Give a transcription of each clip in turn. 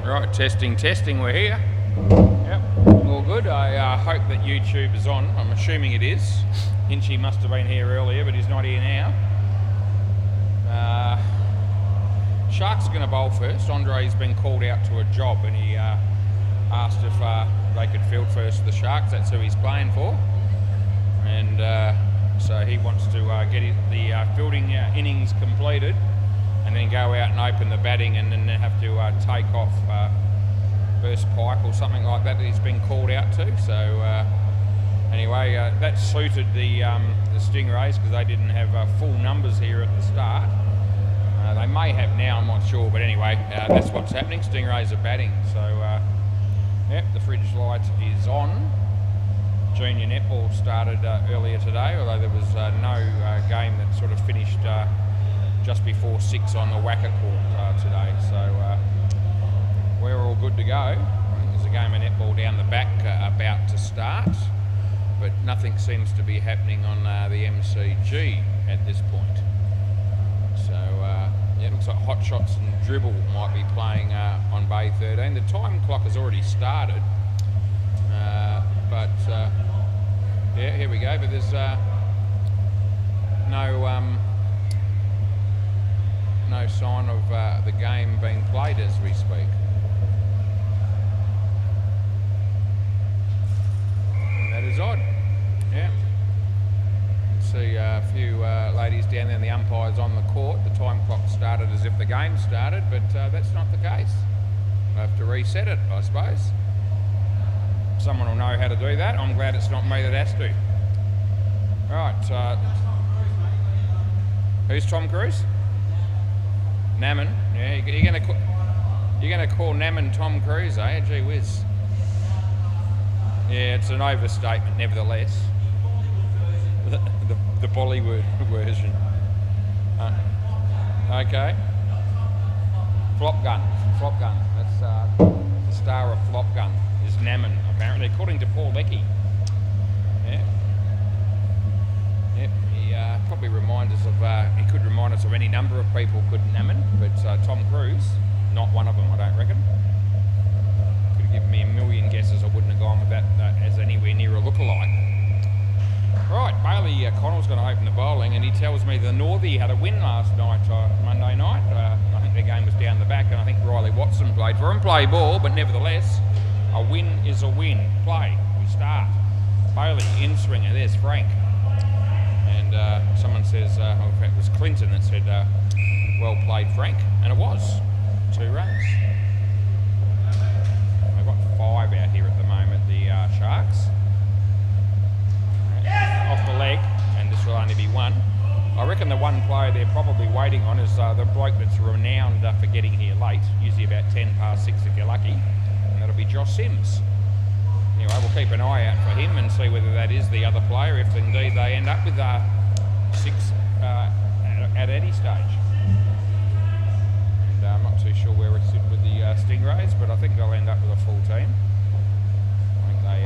Right, testing, we're here. Yep, all good. I hope that YouTube is on. I'm assuming it is. Hinchy must have been here earlier, but he's not here now. Sharks are going to bowl first. Andre's been called out to a job and he asked if they could field first for the Sharks. That's who he's playing for. And so he wants to get the fielding innings completed and then go out and open the batting and then have to take off first pike or something like that he's been called out to. So anyway, that suited the Stingrays because they didn't have full numbers here at the start. They may have now, I'm not sure, but anyway, that's what's happening. Stingrays are batting. So yep, the fridge light is on. Junior netball started earlier today, although there was no game that sort of finished just before 6 on the WACA Court today. So we're all good to go. I think there's a game of netball down the back about to start, but nothing seems to be happening on the MCG at this point. So yeah, it looks like Hot Shots and Dribble might be playing on Bay 13. The time clock has already started, but yeah, here we go. But there's no sign of the game being played as we speak. And that is odd. Yeah. See a few ladies down there, and the umpires on the court. The time clock started as if the game started, but that's not the case. We'll have to reset it, I suppose. Someone will know how to do that. I'm glad it's not me that has to. Right. Who's Tom Cruise? Naman. Yeah, you're gonna call Naman Tom Cruise, eh? Gee whiz. Yeah, it's an overstatement, nevertheless. The Bollywood version. Okay. Flop Gun. That's the star of Flop Gun is Naman, apparently, according to Paul Leckie. Yeah. Yep. He probably reminds us of. He could remind us of any number of people, could Naman, but Tom Cruise, not one of them, I don't reckon. Could have given me a million guesses. I wouldn't have gone with that as anywhere near a lookalike. Right, Bailey Connell's going to open the bowling, and he tells me the Northie had a win last night, Monday night. I think their game was down the back, and I think Riley Watson played for him. Play ball, but nevertheless, a win is a win. Play, we start. Bailey, in swinger, there's Frank. And someone says, in fact it was Clinton that said, well played Frank, and it was. 2 runs. They've got 5 out here at the moment, the Sharks. Off the leg, and this will only be 1. I reckon the one player they're probably waiting on is the bloke that's renowned for getting here late, usually about 10 past 6 if you're lucky, and that'll be Josh Sims. Anyway, we'll keep an eye out for him and see whether that is the other player, if indeed they end up with 6 at any stage. And I'm not too sure where we sit with the Stingrays, but I think they'll end up with a full team. I think they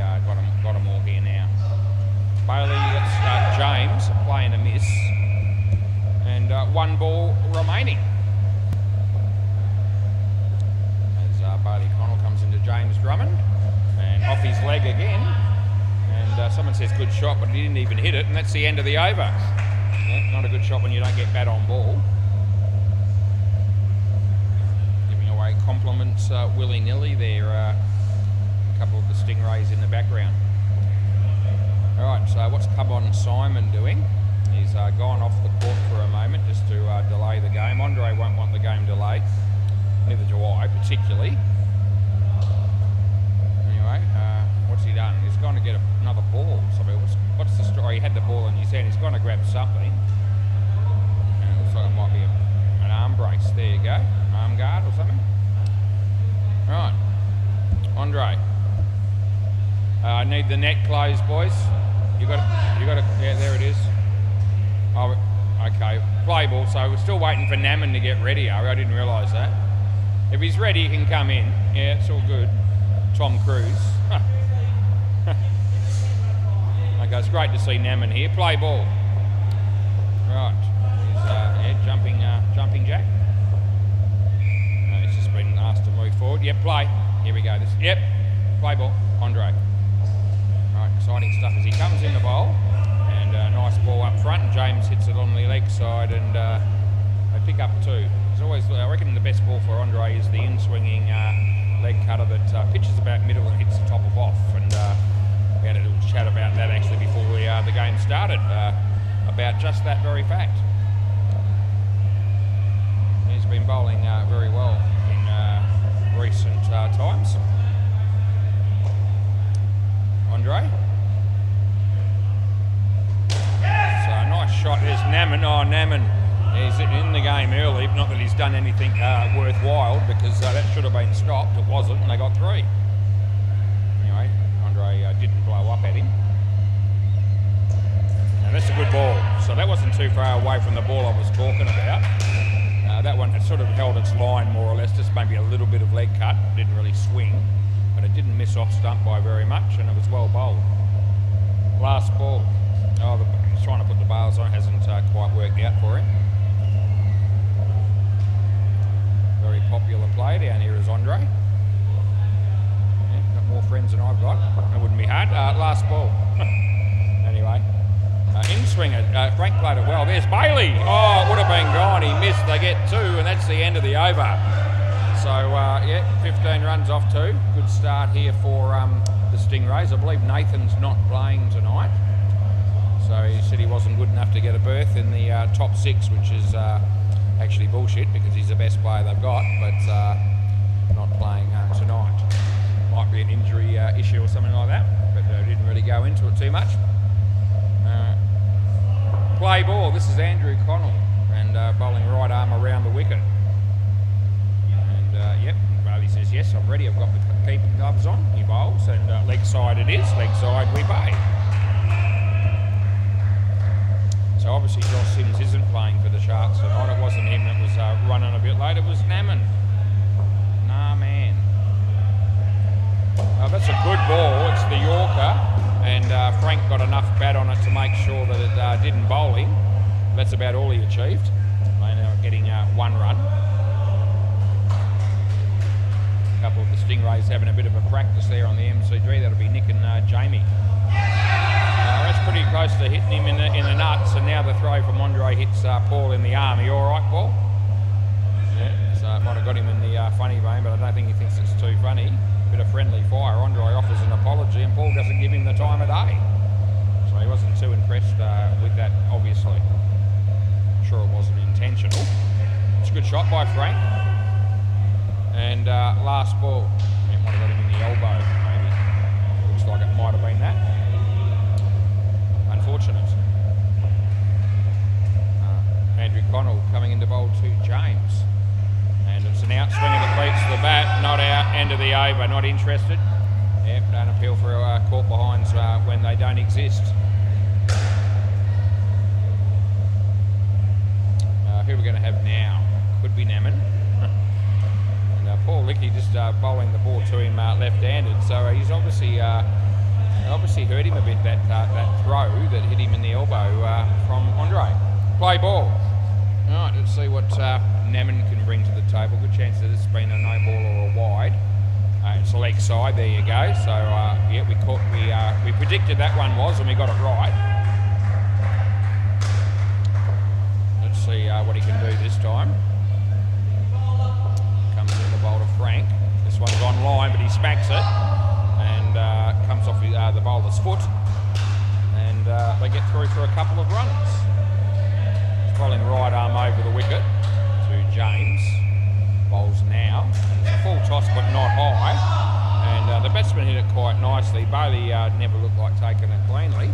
got them all here now. Bailey gets James playing a miss, and 1 ball remaining. As Bailey Connell comes into James Drummond, and off his leg again, and someone says good shot, but he didn't even hit it, and that's the end of the over. Yeah, not a good shot when you don't get bat on ball. Giving away compliments willy-nilly there, a couple of the Stingrays in the background. Alright, so what's Cubon Simon doing? He's gone off the court for a moment just to delay the game. Andre won't want the game delayed. Neither do I, particularly. Anyway, what's he done? He's gone to get another ball. So what's the story? He had the ball in his hand. He's gone to grab something. And it looks like it might be an arm brace. There you go. Arm guard or something. Right. Andre. I need the net closed, boys. You got it. Yeah, there it is. Oh, okay. Play ball. So we're still waiting for Naman to get ready, are we? I didn't realise that. If he's ready, he can come in. Yeah, it's all good. Tom Cruise. Okay, it's great to see Naman here. Play ball. Right. He's jumping jack. He's just been asked to move forward. Yep, play. Here we go. Yep, play ball. Andre. Right, exciting stuff as he comes in the bowl. And a nice ball up front. And James hits it on the leg side and they pick up 2. It's always, I reckon the best ball for Andre is the in-swinging leg cutter that pitches about middle and hits the top of off. And we had a little chat about that actually before the game started, about just that very fact. He's been bowling very well in recent times. Andre. So a nice shot. There's Naman. Oh, Naman is in the game early. Not that he's done anything worthwhile, because that should have been stopped. It wasn't, and they got 3. Anyway, Andre didn't blow up at him. Now that's a good ball. So that wasn't too far away from the ball I was talking about. That one had sort of held its line more or less, just maybe a little bit of leg cut. Didn't really swing, but it didn't miss off stump by very much, and it was well bowled. Last ball. Oh, he's trying to put the bars on. It hasn't quite worked out for him. Very popular player down here is Andre. Yeah, got more friends than I've got. That wouldn't be hard. Last ball. Anyway. In-swinger, Frank played it well. There's Bailey. Oh, it would have been gone. He missed. They get 2, and that's the end of the over. So, yeah, 15 runs off 2. Good start here for the Stingrays. I believe Nathan's not playing tonight. So he said he wasn't good enough to get a berth in the top 6, which is actually bullshit because he's the best player they've got, but not playing tonight. Might be an injury issue or something like that, but didn't really go into it too much. Play ball. This is Andrew Connell, and bowling right arm around the wicket. And yep, Bailey says yes, I'm ready. I've got the keeping gloves on. He bowls, and leg side it is. Leg side we pay. So obviously Josh Sims isn't playing for the Sharks tonight. It wasn't him that was running a bit late. It was Naman. Nah, man. That's a good ball. It's the Yorker. And Frank got enough bat on it to make sure that it didn't bowl him. That's about all he achieved. They ended up getting 1 run. A couple of the Stingrays having a bit of a practice there on the MC3. That'll be Nick and Jamie. That's pretty close to hitting him in the nuts. And now the throw from Andre hits Paul in the arm. Are you all right, Paul? Yeah, so it might have got him in the funny vein, but I don't think he thinks it's too funny. Bit of friendly fire. Andre offers an apology and Paul doesn't give him the time of day. So he wasn't too impressed with that, obviously. I'm sure it wasn't intentional. It's a good shot by Frank. And last ball. It might have got him in the elbow, maybe. Looks like it might have been that. Unfortunate. Andrew Connell coming into bowl to James. And it's an outswinger that beats the bat, not out, end of the over, not interested. Yep, don't appeal for caught behinds when they don't exist. Who are we going to have now? Could be Naman. And Paul Licky just bowling the ball to him left-handed, so he's obviously hurt him a bit, that throw that hit him in the elbow from Andre. Play ball. All right, let's see what Naman can bring to the table. Good chance that it's been a no ball or a wide. It's a leg side. There you go. So yeah, we predicted that one was, and we got it right. Let's see what he can do this time. Comes in the bowl to Frank. This one's on line, but he smacks it and comes off the bowler's foot, and they get through for a couple of runs. Bowling right arm over the wicket to James. Bowls now. It's a full toss but not high. And the batsman hit it quite nicely. Bailey never looked like taking it cleanly.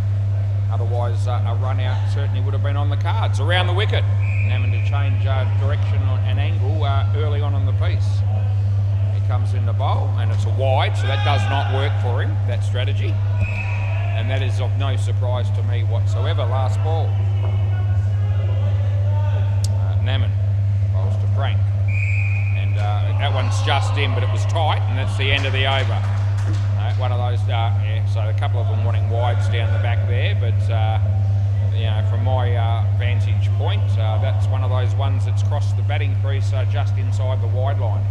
Otherwise a run out certainly would have been on the cards. Around the wicket. Having to change direction and angle early on in the piece. He comes in the bowl and it's a wide, so that does not work for him, that strategy. And that is of no surprise to me whatsoever. Last ball. Naman bowls to Frank, and that one's just in, but it was tight, and that's the end of the over. One of those, yeah, so a couple of them wanting wides down the back there, but you know, from my vantage point, that's one of those ones that's crossed the batting crease just inside the wide line.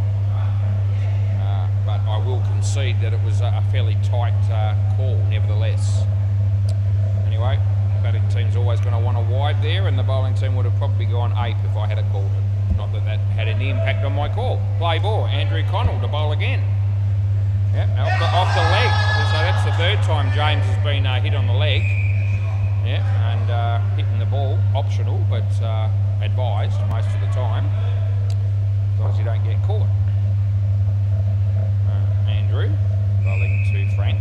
but I will concede that it was a fairly tight call nevertheless. Anyway, the batting team's always going to want a wide there, and the bowling team would have probably gone ape if I had called it. Not that that had any impact on my call. Play ball, Andrew Connell to bowl again. Yep, off the leg. So that's the third time James has been hit on the leg. Yeah, and hitting the ball, optional, but advised most of the time, as long as you don't get caught. Andrew, bowling to Frank.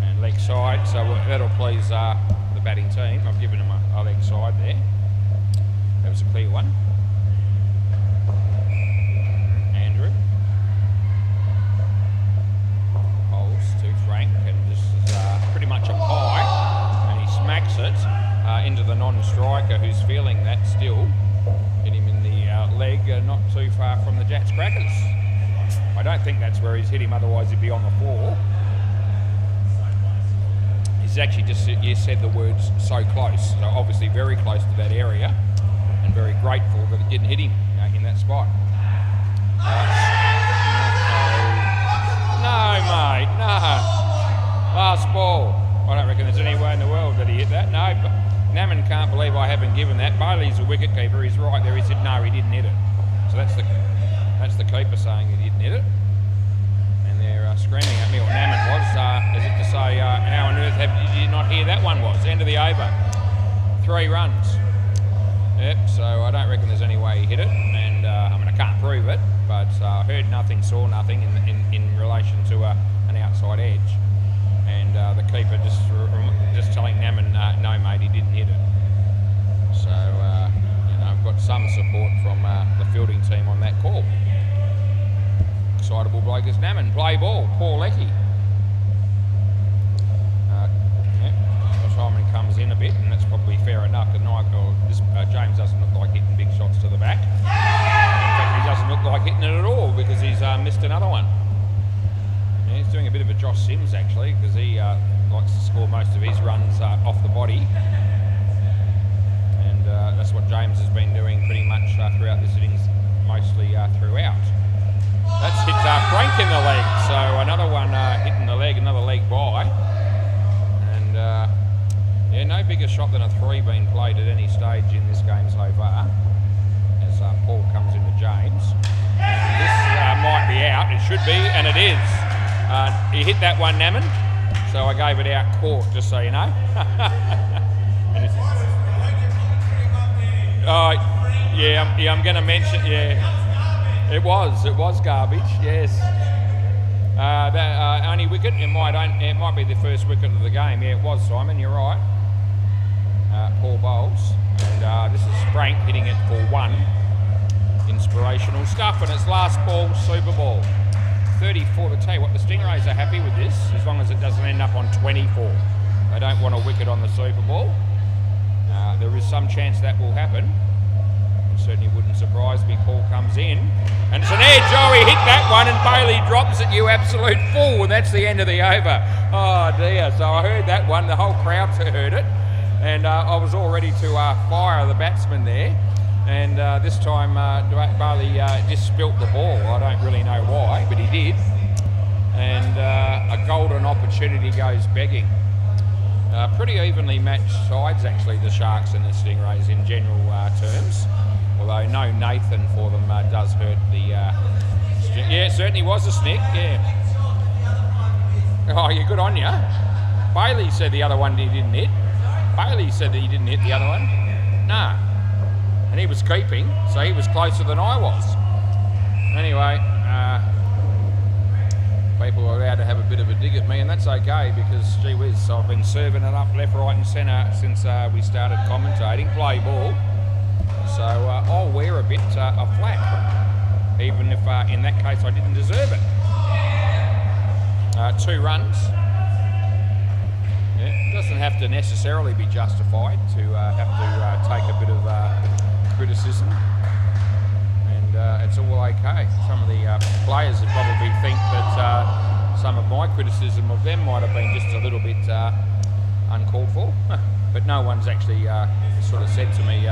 And leg side, so that'll please the batting team. I've given him a leg side there. That was a clear one. Andrew. Bowls to Frank, and this is pretty much a pie. And he smacks it into the non-striker who's feeling that still. Hit him in the leg, not too far from the Jats Crackers. I don't think that's where he's hit him, otherwise he'd be on the floor. He's actually just said the words "so close," so obviously very close to that area, and very grateful that it didn't hit him in that spot. No, mate, no. Last ball. I don't reckon there's any way in the world that he hit that. No, but Naman can't believe I haven't given that. Bailey's a wicket keeper. He's right there. He said no, he didn't hit it. So that's the keeper saying he didn't hit it. And they're screaming at me, or Naman was, as if to say, how on earth did you not hear that one was? End of the over. 3 runs. Yep, so I don't reckon there's any way he hit it. And I mean, I can't prove it, but I heard nothing, saw nothing in relation to an outside edge. And the keeper just telling Naman, no mate, he didn't hit it. So, I've got some support from the fielding team on that call. Excitable bloke is Naman. Play ball, Paul Leckie. Simon comes in a bit, and that's probably fair enough. James doesn't look like hitting big shots to the back. In fact, he doesn't look like hitting it at all because he's missed another one. Yeah, he's doing a bit of a Josh Sims actually, because he likes to score most of his runs off the body. And that's what James has been doing pretty much throughout this innings, mostly throughout. That's hit Frank in the leg, so another one hitting the leg, another leg by. And yeah, no bigger shot than a 3 being played at any stage in this game so far, as Paul comes into James. And this might be out, it should be, and it is. He hit that one, Naman, so I gave it out court, just so you know. And yeah, I'm going to mention, yeah, it was garbage, yes. That only wicket, it might be the first wicket of the game. Yeah, it was, Simon, you're right. Paul bowls, and this is Frank hitting it for 1. Inspirational stuff, and it's last ball, Super Ball. 34, to tell you what, the Stingrays are happy with this, as long as it doesn't end up on 24. They don't want a wicket on the Super Ball. There is some chance that will happen. It certainly wouldn't surprise me. Paul comes in, and it's an edge. Oh, he hit that one, and Bailey drops it, you absolute fool, and that's the end of the over. Oh dear, so I heard that one, the whole crowd heard it, and I was all ready to fire the batsman there. And this time Bailey just spilt the ball. I don't really know why, but he did. And a golden opportunity goes begging. Pretty evenly matched sides actually, the Sharks and the Stingrays in general terms. Although no Nathan for them does hurt the... yeah, it certainly was a snick, yeah. Oh, you're good on you. Bailey said the other one he didn't hit. Bailey said that he didn't hit the other one. Nah. And he was keeping, so he was closer than I was. Anyway, people are allowed to have a bit of a dig at me, and that's okay, because, gee whiz, I've been serving it up left, right and centre since we started commentating. Play ball. So I'll wear a bit of flack, even if in that case I didn't deserve it. 2 runs. Yeah, it doesn't have to necessarily be justified to have to take a bit of criticism, and it's all okay. Some of the players would probably think that some of my criticism of them might have been just a little bit uncalled for, but no one's actually sort of said to me,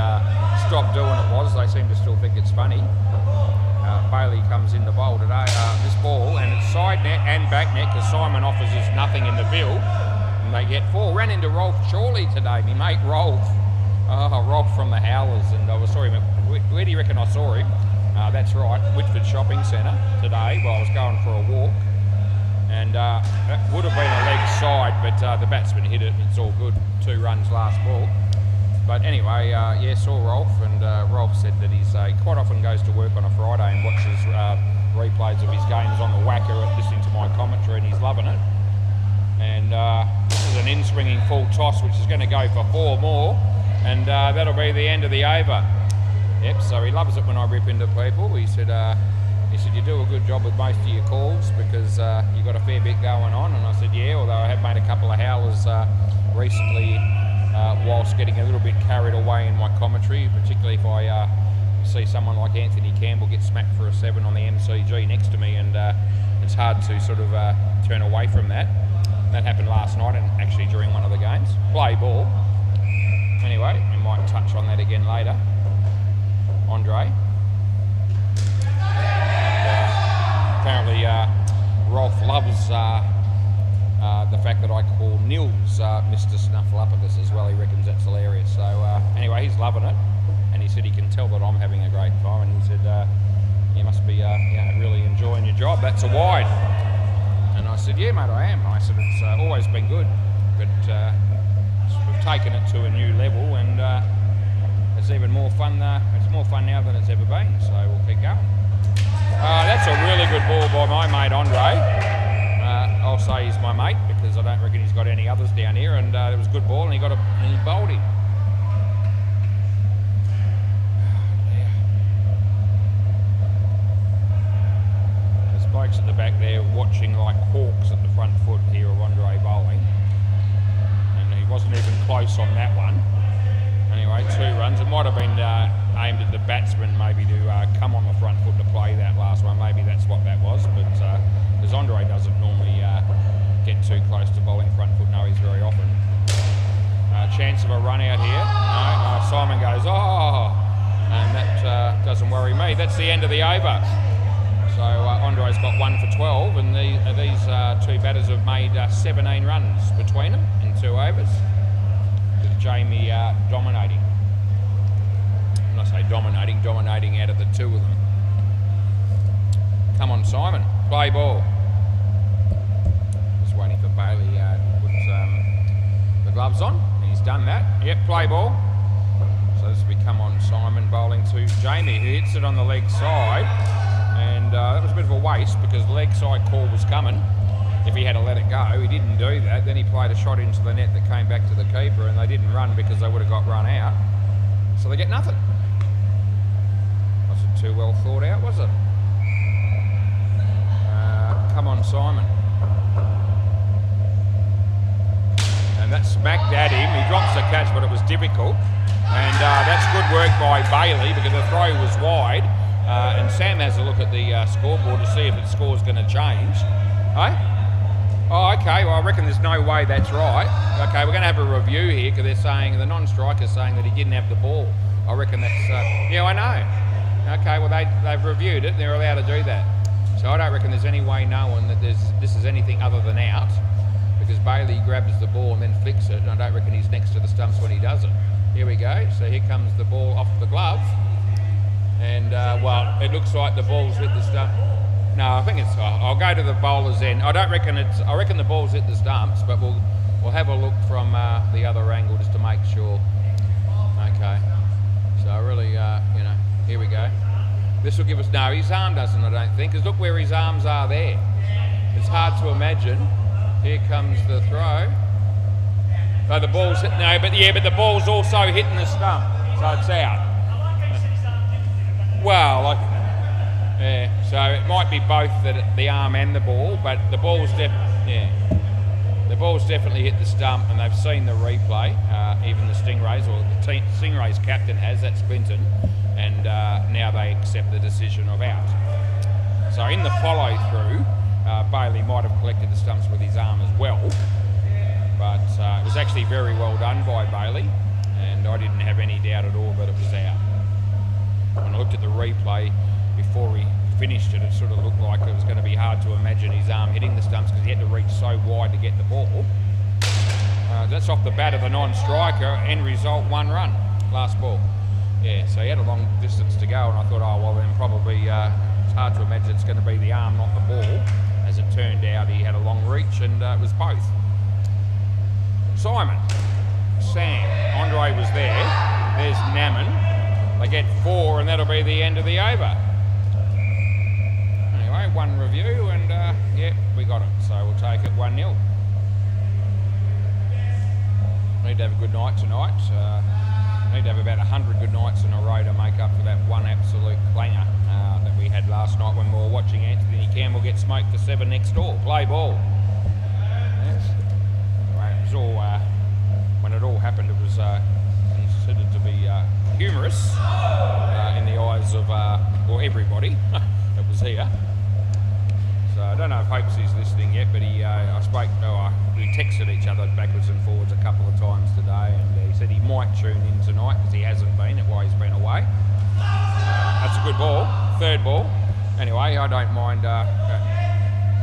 stop doing it. They seem to still think it's funny. Bailey comes in the bowl today, this ball, and it's side net and back net because Simon offers us nothing in the field, and they get 4. Ran into Rolf Chorley today, me mate Rolf. Rolf from the Howlers, and I was sorry, where do you reckon I saw him? That's right, Whitford Shopping Centre today while I was going for a walk, and that would have been a leg side, but the batsman hit it and it's all good. 2 runs last ball. But anyway, yeah, saw Rolf, and Rolf said that he quite often goes to work on a Friday and watches replays of his games on the WACA, listening to my commentary, and he's loving it. And this is an in-swinging full toss, which is going to go for 4 more, and that'll be the end of the over. Yep, so he loves it when I rip into people. He said you do a good job with most of your calls because you've got a fair bit going on. And I said, yeah, although I have made a couple of howlers recently whilst getting a little bit carried away in my commentary, particularly if I see someone like Anthony Campbell get smacked for a 7 on the MCG next to me, and it's hard to sort of turn away from that. And that happened last night and actually during one of the games. Play ball. Anyway, we might touch on that again later. Andre. And, apparently Rolf loves the fact that I call Nils Mr. Snuffleupagus as well. He reckons that's hilarious. So anyway, he's loving it, and he said he can tell that I'm having a great time, and he said you must be really enjoying your job. That's a wide. And I said, yeah, mate, I am. I said, it's always been good, but we've taken it to a new level, and it's even more fun. It's more fun now than it's ever been, so we'll keep going. That's a really good ball by my mate Andre. I'll say he's my mate because I don't reckon he's got any others down here, and it was a good ball, and he bowled him. There's blokes at the back there watching like hawks at the front foot here of Andre bowling, and he wasn't even close on that one. Anyway, 2 runs. It might have been aimed at the batsman maybe to come on the front foot to play that last one. Maybe that's what that was, but because Andre doesn't normally get too close to bowling front foot nose very often. Chance of a run out here. No, Simon goes, oh, and that doesn't worry me. That's the end of the over. So Andre's got 1 for 12, and these 2 batters have made 17 runs between them in 2 overs. With Jamie dominating. When I say dominating out of the 2 of them. Come on, Simon, play ball. Just waiting for Bailey to put the gloves on. He's done that. Yep, play ball. So this will be come on, Simon, bowling to Jamie, who hits it on the leg side. And that was a bit of a waste because the leg side call was coming. If he had to let it go, he didn't do that. Then he played a shot into the net that came back to the keeper, and they didn't run because they would have got run out. So they get nothing. Wasn't too well thought out, was it? Come on, Simon. And that smacked at him. He drops the catch, but it was difficult. And that's good work by Bailey because the throw was wide. And Sam has a look at the scoreboard to see if the score's going to change. Hey? Oh, okay. Well, I reckon there's no way that's right. Okay, we're going to have a review here because they're saying, the non-striker's saying that he didn't have the ball. I reckon that's... yeah, I know. Okay, well, they've reviewed it. They're allowed to do that. So I don't reckon there's any way knowing that this is anything other than out because Bailey grabs the ball and then flicks it, and I don't reckon he's next to the stumps when he does it. Here we go. So here comes the ball off the glove. And, well, it looks like the ball's hit the stump. No, I think it's... I'll go to the bowler's end. I reckon the ball's hit the stumps, but we'll have a look from the other angle just to make sure. Okay. So I really, here we go. This will give us... No, his arm doesn't, I don't think, because look where his arms are there. It's hard to imagine. Here comes the throw. So the ball's hit... No, but the ball's also hitting the stump, so it's out. Well, yeah, so it might be both the arm and the ball, but the ball's definitely hit the stump, and they've seen the replay. Even the Stingrays, or the Stingrays captain has, that's Clinton, and now they accept the decision of out. So in the follow-through, Bailey might have collected the stumps with his arm as well, but it was actually very well done by Bailey, and I didn't have any doubt at all that it was out. When I looked at the replay, before he finished it, it sort of looked like it was going to be hard to imagine his arm hitting the stumps because he had to reach so wide to get the ball. That's off the bat of the non-striker. End result, 1 run, last ball. Yeah, so he had a long distance to go, and I thought, oh well, then probably it's hard to imagine it's going to be the arm, not the ball. As it turned out, he had a long reach, and it was both. Simon, Sam, Andre was there. There's Naman. They get 4, and that'll be the end of the over. Anyway, 1 review, and yeah, we got it. So we'll take it 1-0. Need to have a good night tonight. Need to have about 100 good nights in a row to make up for that one absolute clanger that we had last night when we were watching Anthony Campbell get smoked for 7 next door. Play ball. Yes. Anyway, it was all, when it all happened, it was considered to be humorous in the eyes of well, everybody that was here. So I don't know if Hopesy's listening yet, but he we texted each other backwards and forwards a couple of times today, and he said he might tune in tonight because he hasn't been, while he's been away. That's a good ball, 3rd ball. Anyway, I don't mind.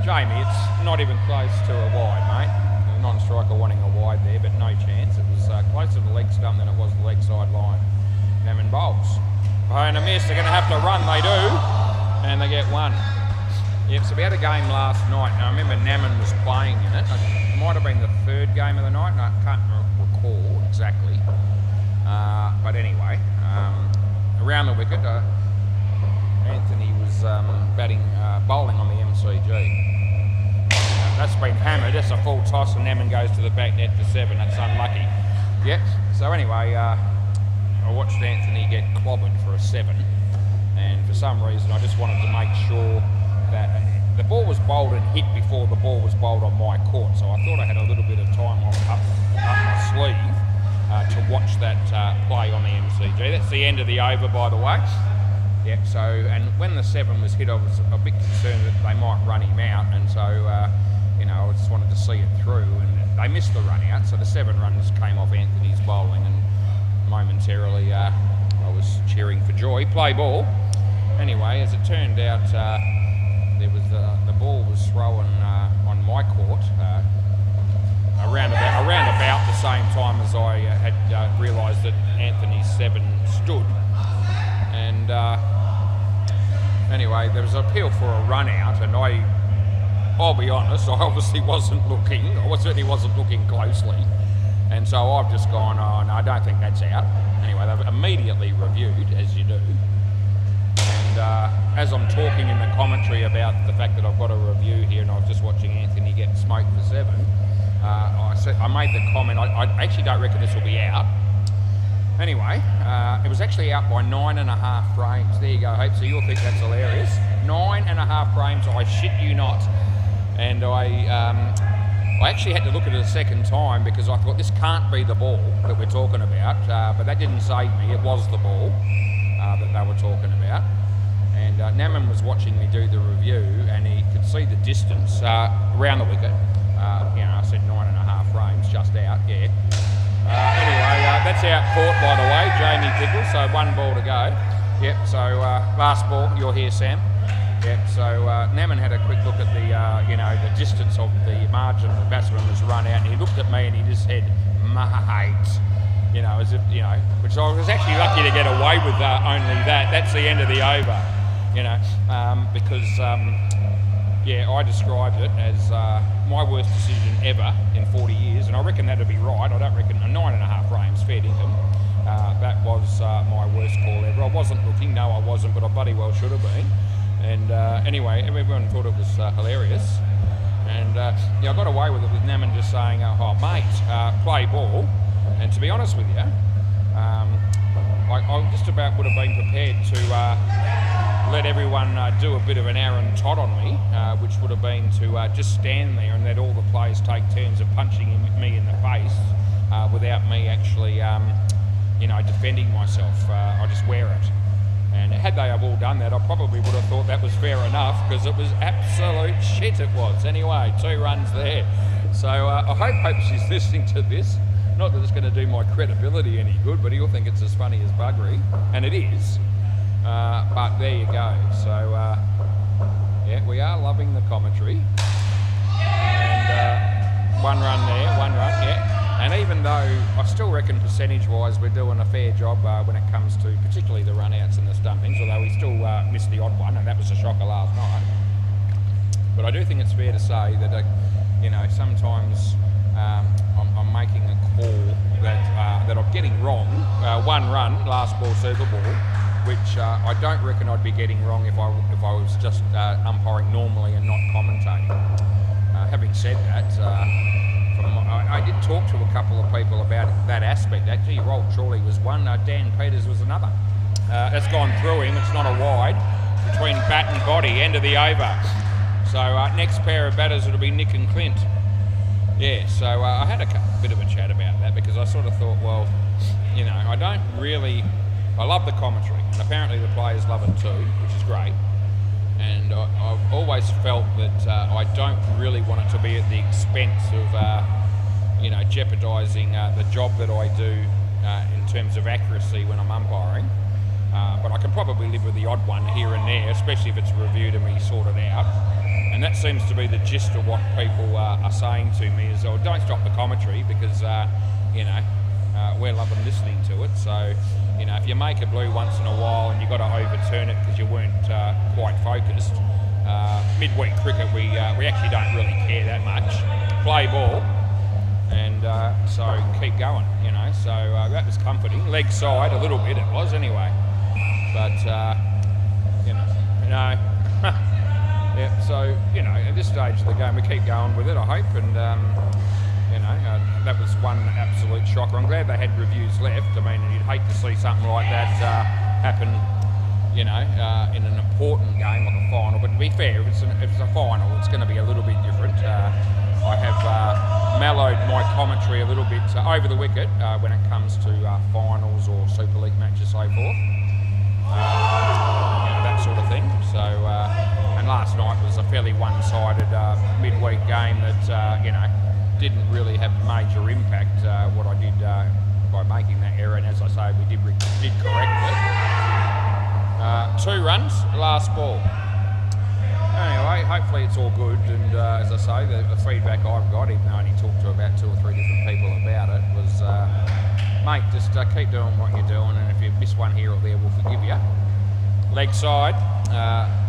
Jamie, it's not even close to a wide, mate. The non-striker wanting a wide there, but no chance. It was closer to the leg stump than it was the leg side line. Naman bowls. And a miss, they're going to have to run, they do, and they get 1. Yep, so we had a game last night, and I remember Naman was playing in it. It might have been the 3rd game of the night, and I can't recall exactly. But anyway, around the wicket, Anthony was bowling on the MCG. That's been hammered, that's a full toss, and Naman goes to the back net for 7. That's unlucky. Yep, so anyway, I watched Anthony get clobbered for a 7, and for some reason I just wanted to make sure that the ball was bowled and hit before the ball was bowled on my court, so I thought I had a little bit of time up my sleeve to watch that play on the MCG. That's the end of the over, by the way. Yep, so, and when the 7 was hit, I was a bit concerned that they might run him out, and so, you know, I just wanted to see it through, and they missed the run out, so the 7 runs came off Anthony's bowling, and momentarily I was cheering for joy. Play ball. Anyway, as it turned out, there was the ball was thrown on my court around about the same time as I had realised that Anthony's 7 stood. And anyway, there was an appeal for a run out, and I'll be honest, I obviously wasn't looking. I certainly wasn't looking closely, and so I've just gone, oh no, I don't think that's out. Anyway, they've immediately reviewed, as you do. As I'm talking in the commentary about the fact that I've got a review here and I was just watching Anthony get smoked for 7, I made the comment, I actually don't reckon this will be out. Anyway, it was actually out by 9.5 frames. There you go, Hope, so you'll think that's hilarious. 9.5 frames, I shit you not. And I actually had to look at it a second time because I thought this can't be the ball that we're talking about, but that didn't save me, it was the ball that they were talking about. And Naman was watching me do the review, and he could see the distance around the wicket. You know, I said 9.5 frames, just out, yeah. Anyway, that's out court, by the way, Jamie Pickles, so 1 ball to go. Yep, so last ball, you're here, Sam. Yep, so Naman had a quick look at the, you know, the distance of the margin the batsman was run out, and he looked at me and he just said, mate. You know, as if, you know, which I was actually lucky to get away with only that. That's the end of the over, you know, because, yeah, I described it as my worst decision ever in 40 years, and I reckon that'd be right. I don't reckon 9.5 frames, fair dinkum. That was my worst call ever. I wasn't looking, no I wasn't, but I bloody well should have been. And anyway, everyone thought it was hilarious. And yeah, I got away with it with Naman just saying, oh mate, play ball. And to be honest with you, I just about would have been prepared to let everyone do a bit of an Aaron Todd on me, which would have been to just stand there and let all the players take turns of punching me in the face without me actually, you know, defending myself. I just wear it. And had they have all done that, I probably would have thought that was fair enough, because it was absolute shit, it was. Anyway, 2 runs there. So I hope she's listening to this. Not that it's going to do my credibility any good, but he'll think it's as funny as buggery, and it is. But there you go. So, yeah, we are loving the commentary. And one run there, yeah. And even though I still reckon percentage-wise we're doing a fair job when it comes to particularly the run-outs and the stumpings, although we still missed the odd one, and that was a shocker last night. But I do think it's fair to say that, you know, sometimes I'm making a call that I'm getting wrong. One run, last ball, Super Ball, which I don't reckon I'd be getting wrong if I was just umpiring normally and not commentating. Having said that, I did talk to a couple of people about that aspect. Actually, Roll Trawley was one, Dan Peters was another. That's gone through him, it's not a wide. Between bat and body, end of the over. So next pair of batters it'll be Nick and Clint. Yeah, so I had a bit of a chat about that because I sort of thought, well, you know, I love the commentary, and apparently the players love it too, which is great. And I've always felt that I don't really want it to be at the expense of, you know, jeopardising the job that I do in terms of accuracy when I'm umpiring. But I can probably live with the odd one here and there, especially if it's reviewed and we sort it out. And that seems to be the gist of what people are saying to me is, oh, don't stop the commentary because, you know, we're loving listening to it. So, you know, if you make a blue once in a while and you've got to overturn it because you weren't quite focused, midweek cricket we actually don't really care that much. Play ball, and so keep going, you know. So that was comforting. Leg side a little bit it was anyway, but you know. Yeah, so, you know, at this stage of the game we keep going with it, I hope, and you know, that was one absolute shocker. I'm glad they had reviews left. I mean, you'd hate to see something like that happen, you know, in an important game like a final. But to be fair, if it's a final, it's going to be a little bit different. I have mellowed my commentary a little bit over the wicket when it comes to finals or Super League matches, so forth. You know, that sort of thing. So, and last night was a fairly one-sided midweek game that, you know, didn't really have major impact what I did by making that error, and as I say, we did correct it. 2 runs, last ball. Anyway, hopefully it's all good, and as I say, the feedback I've got, even though I only talked to about 2 or 3 different people about it, was, mate, just keep doing what you're doing, and if you miss one here or there, we'll forgive you. Leg side,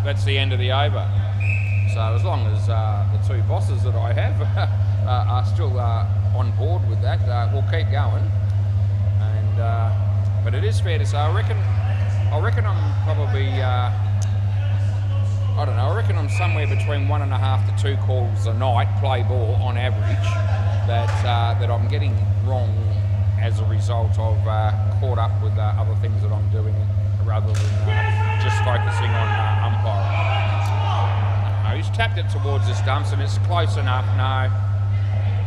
that's the end of the over. So as long as the 2 bosses that I have are still on board with that, we'll keep going. And but it is fair to say, I reckon I'm probably, I don't know, I reckon I'm somewhere between 1.5 to 2 calls a night, play ball on average, that I'm getting wrong as a result of caught up with other things that I'm doing rather than just focusing on umpiring. He's tapped it towards the stumps and it's close enough. No,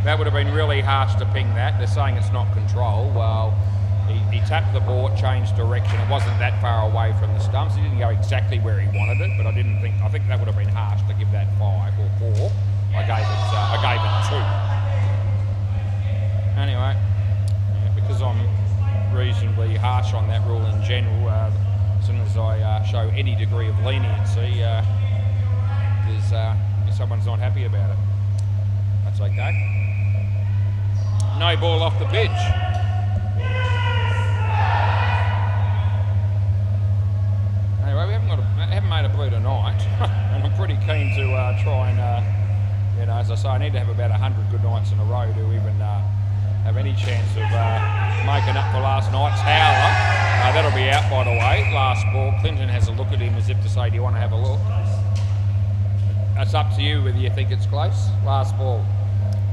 that would have been really harsh to ping that. They're saying it's not control. Well, he tapped the ball, changed direction. It wasn't that far away from the stumps. He didn't go exactly where he wanted it, but I think that would have been harsh to give that 5 or 4. I gave it 2. Anyway, yeah, because I'm reasonably harsh on that rule in general, as soon as I show any degree of leniency, if someone's not happy about it. That's okay. No ball off the pitch. Anyway, we haven't made a blue tonight, and I'm pretty keen to try and, you know, as I say, I need to have about 100 good nights in a row to even have any chance of making up for last night's howler. That'll be out, by the way. Last ball. Clinton has a look at him as if to say, do you want to have a look? It's up to you whether you think it's close. Last ball.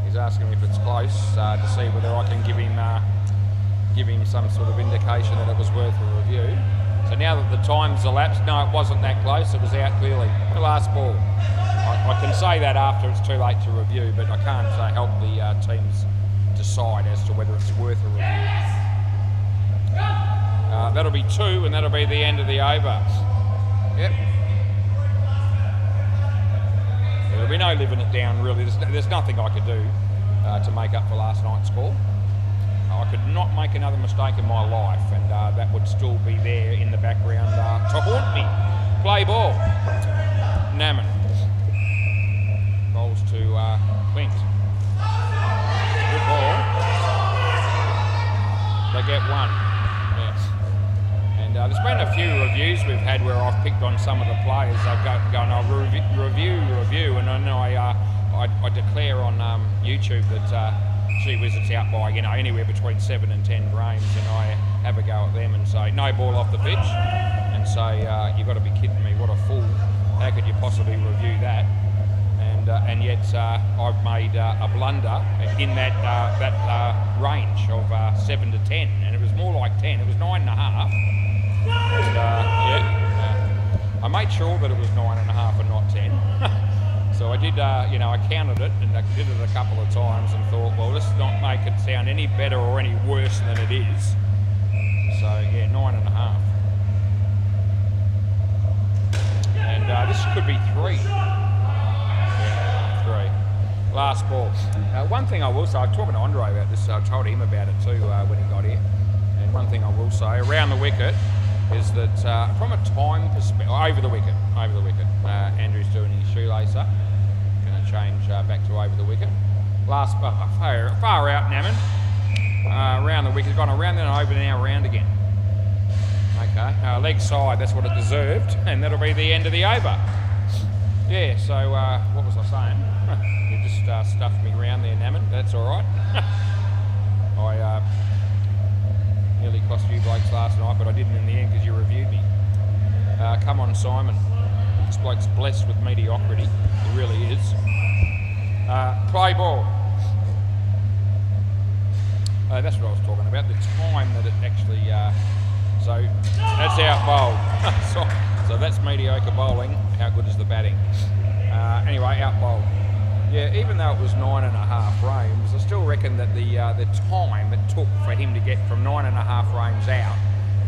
He's asking me if it's close to see whether I can give him some sort of indication that it was worth a review. So now that the time's elapsed, no, it wasn't that close. It was out clearly. The last ball. I can say that after it's too late to review, but I can't help the teams decide as to whether it's worth a review. That'll be 2, and that'll be the end of the over. Yep. There'll be no living it down, really. There's nothing I could do to make up for last night's score. I could not make another mistake in my life, and that would still be there in the background to haunt me. Play ball. Naman. Bowls to Clint. Good ball. They get one. Yes. And there's been a few reviews we've had where I've picked on some of the players. They've gone, I'll review, and I know I declare on YouTube that she visits out by anywhere between 7 and 10 frames, and I have a go at them and say no ball off the pitch, and say you've got to be kidding me, what a fool! How could you possibly review that? And yet I've made a blunder in that range of 7 to 10, and it was more like 10. It was 9.5. And, I made sure that it was 9.5 and not 10. So I did, I counted it, and I did it a couple of times and thought, well, let's not make it sound any better or any worse than it is. So yeah, 9.5. And this could be 3. Yeah, 3. Last ball. One thing I will say, I was talking to Andre about this, I told him about it too when he got here. And one thing I will say, around the wicket, is that from a time perspective, over the wicket, Andrew's doing his shoelacer. Going to change back to over the wicket. Last far out, Naman. Around the wicket, gone around, then over, now around again. Okay, leg side, that's what it deserved, and that'll be the end of the over. Yeah, so what was I saying? You just stuffed me around there, Naman. That's all right. I nearly cost you blokes last night, but I didn't in the end because you reviewed me. Come on, Simon. This bloke's blessed with mediocrity. He really is. Play ball. That's what I was talking about. The time that it actually... so that's out bowled. so that's mediocre bowling. How good is the batting? Anyway, out bowled. Yeah, even though it was 9.5 frames, I still reckon that the time it took for him to get from 9.5 frames out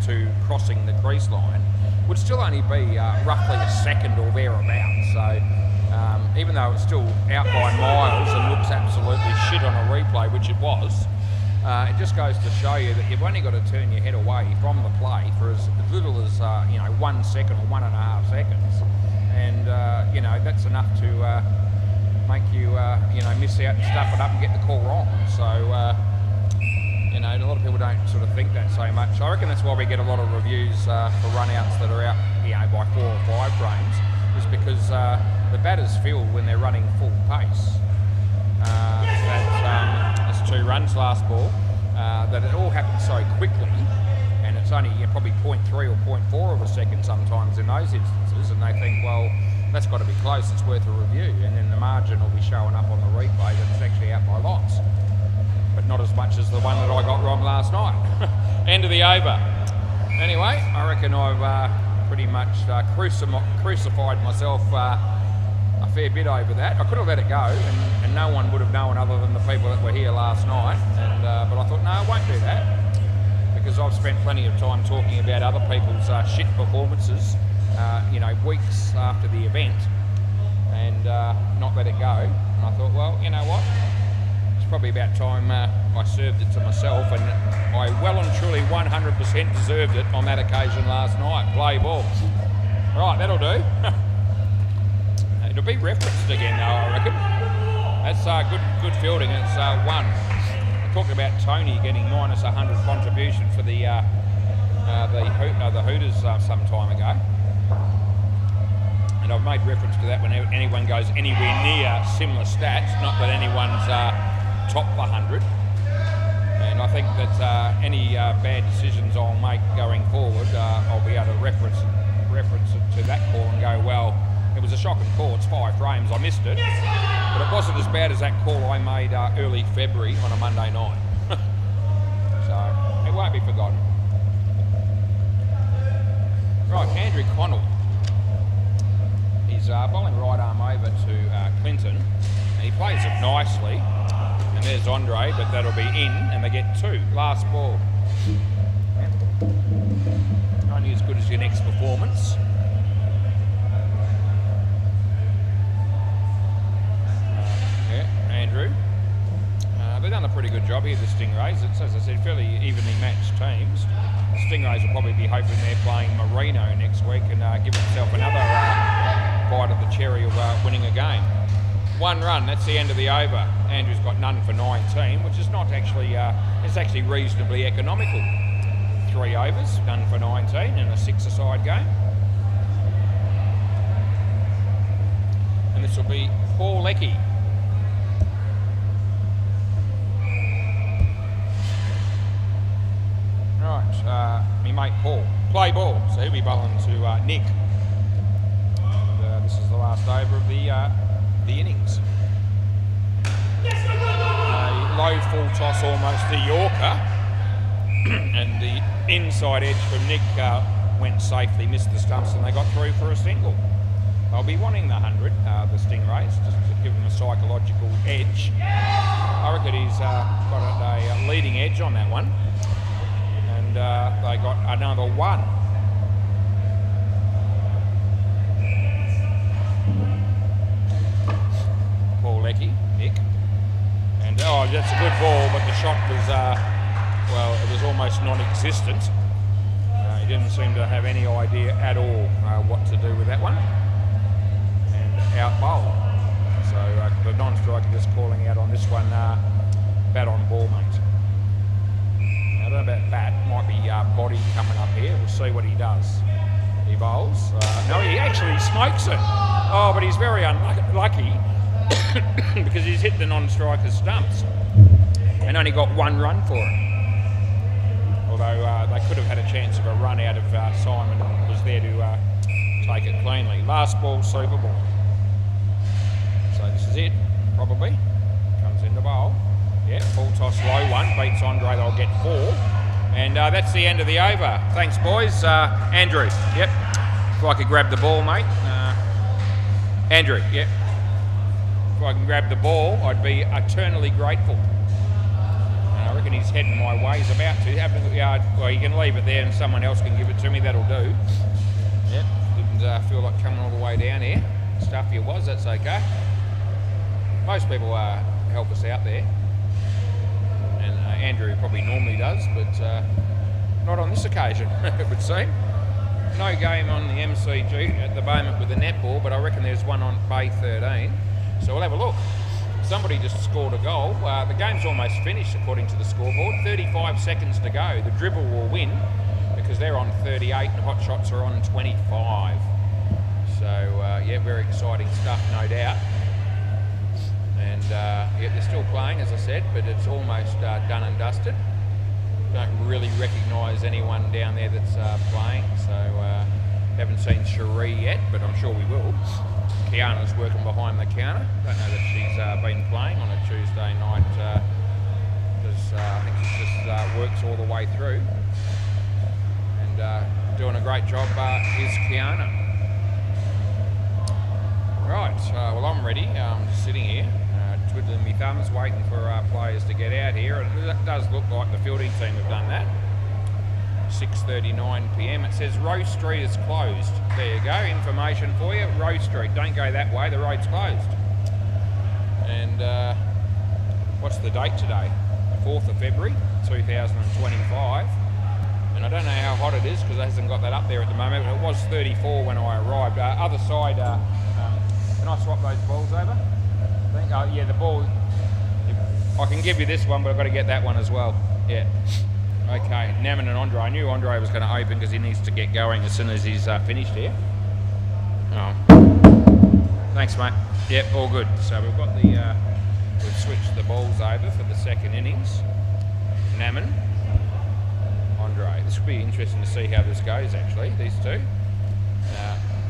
to crossing the crease line would still only be roughly a second or thereabouts. So even though it's still out by miles and looks absolutely shit on a replay, which it was, it just goes to show you that you've only got to turn your head away from the play for as little as 1 second or 1.5 seconds, and that's enough to make you miss out and stuff it up and get the call wrong. So a lot of people don't sort of think that so much. I reckon that's why we get a lot of reviews for runouts that are out by 4 or 5 frames, is because the batters feel when they're running full pace that's 2 runs last ball, that it all happens so quickly, and it's only probably 0.3 or 0.4 of a second sometimes in those instances, and they think, well, that's got to be close, it's worth a review, and then the margin will be showing up on the replay that it's actually out by lots, but not as much as the one that I got wrong last night. End of the over. Anyway, I reckon I've pretty much crucified myself a fair bit over that. I could have let it go, and no one would have known other than the people that were here last night, and but I thought, no, I won't do that, because I've spent plenty of time talking about other people's shit performances weeks after the event, and not let it go. And I thought, well, you know what, it's probably about time I served it to myself, and I well and truly 100% deserved it on that occasion last night. Play ball. Right, that'll do. It'll be referenced again though, I reckon. That's good fielding. It's 1. I talked about Tony getting minus 100 contribution for the Hooters some time ago. And I've made reference to that when anyone goes anywhere near similar stats, not that anyone's top 100. And I think that any bad decisions I'll make going forward, I'll be able to reference it to that call and go, well, it was a shocking call, it's 5 frames, I missed it. But it wasn't as bad as that call I made early February on a Monday night. So, it won't be forgotten. Right, Andrew Connell. He's bowling right arm over to Clinton, and he plays it nicely. And there's Andre, but that'll be in, and they get 2. Last ball. Only as good as your next performance. Andrew. They've done a pretty good job. job here, the Stingrays. It's, as I said, fairly evenly matched teams. The Stingrays will probably be hoping they're playing Marino next week and give themselves another bite of the cherry of winning a game. 1 run, that's the end of the over. Andrew's got none for 19, which is not actually, it's actually reasonably economical. 3 overs, none for 19 in a 6-a-side game. And this will be Paul Leckie. Right, me mate Paul. Play ball, so he'll be bowling to Nick. And, this is the last over of the innings. Low full toss almost to Yorker. And the inside edge from Nick went safely, missed the stumps, and they got through for a single. They'll be wanting the 100, the Stingrays, just to give them a psychological edge. I reckon he's got a leading edge on that one. And they got another 1. Paul Leckie, Nick. And oh, that's a good ball, but the shot was, well, it was almost non-existent. He didn't seem to have any idea at all what to do with that one. And out bowled. So the non-striker just calling out on this one, bat on ball, mate. I don't know about bat, might be body coming up here. We'll see what he does. He bowls. No, he actually smokes it. Oh, but he's very unlucky because he's hit the non-striker's stumps and only got 1 run for it. Although they could have had a chance of a run out of Simon, who was there to take it cleanly. Last ball, super ball. So this is it, probably. Comes in the bowl. Yeah, full toss, low one, beats Andre, they'll get 4. And that's the end of the over. Thanks, boys. Andrew, yep. If I could grab the ball, mate. Andrew, yep. If I can grab the ball, I'd be eternally grateful. And I reckon he's heading my way. He's about to. Well, you can leave it there and someone else can give it to me, that'll do. Yep, didn't feel like coming all the way down here. Stuff you was, that's okay. Most people help us out there. Andrew probably normally does, but not on this occasion, it would seem. No game on the MCG at the moment with the netball, but I reckon there's one on Bay 13. So we'll have a look. Somebody just scored a goal. The game's almost finished according to the scoreboard. 35 seconds to go. The dribble will win because they're on 38 and Hot Shots are on 25. So yeah, very exciting stuff, no doubt. And yeah, they're still playing, as I said, but it's almost done and dusted. Don't really recognise anyone down there that's playing, so haven't seen Cherie yet, but I'm sure we will. Kiana's working behind the counter. Don't know that she's been playing on a Tuesday night because I think she just works all the way through. And doing a great job is Kiana. Right, well I'm ready. I'm just sitting here. Twiddling my thumbs, waiting for our players to get out here. It does look like the fielding team have done that. 6:39 p.m. It says Rose Street is closed. There you go, information for you. Rose Street, don't go that way, the road's closed. And what's the date today? 4th of February 2025. And I don't know how hot it is because it hasn't got that up there at the moment. It was 34 when I arrived. Other side, can I swap those balls over? Yeah, the ball, I can give you this one, but I've got to get that one as well. Yeah. Okay, Naman and Andre. I knew Andre was going to open because he needs to get going as soon as he's finished here. Oh. Thanks, mate. Yep, all good. So we've got the, we've switched the balls over for the second innings. Naman, Andre. This will be interesting to see how this goes, actually, these two.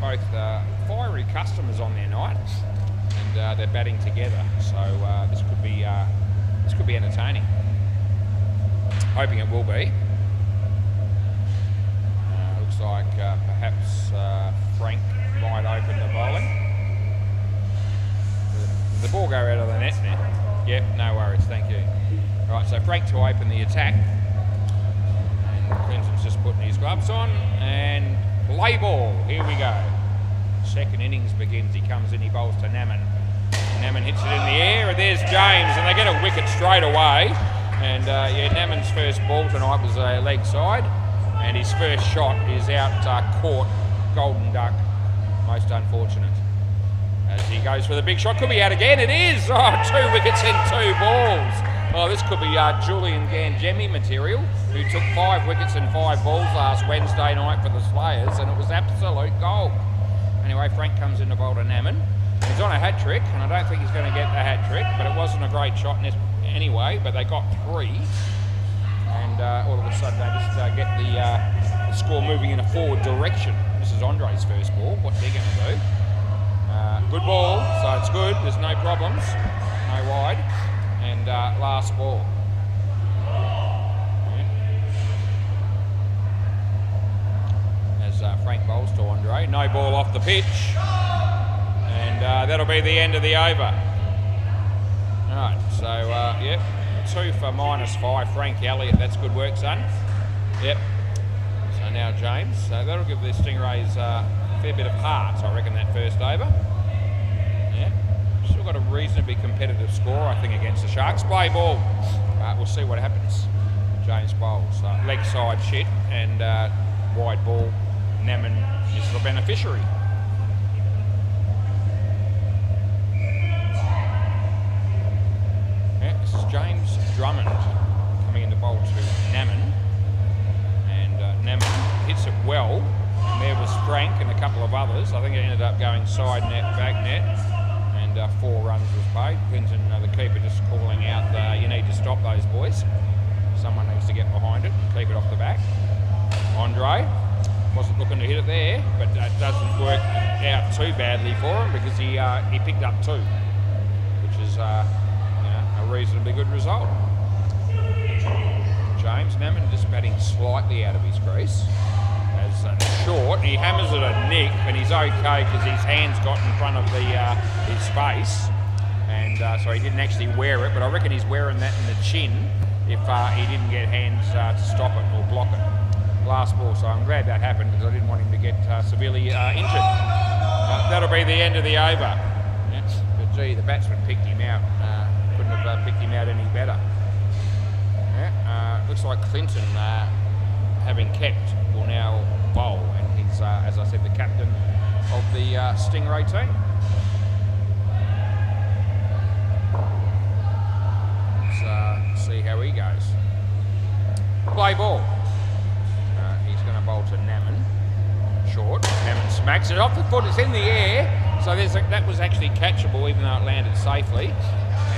Both fiery customers on their night. And they're batting together, so this could be entertaining. Hoping it will be. Looks like perhaps Frank might open the bowling. Did the ball go out of the net now? Yep, no worries, thank you. Right, so Frank to open the attack. And Clemson's just putting his gloves on and play ball. Here we go. Second innings begins. He comes in, he bowls to Naman. Naman hits it in the air, and there's James, and they get a wicket straight away. And yeah, Naman's first ball tonight was a leg side, and his first shot is out court, golden duck, most unfortunate. As he goes for the big shot, could be out again, it is! Oh, 2 wickets in 2 balls. Oh, this could be Julian Gangemi material, who took 5 wickets and 5 balls last Wednesday night for the Slayers, and it was absolute gold. Anyway, Frank comes in to bowl to Naman. He's on a hat-trick, and I don't think he's going to get the hat-trick, but it wasn't a great shot anyway, but they got 3. And all of a sudden they just get the score moving in a forward direction. This is Andre's first ball. What's he going to do? Good ball, so it's good. There's no problems. No wide. And last ball. Yeah. As Frank bowls to Andre. No ball off the pitch. And that'll be the end of the over. Alright, so yep, 2 for -5. Frank Elliott, that's good work, son. Yep. So now James. So that'll give the Stingrays a fair bit of heart, I reckon, that first over. Yeah. Still got a reasonably competitive score, I think, against the Sharks. Play ball. We'll see what happens. James bowls. Leg side shit, and wide ball. Naman is the beneficiary. This is James Drummond coming in to bowl to Naman, and Naman hits it well, and there was Frank and a couple of others. I think it ended up going side net, back net, and 4 runs was paid. Clinton, the keeper, just calling out, you need to stop those boys. Someone needs to get behind it and keep it off the back. Andre wasn't looking to hit it there, but it doesn't work out too badly for him because he picked up 2, which is a reasonably good result. James Naman just batting slightly out of his crease. As short, he hammers it at Nick, and he's okay because his hands got in front of his face, and so he didn't actually wear it. But I reckon he's wearing that in the chin if he didn't get hands to stop it or block it. Last ball, so I'm glad that happened because I didn't want him to get severely injured. That'll be the end of the over. Yeah. But gee, the batsman picked him out. Couldn't have picked him out any better. Yeah. Looks like Clinton, having kept, will now bowl, and he's, as I said, the captain of the Stingray team. Let's see how he goes. Play ball. He's going to bowl to Naman. Short. Naman smacks it off the foot. It's in the air. So that was actually catchable, even though it landed safely.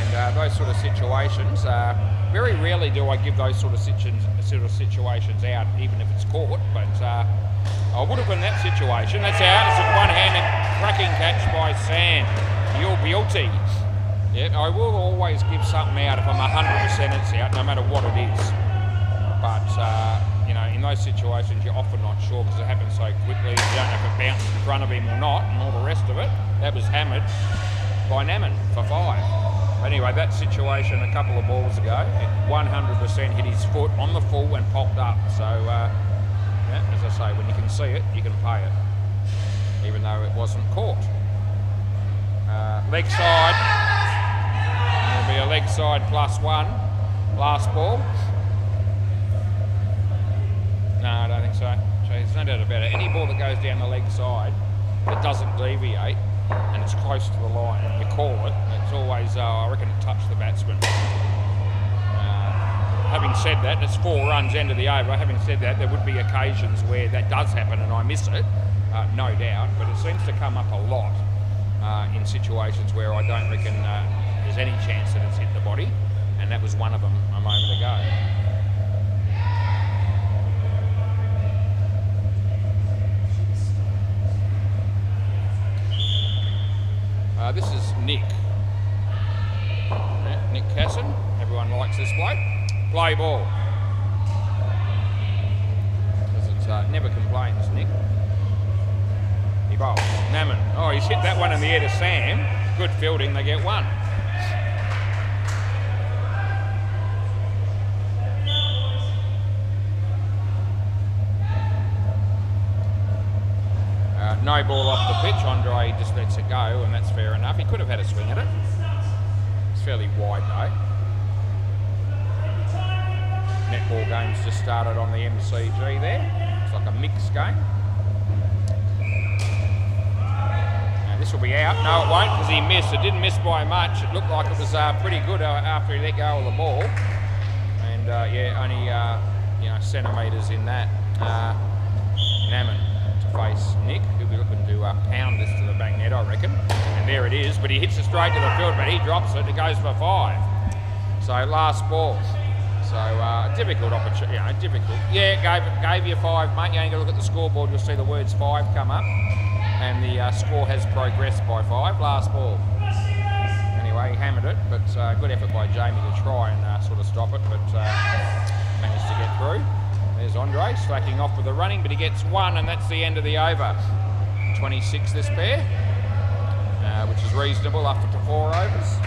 And those sort of situations, very rarely do I give those sort of situations out, even if it's caught. But I would have in that situation. That's out. It's a one-handed cracking catch by Sam. You're guilty. Yeah, I will always give something out if I'm 100% it's out, no matter what it is. But you know, in those situations, you're often not sure because it happens so quickly. You don't know if it bounced in front of him or not, and all the rest of it. That was hammered by Naman for 5. Anyway, that situation a couple of balls ago, it 100% hit his foot on the full and popped up. So, yeah, as I say, when you can see it, you can pay it, even though it wasn't caught. Leg side. There'll be a leg side +1. Last ball. No, I don't think so. There's no doubt about it. Any ball that goes down the leg side that doesn't deviate and it's close to the line, you call it. It's always, I reckon, it touched the batsman. Having said that, it's 4 runs end of the over. Having said that, there would be occasions where that does happen and I miss it, no doubt. But it seems to come up a lot in situations where I don't reckon there's any chance that it's hit the body, and that was one of them a moment ago. This is Nick. Yeah, Nick Casson. Everyone likes this bloke. Play ball. Because it never complains, Nick. He bowls. Naman. Oh, he's hit that one in the air to Sam. Good fielding. They get 1. No ball off the pitch. Andre just lets it go, and that's fair enough. He could have had a swing at it. It's fairly wide though. netball game's just started on the MCG there. It's like a mixed game. Now this will be out. No, it won't, because he missed. It didn't miss by much. It looked like it was pretty good after he let go of the ball. And yeah, only centimetres in that. Naman to face Nick, who'll be looking to pound this to the back net, I reckon. And there it is, but he hits it straight to the field, but he drops it. It goes for 5. So last ball. So difficult opportunity, difficult. Yeah, gave you 5, mate. You ain't gonna look at the scoreboard, you'll see the words 5 come up. And the score has progressed by 5. Last ball. Anyway, he hammered it, but good effort by Jamie to try and sort of stop it, but managed to get through. There's Andre slacking off with the running, but he gets 1, and that's the end of the over. 26 this pair, which is reasonable after 4 overs.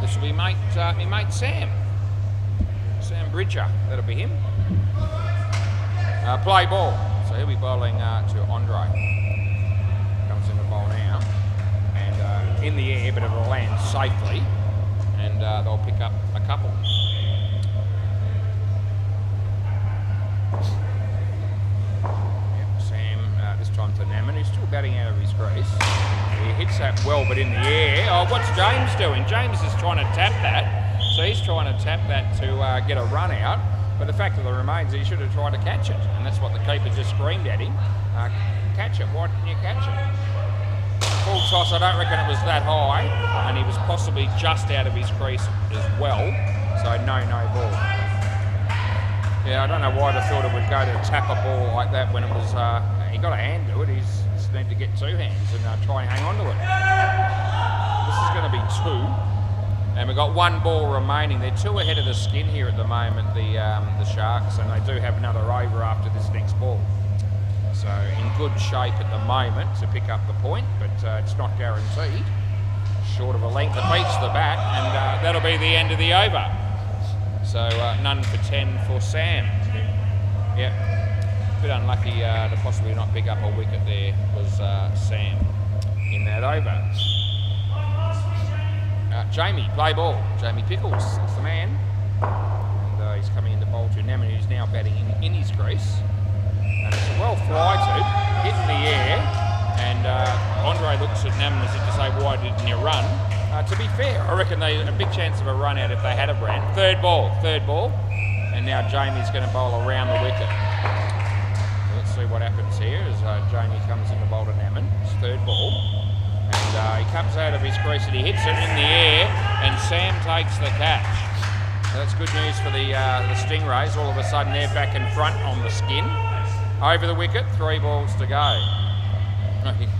This will be my mate Sam Bridger. That'll be him. Play ball. So he'll be bowling to Andre. Comes in the bowl now, and in the air, but it'll land safely, and they'll pick up a couple. Yep, Sam this time to Naman, who's still batting out of his crease. He hits that well, but in the air. Oh, what's James doing? James is trying to tap that. So he's trying to tap that to get a run out. But the fact of the remains, he should have tried to catch it. And that's what the keeper just screamed at him. Catch it. Why didn't you catch it? Full toss, I don't reckon it was that high. And he was possibly just out of his crease as well. So no ball. Yeah, I don't know why the fielder would go to tap a ball like that when it was... he got a hand to it. He's need to get 2 hands and try and hang on to it. This is going to be 2, and we've got 1 ball remaining. They're 2 ahead of the skin here at the moment, the Sharks, and they do have another over after this next ball. So in good shape at the moment to pick up the point, but it's not guaranteed. Short of a length, it beats the bat, and that'll be the end of the over. So none for 10 for Sam. Yep. Bit unlucky to possibly not pick up a wicket there was Sam in that over. Jamie, play ball. Jamie Pickles, that's the man. And he's coming in to bowl to Naman, who's now batting in his crease. And it's well flighted, hit in the air, and Andre looks at Naman as if to say, why didn't you run? To be fair, I reckon they had a big chance of a run out if they had a ran. Third ball. And now Jamie's going to bowl around the wicket. Let's see what happens here as Jamie comes in to bowl to Naman. It's third ball. And he comes out of his crease and he hits it in the air, and Sam takes the catch. So that's good news for the Stingrays. All of a sudden they're back in front on the skin. Over the wicket, 3 balls to go.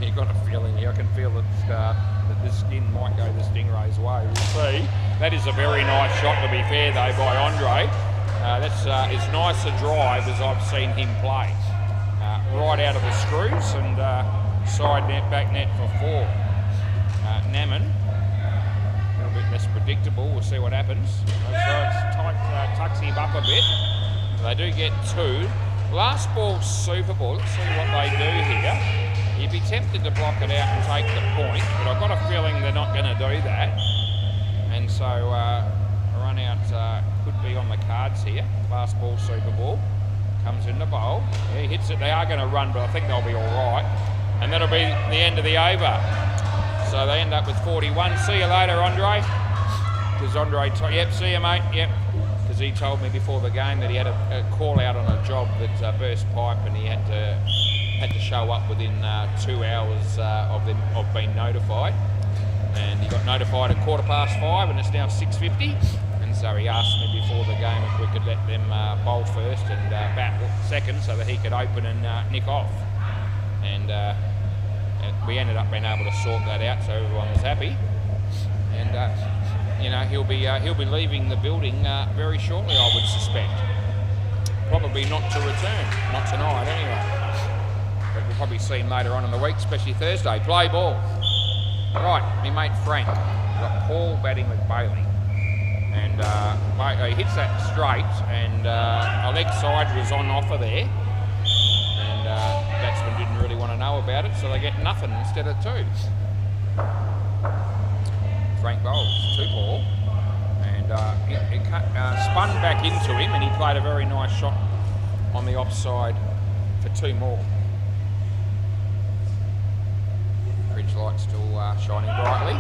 You got a feeling here. I can feel that the skin might go the Stingrays' way. We'll see. That is a very nice shot, to be fair, though, by Andre. That's as nice a drive as I've seen him play. Right out of the screws, and side net, back net for 4. Naman, a little bit less predictable. We'll see what happens. So it's tight, tucks him up a bit. They do get 2. Last ball, super ball. Let's see what they do here. You'd be tempted to block it out and take the point, but I've got a feeling they're not going to do that. And so a run out could be on the cards here. Last ball, super ball. Comes in the bowl. Yeah, he hits it. They are going to run, but I think they'll be all right. And that'll be the end of the over. So they end up with 41. See you later, Andre. Because Andre, yep, see you, mate. Yep. Because he told me before the game that he had a call out on a job that burst pipe, and he had to show up within 2 hours of being notified. And he got notified at 5:15, and it's now 6:50. And so he asked me before the game if we could let them bowl first and bat second, so that he could open and nick off. And we ended up being able to sort that out, so everyone was happy. And he'll be leaving the building very shortly, I would suspect. Probably not to return, not tonight anyway. But we'll probably see him later on in the week, especially Thursday. Play ball. Right, my mate Frank. We've got Paul batting with Bailey. And he hits that straight, and a leg side was on offer there. And batsman didn't really want to know about it, so they get nothing instead of 2. Frank bowls 2 ball, and it spun back into him, and he played a very nice shot on the offside for 2 more. Bridge light still shining brightly.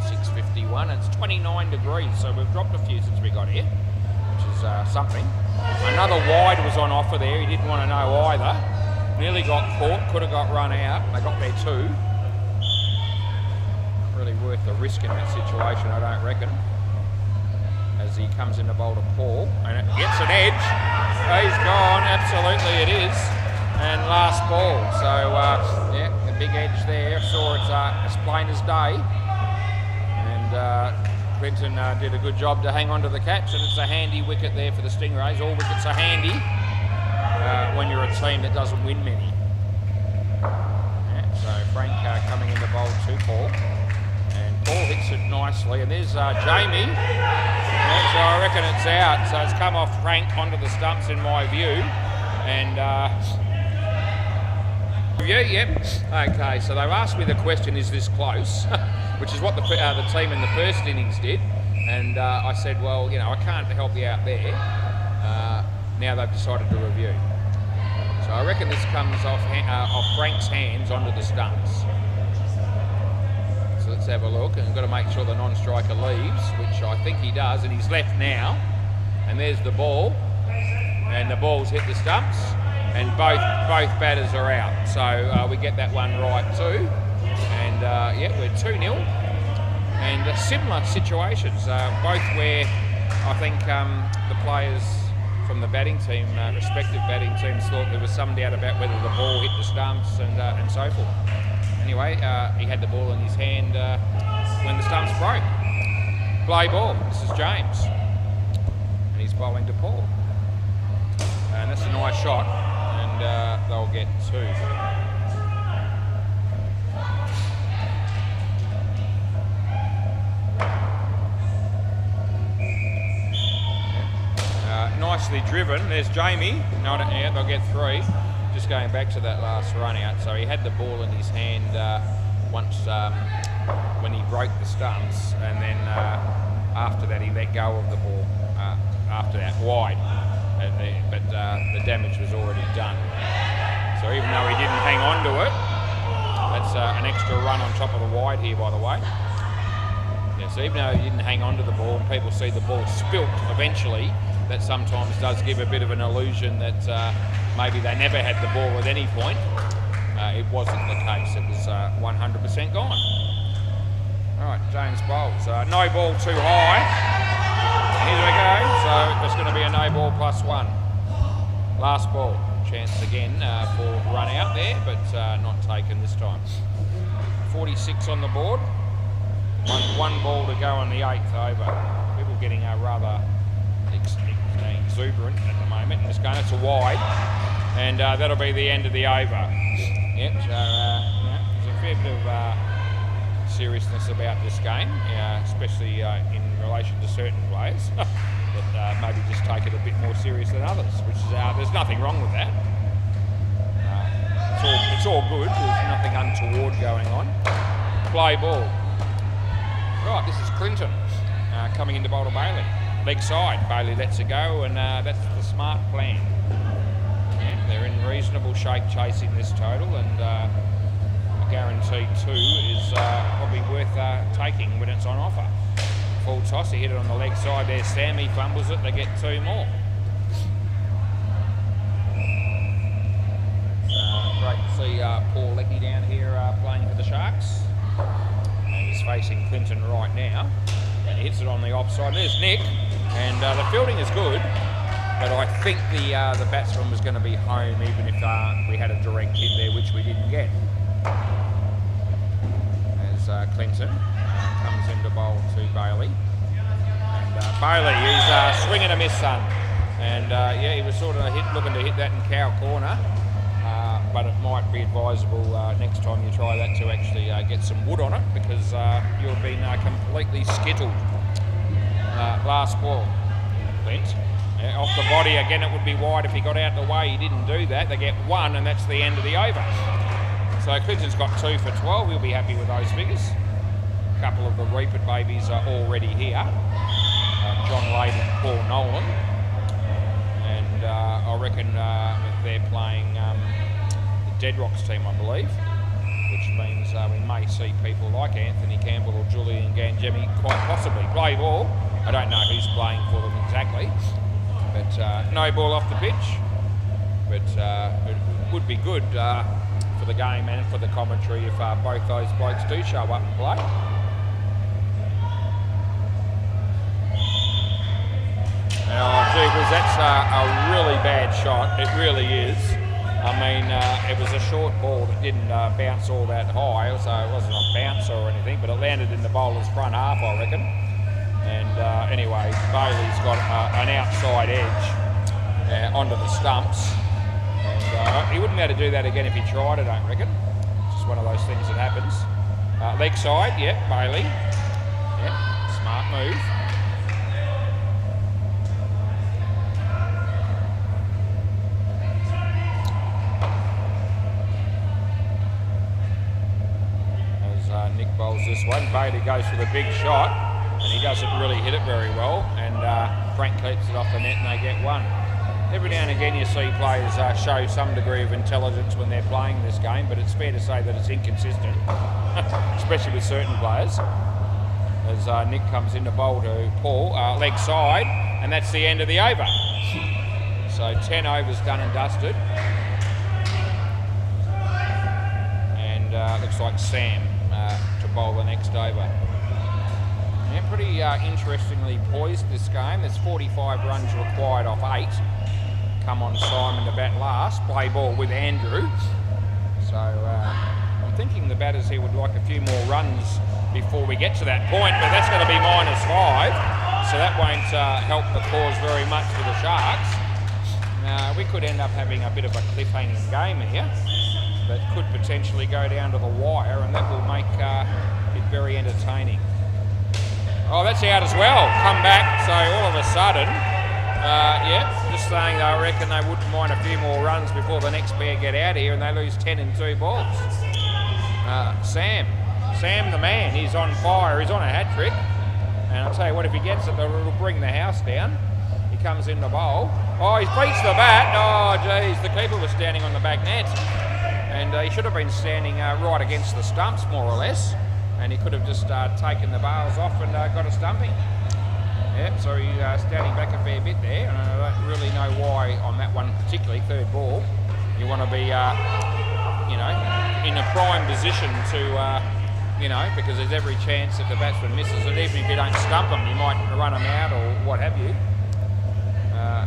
6:51. It's 29 degrees, so we've dropped a few since we got here, which is something. Another wide was on offer there. He didn't want to know either. Nearly got caught. Could have got run out. They got there too. Not really worth the risk in that situation, I don't reckon. As he comes in to bowl to Paul, and it gets an edge. He's gone. Absolutely, it is. And last ball. So yeah, the big edge there. Saw it's as plain as day. Clinton did a good job to hang on to the catch, and it's a handy wicket there for the Stingrays. All wickets are handy when you're a team that doesn't win many. Yeah, so Frank coming in to bowl to Paul, and Paul hits it nicely, and there's Jamie. Yeah, so I reckon it's out. So it's come off Frank onto the stumps in my view, and yep. Okay, so they've asked me the question, is this close? Which is what the team in the first innings did. And I said, well, you know, I can't help you out there. Now they've decided to review. So I reckon this comes off Frank's hands onto the stumps. So let's have a look. And we've got to make sure the non-striker leaves, which I think he does. And he's left now. And there's the ball. And the ball's hit the stumps. And both batters are out. So we get that one right too. And yeah, we're 2-0. And similar situations, both where I think the players from the batting team, respective batting teams, thought there was some doubt about whether the ball hit the stumps and so forth. Anyway, he had the ball in his hand when the stumps broke. Play ball. This is James. And he's bowling to Paul. And that's a nice shot. And they'll get 2. Nicely driven. There's Jamie. No, yeah, they'll get 3. Just going back to that last run out. So he had the ball in his hand once when he broke the stumps, and then after that he let go of the ball. After that, wide. But the damage was already done. So even though he didn't hang on to it, that's an extra run on top of the wide here, by the way. Yeah, so even though he didn't hang on to the ball and people see the ball spilt eventually, that sometimes does give a bit of an illusion that maybe they never had the ball at any point. It wasn't the case. It was 100% gone. All right, James bowls. No ball too high. Here we go. So it's going to be a no ball +1. Last ball. Chance again for run out there, but not taken this time. 46 on the board. One ball to go on the 8th over. People getting rather exuberant at the moment. It's going to wide, and that'll be the end of the over. Yep, so there's a fair bit of seriousness about this game, especially in relation to certain players that maybe just take it a bit more serious than others, which is, there's nothing wrong with that. It's all good. There's nothing untoward going on. Play ball. Right, this is Clinton coming into bowl to Bailey. Leg side, Bailey lets it go, and that's the smart plan. Yeah, they're in reasonable shape chasing this total, and a guaranteed 2 is probably worth taking when it's on offer. Full toss, he hit it on the leg side there. Sammy fumbles it, they get 2 more. Great to see Paul Leckie down here playing for the Sharks. And he's facing Clinton right now. And he hits it on the offside. There's Nick, and the fielding is good, but I think the batsman was going to be home even if we had a direct hit there, which we didn't get. As Clinton comes into bowl to Bailey, and Bailey, he's swinging a miss, son, and yeah, he was sort of looking to hit that in cow corner. But it might be advisable next time you try that to actually get some wood on it, because you've been completely skittled. Last ball, Clint. Off the body again, it would be wide if he got out the way. He didn't do that. They get 1, and that's the end of the over. So Clinton's got 2 for 12. He'll be happy with those figures. couple of the Reapit babies are already here. John Lade and Paul Nolan. And I reckon they're playing the Dead Rocks team, I believe, which means we may see people like Anthony Campbell or Julian Gangemi quite possibly play ball. I don't know who's playing for them exactly, but no ball off the pitch. But it would be good for the game and for the commentary if both those blokes do show up and play. Oh, gee whiz, that's a really bad shot. It really is. I mean, it was a short ball that didn't bounce all that high, so it wasn't a bounce or anything, but it landed in the bowler's front half, I reckon. And anyway, Bailey's got an outside edge onto the stumps. And he wouldn't be able to do that again if he tried, I don't reckon. It's just one of those things that happens. Leg side, yeah, Bailey. Yeah, smart move. Nick bowls this one. Bailey goes for the big shot and he doesn't really hit it very well, and Frank keeps it off the net and they get one. Every now and again you see players show some degree of intelligence when they're playing this game, but it's fair to say that it's inconsistent, especially with certain players. As Nick comes in to bowl to Paul, leg side, and that's the end of the over. So 10 overs done and dusted. And looks like Sam to bowl the next over. Yeah, pretty interestingly poised this game. There's 45 runs required off 8. Come on Simon to bat last. Play ball with Andrew. So I'm thinking the batters here would like a few more runs before we get to that point, but that's going to be -5. So that won't help the cause very much for the Sharks. We could end up having a bit of a cliffhanging game here, but could potentially go down to the wire, and that will make it very entertaining. Oh, that's out as well. Come back, so all of a sudden, yeah, just saying I reckon they wouldn't mind a few more runs before the next pair get out here, and they lose 10 in 2 balls. Sam the man, he's on fire, he's on a hat-trick, and I'll tell you what, if he gets it, it'll bring the house down. He comes in the bowl. Oh, he beats the bat. Oh, geez, the keeper was standing on the back net. And he should have been standing right against the stumps, more or less. And he could have just taken the bails off and got a stumping. Yeah, so he's standing back a fair bit there. And I don't really know why on that one particularly, 3rd ball, you want to be, you know, in a prime position to, you know, because there's every chance if the batsman misses it, even if you don't stump them, you might run them out or what have you.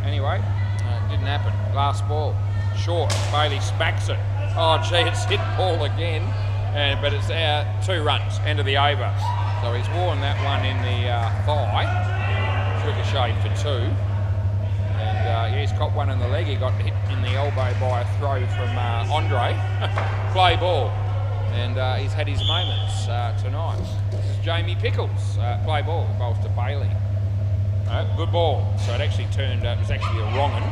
Anyway, it didn't happen. Last ball, short. Bailey smacks it. Oh, gee, it's hit Paul again, but it's 2 runs, end of the over. So he's worn that one in the thigh, ricocheted for 2. And yeah, he's got one in the leg. He got hit in the elbow by a throw from Andre. Play ball. And he's had his moments tonight. This is Jamie Pickles. Play ball, bowls to Bailey. Good ball. So it actually turned, it was actually a wrong one.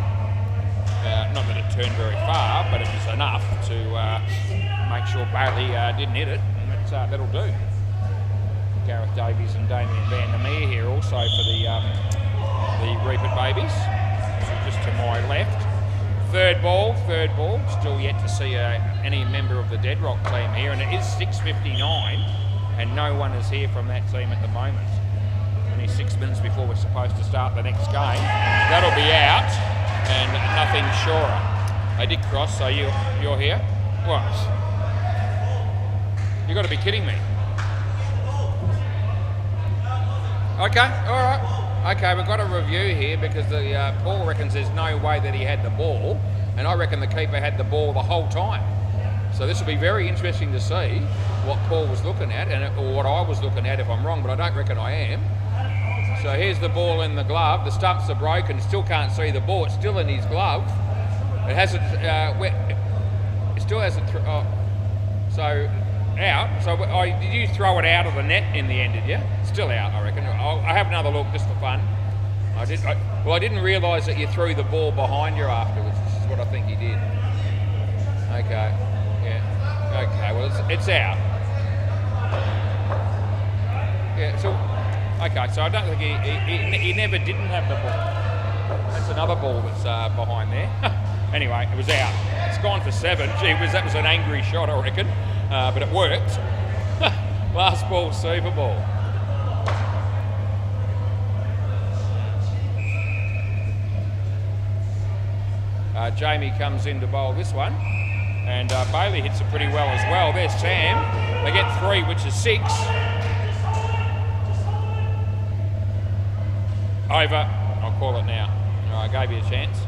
Not that it turned very far, but it was enough to make sure Bailey didn't hit it, and that'll do. Gareth Davies and Damien Van der Meer here also for the Reapit babies. So just to my left. Third ball. Still yet to see any member of the Dead Rock team here, and it is 6:59, and no one is here from that team at the moment. Only 6 minutes before we're supposed to start the next game. That'll be out. And nothing surer. They did cross, so you're here? What? You got to be kidding me. Okay, all right. Okay, we've got a review here because the Paul reckons there's no way that he had the ball, and I reckon the keeper had the ball the whole time. So this will be very interesting to see what Paul was looking at, or what I was looking at if I'm wrong, but I don't reckon I am. So here's the ball in the glove. The stumps are broken. Still can't see the ball. It's still in his glove. It hasn't. It still hasn't. So out. So did you throw it out of the net in the end? Did you? Still out, I reckon. I'll have another look just for fun. I didn't realise that you threw the ball behind you afterwards. This is what I think you did. Okay. Yeah. Okay. Well, it's out. Yeah, so, okay, so I don't think he never didn't have the ball. That's another ball that's behind there. Anyway, it was out. It's gone for 7. Gee whiz, that was an angry shot, I reckon. But it worked. Last ball, Super Ball. Jamie comes in to bowl this one. And Bailey hits it pretty well as well. There's Sam. They get 3, which is 6. Over. I'll call it now. I gave you a chance.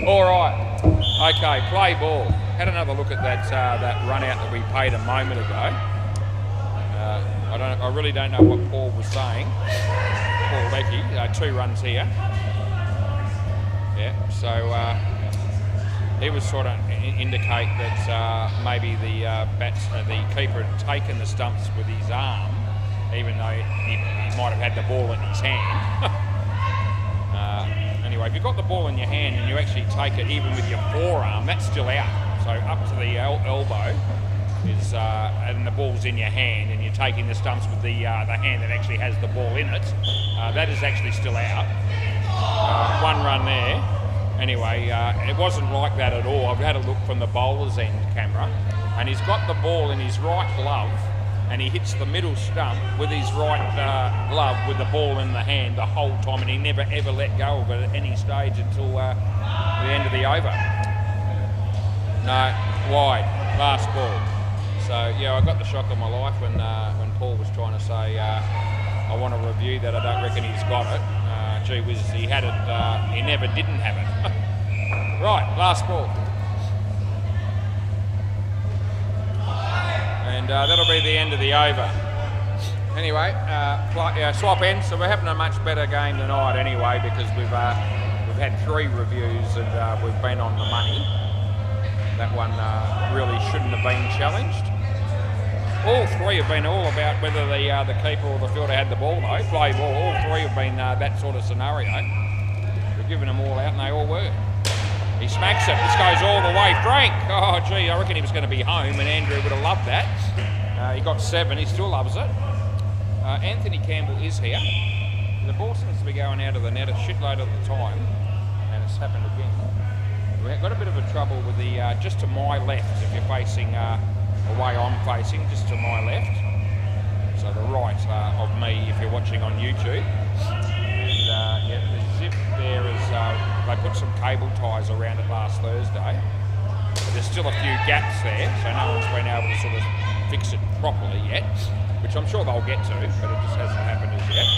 All right. Okay, play ball. Had another look at that run out that we paid a moment ago. I really don't know what Paul was saying. Paul Leckie, 2 runs here. Yeah. So he was sort of indicate that maybe the keeper had taken the stumps with his arm, even though he might have had the ball in his hand. Anyway, if you've got the ball in your hand and you actually take it even with your forearm, that's still out. So up to the elbow is, and the ball's in your hand, and you're taking the stumps with the hand that actually has the ball in it. That is actually still out. 1 run there. Anyway, it wasn't like that at all. I've had a look from the bowler's end camera, and he's got the ball in his right glove, and he hits the middle stump with his right glove with the ball in the hand the whole time, and he never ever let go of it at any stage until the end of the over. No, wide, last ball. So yeah, I got the shock of my life when Paul was trying to say I want a review that I don't reckon he's got it. Gee whiz, he had it, he never didn't have it. Right, last ball. And that'll be the end of the over. Anyway, swap ends. So we're having a much better game tonight anyway, because we've had 3 reviews and we've been on the money. That one really shouldn't have been challenged. All 3 have been all about whether the keeper or the fielder had the ball though. Play ball. All 3 have been that sort of scenario. We've given them all out and they all were. He smacks it. This goes all the way. Frank. Oh, gee, I reckon he was going to be home, and Andrew would have loved that. He got 7. He still loves it. Anthony Campbell is here. The ball seems to be going out of the net a shitload of the time, and it's happened again. We've got a bit of a trouble with the just to my left. If you're facing the way I'm facing, just to my left. So the right of me, if you're watching on YouTube. And yeah, the zip there is. They put some cable ties around it last Thursday, but there's still a few gaps there, so no one's been able to sort of fix it properly yet, which I'm sure they'll get to, but it just hasn't happened as yet.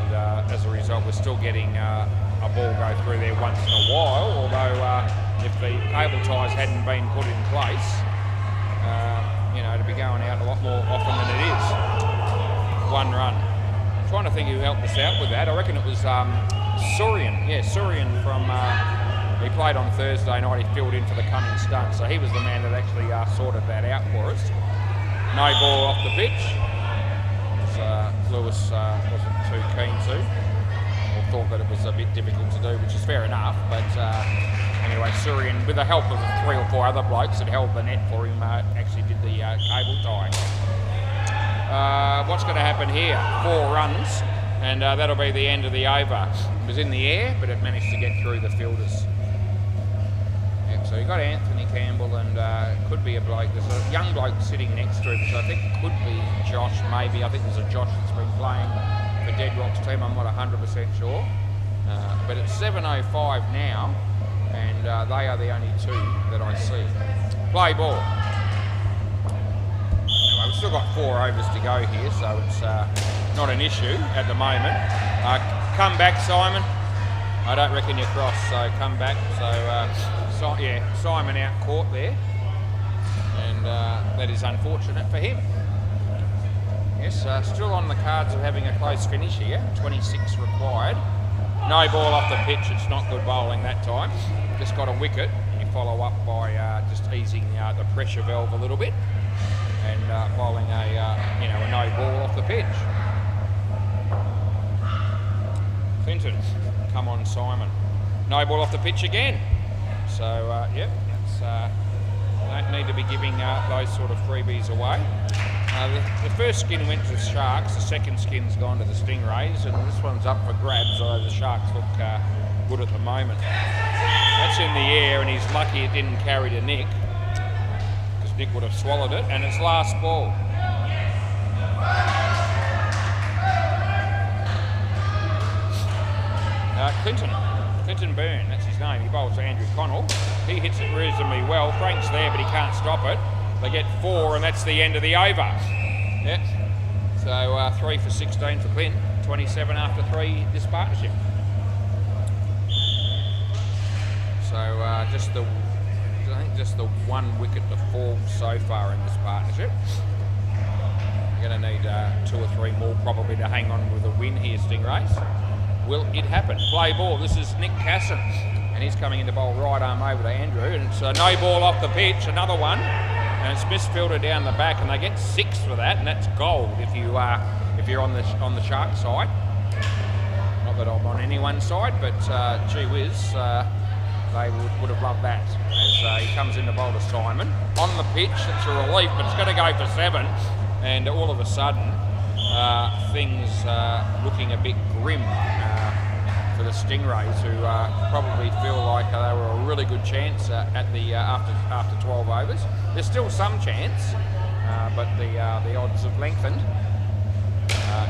And as a result, we're still getting a ball go through there once in a while, although if the cable ties hadn't been put in place, you know, it'd be going out a lot more often than it is. 1 run. I'm trying to think who helped us out with that. I reckon it was Surian. Yeah, Surian from, he played on Thursday night, he filled in for the coming stunt, so he was the man that actually sorted that out for us. No ball off the pitch. Lewis wasn't too keen to, or thought that it was a bit difficult to do, which is fair enough, but anyway, Surian, with the help of 3 or 4 other blokes that held the net for him, actually did the cable tying. What's going to happen here? 4 runs, and that'll be the end of the over. It was in the air, but it managed to get through the fielders. Yep, so So you got Anthony Campbell and could be a bloke. There's a young bloke sitting next to him, which I think could be Josh, maybe. I think there's a Josh that's been playing for Dead Rock's team. I'm not 100% sure. But it's 7:05 now, and they are the only two that I see. Play ball. Anyway, we've still got 4 overs to go here, so it's not an issue at the moment. Come back, Simon. I don't reckon you're cross, so come back. So, yeah, Simon out caught there, and that is unfortunate for him. Yes, still on the cards of having a close finish here. 26 required. No ball off the pitch. It's not good bowling that time. Just got a wicket. You follow up by just easing the pressure valve a little bit and bowling a no ball off the pitch. Clinton, come on, Simon. No ball off the pitch again. So, yep, don't need to be giving those sort of freebies away. The first skin went to the Sharks, the second skin's gone to the Stingrays, and this one's up for grabs, although the Sharks look good at the moment. That's in the air, and he's lucky it didn't carry to Nick, because Nick would have swallowed it, and it's last ball. Clinton Byrne, that's his name. He bowls to Andrew Connell. He hits it reasonably well. Frank's there, but he can't stop it. They get 4, and that's the end of the over. Yep. So 3 for 16 for Clint. 27 after 3 this partnership. So I think just the 1 wicket to fall so far in this partnership. You're going to need 2 or 3 more probably to hang on with a win here, Stingrays. Will it happen? Play ball. This is Nick Casson, and he's coming in to bowl right arm over to Andrew, and it's a no ball off the pitch, another one, and it's misfielded down the back, and they get 6 for that, and that's gold if you're on the Shark side. Not that I'm on anyone's side, but gee whiz, they would have loved that. As he comes in to bowl to Simon on the pitch, it's a relief, but it's going to go for 7, and all of a sudden things looking a bit grim for the Stingrays, who probably feel like they were a really good chance at the after 12 overs. There's still some chance, but the odds have lengthened.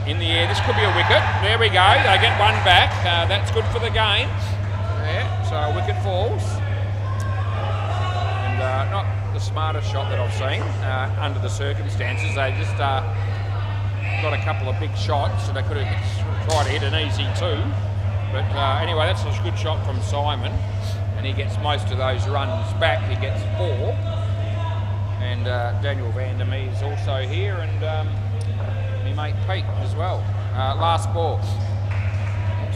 In the air, this could be a wicket. There we go. They get 1 back. That's good for the game. Yeah, so a wicket falls, and not the smartest shot that I've seen under the circumstances. They just got a couple of big shots, and they could have tried to hit an easy 2. But anyway, that's a good shot from Simon, and he gets most of those runs back. He gets 4, and Daniel van der Mee is also here, and me mate Pete as well. Last ball.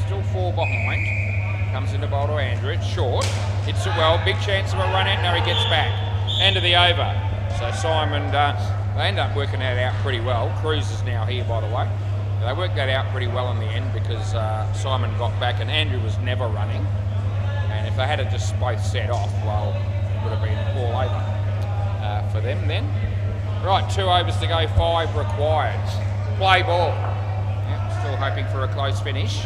Still 4 behind. Comes into bowl to Andrew. It's short. Hits it well. Big chance of a run out. Now he gets back. End of the over. So Simon, they end up working that out pretty well. Cruz is now here, by the way. They worked that out pretty well in the end because Simon got back and Andrew was never running. And if they had it just both set off, well, it would have been all over for them then. Right, 2 overs to go, 5 required. Play ball. Yep, still hoping for a close finish.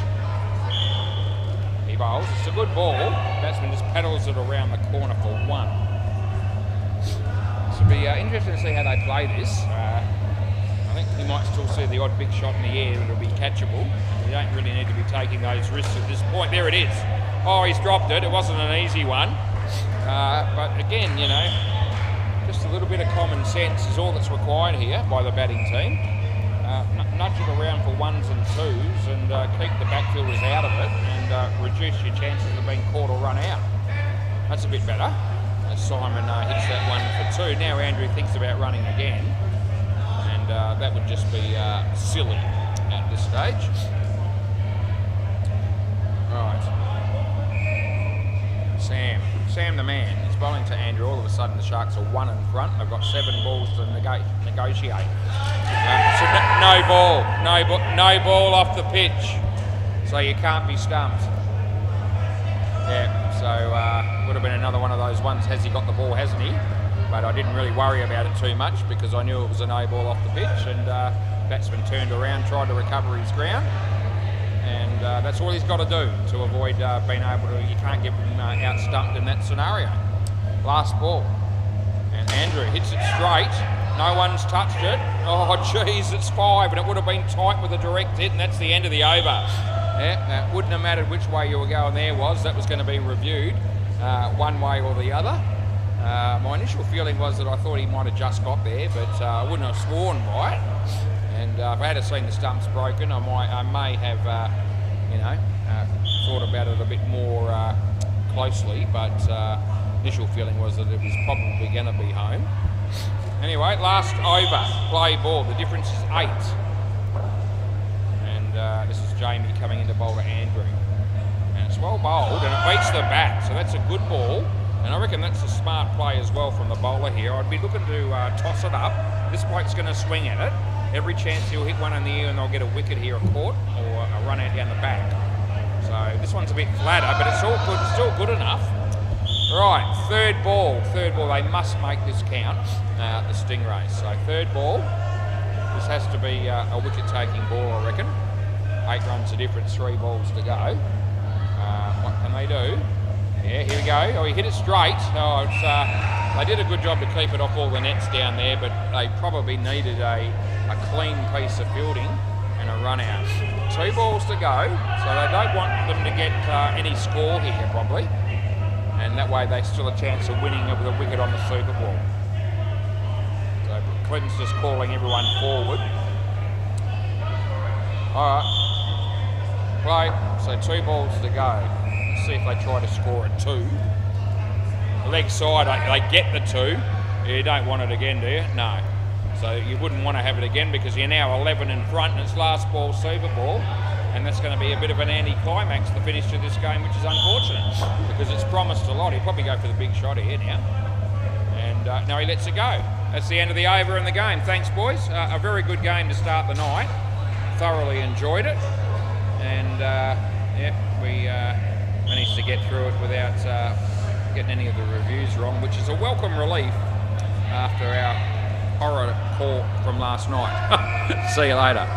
He bowls. It's a good ball. Batsman just paddles it around the corner for 1. This will be interesting to see how they play this. I think you might still see the odd big shot in the air that'll be catchable. You don't really need to be taking those risks at this point. There it is. Oh, he's dropped it. It wasn't an easy one. But again, you know, just a little bit of common sense is all that's required here by the batting team. Nudge it around for 1s and 2s and keep the backfielders out of it and reduce your chances of being caught or run out. That's a bit better. As Simon hits that 1 for 2. Now Andrew thinks about running again, and that would just be silly at this stage. Right. Sam the man is bowling to Andrew. All of a sudden the Sharks are 1 in front. They've got 7 balls to negotiate. So no ball off the pitch. So you can't be stumped. Yeah, so would have been another one of those ones. Has he got the ball, hasn't he? But I didn't really worry about it too much because I knew it was a no ball off the pitch, and batsman turned around, tried to recover his ground. And that's all he's got to do to avoid being able to, you can't get him out-stumped in that scenario. Last ball. And Andrew hits it straight. No one's touched it. Oh, geez, it's 5, and it would have been tight with a direct hit, and that's the end of the over. Yeah, that wouldn't have mattered which way you were going there that was going to be reviewed one way or the other. My initial feeling was that I thought he might have just got there, but I wouldn't have sworn by it. And if I had seen the stumps broken, I may have, thought about it a bit more closely, but initial feeling was that it was probably going to be home. Anyway, last over, play ball. The difference is 8. And this is Jamie coming into bowl to Andrew. And it's well bowled, and it beats the bat, so that's a good ball. And I reckon that's a smart play as well from the bowler here. I'd be looking to toss it up. This bloke's going to swing at it. Every chance he'll hit one in the ear and they'll get a wicket here at court or a run out down the back. So this one's a bit flatter, but it's all good. It's still good enough. Right, third ball. They must make this count, the Stingrays. So third ball. This has to be a wicket-taking ball, I reckon. 8 runs a difference, 3 balls to go. What can they do? Yeah, here we go. Oh, he hit it straight. Oh, they did a good job to keep it off all the nets down there, but they probably needed a clean piece of fielding and a run out. 2 balls to go, so they don't want them to get any score here, probably. And that way they still have a chance of winning with a wicket on the super ball. So Clinton's just calling everyone forward. All right, play. So 2 balls to go. Let's see if they try to score at 2. Leg side, they get the 2. You don't want it again, do you? No. So you wouldn't want to have it again because you're now 11 in front and it's last ball super ball. And that's going to be a bit of an anti-climax, the finish to this game, which is unfortunate because it's promised a lot. He'll probably go for the big shot here now. And no, he lets it go. That's the end of the over in the game. Thanks, boys. A very good game to start the night. Thoroughly enjoyed it. And, we managed to get through it without getting any of the reviews wrong, which is a welcome relief after our horror call from last night. See you later.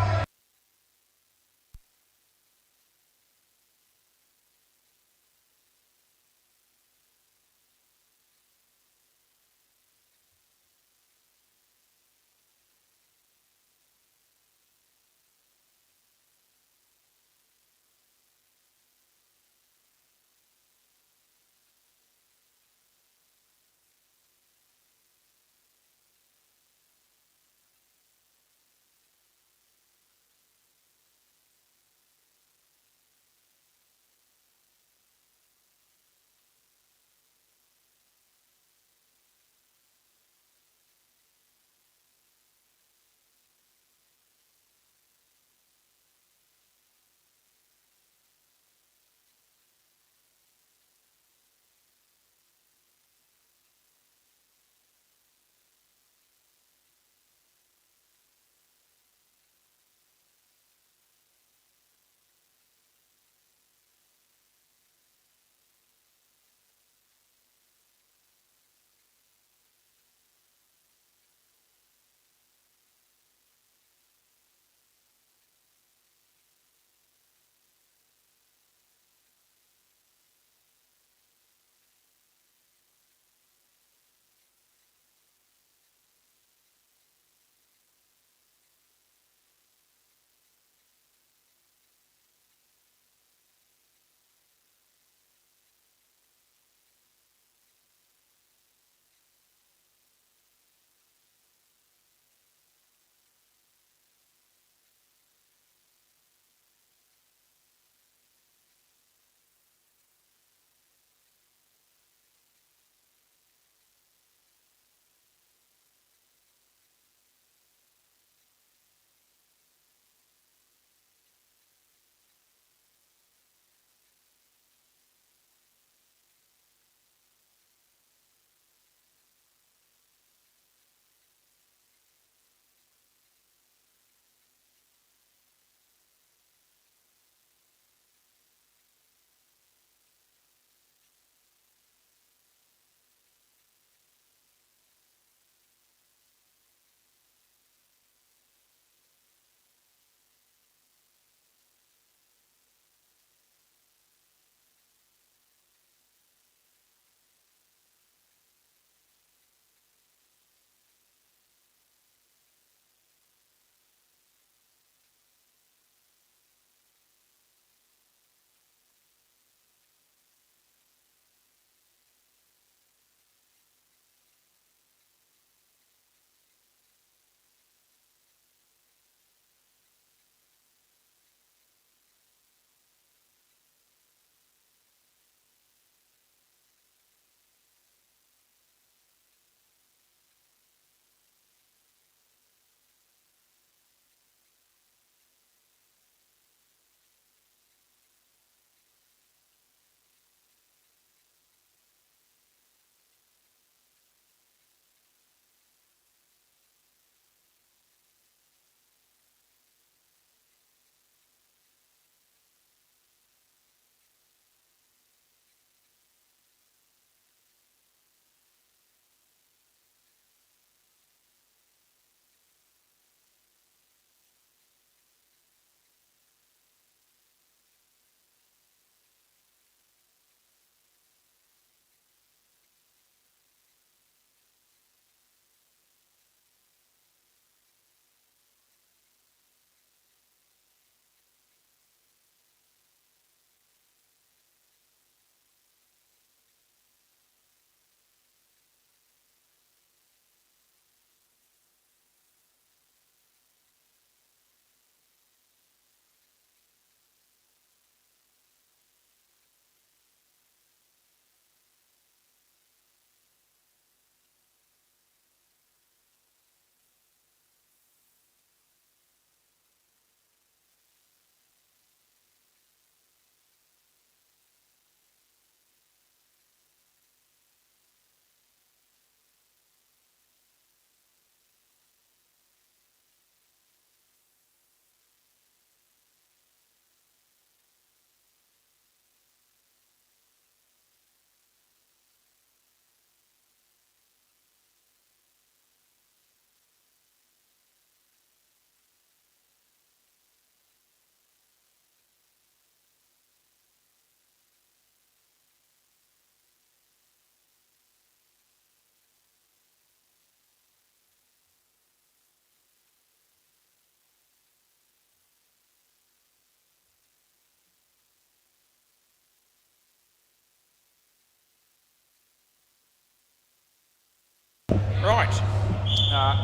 Right,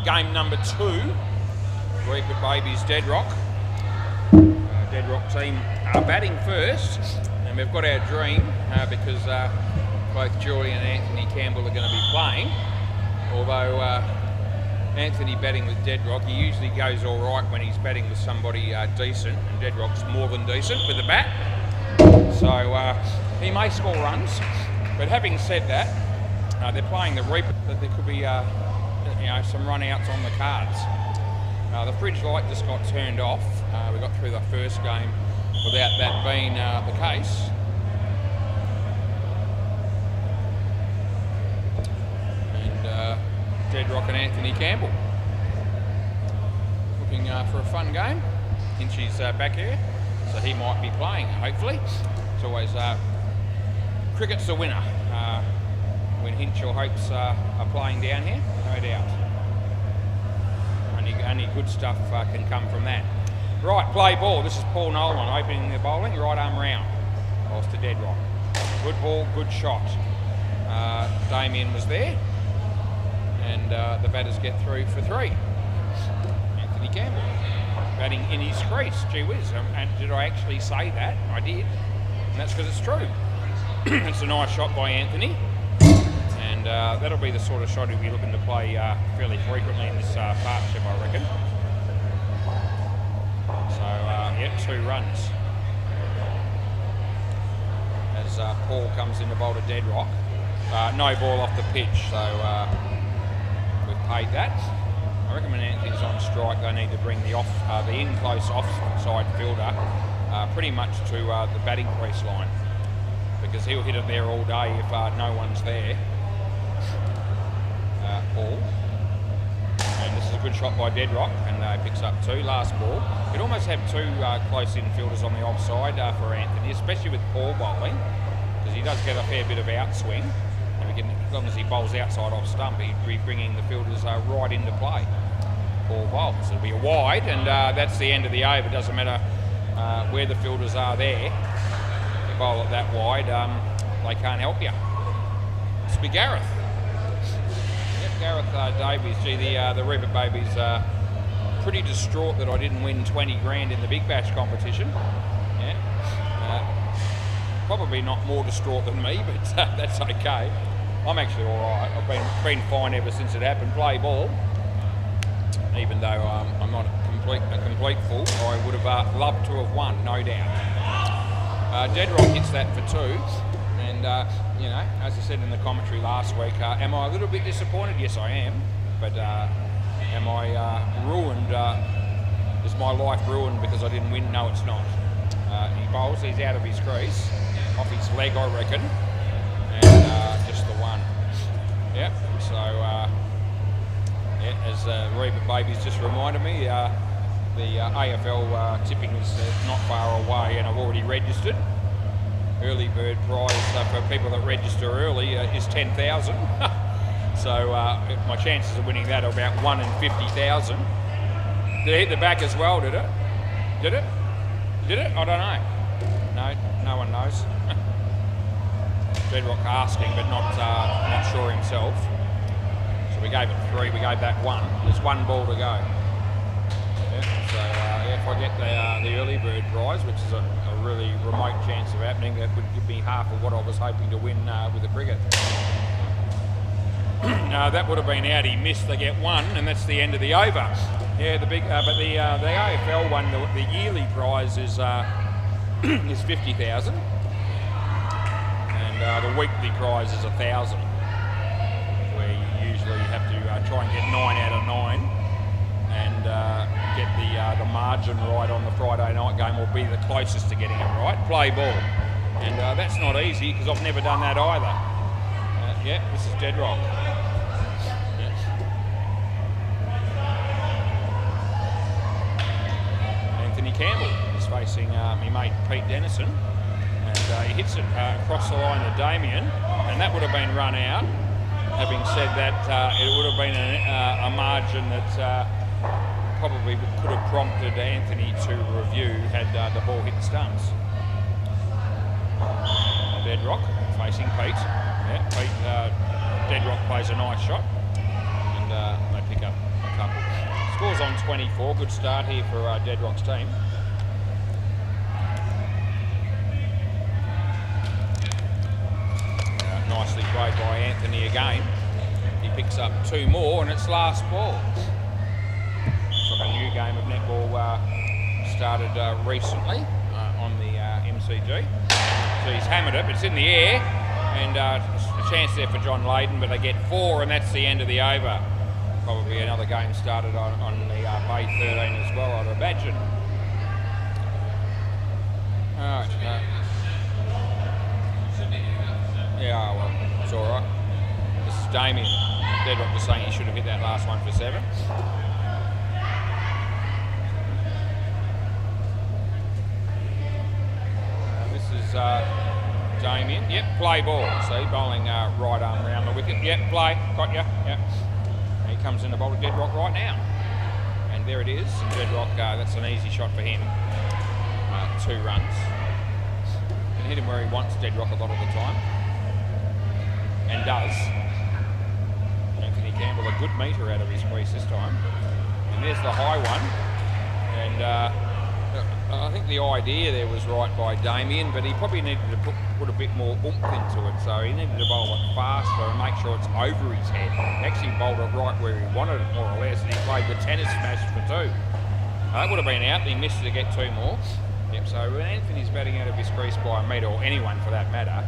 game number 2, Reaper Babies Deadrock. Deadrock team are batting first, and we've got our dream because both Julie and Anthony Campbell are going to be playing. Although Anthony batting with Deadrock, he usually goes all right when he's batting with somebody decent, and Deadrock's more than decent with the bat. So he may score runs, but having said that, they're playing the Reaper, that there could be some run-outs on the cards. The fridge light just got turned off. We got through the first game without that being the case. And Deadrock and Anthony Campbell looking for a fun game. Hinchy's back here, so he might be playing, hopefully. It's always cricket's the winner when Hinch or Hopes are playing down here, no doubt. Only good stuff can come from that. Right, play ball. This is Paul Nolan opening the bowling, right arm round. Balls to Deadrock. Good ball, good shot. Damien was there, and the batters get through for 3. Anthony Campbell batting in his crease. Gee whiz, and did I actually say that? I did, and that's because it's true. It's a nice shot by Anthony. And that'll be the sort of shot he'll be looking to play fairly frequently in this partnership, I reckon. So, yep, 2 runs. As Paul comes in to bowl to Deadrock. No ball off the pitch, so we've paid that. I reckon when Anthony's on strike, they need to bring the in-close offside fielder pretty much to the batting crease line, because he'll hit it there all day if no one's there. Paul, and this is a good shot by Deadrock, and picks up 2. Last ball. You'd almost have 2 close infielders on the offside for Anthony, especially with Paul bowling, because he does get a fair bit of outswing, and we can, as long as he bowls outside off stump, he'd be bringing the fielders right into play. Paul bowls. It'll be a wide, and that's the end of the over. It doesn't matter where the fielders are there. If you bowl it that wide, they can't help you. This will be Gareth. Gareth Davies. Gee, the Reaper Babies pretty distraught that I didn't win 20 grand in the Big Bash competition. Yeah, probably not more distraught than me, but that's okay. I'm actually all right. I've been fine ever since it happened. Play ball. Even though I'm not a complete fool, I would have loved to have won, no doubt. Deadrock hits that for 2. And, as I said in the commentary last week, am I a little bit disappointed? Yes, I am. But am I ruined? Is my life ruined because I didn't win? No, it's not. He bowls, he's out of his crease, off his leg, I reckon, and just the 1. Yep, so, as Reaper Babies just reminded me, the AFL tipping is not far away, and I've already registered. Early bird prize for people that register early is 10,000. So my chances of winning that are about 1 in 50,000. Did it hit the back as well, did it? Did it? Did it? I don't know. No one knows. Deadrock asking, but not sure himself. So we gave it 3, we gave that 1. There's 1 ball to go. So if I get the early bird prize, which is a really remote chance of happening, that would give me half of what I was hoping to win with the cricket. That would have been out. He missed. They get 1, and that's the end of the over. Yeah, the big, but the AFL one, the yearly prize is 50,000, and the weekly prize is 1,000. Where you usually have to try and get 9 out of 9. And get the margin right on the Friday night game, or be the closest to getting it right. Play ball. And that's not easy, because I've never done that either. Yeah, this is Deadrock. Yes. Anthony Campbell is facing my mate Pete Dennison. And he hits it across the line to Damien. And that would have been run out. Having said that, it would have been a margin that probably could have prompted Anthony to review had the ball hit the stumps. Deadrock facing Pete. Yeah, Pete, Deadrock plays a nice shot. and they pick up a couple. Scores on 24. Good start here for Deadrock's team. Nicely played by Anthony again. He picks up 2 more, and it's last ball. It's like a new game of netball started recently on the MCG. So he's hammered it, but it's in the air, and a chance there for John Layden, but they get 4, and that's the end of the over. Probably another game started on the Bay 13 as well, I'd imagine. All right. Yeah, well, it's all right. This is Damien. Deadrock was saying he should have hit that last one for 7. This is Damien. Yep, play ball. See, bowling right arm around the wicket. Yep, play. Got ya. Yep. He comes in the bowl to Deadrock right now. And there it is. Deadrock, that's an easy shot for him. 2 runs. Can hit him where he wants, Deadrock, a lot of the time. And does. Anthony Campbell, a good metre out of his crease this time. And there's the high one. And I think the idea there was right by Damien, but he probably needed to put a bit more oomph into it. So he needed to bowl it faster and make sure it's over his head. He actually bowled it right where he wanted it, more or less, and he played the tennis smash for 2. That would have been out, he missed to get 2 more. Yep, so when Anthony's batting out of his crease by a metre, or anyone for that matter,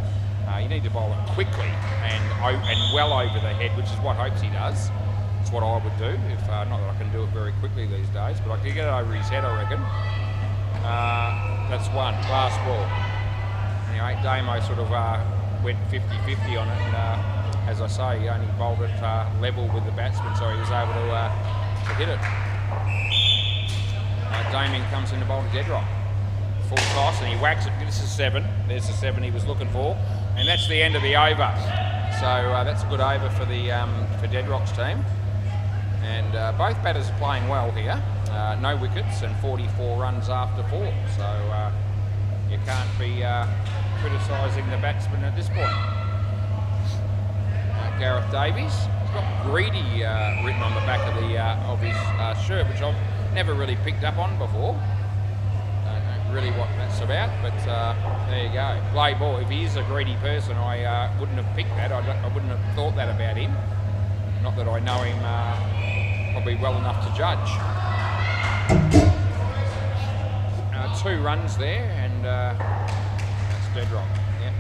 you need to bowl it quickly and well over the head, which is what Hopes he does. It's what I would do, if not that I can do it very quickly these days, but I could get it over his head, I reckon. That's 1, last ball. Anyway, Damo sort of went 50-50 on it, and as I say, he only bowled it level with the batsman, so he was able to hit it. Damien comes in to bowl to Deadrock. Full toss, and he whacks it. This is 7. There's the 7 he was looking for, and that's the end of the over. So that's a good over for the for Deadrock's team. And both batters are playing well here. No wickets and 44 runs after 4. So you can't be criticising the batsman at this point. Gareth Davies, he's got greedy written on the back of the of his shirt, which I've never really picked up on before. Don't know really what that's about, but there you go. Play ball. If he is a greedy person, I wouldn't have picked that. I wouldn't have thought that about him. Not that I know him probably well enough to judge. 2 runs there, and that's Deadrock. Yeah,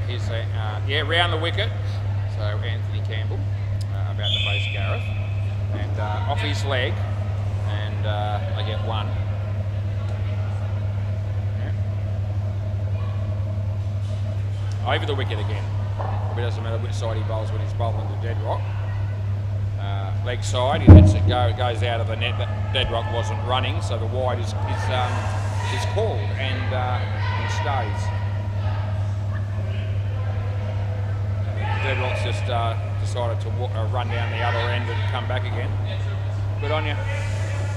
here's round the wicket. So Anthony Campbell about to face Gareth, and off his leg, and they get 1. Yeah. Over the wicket again. It doesn't matter which side he bowls when he's bowling to Deadrock. Leg side, he lets it go. It goes out of the net. But Deadrock wasn't running, so the wide is called and stays. Deadrock's just decided to run down the other end and come back again. Good on you.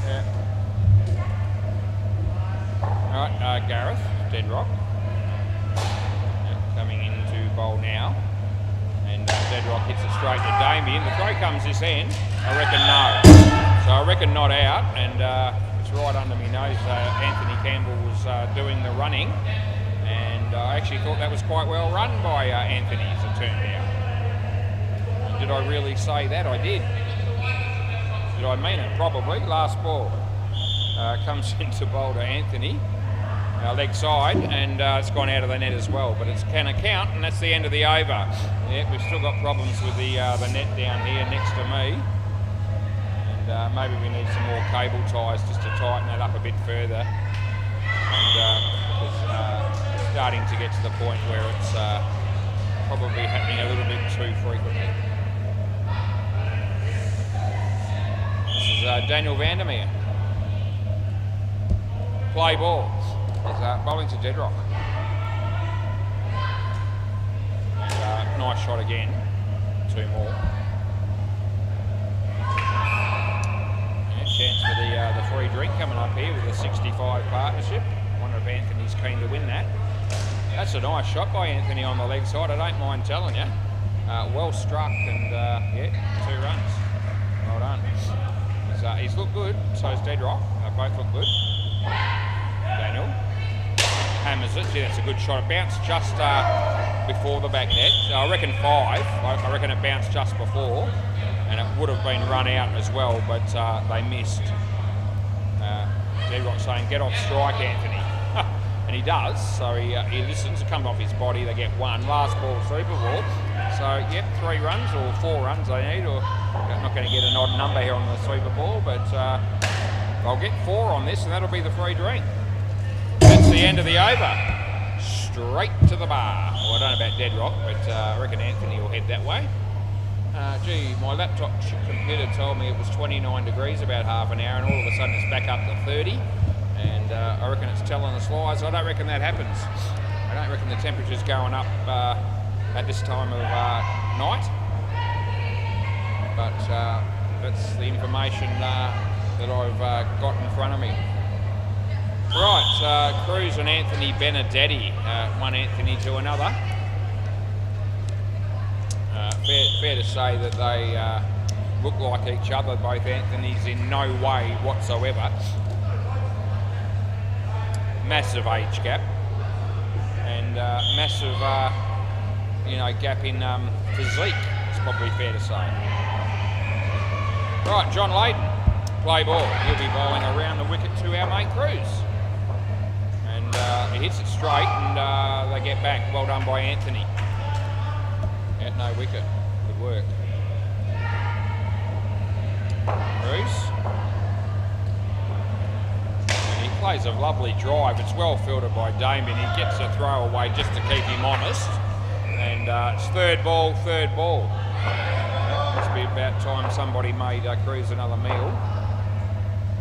Yeah. All right, Gareth, Deadrock. Yeah, coming into bowl now. And Deadrock hits it straight to Damien. The throw comes this end. I reckon no. So I reckon not out, and it's right under my nose. Anthony Campbell was doing the running, and I actually thought that was quite well run by Anthony, as it turned out. Did I really say that? I did. Did I mean it? Probably. Last ball comes into bowl to Anthony. Leg side, and it's gone out of the net as well, but it can count, and that's the end of the over. Yeah, we've still got problems with the net down here next to me, and maybe we need some more cable ties just to tighten it up a bit further, and because it's starting to get to the point where it's probably happening a little bit too frequently. This is Daniel Vandermeer. Play ball. He's bowling to Deadrock. And, nice shot again. 2 more. Yeah, chance for the free drink coming up here with a 65 partnership. I wonder if Anthony's keen to win that. That's a nice shot by Anthony on the leg side, I don't mind telling you. Well struck, and yeah, 2 runs. Well done. He's looked good, so's Dead Rock. They both look good. Daniel hammers it. Gee, that's a good shot. It bounced just before the back net. So I reckon 5. I reckon it bounced just before, and it would have been run out as well, but they missed. Dead Rock saying, "Get off strike, Anthony." And he does, so he listens. It comes off his body. They get 1. Last ball, super ball. So, yep, 3 runs or 4 runs they need. Or I'm not going to get an odd number here on the sweeper ball, but they'll get 4 on this, and that'll be the free drink. That's the end of the over. Straight to the bar. Well, I don't know about Dead Rock, but I reckon Anthony will head that way. Gee, my laptop computer told me it was 29 degrees about half an hour, and all of a sudden it's back up to 30. And I reckon it's telling us lies. I don't reckon that happens. I don't reckon the temperature's going up at this time of night. But that's the information that I've got in front of me. Right, Cruz and Anthony Benedetti, one Anthony to another. Fair to say that they look like each other, both Anthony's, in no way whatsoever. Massive age gap, and massive, gap in physique. It's probably fair to say. Right, John Layden, play ball. He'll be bowling around the wicket to our mate Cruz, and he hits it straight, and they get back. Well done by Anthony. At no wicket. Good work. Cruz. Plays a lovely drive. It's well fielded by Damien. He gets a throw away just to keep him honest. And it's third ball. Must be about time somebody made Cruz another meal.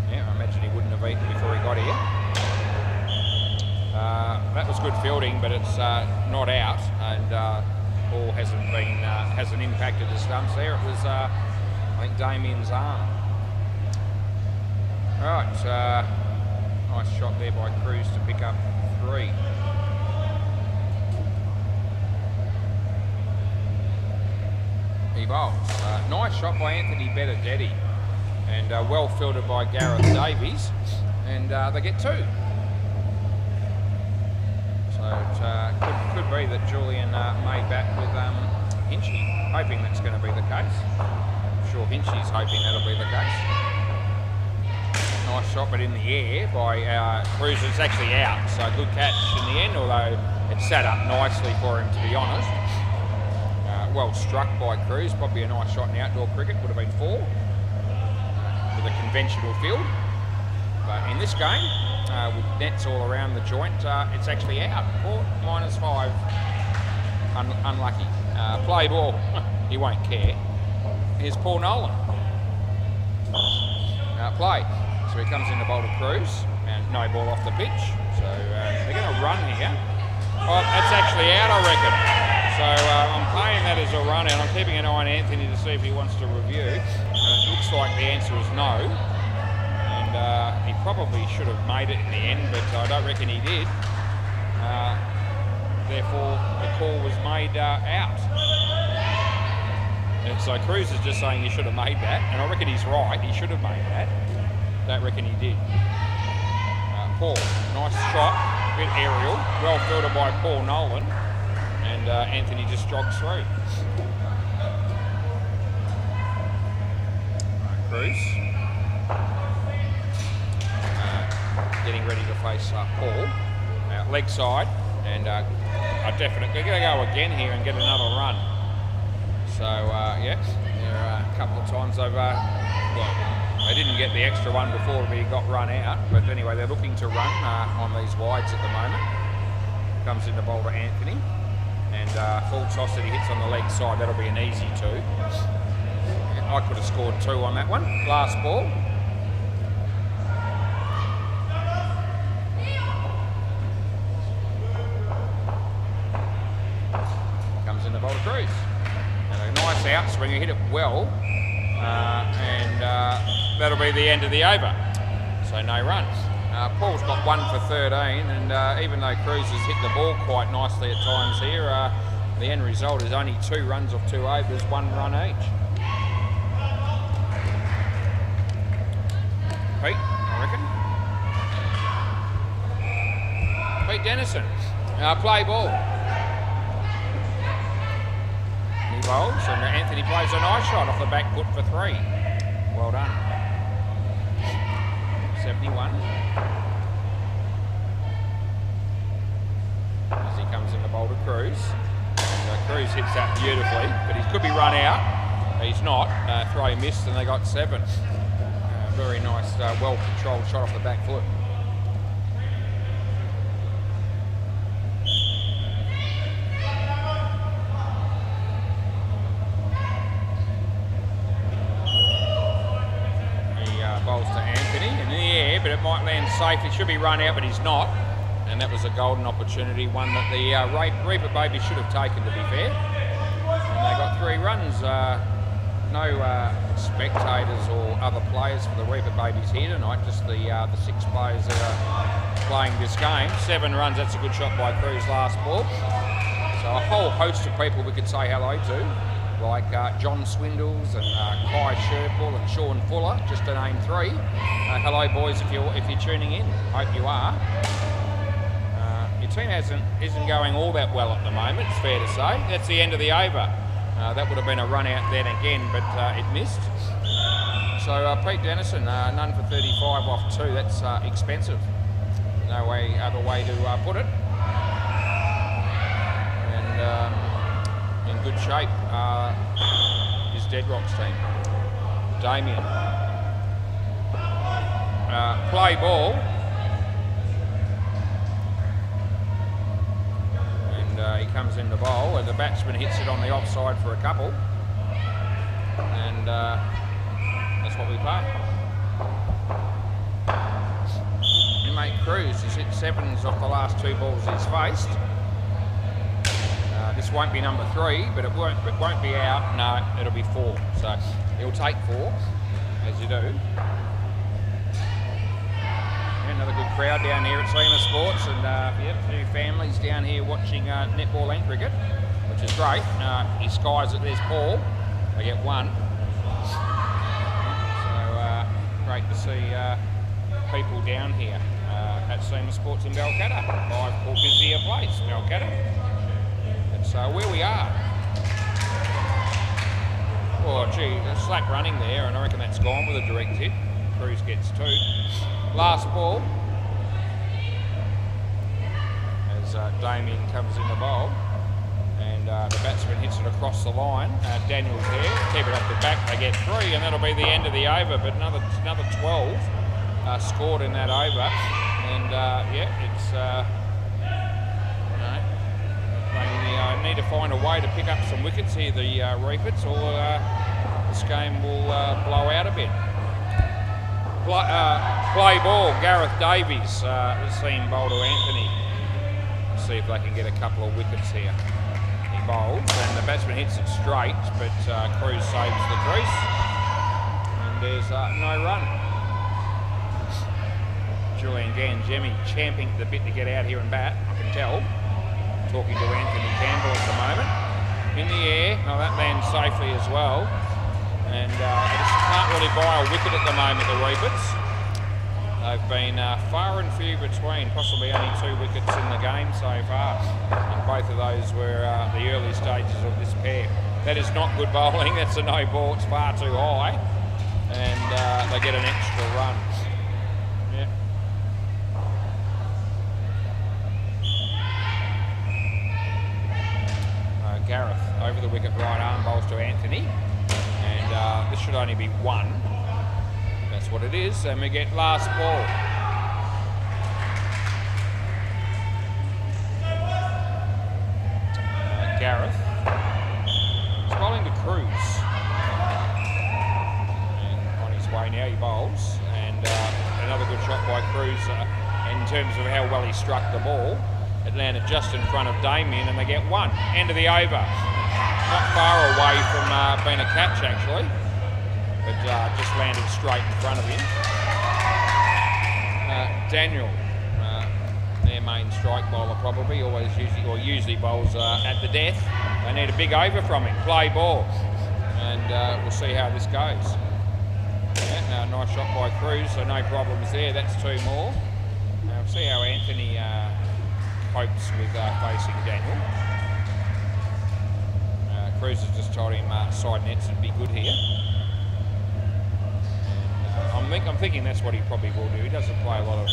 Yeah, I imagine he wouldn't have eaten before he got here. That was good fielding, but it's not out, and ball hasn't impacted the stumps there. It was I think Damien's arm. Right. Nice shot there by Cruz to pick up 3. He bowls. Nice shot by Anthony Benedetti, and well fielded by Gareth Davies, and they get 2. So it could be that Julian made back with Hinchy, hoping that's going to be the case. I'm sure Hinchy's hoping that'll be the case. Nice shot, but in the air by Cruz. It's actually out, so good catch in the end, although it sat up nicely for him, to be honest. Well struck by Cruz. Probably a nice shot in outdoor cricket. Would have been 4 with a conventional field. But in this game, with nets all around the joint, it's actually out. 4 -5. Unlucky. Play ball. He won't care. Here's Paul Nolan. Play. So he comes in to bowl to Cruz, and no ball off the pitch. So they're going to run here. Oh, that's actually out, I reckon. So I'm playing that as a run, and I'm keeping an eye on Anthony to see if he wants to review. It looks like the answer is no. And he probably should have made it in the end, but I don't reckon he did. Therefore, the call was made out. And so Cruz is just saying he should have made that, and I reckon he's right. He should have made that. Don't reckon he did. Paul, nice shot, bit aerial, well fielded by Paul Nolan, and Anthony just jogs through. Cruz, getting ready to face Paul, leg side, and I'm definitely going to go again here and get another run. So yeah, there are a couple of times they didn't get the extra one before he got run out, but anyway, they're looking to run on these wides at the moment. Comes in the bowl to Anthony, and full toss that he hits on the leg side. That'll be an easy 2. I could have scored 2 on that one. Last ball. Comes in the bowl to Cruz, and a nice outswing. He hit it well. And that'll be the end of the over. So no runs. Paul's got 1 for 13, and even though Cruz has hit the ball quite nicely at times here, the end result is only 2 runs off 2 overs, 1 run each. Pete, I reckon. Pete Dennison. Play ball. He bowls, and Anthony plays a nice shot off the back foot for 3. Well done. 71. As he comes in the bowl to Cruz. Cruz hits that beautifully, but he could be run out. He's not. Throw missed, and they got 7. Very nice, well-controlled shot off the back foot. Bowls to Anthony in the air, but it might land safe. It should be run out, but he's not. And that was a golden opportunity, one that the Reaper Baby should have taken, to be fair. And they got 3 runs. No spectators or other players for the Reaper Babies here tonight, just the 6 players that are playing this game. 7 runs, that's a good shot by Cruz last ball. So a whole host of people we could say hello to, like John Swindles and Kai Sherpel and Sean Fuller, just to name 3. Hello boys, if you're tuning in, hope you are. Your team isn't going all that well at the moment, it's fair to say. That's the end of the over. That would have been a run out then again, but it missed. So Pete Dennison, none for 35 off 2. That's expensive. No other way to put it. And in good shape is Dead Rock's team. Damien. Play ball. And he comes in the bowl, and the batsman hits it on the offside for a couple. And that's what we play. Your mate Cruz has hit 7s off the last 2 balls he's faced. This won't be number 3, but it won't be out. No, it'll be 4. So he'll take 4, as you do. Yeah, another good crowd down here at Seema Sports, and yep, 2 families down here watching netball and cricket, which is great. He skies it. There's Paul. They get 1. So great to see people down here at Seema Sports in Balcatta. 5 Paul Gizia Place, Balcatta. So where we are. Oh gee, a slack running there, and I reckon that's gone with a direct hit. Cruz gets 2. Last ball. As Damien comes in the bowl, and the batsman hits it across the line. Daniel's there, keep it up the back, they get 3, and that'll be the end of the over, but another 12 scored in that over. And yeah, it's they need to find a way to pick up some wickets here, the Reapers, or this game will blow out a bit. Play ball, Gareth Davies, the seam bowl to Anthony. Let's see if they can get a couple of wickets here. He bowls, and the batsman hits it straight, but Cruz saves the crease, and there's no run. Julian Gangemi champing at the bit to get out here and bat, I can tell. Talking to Anthony Campbell at the moment. In the air, well, that lands safely as well. And they just can't really buy a wicket at the moment, the Reapers. They've been far and few between, possibly only 2 wickets in the game so far. And both of those were the early stages of this pair. That is not good bowling, that's a no ball, it's far too high. And they get an extra run. Yeah. Gareth over the wicket, right arm bowls to Anthony, and this should only be 1. That's what it is, and we get last ball. Gareth is bowling to Cruz, and on his way now he bowls, and another good shot by Cruz in terms of how well he struck the ball. It landed just in front of Damien, and they get 1. End of the over. Not far away from being a catch, actually, but just landed straight in front of him. Daniel, their main strike bowler, probably usually bowls at the death. They need a big over from him. Play ball, and we'll see how this goes. Yeah, Nice shot by Cruz, so no problems there. That's 2 more. We'll see how Anthony copes with facing Daniel. Cruz has just told him side nets would be good here. And, I'm thinking that's what he probably will do. He doesn't play a lot of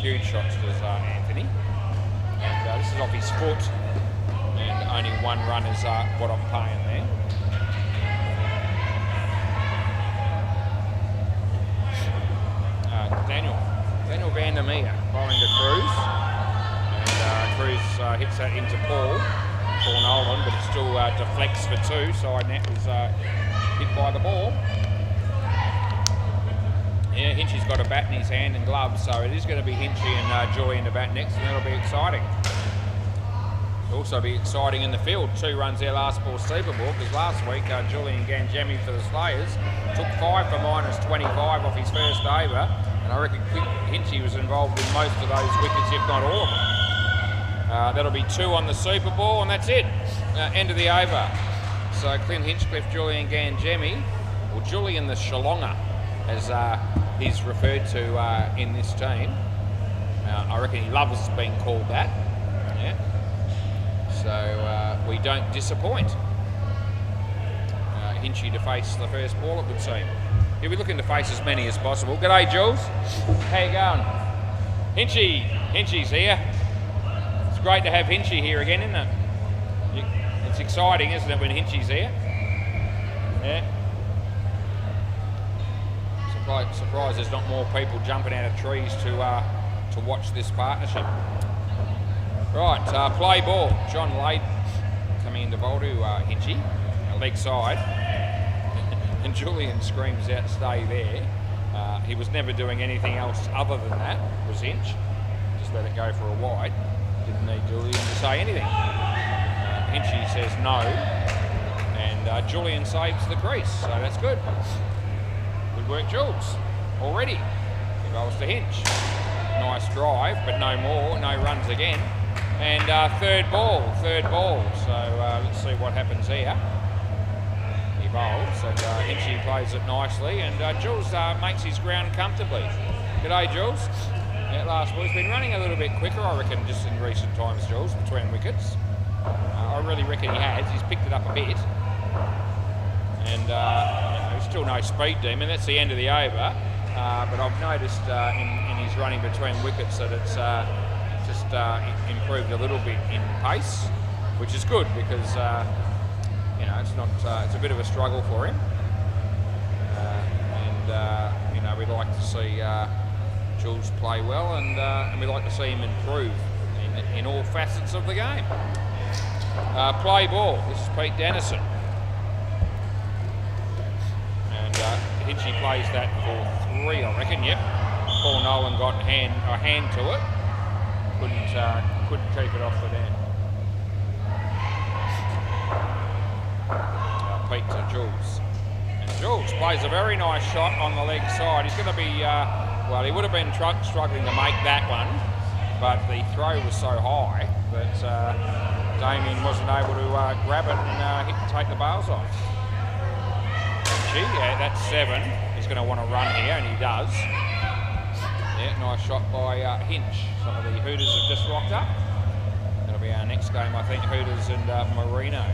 huge shots, does Anthony. And this is off his foot. And only 1 run is what I'm paying there. Daniel Van der Meer bowling to Cruz. And Cruz hits that into Paul Nolan, but it still deflects for 2. Side net was hit by the ball. Yeah, Hinchy's got a bat in his hand and gloves, so it is going to be Hinchy and Julian to bat next, and that'll be exciting. It'll also be exciting in the field. 2 runs there last ball super ball, because last week Julian Ganjemi for the Slayers took 5 for -25 off his first over, and I reckon Hinchy was involved in most of those wickets, if not all of them. That'll be 2 on the super ball, and that's it. End of the over. So Clint Hinchcliffe, Julian Ganjemi, or Julian the Shalonga, as he's referred to in this team. I reckon he loves being called that. Yeah. So we don't disappoint. Hinchy to face the first ball, it would seem. He'll be looking to face as many as possible. G'day, Jules. How you going? Hinchy's here. It's great to have Hinchy here again, isn't it? It's exciting, isn't it, when Hinchy's here? Yeah. Surprised there's not more people jumping out of trees to watch this partnership. Right, play ball. John Lade coming in to bowl to Hinchy, leg side. And Julian screams out, stay there. He was never doing anything else other than that, was Hinch. Just let it go for a wide. Didn't need Julian to say anything. Hinchy says no, and Julian saves the crease, so that's good. Good work, Jules. Already. He bowls to Hinch. Nice drive, but no more. No runs again. And third ball. So let's see what happens here. He bowls, and Hinchy plays it nicely, and Jules makes his ground comfortably. G'day, Jules. Yeah, last ball. He's been running a little bit quicker, I reckon, just in recent times, Jules, between wickets. I really reckon he has. He's picked it up a bit. And there's still no speed demon. That's the end of the over. But I've noticed in his running between wickets that it's just improved a little bit in pace, which is good because it's not. It's a bit of a struggle for him, and we'd like to see Jules play well, and we'd like to see him improve in all facets of the game. Play ball. This is Pete Dennison. Hinchy plays that for 3, I reckon. Yep. Paul Nolan got a hand to it. Couldn't keep it off the end. Pete to Jules. And Jules plays a very nice shot on the leg side. He's going to be, he would have been struggling to make that one, but the throw was so high that Damien wasn't able to grab it and take the bails off. Yeah, that's 7. He's going to want to run here, and he does. Yeah, nice shot by Hinch. Some of the Hooters have just rocked up. That'll be our next game, I think, Hooters and Marino.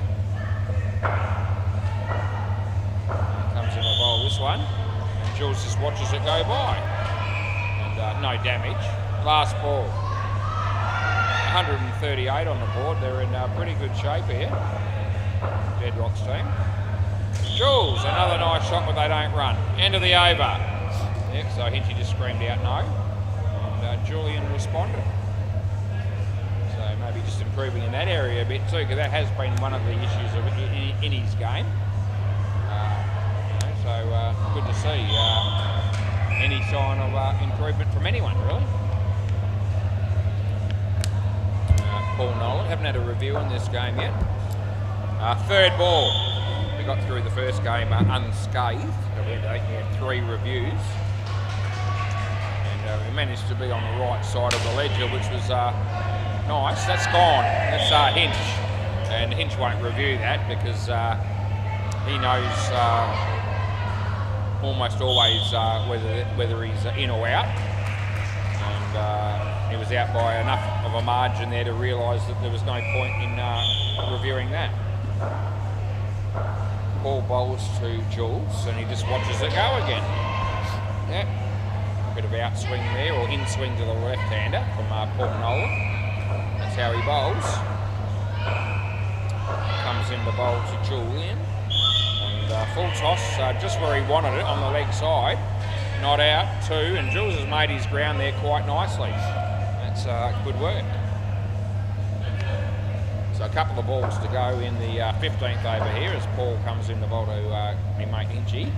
Comes in to bowl this one, and Jules just watches it go by. And no damage. Last ball. 138 on the board. They're in pretty good shape here. Bedrock's team. Jules, another nice shot, but they don't run. End of the over. Yep, so Hinchy just screamed out no, and Julian responded. So maybe just improving in that area a bit too, because that has been one of the issues in his game. So good to see any sign of improvement from anyone, really. Paul Nolan, haven't had a review on this game yet. Third ball. We got through the first game unscathed. We had 3 reviews. And we managed to be on the right side of the ledger, which was nice. That's gone. That's Hinch. And Hinch won't review that because he knows almost always whether he's in or out. And he was out by enough of a margin there to realise that there was no point in reviewing that. Ball bowls to Jules, and he just watches it go again. Yeah, bit of outswing there, or in-swing to the left-hander from Paul Nolan. That's how he bowls. Comes in the bowl to Julian. And full toss, just where he wanted it, on the leg side. Not out, 2, and Jules has made his ground there quite nicely. That's good work. So a couple of balls to go in the 15th over here as Paul comes in the bowl to mate Hinchy.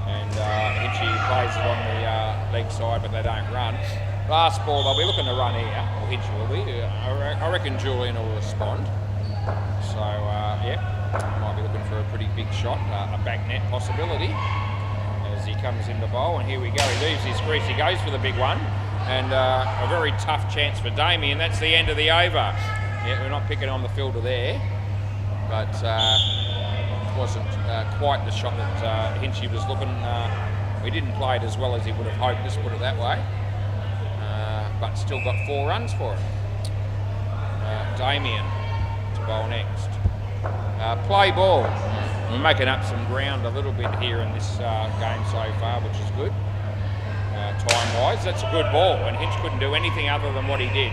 And Hinchy plays it on the leg side, but they don't run. Last ball, they'll be looking to run here, or Hinchy will be. I reckon Julian will respond. So, might be looking for a pretty big shot, a back net possibility as he comes in the bowl. And here we go, he leaves his crease, he goes for the big one. And a very tough chance for Damien. That's the end of the over. Yeah, we're not picking on the fielder there, but wasn't quite the shot that Hinchy was looking. We didn't play it as well as he would have hoped, let's put it that way. But still got 4 runs for it. Damien to bowl next. Play ball. We're making up some ground a little bit here in this game so far, which is good. Time-wise, that's a good ball, and Hinch couldn't do anything other than what he did,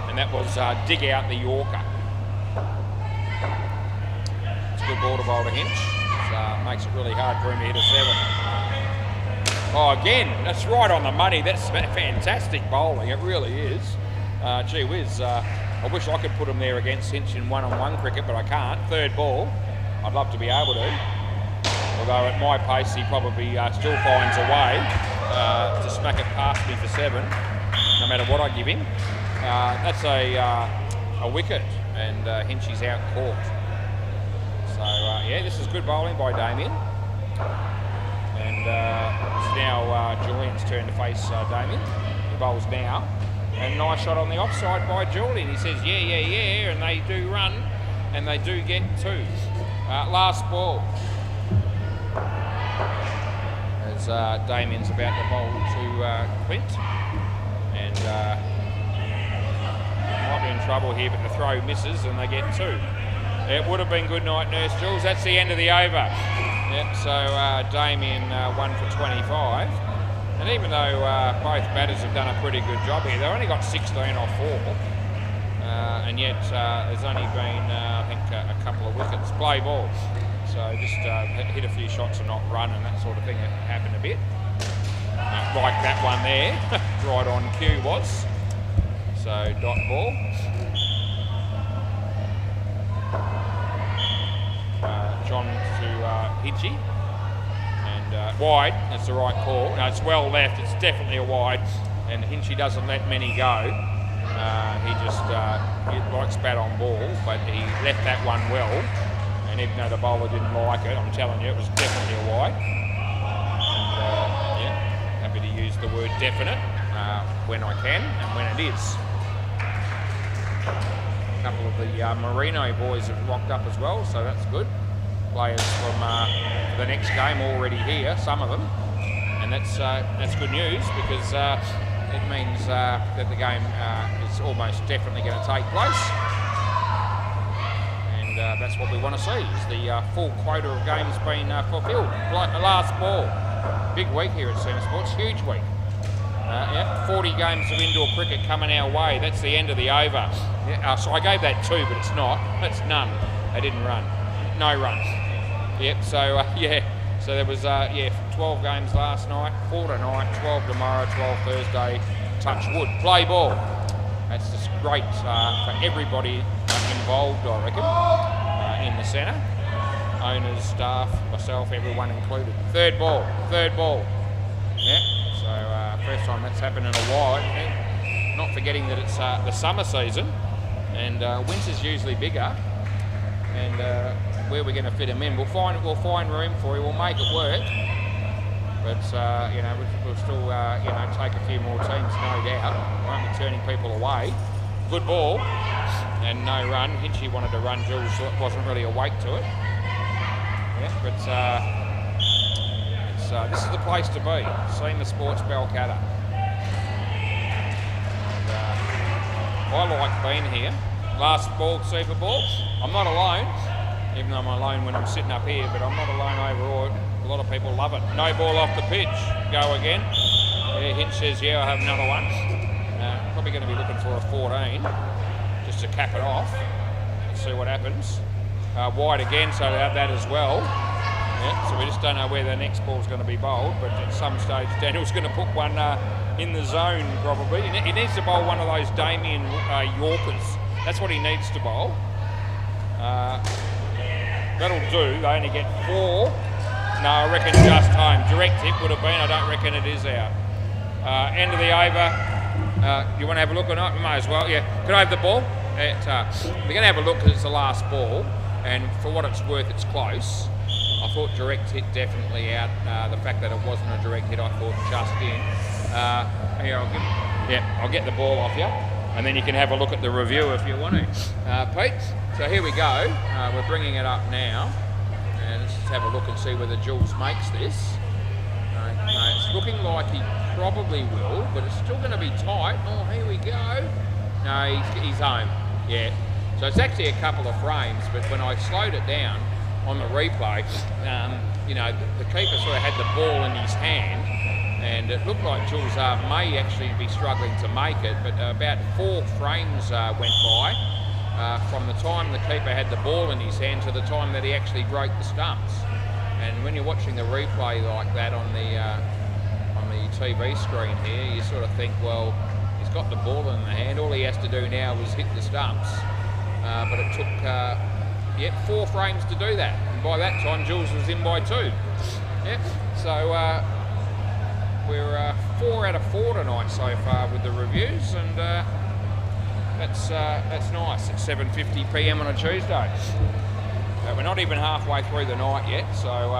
and that was dig out the Yorker. It's a good ball to bowl to Hinch. It makes it really hard for him to hit a 7. Oh, again, that's right on the money. That's fantastic bowling, it really is. Gee whiz, I wish I could put him there against Hinch in one-on-one cricket, but I can't. 3rd ball, I'd love to be able to. Although at my pace, he probably still finds a way to smack it past me for 7, no matter what I give him. That's a wicket, and Hinchy's out caught. So, yeah, this is good bowling by Damien. And it's now Julian's turn to face Damien. He bowls now. And nice shot on the offside by Julian. He says, yeah, and they do run, and they do get 2. Last ball. As Damien's about to bowl to Clint. And might be in trouble here, but the throw misses, and they get 2. It would have been good night, Nurse Jules. That's the end of the over. Yep, so Damien 1 for 25. And even though both batters have done a pretty good job here, they've only got 16 off 4. And yet there's only been, I think, a couple of wickets. Play ball. So just hit a few shots and not run, and that sort of thing happened a bit. Like that one there, right on cue was. So dot ball. John to Hinchy. And wide, that's the right call. No, it's well left, it's definitely a wide. And Hinchy doesn't let many go. He just likes bat on ball, but he left that one well. And even though the bowler didn't like it, I'm telling you, it was definitely a wide. And happy to use the word definite when I can and when it is. A couple of the Merino boys have rocked up as well, so that's good. Players from the next game already here, some of them, and that's good news because it means that the game is almost definitely going to take place. That's what we want to see, is the full quota of games being fulfilled. Last ball. Big week here at Centre Sports, huge week. 40 games of indoor cricket coming our way. That's the end of the over. So I gave that 2, but it's not. That's none. They didn't run. No runs. Yep, so so there was 12 games last night, 4 tonight, 12 tomorrow, 12 Thursday. Touch wood. Play ball. That's just great for everybody involved, I reckon, in the centre. Owners, staff, myself, everyone included. Third ball. Yeah, so first time that's happened in a while. Not forgetting that it's the summer season, and winter's usually bigger. And where we're going to fit him in, we'll find room for him. We'll make it work. But we'll still take a few more teams, no doubt. Won't be turning people away. Good ball and no run. Hinchy wanted to run. Jules wasn't really awake to it. Yeah, but it's this is the place to be. Seen the Sports Balcatta. I like being here. Last ball, Super Bowl. I'm not alone, even though I'm alone when I'm sitting up here, but I'm not alone overall. A lot of people love it. No ball off the pitch. Go again. Yeah, Hinch says, yeah, I have another one. Probably going to be looking for a 14, just to cap it off. Let's see what happens. Wide again, so they have that as well. Yeah, so we just don't know where the next ball's going to be bowled, but at some stage Daniel's going to put one in the zone probably. He needs to bowl one of those Damien Yorkers. That's what he needs to bowl. That'll do. They only get 4. No, I reckon just home. Direct hit would have been. I don't reckon it is out. End of the over. You want to have a look or not? May as well. Yeah. Could I have the ball? We're going to have a look because it's the last ball, and for what it's worth, it's close. I thought direct hit definitely out. The fact that it wasn't a direct hit, I thought just in. I'll get the ball off you, and then you can have a look at the review if you want to. Pete, so here we go. We're bringing it up now, and let's just have a look and see whether Jules makes this. No, it's looking like he probably will, but it's still going to be tight. Oh, here we go. No, he's home. Yeah. So it's actually a couple of frames, but when I slowed it down on the replay, the keeper sort of had the ball in his hand, and it looked like Jules may actually be struggling to make it, but about 4 frames went by from the time the keeper had the ball in his hand to the time that he actually broke the stumps. And when you're watching the replay like that on the TV screen here, you sort of think, well, he's got the ball in the hand. All he has to do now is hit the stumps. But it took 4 frames to do that. And by that time, Jules was in by 2. Yep. So we're 4 out of 4 tonight so far with the reviews, and that's nice. It's 7:50 p.m. on a Tuesday. We're not even halfway through the night yet, so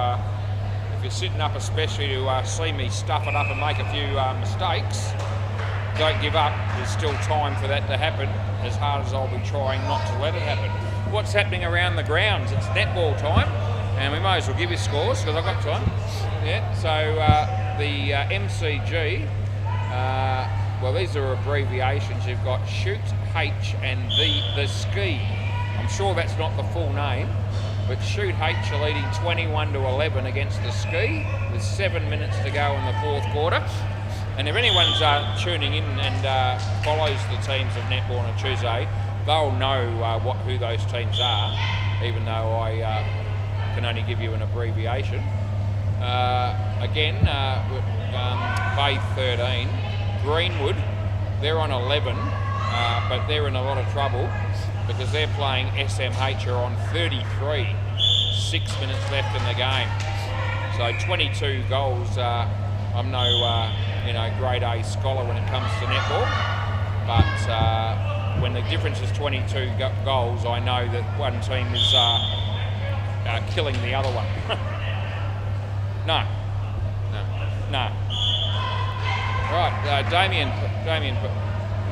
if you're sitting up especially to see me stuff it up and make a few mistakes, don't give up. There's still time for that to happen, as hard as I'll be trying not to let it happen. What's happening around the grounds? It's netball time, and we may as well give you scores because I've got time. Yeah, so the MCG, well, these are abbreviations. You've got Shoot, H, and the Ski. I'm sure that's not the full name, but Shoot H are leading 21-11 against the Ski with 7 minutes to go in the 4th quarter. And if anyone's tuning in and follows the teams of netball on a Tuesday, they'll know who those teams are, even though I can only give you an abbreviation. Bay 13, Greenwood, they're on 11, but they're in a lot of trouble because they're playing SMH are on 33, 6 minutes left in the game. So 22 goals. I'm no grade A scholar when it comes to netball, but when the difference is 22 goals, I know that one team is killing the other one. No. Right, Damien.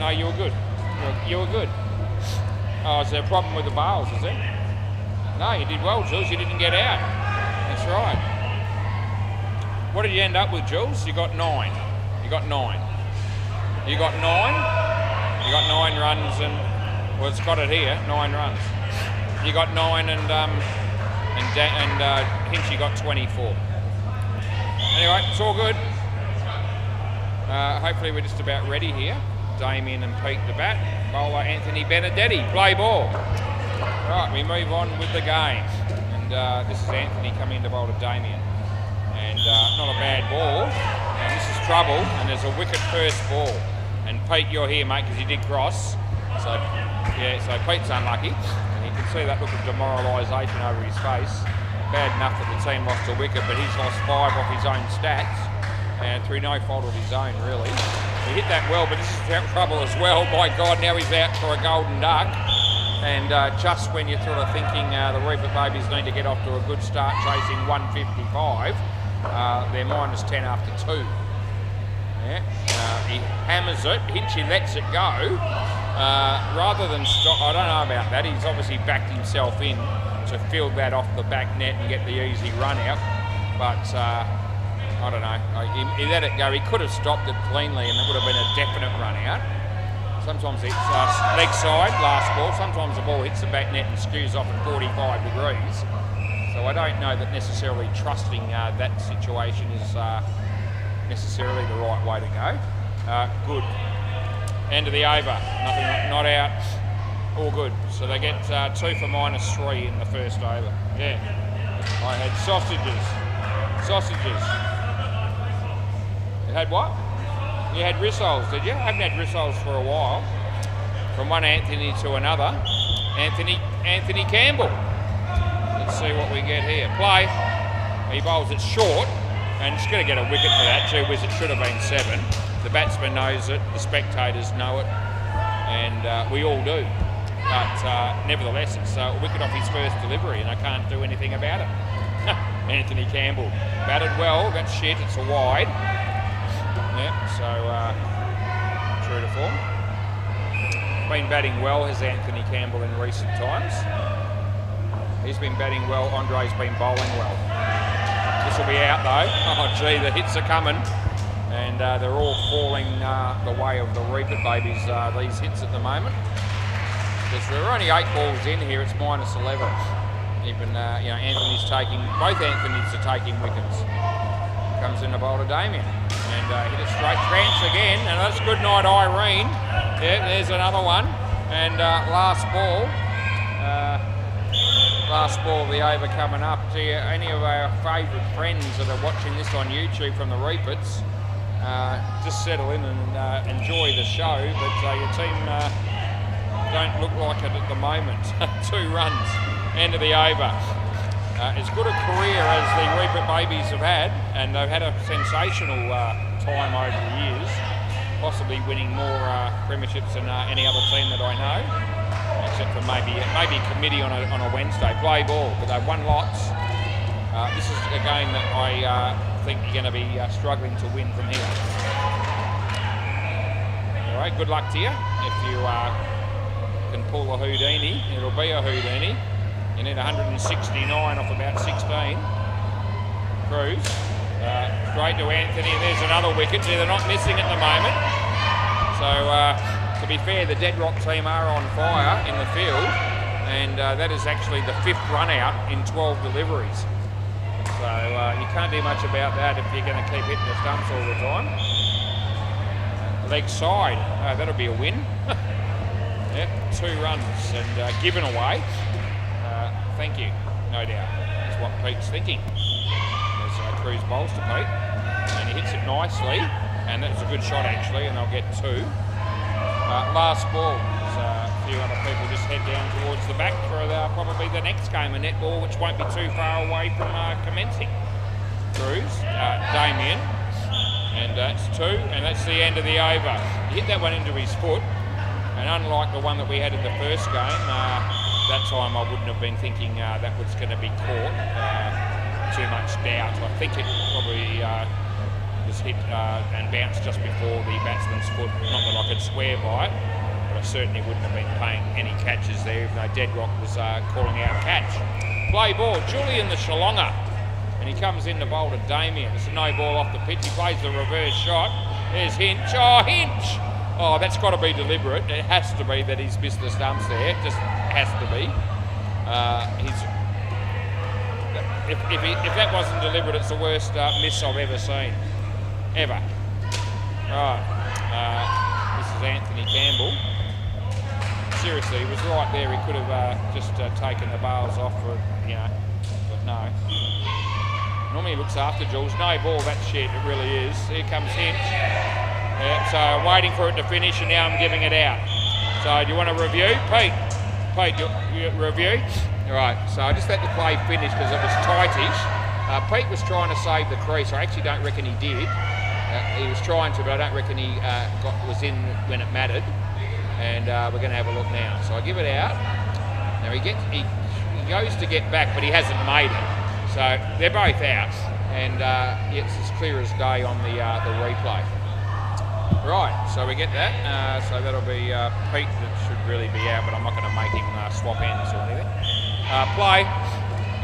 No, you were good. You were good. Oh, is there a problem with the bails, is there? No, you did well, Jules. You didn't get out. That's right. What did you end up with, Jules? You got 9. You got 9. You got 9. You got 9 runs and, well, it's got it here, 9 runs. You got 9 and Hinchy got 24. Anyway, it's all good. Hopefully we're just about ready here. Damien and Pete the bat. Bowler Anthony Benedetti, play ball. Right, we move on with the game. And this is Anthony coming to bowl to Damien. And not a bad ball. And this is trouble, and there's a wicket first ball. And Pete, you're here, mate, because you did cross. So Pete's unlucky. And you can see that look of demoralisation over his face. Bad enough that the team lost a wicket, but he's lost 5 off his own stats. And through no fault of his own, really. He hit that well, but this is trouble as well. My God, now he's out for a golden duck. And just when you're sort of thinking the Reaper Babies need to get off to a good start chasing 155, they're minus 10 after 2. Yeah. He hammers it, Hinchy lets it go. Rather than stop, I don't know about that. He's obviously backed himself in to field that off the back net and get the easy run out. But I don't know. He let it go. He could have stopped it cleanly and it would have been a definite run out. Sometimes it's leg side, last ball. Sometimes the ball hits the back net and skews off at 45 degrees. So I don't know that necessarily trusting that situation is necessarily the right way to go. Good. End of the over. Nothing, not out. All good. So they get 2 for -3 in the first over. Yeah. I had sausages. Sausages. You had what? You had rissoles, did you? I haven't had rissoles for a while. From one Anthony to another. Anthony Campbell. Let's see what we get here. Play. He bowls it short, and he's going to get a wicket for that. Gee whiz, it should have been 7. The batsman knows it, the spectators know it, and we all do. But nevertheless, it's a wicket off his first delivery, and I can't do anything about it. Anthony Campbell batted well. That's shit. It's a wide. Yeah, so true to form. Been batting well, has Anthony Campbell in recent times. He's been batting well. Andre's been bowling well. This will be out though. Oh gee, the hits are coming, and they're all falling the way of the Reaper babies. These hits at the moment. Because we're only 8 balls in here. It's -11. Even Anthony's taking. Both Anthony's are taking wickets. Comes in the bowl to Damien. And hit it straight. Trance again. And that's good night, Irene. Yeah, there's another one. And last ball of the over coming up. To any of our favourite friends that are watching this on YouTube from the Reapers, just settle in and enjoy the show. But your team don't look like it at the moment. 2 runs. End of the over. As good a career as the Reaper babies have had, and they've had a sensational time over the years, possibly winning more premierships than any other team that I know, except for maybe a committee on a Wednesday. Play ball, but they've won lots. This is a game that I think you're going to be struggling to win from here. All right, good luck to you. If you can pull a Houdini, it'll be a Houdini. You need 169 off about 16. Cruz. Straight to Anthony, and there's another wicket. See, they're not missing at the moment. So, to be fair, the Deadrock team are on fire in the field, and that is actually the 5th run out in 12 deliveries. So, you can't do much about that if you're going to keep hitting the stumps all the time. Leg side. That'll be a win. Yep, 2 runs and given away. Thank you, no doubt. That's what Pete's thinking. There's Cruz bowls to Pete, and he hits it nicely, and that's a good shot actually, and they'll get 2. Last ball, so a few other people just head down towards the back for probably the next game of netball, which won't be too far away from commencing. Cruz, Damien, and that's 2, and that's the end of the over. He hit that one into his foot, and unlike the one that we had in the first game, that time I wouldn't have been thinking that was going to be caught. Too much doubt. I think it probably was hit and bounced just before the batsman's foot. Not that I could swear by it, but I certainly wouldn't have been paying any catches there, even though Deadrock was calling out catch. Play ball, Julian the Shalonga, and he comes in to bowl to Damien. It's a no ball off the pitch. He plays the reverse shot. There's Hinch. Oh, Hinch! Oh, that's got to be deliberate. It has to be that he's missed the stumps there. It just has to be. If that wasn't deliberate, it's the worst miss I've ever seen. Ever. Right. This is Anthony Campbell. Seriously, he was right there. He could have just taken the bails off, but no. Normally he looks after Jules. No ball, that's shit. It really is. Here comes Hinch. Yeah, so I'm waiting for it to finish, and now I'm giving it out. So do you want a review? Pete, you review? All right, so I just let the play finish because it was tightish. Pete was trying to save the crease. I actually don't reckon he did. He was trying to, but I don't reckon he was in when it mattered. And we're going to have a look now. So I give it out. Now he goes to get back, but he hasn't made it. So they're both out, and it's as clear as day on the replay. Right, so we get that. So that'll be Pete that should really be out, but I'm not going to make him swap ends or anything. Play.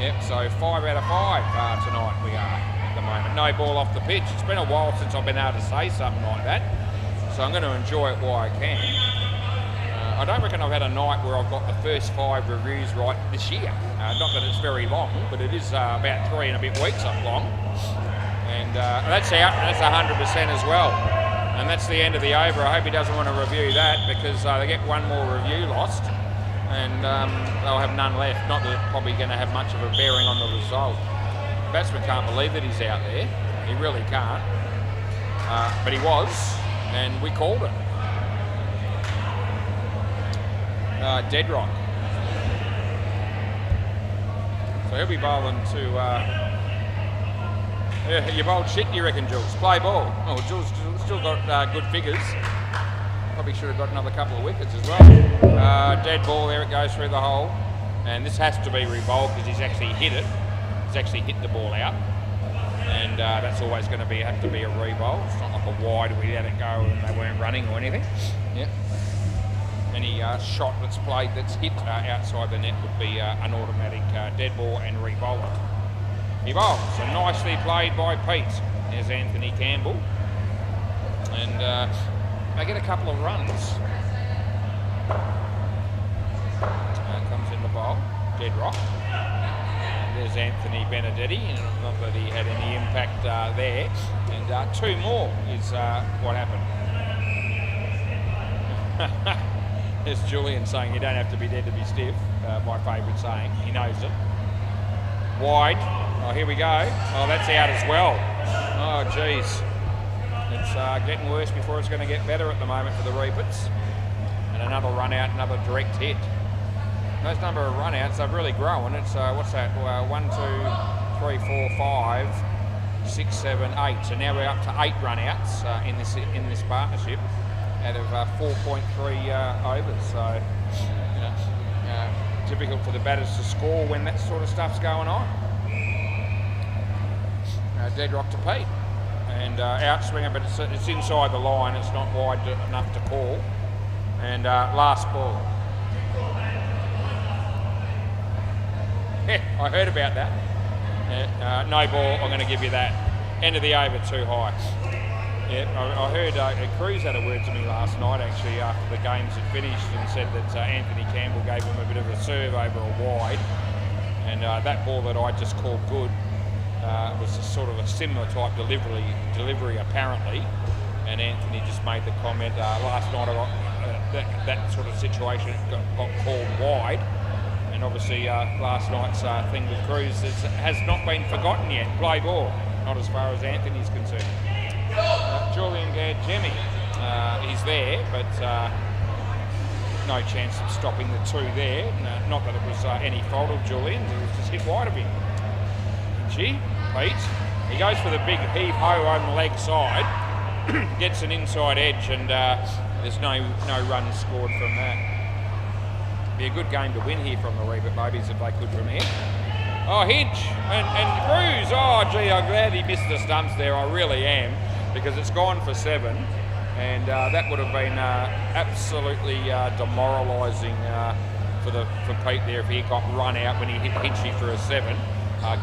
Yep, so 5 out of 5 tonight we are. at the moment. No ball off the pitch. It's been a while since I've been able to say something like that, so I'm going to enjoy it while I can. I don't reckon I've had a night where I've got the first 5 reviews right this year. Not that it's very long, but it is about 3 and a bit weeks up long. And that's out, that's 100% as well. And that's the end of the over. I hope he doesn't want to review that, because they get one more review lost, and they'll have none left. Not that it's probably going to have much of a bearing on the result. Batsman can't believe that he's out there. He really can't. But he was, and we called it. Dead rock. So he'll be bowling to... you bowled shit, you reckon, Jules? Play ball. Oh, Jules still got good figures. Probably should have got another couple of wickets as well. Dead ball, there it goes through the hole. And this has to be re-bowled because he's actually hit it. He's actually hit the ball out. And that's always going to have to be a re-bowl. It's not like a wide, we let it go and they weren't running or anything. Yeah. Any shot that's played that's hit outside the net would be an automatic dead ball and re-bowl it. He bowls, so nicely played by Pete. There's Anthony Campbell. And they get a couple of runs. Comes in the bowl, dead rock. And there's Anthony Benedetti, and not that he had any impact there. And 2 more is what happened. There's Julian saying you don't have to be dead to be stiff. My favourite saying. He knows it. Wide. Oh, here we go. Oh, that's out as well. Oh, geez. It's getting worse before it's going to get better at the moment for the Reapers. And another run out, another direct hit. Those number of run outs, they've really grown. It's, what's that? 1, 2, 3, 4, 5, 6, 7, 8. So now we're up to 8 run outs in this partnership out of 4.3 overs. So, you know, difficult for the batters to score when that sort of stuff's going on. Dead rock to Pete. And outswinger, but it's inside the line. It's not wide enough to call. And last ball. Yeah, I heard about that. No ball, I'm going to give you that. End of the over, too high. Yeah, I heard Cruz had a word to me last night, actually, after the games had finished, and said that Anthony Campbell gave him a bit of a serve over a wide. And that ball that I just called good was sort of a similar type delivery apparently. And Anthony just made the comment, last night I got that sort of situation got called wide. And obviously last night's thing with Cruz has not been forgotten yet. Play ball, not as far as Anthony's concerned. Julian Gadjemi, he's there, but no chance of stopping the 2 there. Not that it was any fault of Julian's, it was just hit wide of him. Gee, Pete, he goes for the big heave-ho on the leg side, gets an inside edge, and there's no runs scored from that. Be a good game to win here from the Reaper Babies if they could from here. Oh, Hinch and Cruz. Oh, gee, I'm glad he missed the stumps there. I really am, because it's gone for 7, and that would have been absolutely demoralising for Pete there if he got run out when he hit Hinchy for a 7,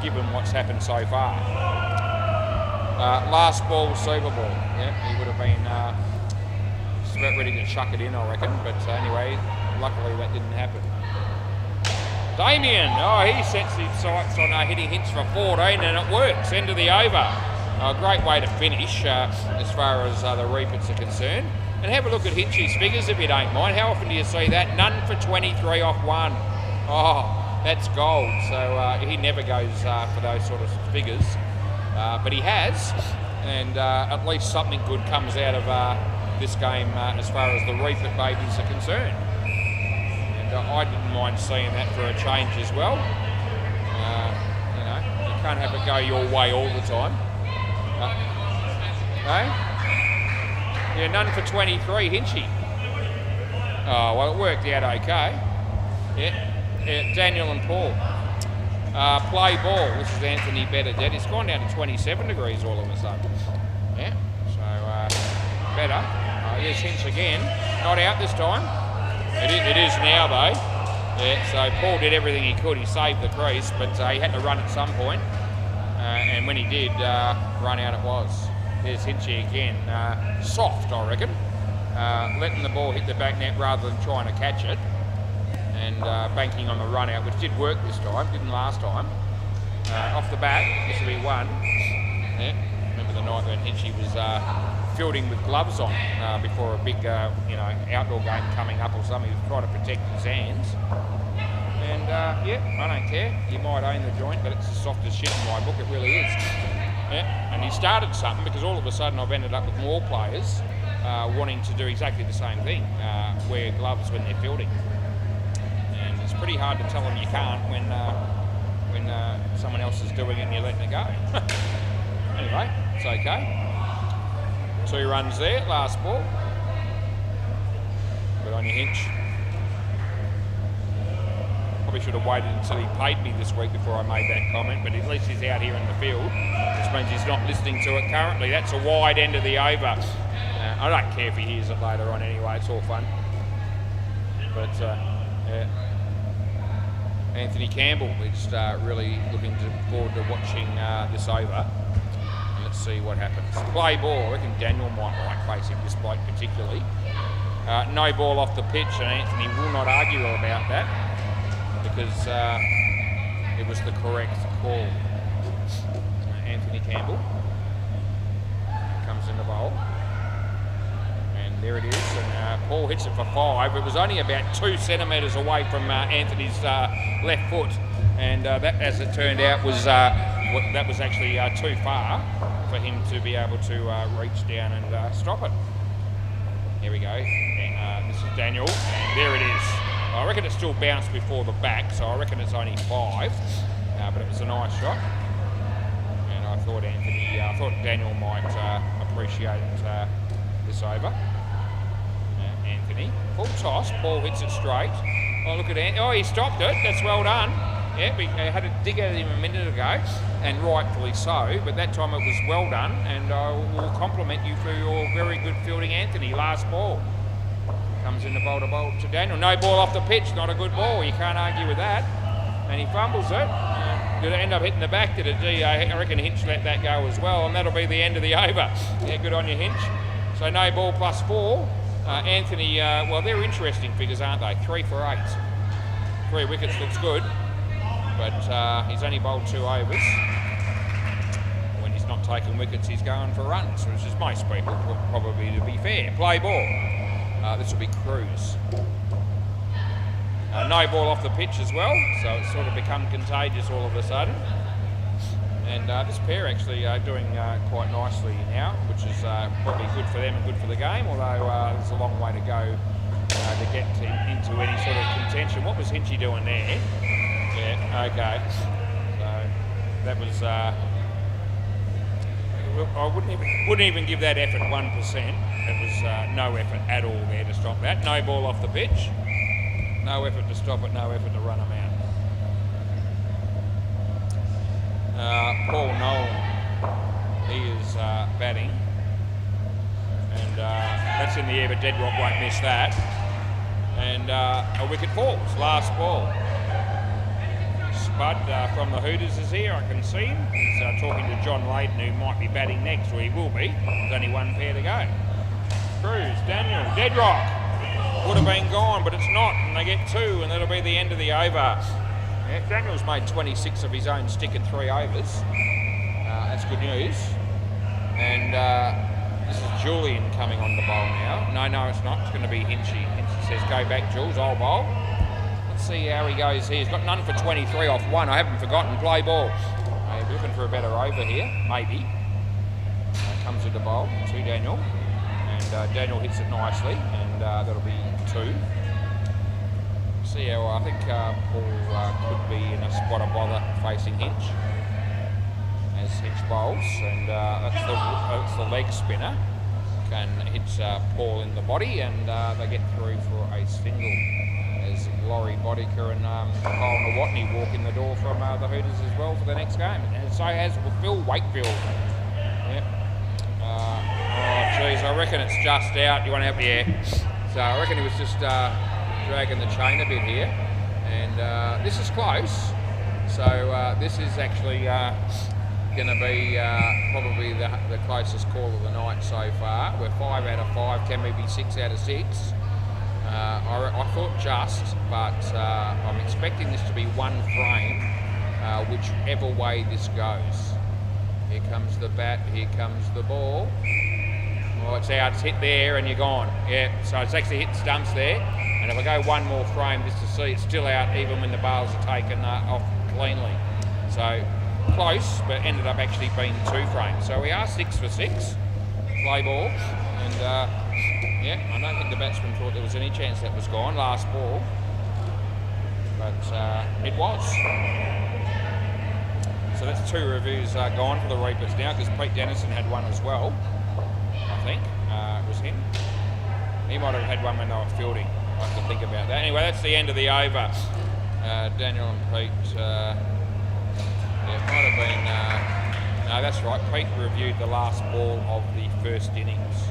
given what's happened so far. Last ball, Super Ball. Yeah, he would have been just about ready to chuck it in, I reckon. But anyway, luckily that didn't happen. Damien, oh, he sets his sights on hitting Hinch for 14, and it works. End of the over. A great way to finish as far as the Reapers are concerned. And have a look at Hinchy's figures if you don't mind. How often do you see that? None for 23 off 1. Oh, that's gold. So he never goes for those sort of figures. But he has, and at least something good comes out of this game as far as the Reaper Babies are concerned. And I didn't mind seeing that for a change as well. You know, you can't have it go your way all the time. Yeah, none for 23, Hinchy. Oh, well, it worked out okay. Yeah, Daniel and Paul. Play ball. This is Anthony Benedetti. It's gone down to 27 degrees all of a sudden. Yeah, so better. Here's Hinch again. Not out this time. It is now though. Yeah, so Paul did everything he could. He saved the crease, but he had to run at some point. and when he did, run out it was. There's Hinchy again, soft I reckon, letting the ball hit the back net rather than trying to catch it, and banking on the run out, which did work this time, didn't last time. Off the bat, this will be one. Yeah. Remember the night when Hinchy was fielding with gloves on before a big outdoor game coming up or something. He was trying to protect his hands. And yeah, I don't care. You might own the joint, but it's the softest shit in my book. It really is. Yeah. And he started something because all of a sudden I've ended up with more players wanting to do exactly the same thing, wear gloves when they're fielding. And it's pretty hard to tell them you can't when someone else is doing it and you're letting it go. Anyway, it's okay. 2 runs there, last ball. Good on your Hinch. Probably should have waited until he paid me this week before I made that comment, but at least he's out here in the field, which means he's not listening to it currently. That's a wide end of the over. I don't care if he hears it later on anyway, it's all fun. But, yeah. Anthony Campbell, we're just really looking forward to watching this over. And let's see what happens. Play ball, I reckon Daniel might like facing this bloke particularly. No ball off the pitch, and Anthony will not argue about that because it was the correct call. Anthony Campbell comes in the bowl. And there it is, and Paul hits it for 5. It was only about 2 centimetres away from Anthony's left foot, and that, as it turned out, was that was actually too far for him to be able to reach down and stop it. Here we go. This is Daniel, and there it is. I reckon it still bounced before the back, so I reckon it's only 5, but it was a nice shot. And I thought Daniel might appreciate this over. Anthony, full toss, Paul hits it straight. Oh, look at Anthony. Oh, he stopped it. That's well done. Yeah, we had a dig at him a minute ago, and rightfully so, but that time it was well done, and I will compliment you for your very good fielding, Anthony. Last ball. Comes in the bowl to Daniel. No ball off the pitch, not a good ball. You can't argue with that. And he fumbles it. Did it end up hitting the back? Did it? I reckon Hinch let that go as well, and that'll be the end of the over. Yeah, good on you, Hinch. So no ball plus 4. Anthony, well, they're interesting figures, aren't they? 3 for 8. 3 wickets looks good, but he's only bowled 2 overs. When he's not taking wickets, he's going for runs, which is most people, probably, to be fair. Play ball. This will be Cruz. No ball off the pitch as well, so it's sort of become contagious all of a sudden. And this pair actually are doing quite nicely now, which is probably good for them and good for the game, although there's a long way to go to get into any sort of contention. What was Hinchy doing there? Yeah, okay. So that was... I wouldn't even give that effort 1%. It was no effort at all there to stop that. No ball off the pitch. No effort to stop it, no effort to run them out. Paul Nolan, he is batting, and that's in the air, but Dedrock won't miss that. And a wicket falls, last ball. Spud from the Hooters is here, I can see him. He's talking to John Layden, who might be batting next, or he will be. There's only 1 pair to go. Cruz, Daniel, Dedrock. Would have been gone, but it's not, and they get 2, and that'll be the end of the over. Yeah, Daniel's made 26 of his own stick in 3 overs. That's good news. And this is Julian coming on the bowl now. No, it's not. It's going to be Hinchy. Hinchy says, go back, Jules, I'll bowl. Let's see how he goes here. He's got none for 23 off 1. I haven't forgotten. Play ball. We're looking for a better over here, maybe. Comes with the bowl to Daniel. And Daniel hits it nicely, and that'll be 2. See how I think Paul could be in a spot of bother facing Hinch as Hinch bowls, and that's the leg spinner and hits Paul in the body, and they get through for a single as Laurie Bodiker and Kyle Nawatney walk in the door from the Hooters as well for the next game, and so has Phil Wakefield. Yep. Oh geez, I reckon it's just out. You want to have so I reckon he was just dragging the chain a bit here, and this is close. So this is actually going to be probably the closest call of the night so far. We're 5 out of 5, can maybe 6 out of 6. I thought just, but I'm expecting this to be one frame, whichever way this goes. Here comes the bat, here comes the ball. Oh, it's out, it's hit there and you're gone. Yeah, so it's actually hit stumps there. And if I go one more frame just to see, it's still out even when the bales are taken off cleanly. So close, but ended up actually being 2 frames. So we are 6 for 6, play ball. And yeah, I don't think the batsman thought there was any chance that was gone, last ball. But it was. So that's 2 reviews gone for the Reapers now, because Pete Dennison had one as well, I think. It was him. He might have had one when they were fielding. I have to think about that. Anyway, that's the end of the over. Daniel and Pete, yeah, it might have been, no, that's right. Pete reviewed the last ball of the first innings.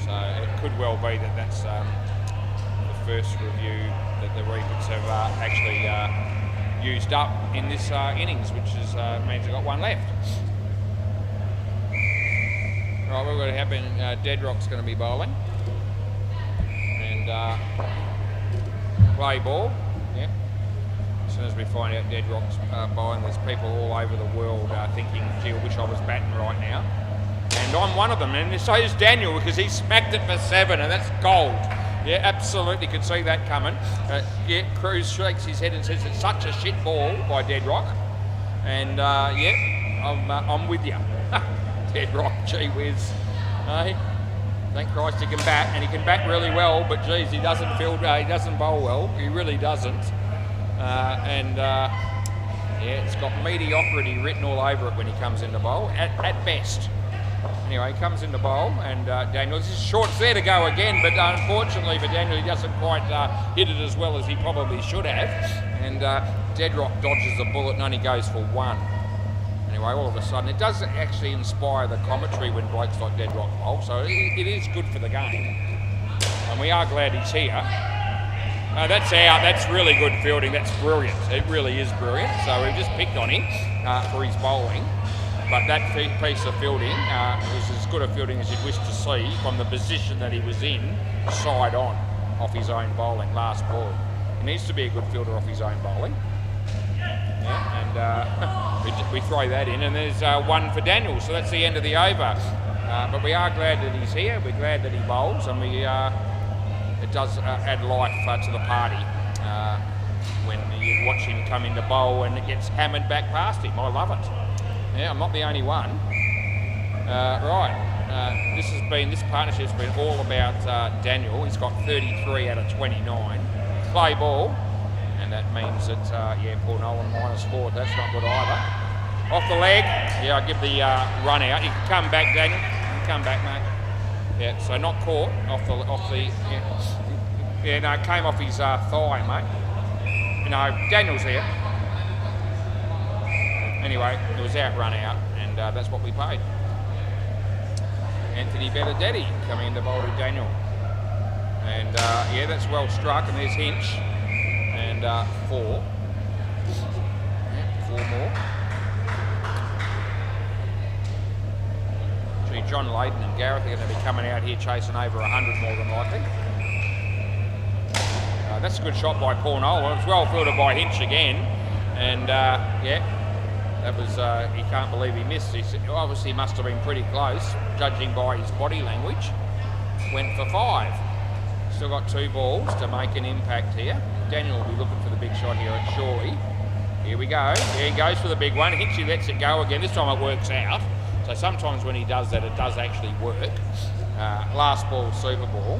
So it could well be that that's the first review that the Reapers have actually used up in this innings, which is, means they've got one left. Right, we're going to happen. Deadrock's going to be bowling. And play ball. Yeah. As soon as we find out Deadrock's bowling, there's people all over the world thinking, gee, I wish I was batting right now. And I'm one of them, and so is Daniel, because he smacked it for 7, and that's gold. Yeah, absolutely, could see that coming. Yeah, Cruz shakes his head and says it's such a shit ball by Deadrock. And yeah, I'm with you. Deadrock, gee whiz. Hey, thank Christ he can bat, and he can bat really well, but geez, he doesn't he doesn't bowl well. He really doesn't. Yeah, it's got mediocrity written all over it when he comes into bowl, at best. Anyway, he comes into bowl, and Daniel, this is short, it's there to go again, but unfortunately for Daniel, he doesn't quite hit it as well as he probably should have. And Deadrock dodges the bullet and only goes for 1. Anyway, all of a sudden, it does actually inspire the commentary when blokes like Deadrock bowl, so it is good for the game. And we are glad he's here. That's out, that's really good fielding, that's brilliant. It really is brilliant. So we've just picked on him for his bowling. But that piece of fielding was as good a fielding as you'd wish to see from the position that he was in, side on, off his own bowling, last ball. He needs to be a good fielder off his own bowling. Yeah, and we throw that in, and there's 1 for Daniel, so that's the end of the over. But we are glad that he's here, we're glad that he bowls, and it does add life to the party when you watch him come into bowl and it gets hammered back past him. I love it. Yeah, I'm not the only one. Right, this partnership's been all about Daniel. He's got 33 out of 29. Play ball, and that means that, yeah, Paul Nolan -4. That's not good either. Off the leg, yeah, I give the run out. You can come back, Daniel. You can come back, mate. Yeah, so not caught yeah, no, it came off his thigh, mate. You know, Daniel's here. Anyway, it was out, run out, and that's what we paid. Anthony Benedetti coming into bowl to Daniel. And yeah, that's well struck, and there's Hinch. And 4. Yeah, 4 more. Gee, John Layden and Gareth are going to be coming out here chasing over 100 more than likely. That's a good shot by Paul Nolan. It's well fielded by Hinch again. And yeah. That was, he can't believe he missed. He obviously must have been pretty close, judging by his body language. Went for 5. Still got 2 balls to make an impact here. Daniel will be looking for the big shot here at Shorley. Here we go. There he goes for the big one. Hitchy lets it go again. This time it works out. So sometimes when he does that, it does actually work. Last ball, super ball.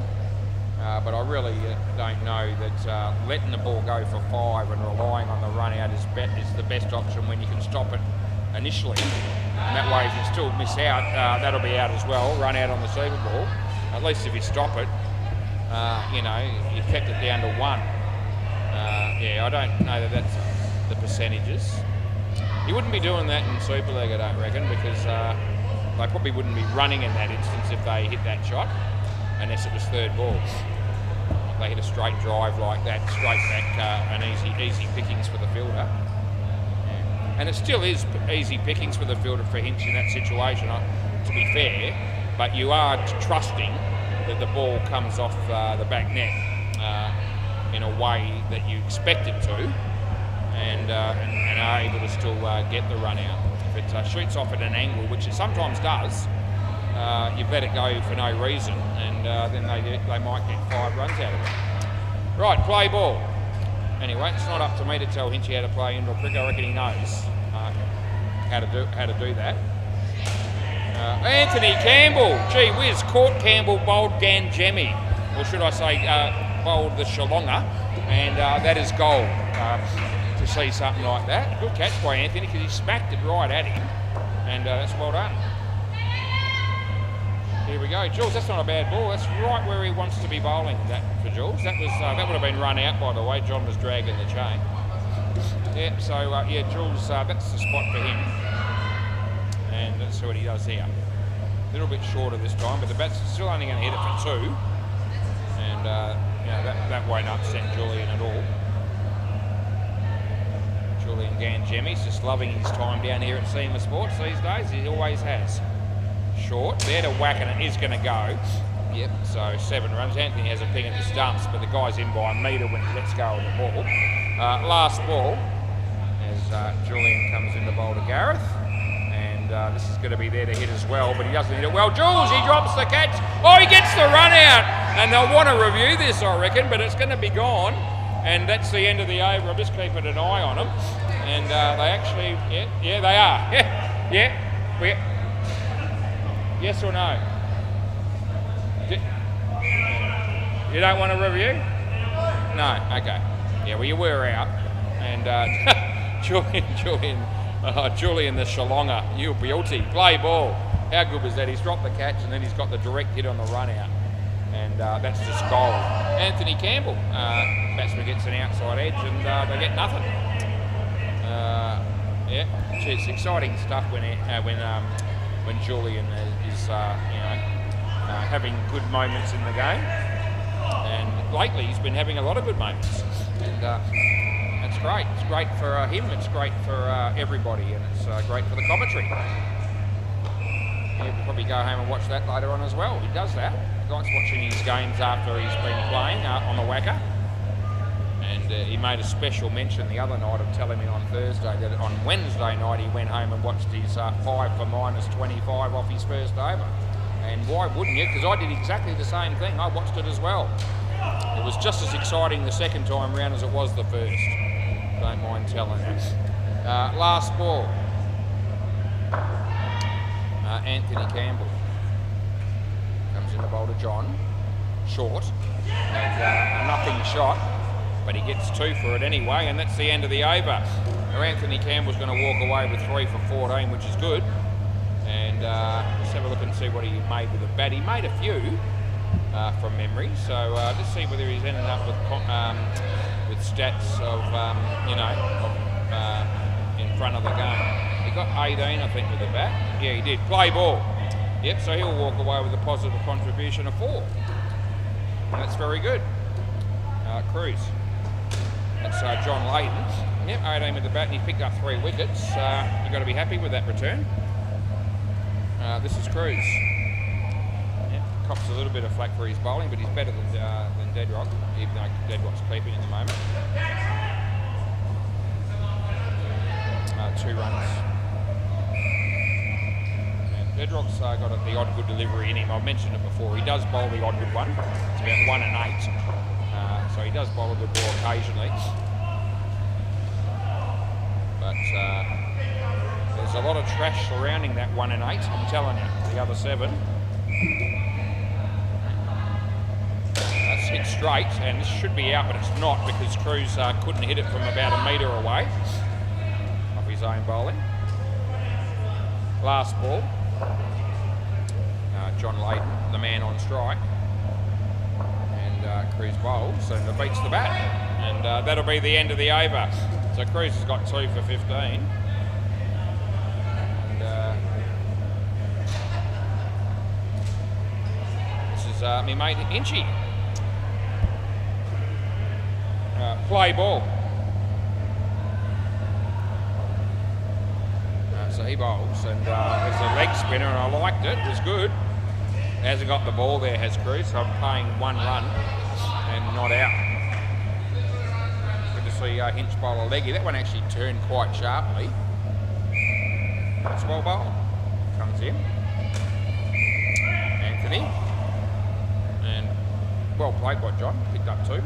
But I really don't know that letting the ball go for 5 and relying on the run out is the best option when you can stop it initially. And that way, if you still miss out, that'll be out as well, run out on the super ball. At least if you stop it, you know, you kept it down to 1. Yeah, I don't know that that's the percentages. He wouldn't be doing that in Super League, I don't reckon, because they probably wouldn't be running in that instance if they hit that shot, unless it was 3rd ball. They hit a straight drive like that, straight back, and easy pickings for the fielder. Yeah. and it still is easy pickings for the fielder for Hinch in that situation, to be fair, but you are trusting that the ball comes off the back net in a way that you expect it to, and are able to still get the run out. If it shoots off at an angle, which it sometimes does, you've let it go for no reason, and then they might get 5 runs out of it. Right, play ball. Anyway, it's not up to me to tell Hinchy how to play indoor cricket. I reckon he knows how to do that. Anthony Campbell, gee whiz, caught Campbell, bowled Ganjemi, or should I say bowled the Shalonga, and that is gold. To see something like that. Good catch by Anthony, because he smacked it right at him, and that's well done. Here we go, Jules. That's not a bad ball. That's right where he wants to be bowling. That for Jules. That would have been run out, by the way. John was dragging the chain. Yeah. So yeah, Jules. That's the spot for him, and let's see what he does here. A little bit shorter this time, but the bat's still only going to hit it for 2, and you know, that won't upset Julian at all. Julian Ganjemi's just loving his time down here at SEMA Sports these days. He always has. Short, there to whack, and it is going to go. Yep, so 7 runs. Anthony has a ping at the stumps, but the guy's in by a metre when he lets go of the ball. Last ball, as Julian comes in to bowl to Gareth. And this is going to be there to hit as well, but he doesn't hit it well. Jules, he drops the catch. Oh, he gets the run out. And they'll want to review this, I reckon, but it's going to be gone. And that's the end of the over. I'm just keeping an eye on them. And they actually, yeah, they are. Yeah. Yes or no? You don't want to review? No, okay. Yeah, well, you were out. And Julian the Shalonga, you guilty. Play ball. How good was that? He's dropped the catch, and then he's got the direct hit on the run out. And that's just gold. Anthony Campbell, batsman gets an outside edge, and they get nothing. Yeah, it's exciting stuff when Julian is having good moments in the game, and lately he's been having a lot of good moments, and that's great. It's great for him. It's great for everybody, and it's great for the commentary. He'll probably go home and watch that later on as well. He does that. He likes watching his games after he's been playing on the WACA. And he made a special mention the other night of telling me on Thursday that on Wednesday night he went home and watched his 5 for -25 off his first over. And why wouldn't you? Because I did exactly the same thing. I watched it as well. It was just as exciting the second time round as it was the first. Don't mind telling you. Last ball. Anthony Campbell comes in the bowl to John. Short. And a nothing shot. But he gets 2 for it anyway, and that's the end of the over. Now Anthony Campbell's going to walk away with 3 for 14, which is good. And let's have a look and see what he made with the bat. He made a few from memory, so let's see whether he's ended up with stats of in front of the game. He got 18, I think, with the bat. Yeah, he did. Play ball. Yep, so he'll walk away with a positive contribution of 4. And that's very good. Cruz. That's John Layton. Yep, 18 with the bat, and he picked up 3 wickets. You've got to be happy with that return. This is Cruz. Yep, cops a little bit of flack for his bowling, but he's better than Deadrock, even though Deadrock's keeping at the moment. 2 runs. And Deadrock's got the odd good delivery in him. I've mentioned it before. He does bowl the odd good one. It's about 1 and 8. So he does bowl a good ball occasionally. But there's a lot of trash surrounding that 1 and 8, I'm telling you. The other 7. That's hit straight, and this should be out, but it's not, because Cruz couldn't hit it from about a metre away off his own bowling. Last ball. John Layton, the man on strike. Cruz bowls and it beats the bat, and that'll be the end of the over. So Cruz has got 2 for 15, and this is me mate Inchy. Play ball. He bowls, and it's a leg spinner, and I liked it. It was good. Hasn't got the ball there, has Cruz, so I'm paying 1 run and not out. Good to see Hinch bowl a leggy. That one actually turned quite sharply. That's well bowled. Comes in. Anthony. And well played by John. Picked up 2.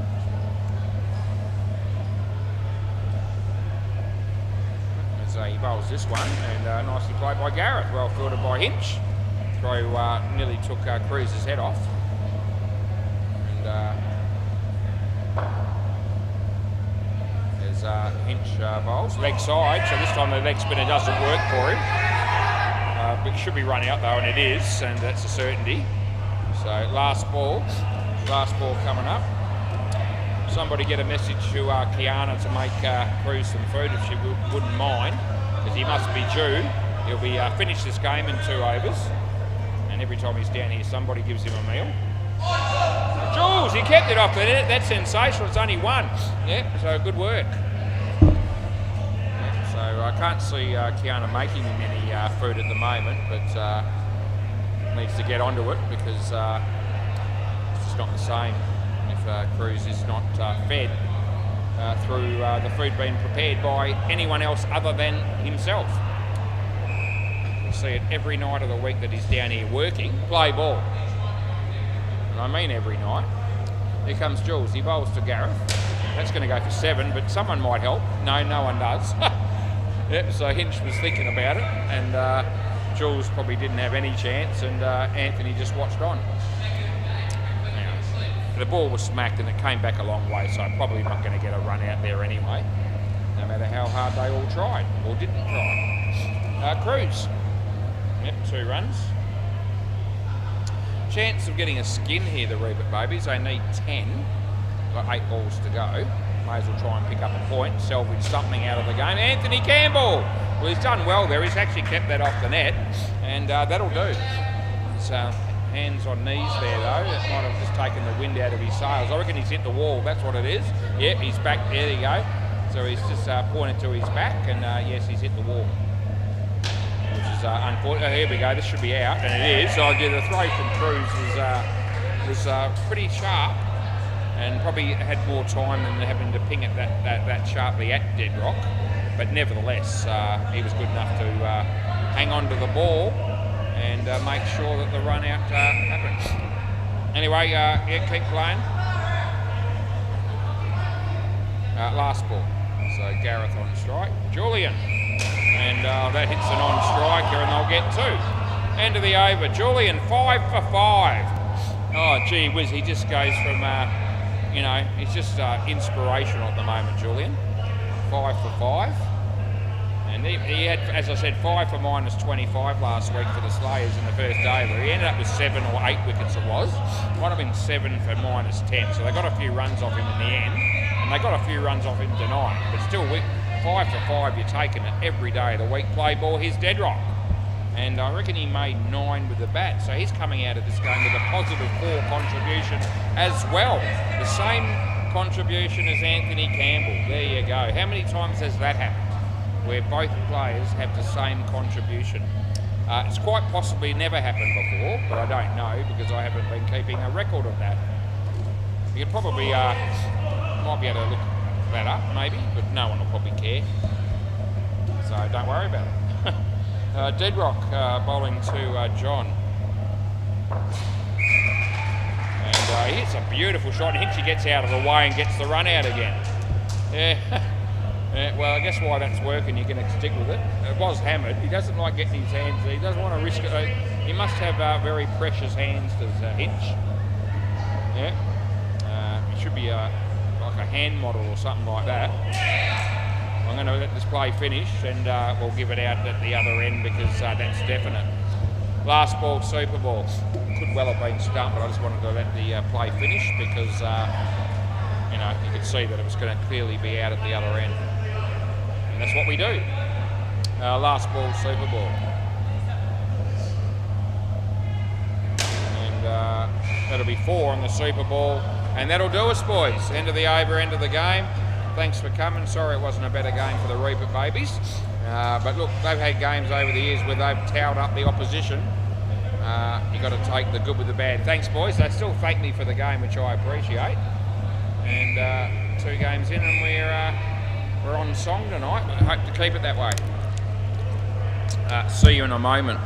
He bowls this one, and nicely played by Gareth. Well fielded by Hinch. Throw nearly took Cruz's head off. And there's Hinch bowls. Leg side, so this time the leg spinner doesn't work for him. It should be run out though, and it is, and that's a certainty. So last ball coming up. Somebody get a message to Kiana to make Cruz some food if she wouldn't mind, because he must be due. He'll be finished this game in 2 overs, and every time he's down here somebody gives him a meal. Jules, he kept it off the net. That's sensational. It's only 1. Yeah, so good work. Yeah, so I can't see Kiana making him any food at the moment, but needs to get onto it because it's just not the same. Cruz is not fed through the food being prepared by anyone else other than himself. We see it every night of the week that he's down here working. Play ball. And I mean every night. Here comes Jules. He bowls to Gareth. That's going to go for 7, but someone might help. No, no one does. Yep, so Hinch was thinking about it, and Jules probably didn't have any chance, and Anthony just watched on. The ball was smacked and it came back a long way, so I'm probably not going to get a run out there anyway, no matter how hard they all tried, or didn't try. Cruz. Yep, 2 runs. Chance of getting a skin here, the Rebit Babies. They need 10. Got 8 balls to go. May as well try and pick up a point, salvage something out of the game. Anthony Campbell. Well, he's done well there. He's actually kept that off the net, and that'll do. So, hands on knees there though. That might have just taken the wind out of his sails. I reckon he's hit the wall. That's what it is. Yep, he's back. There you go. So he's just pointed to his back, and yes, he's hit the wall. Which is unfortunate. Here we go. This should be out, and it is. So the throw from Cruz was pretty sharp, and probably had more time than having to ping it that sharply at dead rock. But nevertheless, he was good enough to hang on to the ball and make sure that the run out happens. Anyway, yeah, keep playing. Last ball. So Gareth on strike. Julian. And that hits a non-striker, and they'll get 2. End of the over. Julian, 5 for 5. Oh, gee whiz, he just goes from, you know, he's just inspirational at the moment, Julian. 5 for 5. And he had, as I said, 5 for -25 last week for the Slayers in the first over. He ended up with 7 or 8 wickets it was. Might have been 7 for -10. So they got a few runs off him in the end. And they got a few runs off him tonight. But still, 5 for 5, you're taking it every day of the week. Play ball, here's dead rock. And I reckon he made 9 with the bat. So he's coming out of this game with a positive 4 contribution as well. The same contribution as Anthony Campbell. There you go. How many times has that happened, where both players have the same contribution? It's quite possibly never happened before, but I don't know because I haven't been keeping a record of that. You could probably, might be able to look that up maybe, but no one will probably care. So don't worry about it. Deadrock bowling to John. And he hits a beautiful shot. Hinchy gets out of the way and gets the run out again. Yeah. Yeah, well, I guess why that's working, you're going to stick with it. It was hammered. He doesn't like getting his hands. He doesn't want to risk it. He must have very precious hands, does Hinch. Yeah. He should be like a hand model or something like that. I'm going to let this play finish, and we'll give it out at the other end because that's definite. Last ball, Super Ball. Could well have been stumped, but I just wanted to let the play finish because you know, you could see that it was going to clearly be out at the other end. And that's what we do. Last ball, Super Ball. And that'll be 4 on the Super Ball. And that'll do us, boys. End of the over, end of the game. thanks for coming. Sorry it wasn't a better game for the Reaper babies. But look, they've had games over the years where they've towed up the opposition. You've got to take the good with the bad. Thanks, boys. They still thank me for the game, which I appreciate. And 2 games in, and we're on song tonight. I hope to keep it that way. See you in a moment.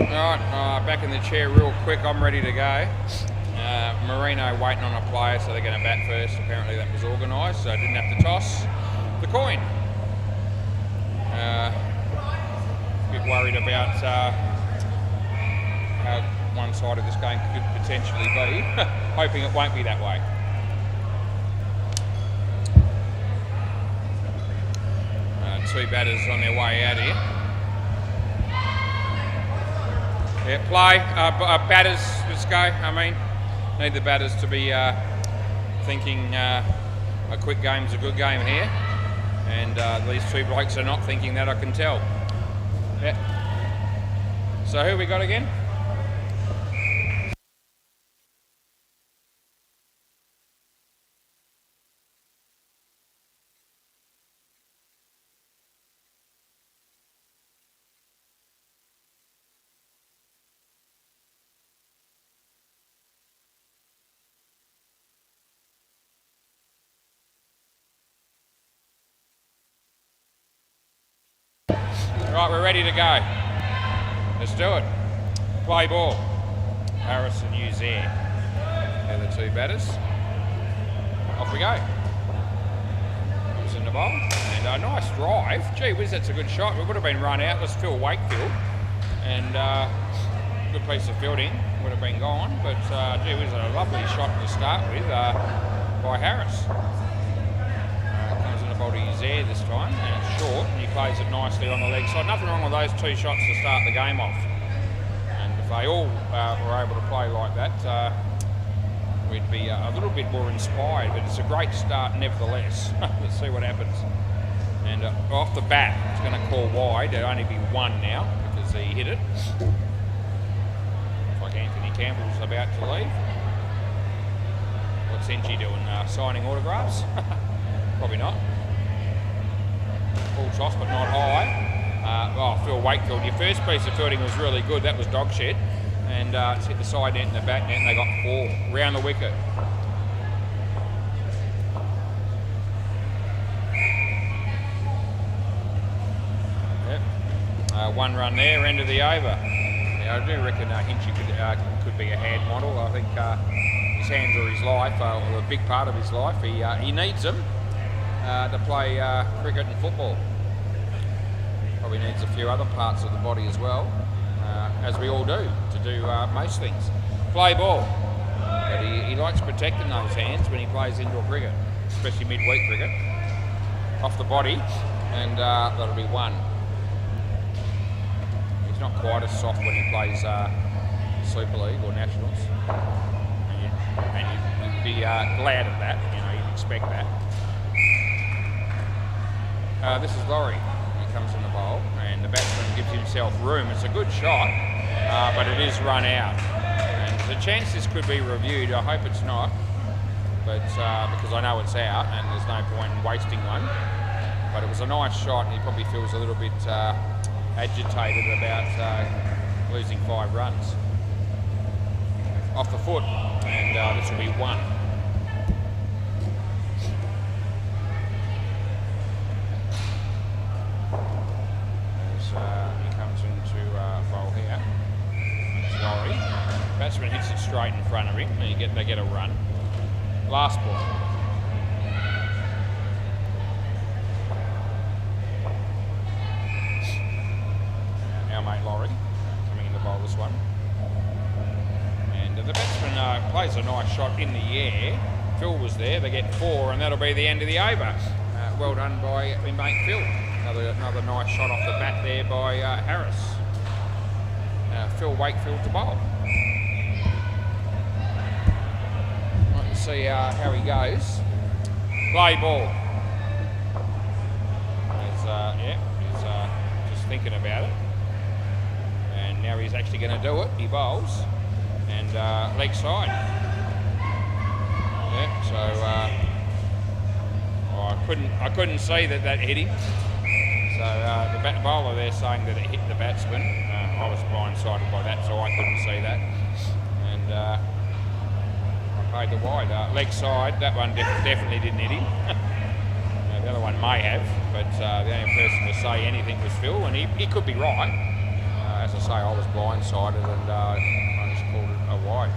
Alright, back in the chair real quick. I'm ready to go. Marino waiting on a player, so they're going to bat first. Apparently that was organised, so I didn't have to toss the coin. A bit worried about how one-sided this game could potentially be. Hoping it won't be that way. Two batters on their way out here. Yeah, play. Batters, let's go. I mean, need the batters to be thinking a quick game's a good game here. And these 2 blokes are not thinking that, I can tell. Yeah. So who we got again? Right, we're ready to go. Let's do it. Play ball. Harris and Uzair. They're the two batters. Off we go. Comes in the bowl. And a nice drive. Gee whiz, that's a good shot. We would have been run out. Let's Phil Wakefield. And good piece of fielding. Would have been gone. But gee whiz, a lovely shot to start with by Harris. Comes in the bowl to Uzair this time. And it's short. And he plays it nicely on the leg side. Nothing wrong with those two shots to start the game off. If they all were able to play like that, we'd be a little bit more inspired, but it's a great start nevertheless. Let's see what happens. And off the bat, it's going to call wide. It'll only be one now because he hit it. Looks like Anthony Campbell's about to leave. What's Engie doing? Signing autographs? Probably not. Full toss, but not high. Phil Wakefield, your first piece of fielding was really good. That was dog shit. And it's hit the side net and the back net, and they got 4 round the wicket. Yep. 1 run there, end of the over. Now, I do reckon Hinchy could be a hand model. I think his hands are his life, or a big part of his life. He needs them to play cricket and football. Probably needs a few other parts of the body as well, as we all do, to do most things. Play ball. But he likes protecting those hands when he plays indoor cricket, especially midweek cricket. Off the body, and that'll be 1. He's not quite as soft when he plays Super League or Nationals. And you'd be glad of that, you'd expect that. This is Laurie. Comes in the bowl, and the batsman gives himself room. It's a good shot, but it is run out. And the chance this could be reviewed, I hope it's not, but because I know it's out and there's no point in wasting one. But it was a nice shot, and he probably feels a little bit agitated about losing 5 runs. Off the foot, and this will be 1. He comes into bowl here. It's Laurie. Batsman hits it straight in front of him, and they get a run. Last ball. Our mate Laurie coming in to bowl this one. And the batsman plays a nice shot in the air. Phil was there. They get 4, and that'll be the end of the over. Well done by my mate Phil. Another nice shot off the bat there by Harris. Phil Wakefield to bowl. Let's see how he goes. Play ball. He's just thinking about it. And now he's actually going to do it. He bowls. And leg side. Yeah, so I couldn't see that hit him. So the bowler there saying that it hit the batsman. I was blindsided by that, so I couldn't see that. And I paid the wide. Leg side, that one definitely didn't hit him. The other one may have, but the only person to say anything was Phil, and he could be right. As I say, I was blindsided, and I just called it a wide.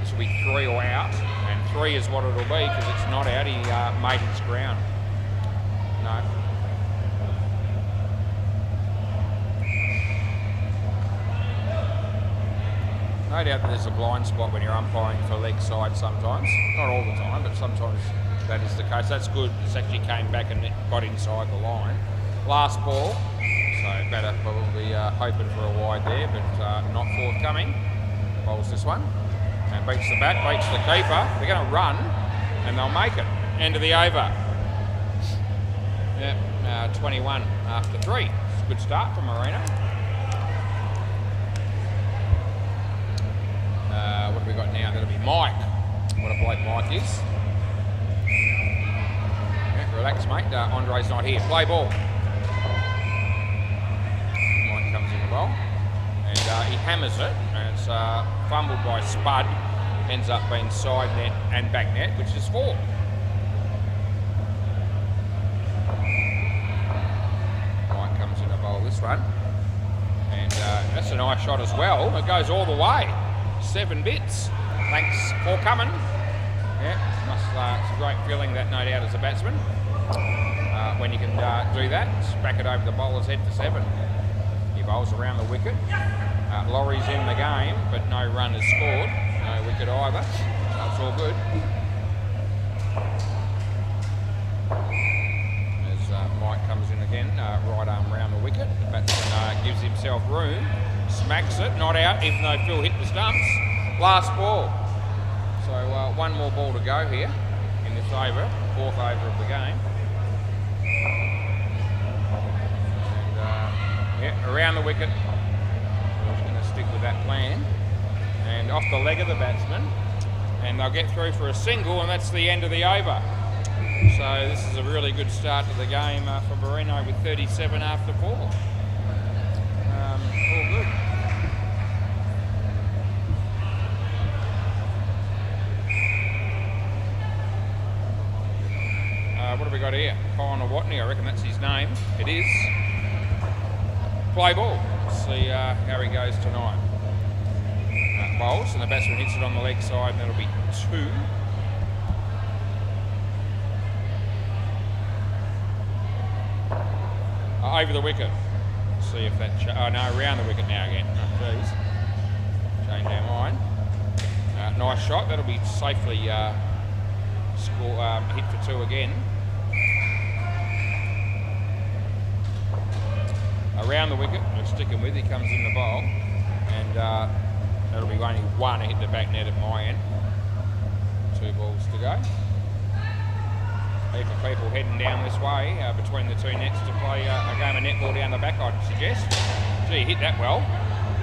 This will be 3 or out, and 3 is what it'll be because it's not out. He made his ground. No. No doubt that there's a blind spot when you're umpiring for leg side sometimes. Not all the time, but sometimes that is the case. That's good. This actually came back and got inside the line. Last ball, so batter probably hoping for a wide there, but not forthcoming. Bowls this one and beats the bat, beats the keeper. They're going to run and they'll make it. End of the over. Yep, 21 after 3. It's a good start from Marino. What have we got now? That'll be Mike. What a bloke Mike is. Yeah, relax, mate. Andre's not here. Play ball. Mike comes in the ball. And he hammers it. And it's fumbled by Spud. Ends up being side net and back net, which is 4. Mike comes in the bowl this one. And that's a nice shot as well. It goes all the way. 7 bits. Thanks for coming. Yeah, it's a great feeling that, no doubt, as a batsman. When you can do that, back it over the bowler's head for 7. He bowls around the wicket. Laurie's in the game, but no run is scored. No wicket either. So it's all good. Mike comes in again, right arm round the wicket. The batsman gives himself room, smacks it, not out, even though Phil hit the stumps. Last ball. So one more ball to go here in this over, 4th over of the game. And yeah, around the wicket. We're just going to stick with that plan. And off the leg of the batsman. And they'll get through for a single, and that's the end of the over. So this is a really good start to the game for Marino with 37 after 4. All good. What have we got here? Connor Watney, I reckon that's his name. It is. Play ball. Let's see how he goes tonight. Bowls, and the batsman hits it on the leg side, and that'll be 2. Over the wicket. See if that... oh no, around the wicket now again. Oh, geez. Change our mind. Nice shot. That'll be safely hit for 2 again. Around the wicket. We're sticking with. He comes in the bowl. And that'll be only 1 hit the back net at my end. 2 balls to go. For people heading down this way between the 2 nets to play a game of netball down the back, I'd suggest. Gee, hit that well.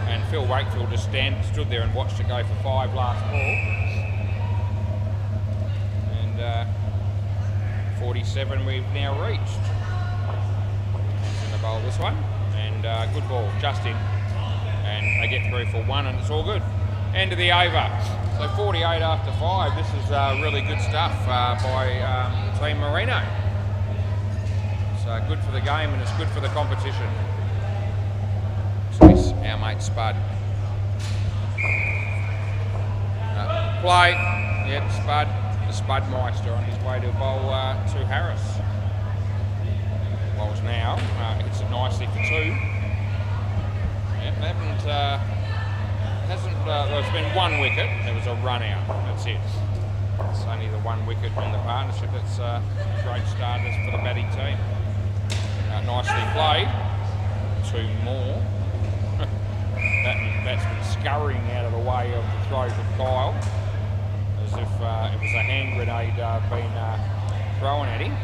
And Phil Wakefield just stood there and watched it go for 5 last ball. And 47 we've now reached. In the bowl this one. And good ball, just in. And they get through for 1 and it's all good. End of the over. So 48 after 5. This is really good stuff by Team Marino. It's good for the game and it's good for the competition. So it's our mate Spud. Play. Yep, Spud. The Spudmeister on his way to bowl to Harris. Bowls now. Hits it nicely for 2. Yep, there's been 1 wicket. There was a run out. That's it. It's only the 1 wicket in the partnership. It's great starters for the batting team. Nicely played. 2 more. That's been scurrying out of the way of the throw from Kyle, as if it was a hand grenade being thrown at him.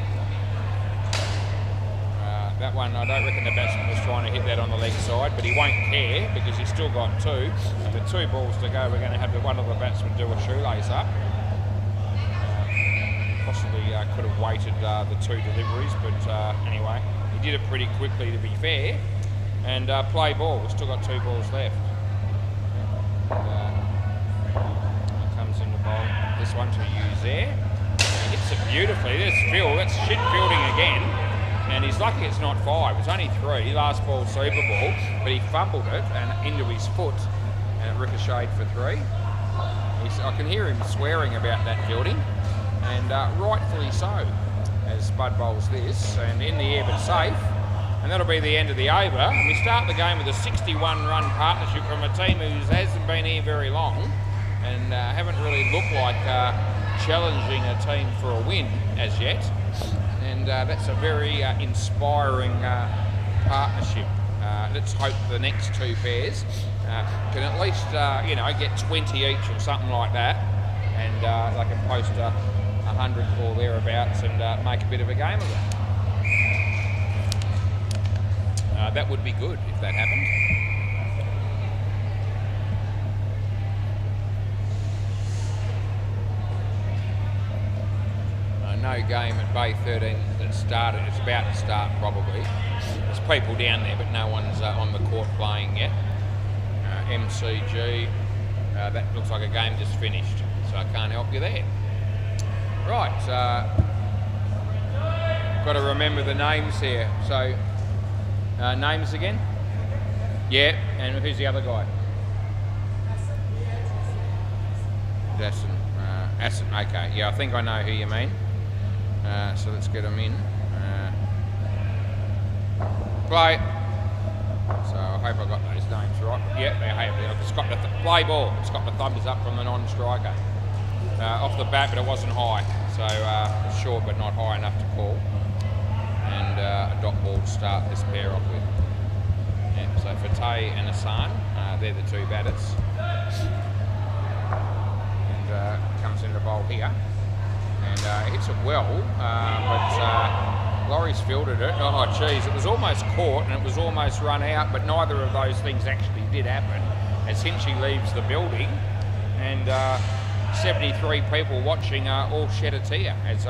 That one, I don't reckon the batsman was trying to hit that on the leg side, but he won't care because he's still got 2. And with 2 balls to go, we're going to have one of the batsmen do a shoelace up. Possibly could have waited the 2 deliveries, but anyway, he did it pretty quickly to be fair. And play ball, we've still got 2 balls left. Comes in the bowl, this one to use there. He hits it beautifully. There's Phil, that's shit fielding again. And he's lucky it's not 5, it's only 3. Last ball, Super Ball, but he fumbled it and into his foot and it ricocheted for 3. I can hear him swearing about that fielding, and rightfully so, as Spud bowls this, and in the air but safe. And that'll be the end of the over. And we start the game with a 61-run partnership from a team who hasn't been here very long and haven't really looked like challenging a team for a win as yet. And that's a very inspiring partnership. Let's hope the next 2 pairs can at least, get 20 each or something like that, and they can post 100 or thereabouts and make a bit of a game of it. That would be good if that happened. No game at Bay 13 that started. It's about to start probably. There's people down there, but no one's on the court playing yet. MCG, that looks like a game just finished, so I can't help you there. Right, got to remember the names here. So Names again? Yeah, and who's the other guy? Aston, okay. Yeah, I think I know who you mean. So let's get him in. Play. So I hope I got those names right. Yeah, they have. It's got the play ball. It's got the thumbs up from the non-striker. Off the bat, but it wasn't high. So short, but not high enough to call. And a dot ball to start this pair off with. Yeah, so Fateh and Hassan, they're the two batters. Comes into the bowl here and hits it well, but Laurie's fielded it. Oh geez, it was almost caught and it was almost run out, but neither of those things actually did happen as Hinchy leaves the building, and 73 people watching all shed a tear as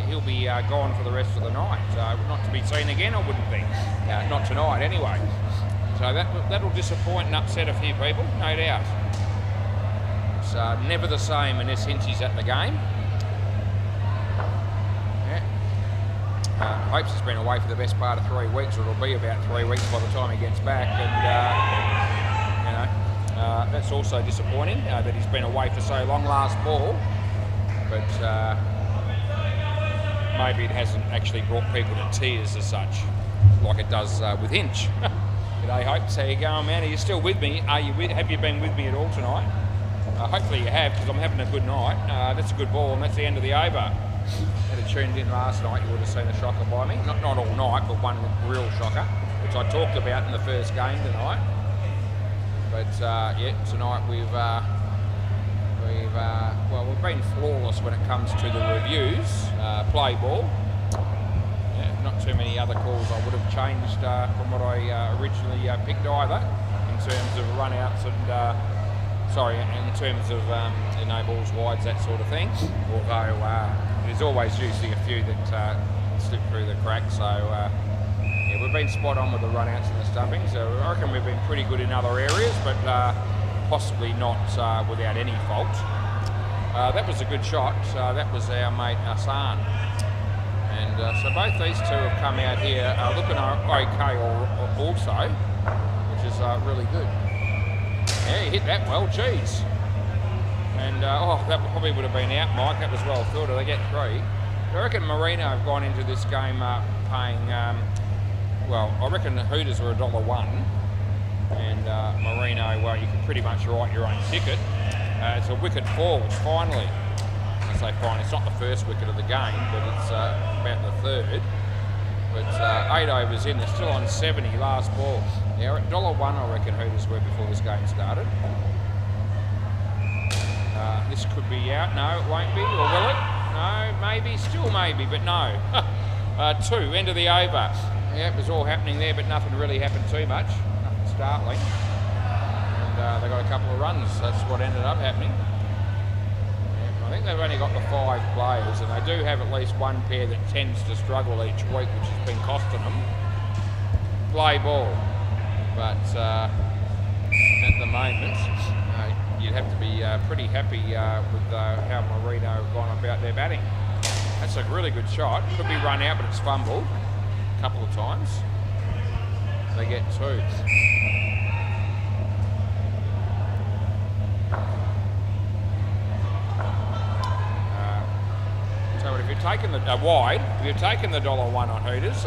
he'll be gone for the rest of the night. Not to be seen again, I wouldn't think. Not tonight anyway. So that'll disappoint and upset a few people, no doubt. It's never the same unless Hinchy's at the game. Yeah. Hopes he's been away for the best part of 3 weeks, or it'll be about 3 weeks by the time he gets back. And that's also disappointing that he's been away for so long last ball. But maybe it hasn't actually brought people to tears as such, like it does with Hinch. G'day, Hopes. How you going, man? Are you still with me? Have you been with me at all tonight? Hopefully you have, because I'm having a good night. That's a good ball, and that's the end of the over. Had it tuned in last night, you would have seen a shocker by me. Not all night, but one real shocker, which I talked about in the first game tonight. But yeah, tonight we've been flawless when it comes to the reviews. Play ball. Yeah, not too many other calls I would have changed from what I originally picked either, in terms of run-outs and in terms of balls wides, that sort of thing. Although there's always usually a few that slip through the cracks. So yeah, we've been spot on with the run-outs and the stumpings. So I reckon we've been pretty good in other areas, but possibly not without any fault. That was a good shot. That was our mate Hassan. And so both these two have come out here looking okay also, which is really good. Yeah, he hit that well, geez. And that probably would have been out, Mike. That was well fielded. They get 3. I reckon Marino have gone into this game paying, I reckon the Hooters were $1.01. And Marino, well, you can pretty much write your own ticket. It's a wicket falls, finally. I say finally, it's not the first wicket of the game, but it's about the 3rd. But 8 overs in, they're still on 70 last ball. Yeah, at $1.01 I reckon Hooters were before this game started. This could be out. No, it won't be, or will it? No, maybe, still maybe, but no. 2, end of the over. Yeah, it was all happening there, but nothing really happened too much. Nothing startling. And they got a couple of runs. That's what ended up happening. I think they've only got the 5 players, and they do have at least one pair that tends to struggle each week, which has been costing them. Play ball. But at the moment, you'd have to be pretty happy with how Marino have gone about their batting. That's a really good shot. Could be run out, but it's fumbled a couple of times. They get 2. So if you're taking the wide, if you're taking the $1.01 on Hooters,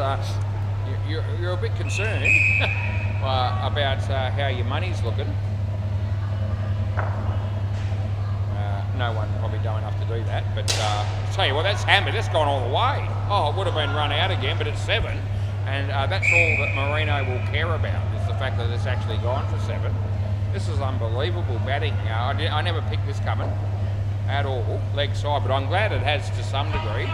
you're a bit concerned about how your money's looking. No one probably know enough to do that, but tell you what, that's hammered. That's gone all the way. Oh, it would have been run out again, but it's 7, and that's all that Marino will care about, is the fact that it's actually gone for 7. This is unbelievable batting. I never picked this coming at all, leg side, but I'm glad it has to some degree.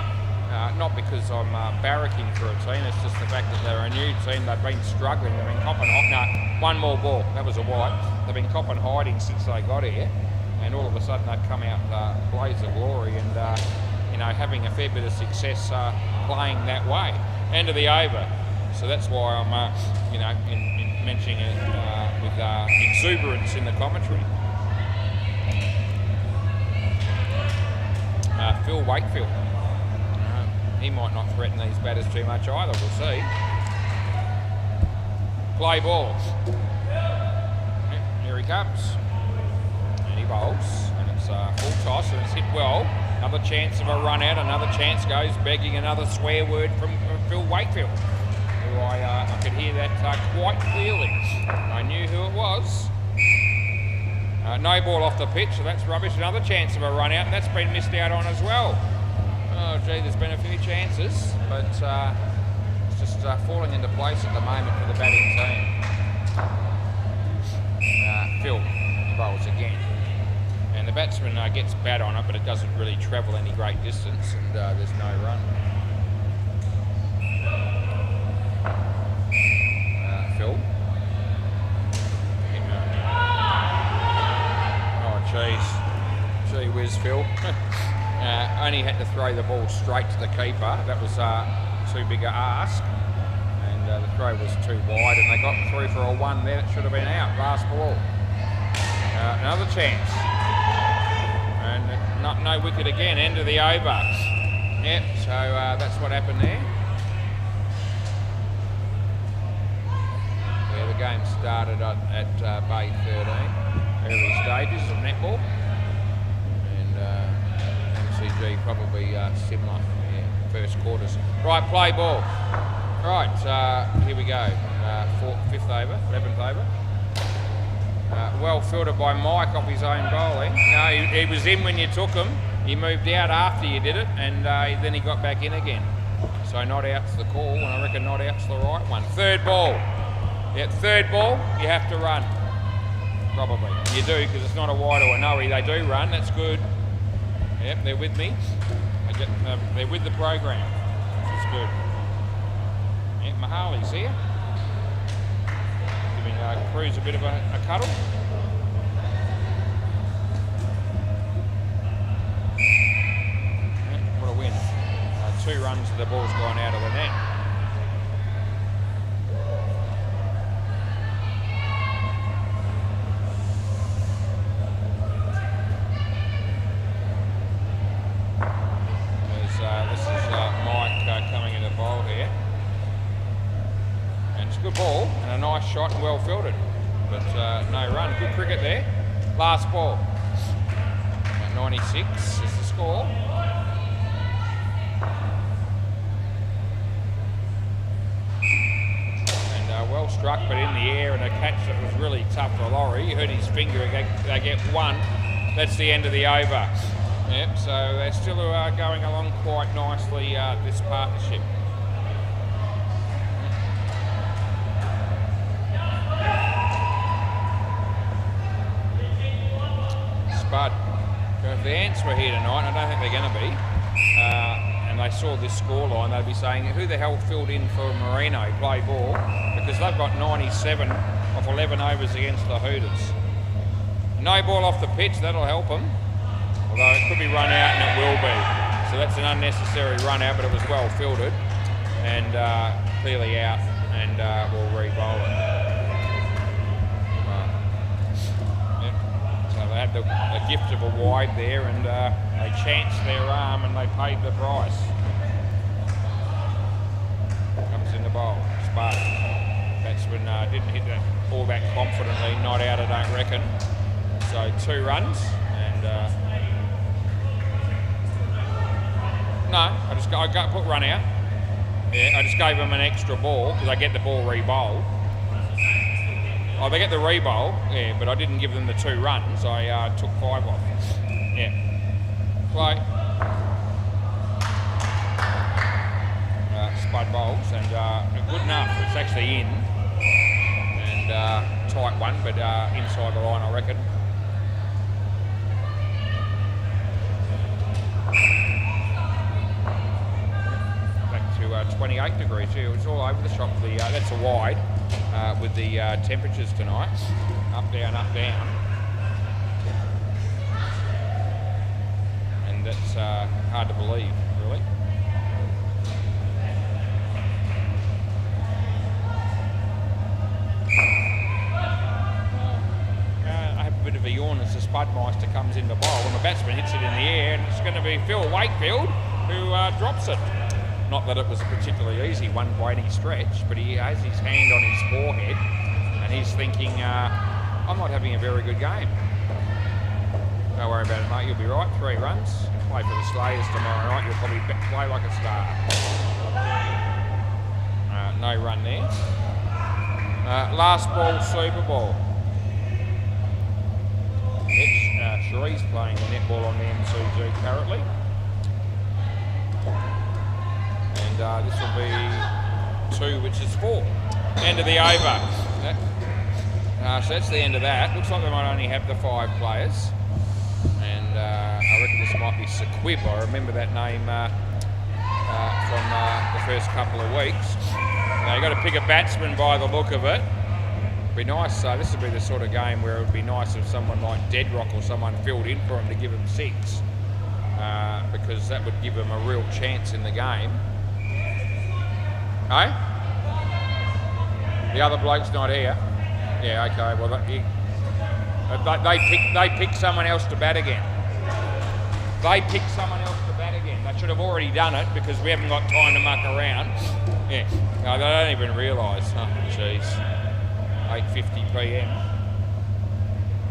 Not because I'm barracking for a team, it's just the fact that they're a new team. They've been struggling, they've been copping one more ball, that was a wide. They've been copping hiding since they got here, and all of a sudden they've come out blaze of glory and having a fair bit of success playing that way. End of the over. So that's why I'm in mentioning it with exuberance in the commentary. Phil Wakefield. He might not threaten these batters too much either, we'll see. Play ball. Here he comes. And he bowls. And it's full toss and it's hit well. Another chance of a run out. Another chance goes begging another swear word from Phil Wakefield. Who I could hear that quite clearly. I knew who it was. No ball off the pitch, so that's rubbish. Another chance of a run out, and that's been missed out on as well. Oh gee, there's been a few chances, but it's just falling into place at the moment for the batting team. Phil bowls again. And the batsman gets bat on it, but it doesn't really travel any great distance, and there's no run. Phil. Gee whiz, Phil. Only had to throw the ball straight to the keeper. That was too big a ask. And the throw was too wide, and they got through for a one there. It should have been out. Last ball. Another chance. And no wicket again. End of the over. Yep, so that's what happened there. Yeah, the game started at Bay 13. Early stages of netball, and MCG probably similar, first quarters. Right, play ball. Right, here we go. Fifth over, 11th over. Well fielded by Mike off his own bowling. No, he was in when you took him. He moved out after you did it, and then he got back in again. So not out's the call, and I reckon not out's the right one. Third ball. Yeah, third ball, you have to run. Probably. You do, because it's not a wide or a no-y. They do run, that's good. Yep, they're with me. They're with the program, which is good. Yep, Mahali's here. Giving Cruz a bit of a cuddle. Yep, what a win. 2 runs and the ball's gone out of the net. Good ball and a nice shot and well fielded, but no run. Good cricket there. Last ball. 96 is the score. And well struck, but in the air, and a catch that was really tough for Laurie. You heard his finger. They get one. That's the end of the over. Yep. So they're still going along quite nicely. This partnership. But if the Ants were here tonight, I don't think they're going to be, and they saw this scoreline, they'd be saying, who the hell filled in for Marino, play ball, because they've got 97 off 11 overs against the Hooters. No ball off the pitch, that'll help them, although it could be run out and it will be. So that's an unnecessary run out, but it was well fielded and clearly out, and we'll re-bowl it. They had the gift of a wide there, and they chanced their arm and they paid the price. Comes in the bowl, Spark. Batsman didn't hit that ball back confidently, not out I don't reckon. So 2 runs, and no, I got put run out. Yeah, I just gave them an extra ball because I get the ball re-bowled. Oh, they get the re-bowl, yeah, but I didn't give them the 2 runs. I took 5 off. Yeah. Play. Spud bowls, and good enough. It's actually in. And tight one, but inside the line, I reckon. Back to 28 degrees. Yeah, it was all over the shop. That's a wide. With the temperatures tonight, up, down, and that's hard to believe, really. I have a bit of a yawn as the Spudmeister comes in the bowl when the batsman hits it in the air, and it's going to be Phil Wakefield who drops it. Not that it was a particularly easy one by any stretch, but he has his hand on his forehead and he's thinking, I'm not having a very good game. Don't worry about it, mate, you'll be right. 3 runs. Play for the Slayers tomorrow night, you'll probably play like a star. No run there. Last ball, Super Ball. Cherie's playing the netball on the MCG currently. And this will be 2, which is 4. End of the over. So that's the end of that. Looks like they might only have the 5 players. And I reckon this might be Sequib. I remember that name from the first couple of weeks. You've got to pick a batsman by the look of it. Be nice. This would be the sort of game where it would be nice if someone like Deadrock or someone filled in for him to give him 6, because that would give him a real chance in the game. Hey? The other bloke's not here. Yeah, okay. Well, they pick someone else to bat again. They picked someone else to bat again. They should have already done it because we haven't got time to muck around. Yeah. No, they don't even realise. Oh, jeez. 8:50 p.m.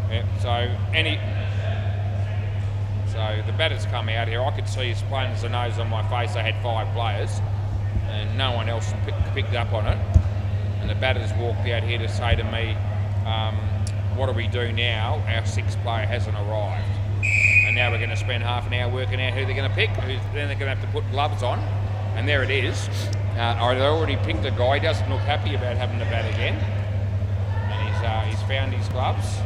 Yeah, so the batters come out here. I could see as plain as the nose on my face they had 5 players and no one else picked up on it. And the batters walked out here to say to me, what do we do now? Our 6th player hasn't arrived. And now we're going to spend half an hour working out who they're going to pick. Then they're going to have to put gloves on. And there it is. I already picked a guy. He doesn't look happy about having to bat again. He's found his gloves,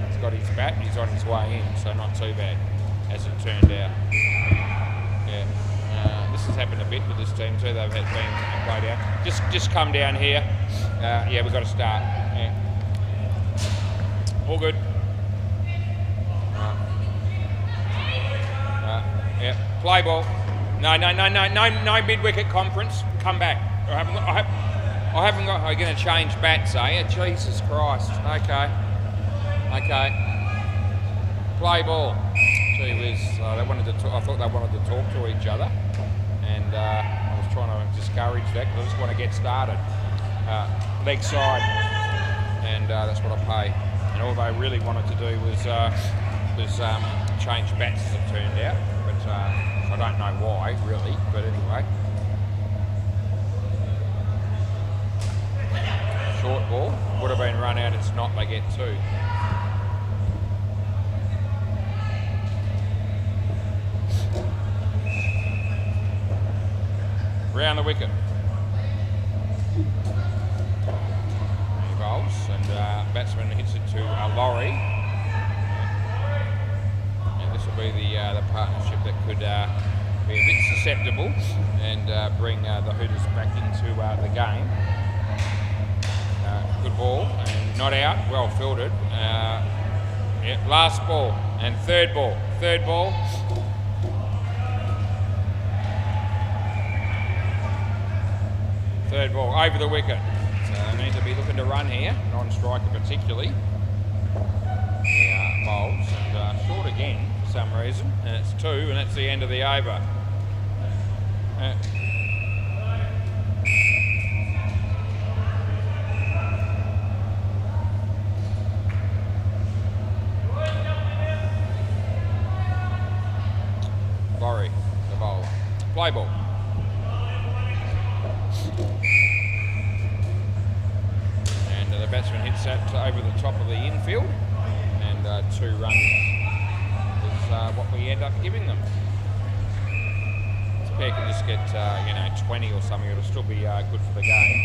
he's got his bat, and he's on his way in, so not too bad, as it turned out. Yeah, this has happened a bit with this team too. They've been played out. Just come down here. Yeah, we've got to start. Yeah. All good. Yeah, play ball. No mid-wicket conference. Come back. I haven't got. I'm going to change bats, eh? Jesus Christ. Okay. Play ball. Gee whiz. I thought they wanted to talk to each other, and I was trying to discourage that because I just want to get started. Leg side, and that's what I pay. And all they really wanted to do was change bats, as it turned out. But I don't know why, really. But anyway. Short ball, would have been run out, it's not, they get 2. Round the wicket. He bowls, and batsman hits it to Laurie. And this will be the partnership that could be a bit susceptible and bring the Hooters back into the game. Good ball and not out, well fielded. Yeah, last ball and third ball. Third ball over the wicket. So they need to be looking to run here, non-striker particularly. Yeah, bowls and short again for some reason, and it's 2, and that's the end of the over. Play ball. And the batsman hits that over the top of the infield, and 2 runs is what we end up giving them. This pair can just get 20 or something, it'll still be good for the game.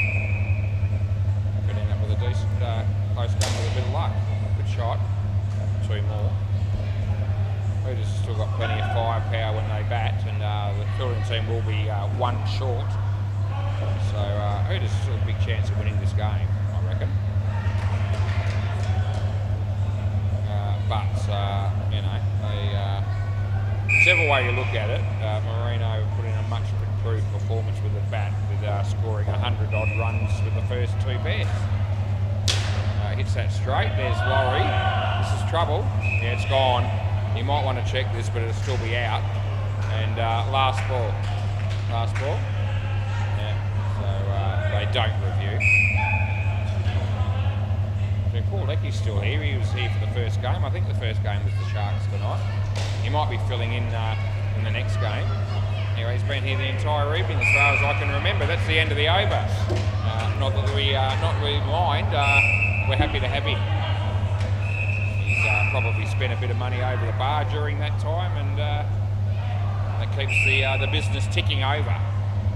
Could end up with a decent close game with a bit of luck. Good shot. 2 more. Hooters have still got plenty of firepower when they bat, and the fielding team will be 1 short. So Hooters still a big chance of winning this game, I reckon. Whichever way you look at it, Marino put in a much improved performance with the bat, with scoring 100 odd runs with the first 2 bats. Hits that straight. There's Laurie. This is trouble. Yeah, it's gone. You might want to check this, but it'll still be out. And last ball. last ball. Yeah, so they don't review. So Paul Lecky's still here. He was here for the first game. I think the first game was the Sharks tonight. He might be filling in the next game. Anyway, he's been here the entire evening as far as I can remember. That's the end of the over. Not that we mind. We're happy to have him. He's probably spent a bit of money over the bar during that time, and that keeps the business ticking over,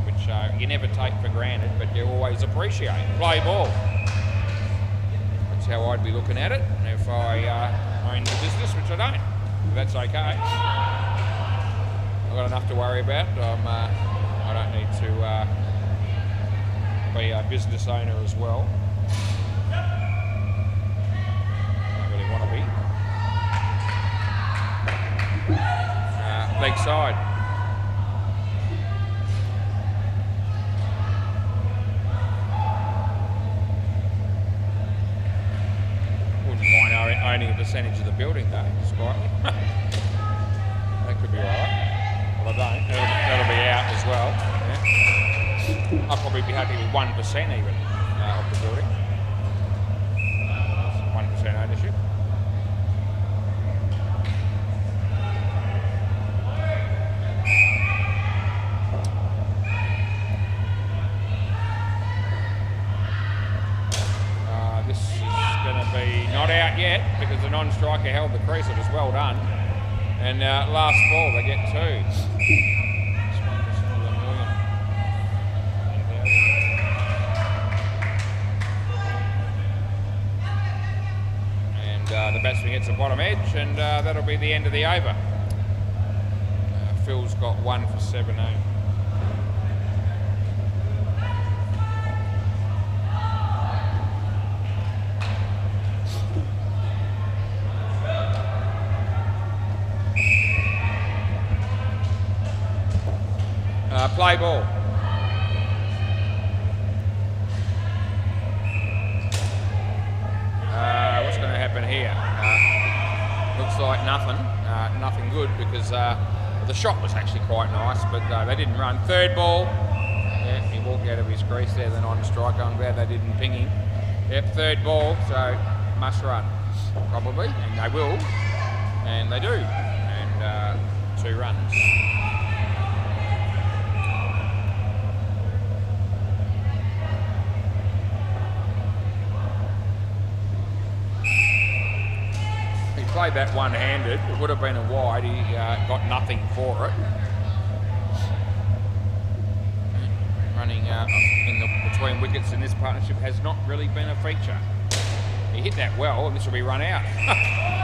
which you never take for granted, but you always appreciate. Play ball. That's how I'd be looking at it if I own the business, which I don't. But that's okay. I've got enough to worry about. I don't need to be a business owner as well. Don't really want to be. Leg side. Wouldn't mind owning a percentage of the building though, slightly. That could be alright. Well, I don't. That'll be out as well. Yeah. I'll probably be happy with 1% even of the building. 1% ownership. This is going to be not out yet because the non-striker held the crease. It was well done. And last ball, they get 2. The batsman gets the bottom edge, and that'll be the end of the over. Phil's got 1 for 17. Play ball. What's going to happen here? Looks like nothing. Nothing good because the shot was actually quite nice, but they didn't run. Third ball. Yeah, he walked out of his crease there, the non-striker. I'm glad they didn't ping him. Yep, third ball, so must run. Probably, and they will. And they do. And 2 runs. Played that one-handed. It would have been a wide. He got nothing for it. Running between wickets in this partnership has not really been a feature. He hit that well, and this will be run out.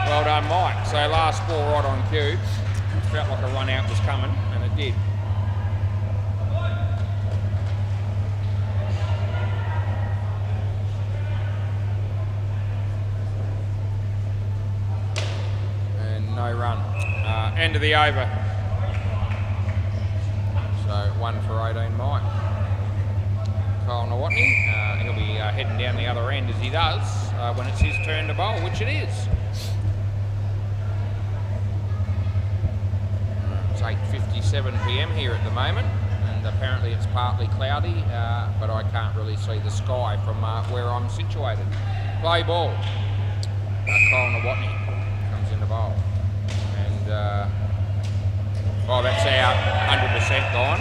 Well done, Mike. So last ball right on cue. It felt like a run out was coming, and it did. No run. End of the over. So 1 for 18, Mike. Kyle Nawatney, he'll be heading down the other end as he does when it's his turn to bowl, which it is. It's 8:57 p.m. here at the moment, and apparently it's partly cloudy, but I can't really see the sky from where I'm situated. Play ball. Kyle Nawatney comes in the bowl. Oh, that's out, 100% gone.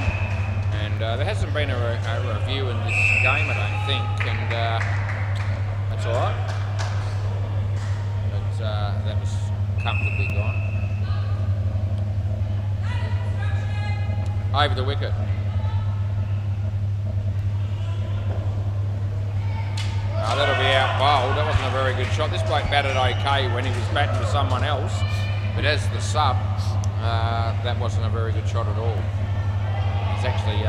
And there hasn't been a review in this game, I don't think, and that's all right. But that was comfortably gone. Over the wicket. That'll be out bowled. That wasn't a very good shot. This bloke batted okay when he was batting for someone else. But as the sub, that wasn't a very good shot at all. He's actually,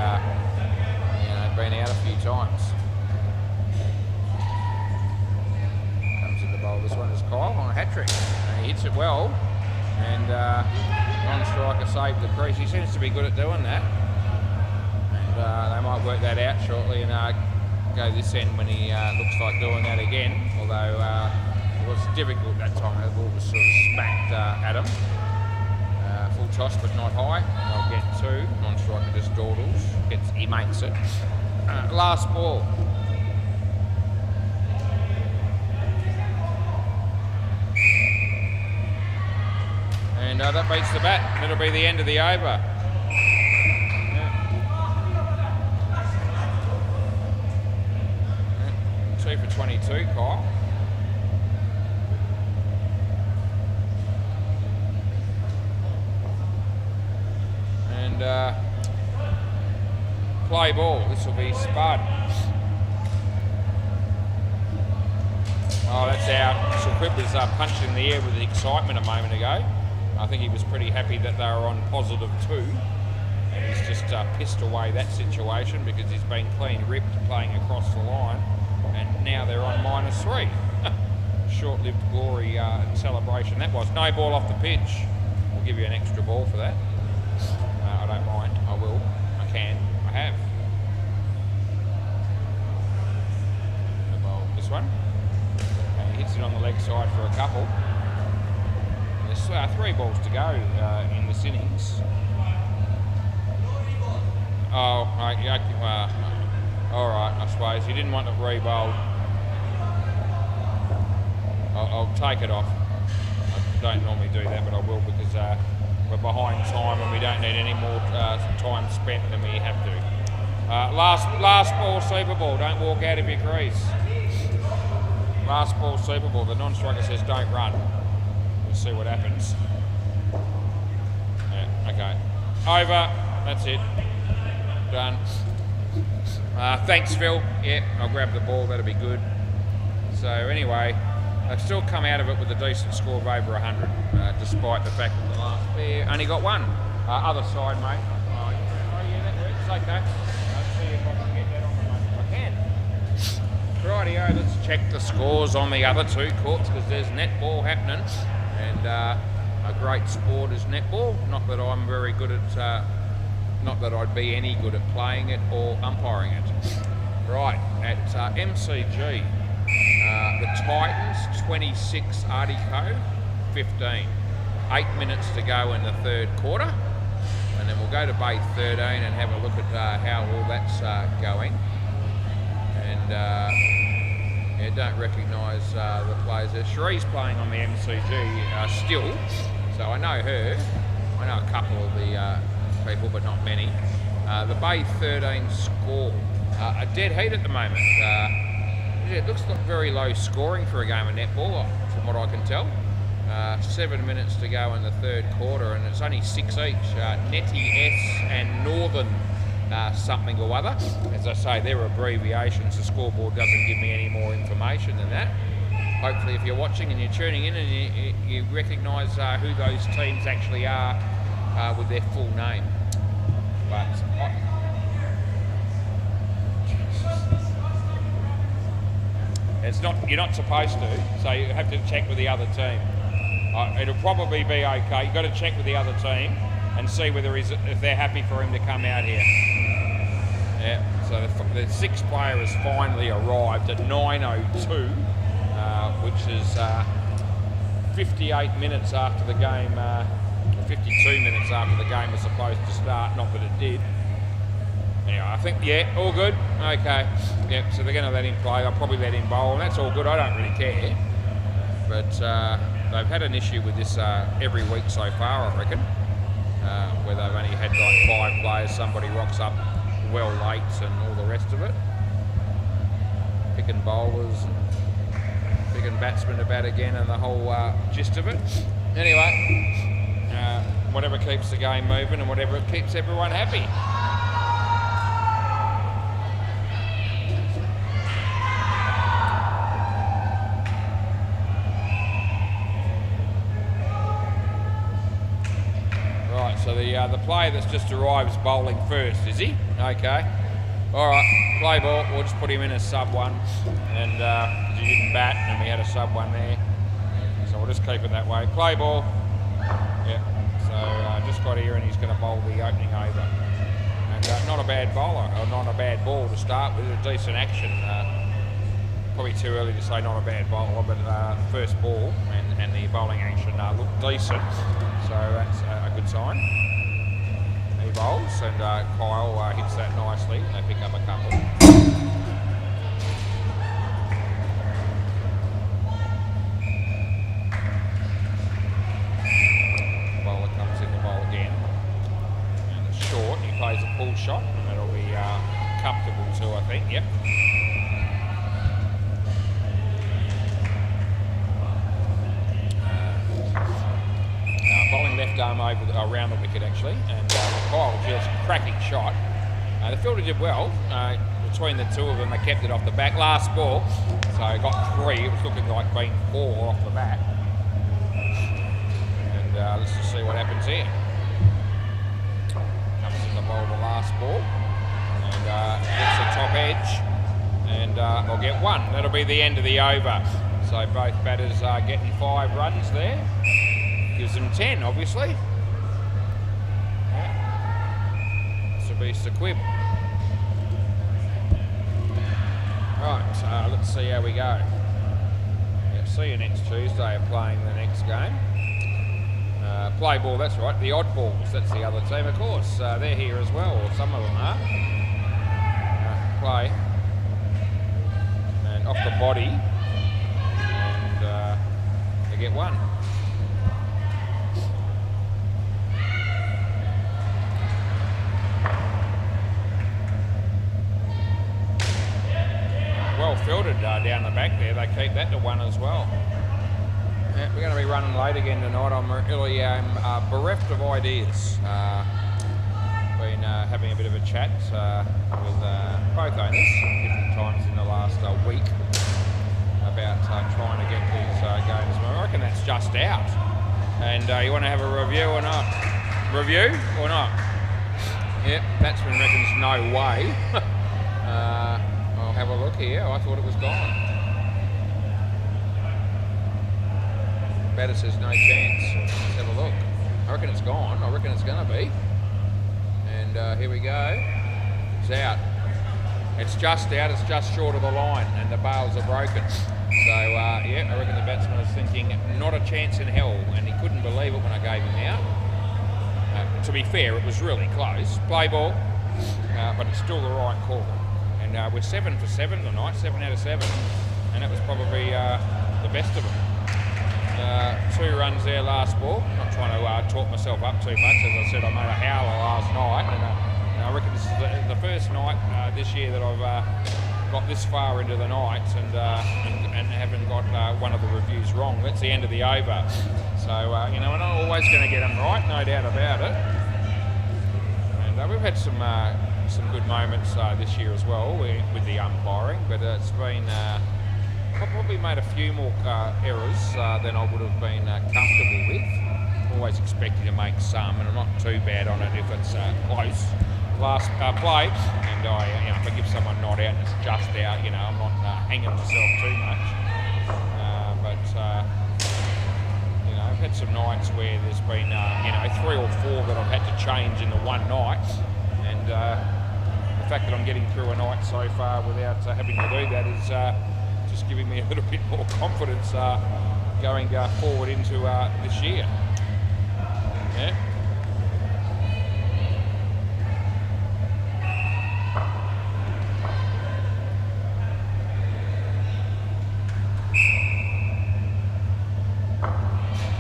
been out a few times. Comes in the bowl. This one is Kyle on a hat trick. He hits it well, and non-striker saved the crease. He seems to be good at doing that, and they might work that out shortly and go this end when he looks like doing that again. Although. It was difficult that time. The ball was sort of smacked at him. Full toss, but not high. They'll get 2. Non-striker just dawdles. he makes it. Last ball. And that beats the bat. It'll be the end of the over. 2 for 22, Kyle. And play ball. This will be Spud. Oh, that's out. So Quip was punched in the air with excitement a moment ago. I think he was pretty happy that they were on +2, and he's just pissed away that situation because he's been clean ripped playing across the line, and now they're on -3. Short-lived glory celebration that was. No ball off the pitch. We'll give you an extra ball for that. I don't mind. I will. I can. I have. This one. And he hits it on the leg side for a couple. There's 3 balls to go in this innings. Oh, all right, I suppose. You didn't want to re-bowl. I'll take it off. I don't normally do that, but I will because we're behind time and we don't need any more time spent than we have to. Last ball, Super Ball. Don't walk out of your crease. Last ball, Super Ball. The non-striker says don't run. We'll see what happens. Yeah, okay. Over. That's it. Done. Thanks, Phil. Yeah, I'll grab the ball. That'll be good. So anyway, they've still come out of it with a decent score of over 100, despite the fact that the last pair only got 1. Other side, mate. Oh yeah, that works. It's okay. I'll see if I can get that on the money. I can. Rightio, let's check the scores on the other 2 courts because there's netball happening. And a great sport is netball. Not that I'm very good at, not that I'd be any good at playing it or umpiring it. Right, at MCG, the Titans 26, Artico 15. 8 minutes to go in the 3rd quarter. And then we'll go to Bay 13 and have a look at how all that's going. And yeah, don't recognise the players there. Cherie's playing on the MCG still, so I know her. I know a couple of the people, but not many. The Bay 13 score, a dead heat at the moment. Yeah, it looks like very low scoring for a game of netball, from what I can tell. 7 minutes to go in the 3rd quarter, and it's only 6 each. Netty S and Northern something or other. As I say, they're abbreviations. The scoreboard doesn't give me any more information than that. Hopefully if you're watching and you're tuning in and you recognise who those teams actually are with their full name. But it's not, you're not supposed to, so you have to check with the other team. It'll probably be okay. You've got to check with the other team and see whether if they're happy for him to come out here. Yeah, so the 6th player has finally arrived at 9:02, which is 58 minutes after the game, 52 minutes after the game was supposed to start, not that it did. Anyway, I think, yeah, all good. Okay, yeah, so they're going to let him play. They'll probably let him bowl, and that's all good. I don't really care. But they've had an issue with this every week so far, I reckon. Where they've only had like 5 players, somebody rocks up well late and all the rest of it. Picking bowlers and picking batsmen to bat again and the whole gist of it. Anyway, whatever keeps the game moving and whatever keeps everyone happy. So the player that's just arrived is bowling first, is he? Okay. All right, play ball. We'll just put him in as sub-1, and because he didn't bat, and we had a sub-1 there, so we'll just keep it that way. Play ball. Yeah. So just got here, and he's going to bowl the opening over. And not a bad bowler, or not a bad ball to start with. A decent action. Probably too early to say not a bad bowler, but first ball and the bowling action looked decent. So that's a good sign. bowls, and Kyle hits that nicely, and they pick up a couple. Bowler comes in the bowl again, and it's short. He plays a pull shot, and that'll be comfortable too, I think. Yep. Bowling left arm around the wicket actually, and Kyle just cracking shot. The fielder did well. Between the two of them, they kept it off the back. Last ball, so got 3. It was looking like being 4 off the bat. And let's just see what happens here. Comes in the bowl the last ball, and gets the top edge, and they'll get 1. That'll be the end of the over. So both batters are getting 5 runs there. Gives them 10, obviously. Yeah. This will be Sequib. Right, let's see how we go. Yeah, see you next Tuesday playing the next game. Play ball, that's right. The oddballs, that's the other team, of course. They're here as well, or some of them are. Play. And off the body. And they get 1. Well fielded down the back there. They keep that to 1 as well. Yeah, we're going to be running late again tonight. I'm really bereft of ideas. Been having a bit of a chat with both owners different times in the last week about trying to get these games. I reckon that's just out. And you want to have a review or not? Review or not? Yep, batsman reckons no way. I'll have a look here. I thought it was gone. Batter says no chance. Let's have a look. I reckon it's gone. I reckon it's going to be. And here we go. It's out. It's just out. It's just short of the line, and the bails are broken. So yeah, I reckon the batsman was thinking not a chance in hell, and he couldn't believe it when I gave him out. To be fair, it was really close. Play ball, but it's still the right call. And we're 7 for 7 tonight, 7 out of 7, and that was probably the best of them. 2 runs there last ball. Not trying to talk myself up too much. As I said, I made a howler last night, and I reckon this is the first night this year that I've got this far into the night and haven't got one of the reviews wrong. That's the end of the over. So you know, we're not always going to get them right, no doubt about it. And we've had some good moments this year as well with the umpiring, but it's been. I probably made a few more errors than I would have been comfortable with. Always expecting to make some, and I'm not too bad on it if it's close. Last play, and if I give someone not out and it's just out, I'm not hanging myself too much. I've had some nights where there's been 3 or 4 that I've had to change in the one night, and the fact that I'm getting through a night so far without having to do that is just giving me a little bit more confidence going forward into this year. Yeah.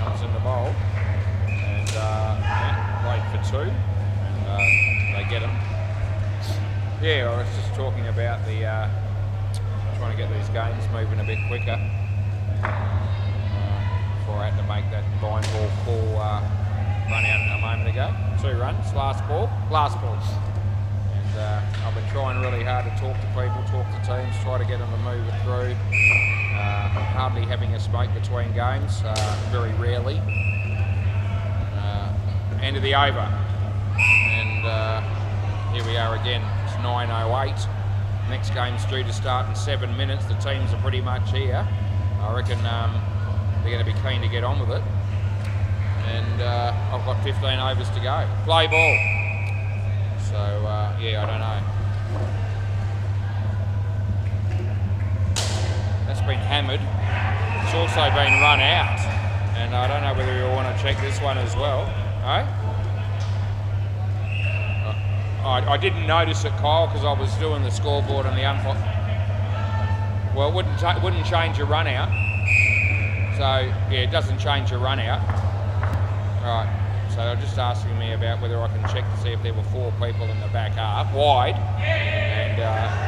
Comes in the bowl, and played for 2, and they get him. Yeah, I was just talking about the trying to get these games moving a bit quicker before I had to make that line ball call run out a moment ago. 2 runs, last ball. And I've been trying really hard to talk to people, talk to teams, try to get them to move it through. Hardly having a smoke between games, very rarely. End of the over. And here we are again, it's 9:08. Next game's due to start in 7 minutes. The teams are pretty much here. I reckon they're going to be keen to get on with it. And I've got 15 overs to go. Play ball. So, yeah, I don't know. That's been hammered. It's also been run out. And I don't know whether you'll want to check this one as well. Eh? I didn't notice it, Kyle, because I was doing the scoreboard and the umpire. Well, it wouldn't change your run out. So yeah, it doesn't change your run out. Right. So they're just asking me about whether I can check to see if there were 4 people in the back half wide, and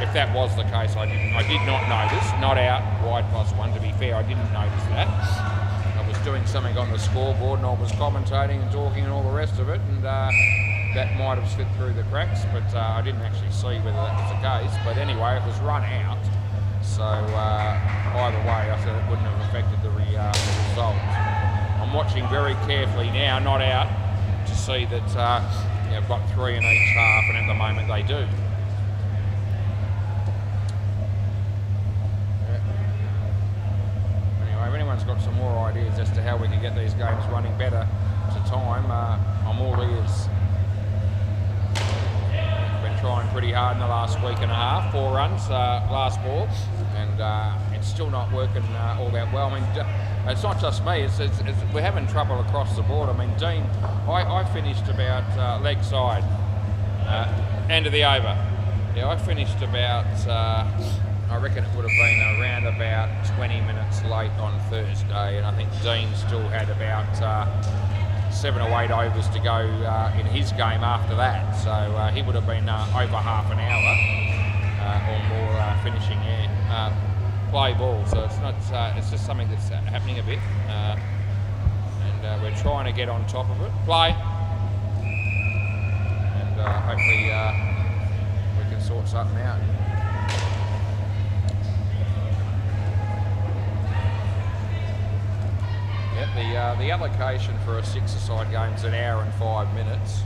if that was the case, I did not notice. Not out, wide +1. To be fair, I didn't notice that. I was doing something on the scoreboard and I was commentating and talking and all the rest of it, and that might have slipped through the cracks, but I didn't actually see whether that was the case. But anyway, it was run out, so either way, I said it wouldn't have affected the result. I'm watching very carefully now, not out, to see that I've got 3 in each half, and at the moment they do. Anyway, if anyone's got some more ideas as to how we can get these games running better to time, I'm all ears. Been trying pretty hard in the last week and a half, 4 runs last ball, and it's still not working all that well. I mean, it's not just me, we're having trouble across the board. I mean, Dean, I finished about leg side, end of the over. Yeah, I finished about, I reckon it would have been around about 20 minutes late on Thursday, and I think Dean still had about 7 or 8 overs to go in his game after that. So he would have been over half an hour or more finishing play ball. So it's not. It's just something that's happening a bit, and we're trying to get on top of it. Play, and hopefully we can sort something out. Yep, the allocation for a 6-a-side game is 1 hour and 5 minutes,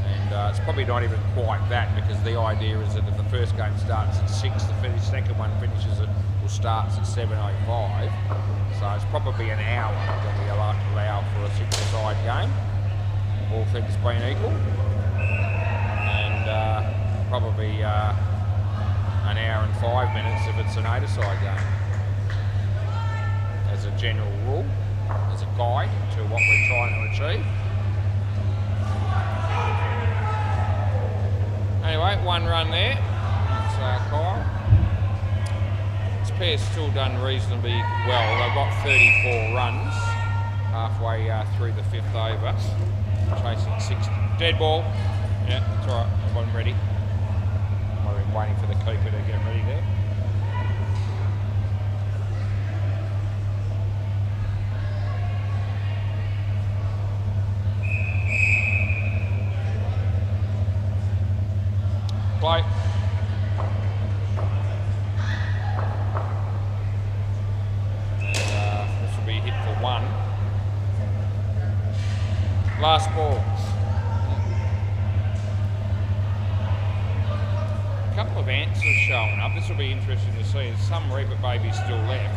and it's probably not even quite that, because the idea is that if the first game starts at 6, the second one finishes at starts at 7:05, so it's probably 1 hour that we allow for a 6-a-side game, all things being equal, and probably 1 hour and 5 minutes if it's an 8-a-side game, as a general rule, as a guide to what we're trying to achieve. Anyway, 1 run there. It's Kyle. Pair's still done reasonably well. They've got 34 runs halfway through the 5th over, chasing 60. Dead ball. Yeah, it's all right. I wasn't ready. I've been waiting for the keeper to get ready there. Play. Last ball. A couple of ants have shown up. This will be interesting to see. There's some Reaper babies still left.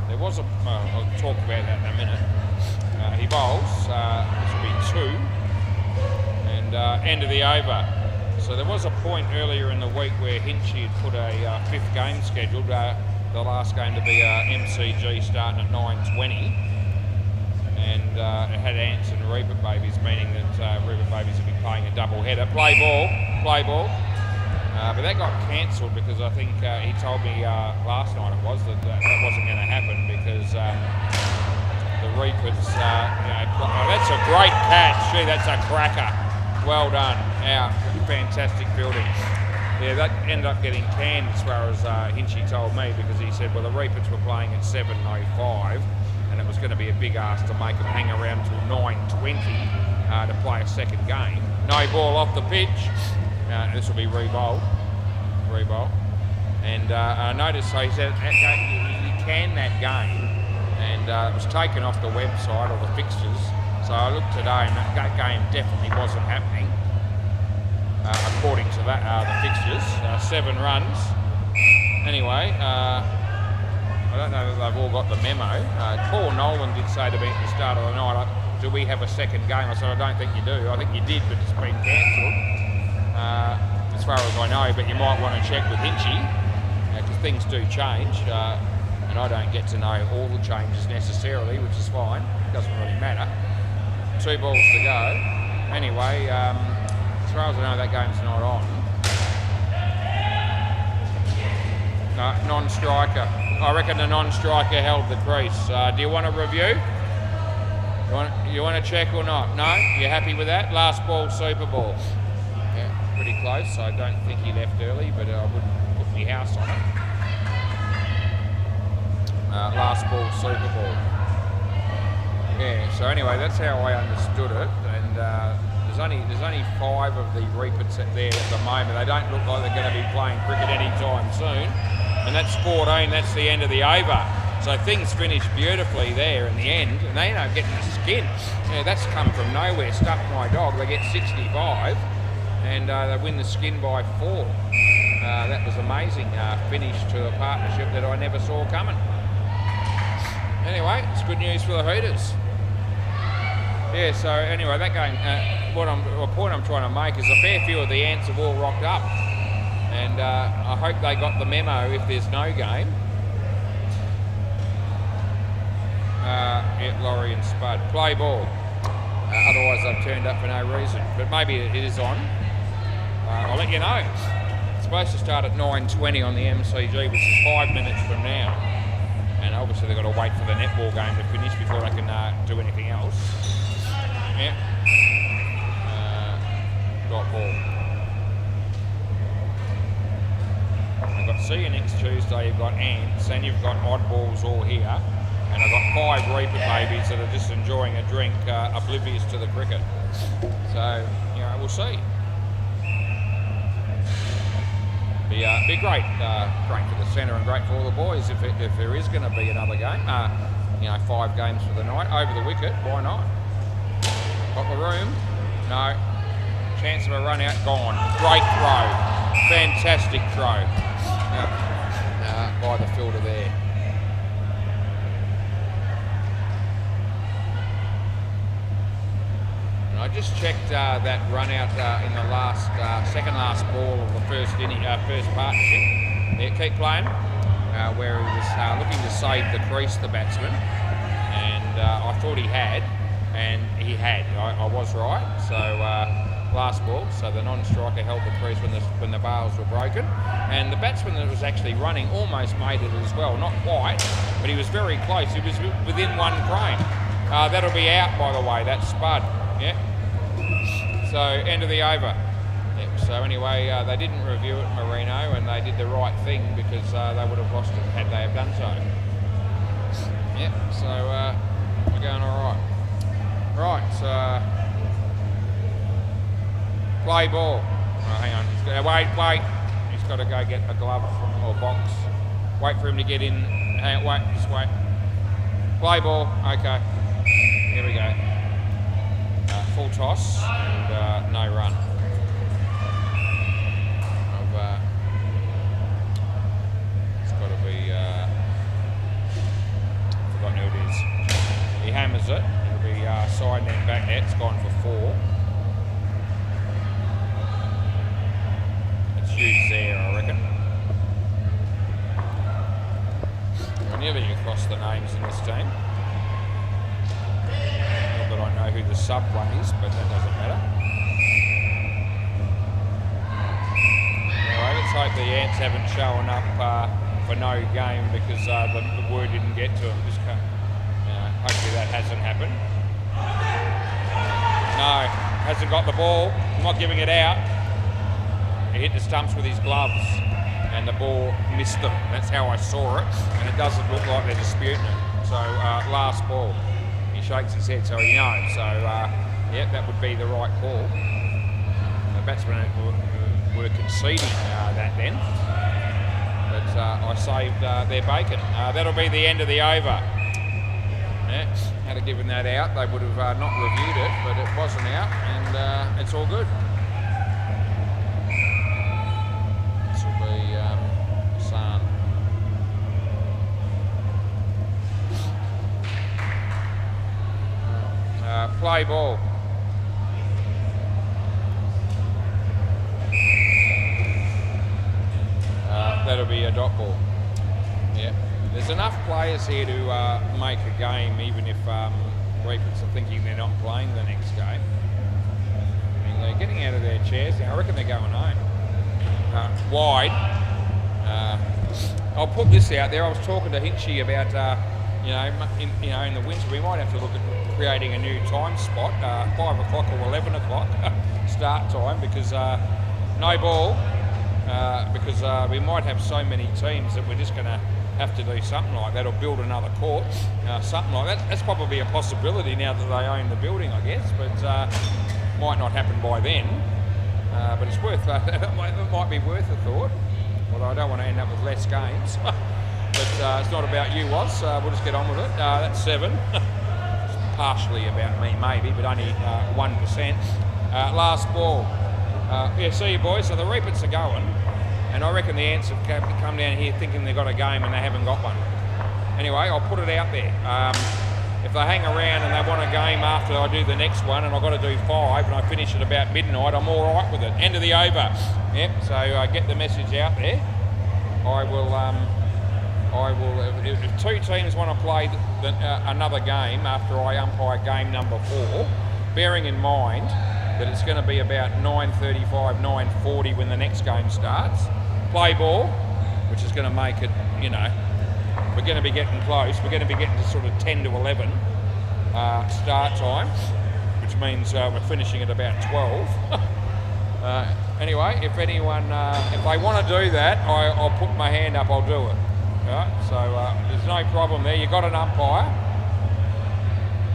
There was a. I'll talk about that in a minute. He bowls. This will be 2. And end of the over. So there was a point earlier in the week where Hinchy had put a 5th game scheduled. The last game to be MCG starting at 9:20. And it had ants and Reaper babies, meaning that Reaper babies would be playing a double header. Play ball. But that got cancelled because I think he told me last night it was that wasn't going to happen because the Reapers, that's a great catch. Gee, that's a cracker. Well done. Out. Fantastic fielding. Yeah, that ended up getting canned as far as Hinchy told me, because he said, well, the Reapers were playing at 7:05. And it was going to be a big ask to make them hang around till 9:20 to play a second game. No ball off the pitch. This will be re-bowled. And I noticed, so he said, you canned that game, and it was taken off the website or the fixtures. So I looked today, and that game definitely wasn't happening, according to that the fixtures. 7 runs. Anyway. I don't know if they've all got the memo. Paul Nolan did say to me at the start of the night, do we have a second game? I said, I don't think you do. I think you did, but it's been cancelled, as far as I know. But you might want to check with Hinchy, because things do change, and I don't get to know all the changes necessarily, which is fine. It doesn't really matter. 2 balls to go. Anyway, as far as I know, that game's not on. No, non-striker. I reckon the non-striker held the crease. Do you want a review? You want to check or not? No? You happy with that? Last ball, Super Ball. Yeah, pretty close. I don't think he left early, but I wouldn't put my house on it. Last ball, Super Ball. Yeah, so anyway, that's how I understood it. And there's only 5 of the Reapers there at the moment. They don't look like they're going to be playing cricket anytime soon. And that's 14, that's the end of the over. So things finished beautifully there in the end, and they end up getting the skin. Yeah, that's come from nowhere. Stuck my dog. They get 65, and they win the skin by 4. That was amazing finish to a partnership that I never saw coming. Anyway, it's good news for the Hooters. Yeah. So anyway, that game. The point I'm trying to make is a fair few of the ants have all rocked up, and I hope they got the memo if there's no game. Yeah, Laurie and Spud. Play ball. Otherwise I've turned up for no reason. But maybe it is on. I'll let you know. It's supposed to start at 9:20 on the MCG, which is 5 minutes from now. And obviously they've got to wait for the netball game to finish before they can do anything else. Yeah. Dot ball. You've got see you next Tuesday, you've got ants, and you've got oddballs all here. And I've got 5 Reaper babies that are just enjoying a drink, oblivious to the cricket. So, you know, we'll see. Be great, great for the centre and great for all the boys if there is going to be another game. 5 games for the night over the wicket. Why not? Got the room? No. Chance of a run out gone. Great throw, fantastic throw by the fielder there. I just checked that run out in the last, second last ball of the first partnership. Yeah, keep playing, where he was looking to save the crease, the batsman, and I thought he had, and he had. I was right. So last ball, so the non-striker held the crease when the bails were broken, and the batsman that was actually running almost made it as well. Not quite, but he was very close. He was within 1 frame. That'll be out, by the way. That's Spud. Yeah. So, end of the over. Yep. So anyway, they didn't review it, Marino, and they did the right thing because they would have lost it had they have done so. Yep. So we're going all right. Right. Play ball. Oh, hang on. Wait. He's got to go get a glove or box. Wait for him to get in. Hang on. Wait. Just wait. Play ball. Okay. Here we go. Full toss and no run. It's got to be. Forgotten who it is. He hammers it. It'll be side net back net. It's gone for 4. It's used there, I reckon. Whenever you cross the names in this team. That I know who the sub one is, but that doesn't matter. Anyway, let's hope the ants haven't shown up for no game because the word didn't get to them. Just hopefully that hasn't happened. No, hasn't got the ball. I'm not giving it out. He hit the stumps with his gloves, and the ball missed them. That's how I saw it, and it doesn't look like they're disputing it. So last ball. He shakes his head so he knows. So, yeah, that would be the right call. The batsmen were conceding that then. But I saved their bacon. That'll be the end of the over. Yeah, had I given that out, they would have not reviewed it, but it wasn't out, and it's all good. This will be San. Play ball. That'll be a dot ball. Yeah. There's enough players here to make a game, even if Reapers are thinking they're not playing the next game. They're getting out of their chairs now. I reckon they're going home. Wide. I'll put this out there. I was talking to Hinchy about, in the winter we might have to look at creating a new time spot, 5 o'clock or 11 o'clock start time, because no ball, because we might have so many teams that we're just going to have to do something like that, or build another court, something like that. That's probably a possibility now that they own the building, I guess, but might not happen by then. But it's worth, it might be worth a thought. Although I don't want to end up with less games. But it's not about you, Woz. We'll just get on with it. That's 7. It's partially about me, maybe, but only 1%. Last ball. See you, boys. So the Reapers are going, and I reckon the Ants have come down here thinking they've got a game and they haven't got one. Anyway, I'll put it out there. If they hang around and they want a game after I do the next one, and I've got to do 5, and I finish at about midnight, I'm all right with it. End of the over. Yep. So get the message out there. I will. If 2 teams want to play another game after I umpire game number 4, bearing in mind that it's going to be about 9:35, 9:40 when the next game starts. Play ball, which is going to make it, we're going to be getting close. We're going to be getting to sort of 10 to 11 start time, which means we're finishing at about 12. Anyway, if anyone, if they want to do that, I'll put my hand up, I'll do it. Right? So there's no problem there. You've got an umpire,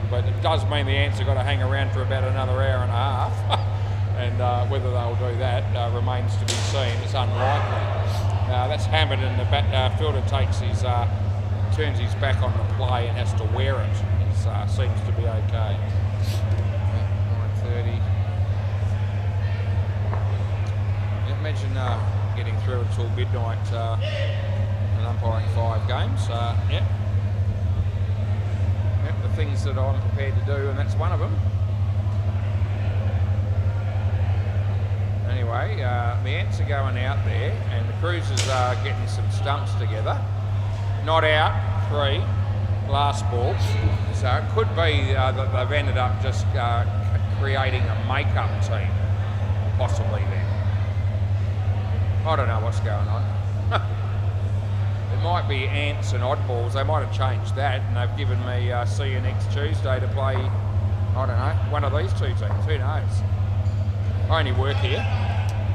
but it does mean the Ants have got to hang around for about another hour and a half. And whether they'll do that remains to be seen. It's unlikely. That's hammered, and the fielder turns his back on the play and has to wear it. It seems to be okay. 9:30. Imagine getting through until midnight and umpiring 5 games. Yep, the things that I'm prepared to do, and that's one of them. Anyway, the Ants are going out there, and the Cruisers are getting some stumps together. Not out, 3, last ball. So it could be that they've ended up just creating a make-up team, possibly then. I don't know what's going on. It might be Ants and Oddballs. They might have changed that, and they've given me see you next Tuesday to play, I don't know, one of these 2 teams. Who knows? I only work here.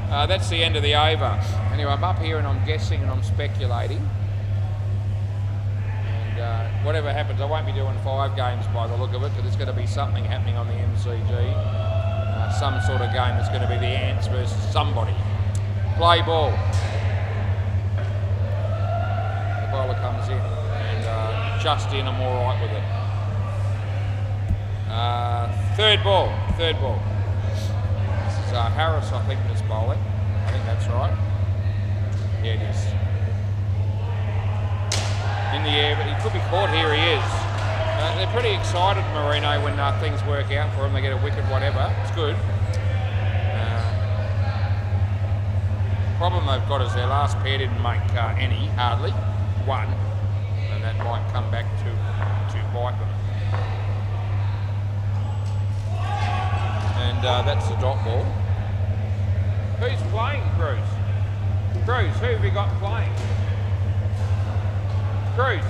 That's the end of the over. Anyway, I'm up here and I'm guessing and I'm speculating. And whatever happens, I won't be doing 5 games by the look of it, because there's going to be something happening on the MCG. Some sort of game that's going to be the Ants versus somebody. Play ball. The bowler comes in, and just in, I'm all right with it. Third ball. This is Harris, I think, that's bowling. I think that's right. Yeah, it is. In the air, but he could be caught. Here he is. They're pretty excited, Marino, when things work out for them. They get a wicket, whatever. It's good. Problem they've got is their last pair didn't make any, hardly, 1, and that might come back to bite them. And that's the dot ball. Who's playing, Cruz? Cruz, who have you got playing? Cruz,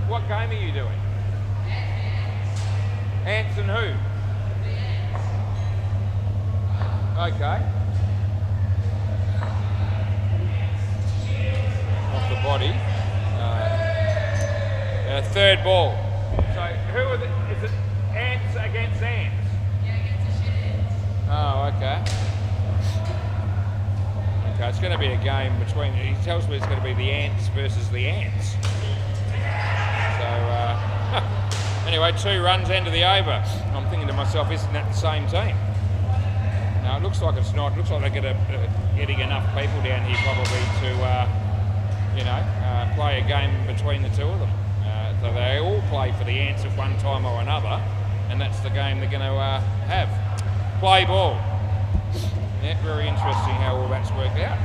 what game are you doing? Ants and who? Okay. Off the body. Third ball. So who are is it Ants against Ants? Yeah, against the shit Ants. Oh, okay. Okay, it's going to be a game between, he tells me it's going to be the Ants versus the Ants. So, anyway, 2 runs, end of the over. I'm thinking to myself, isn't that the same team? No, it looks like it's not. It looks like they're getting enough people down here probably to, play a game between the 2 of them. So they all play for the Ants at one time or another, and that's the game they're going to have. Play ball. Yeah, very interesting how all that's worked out.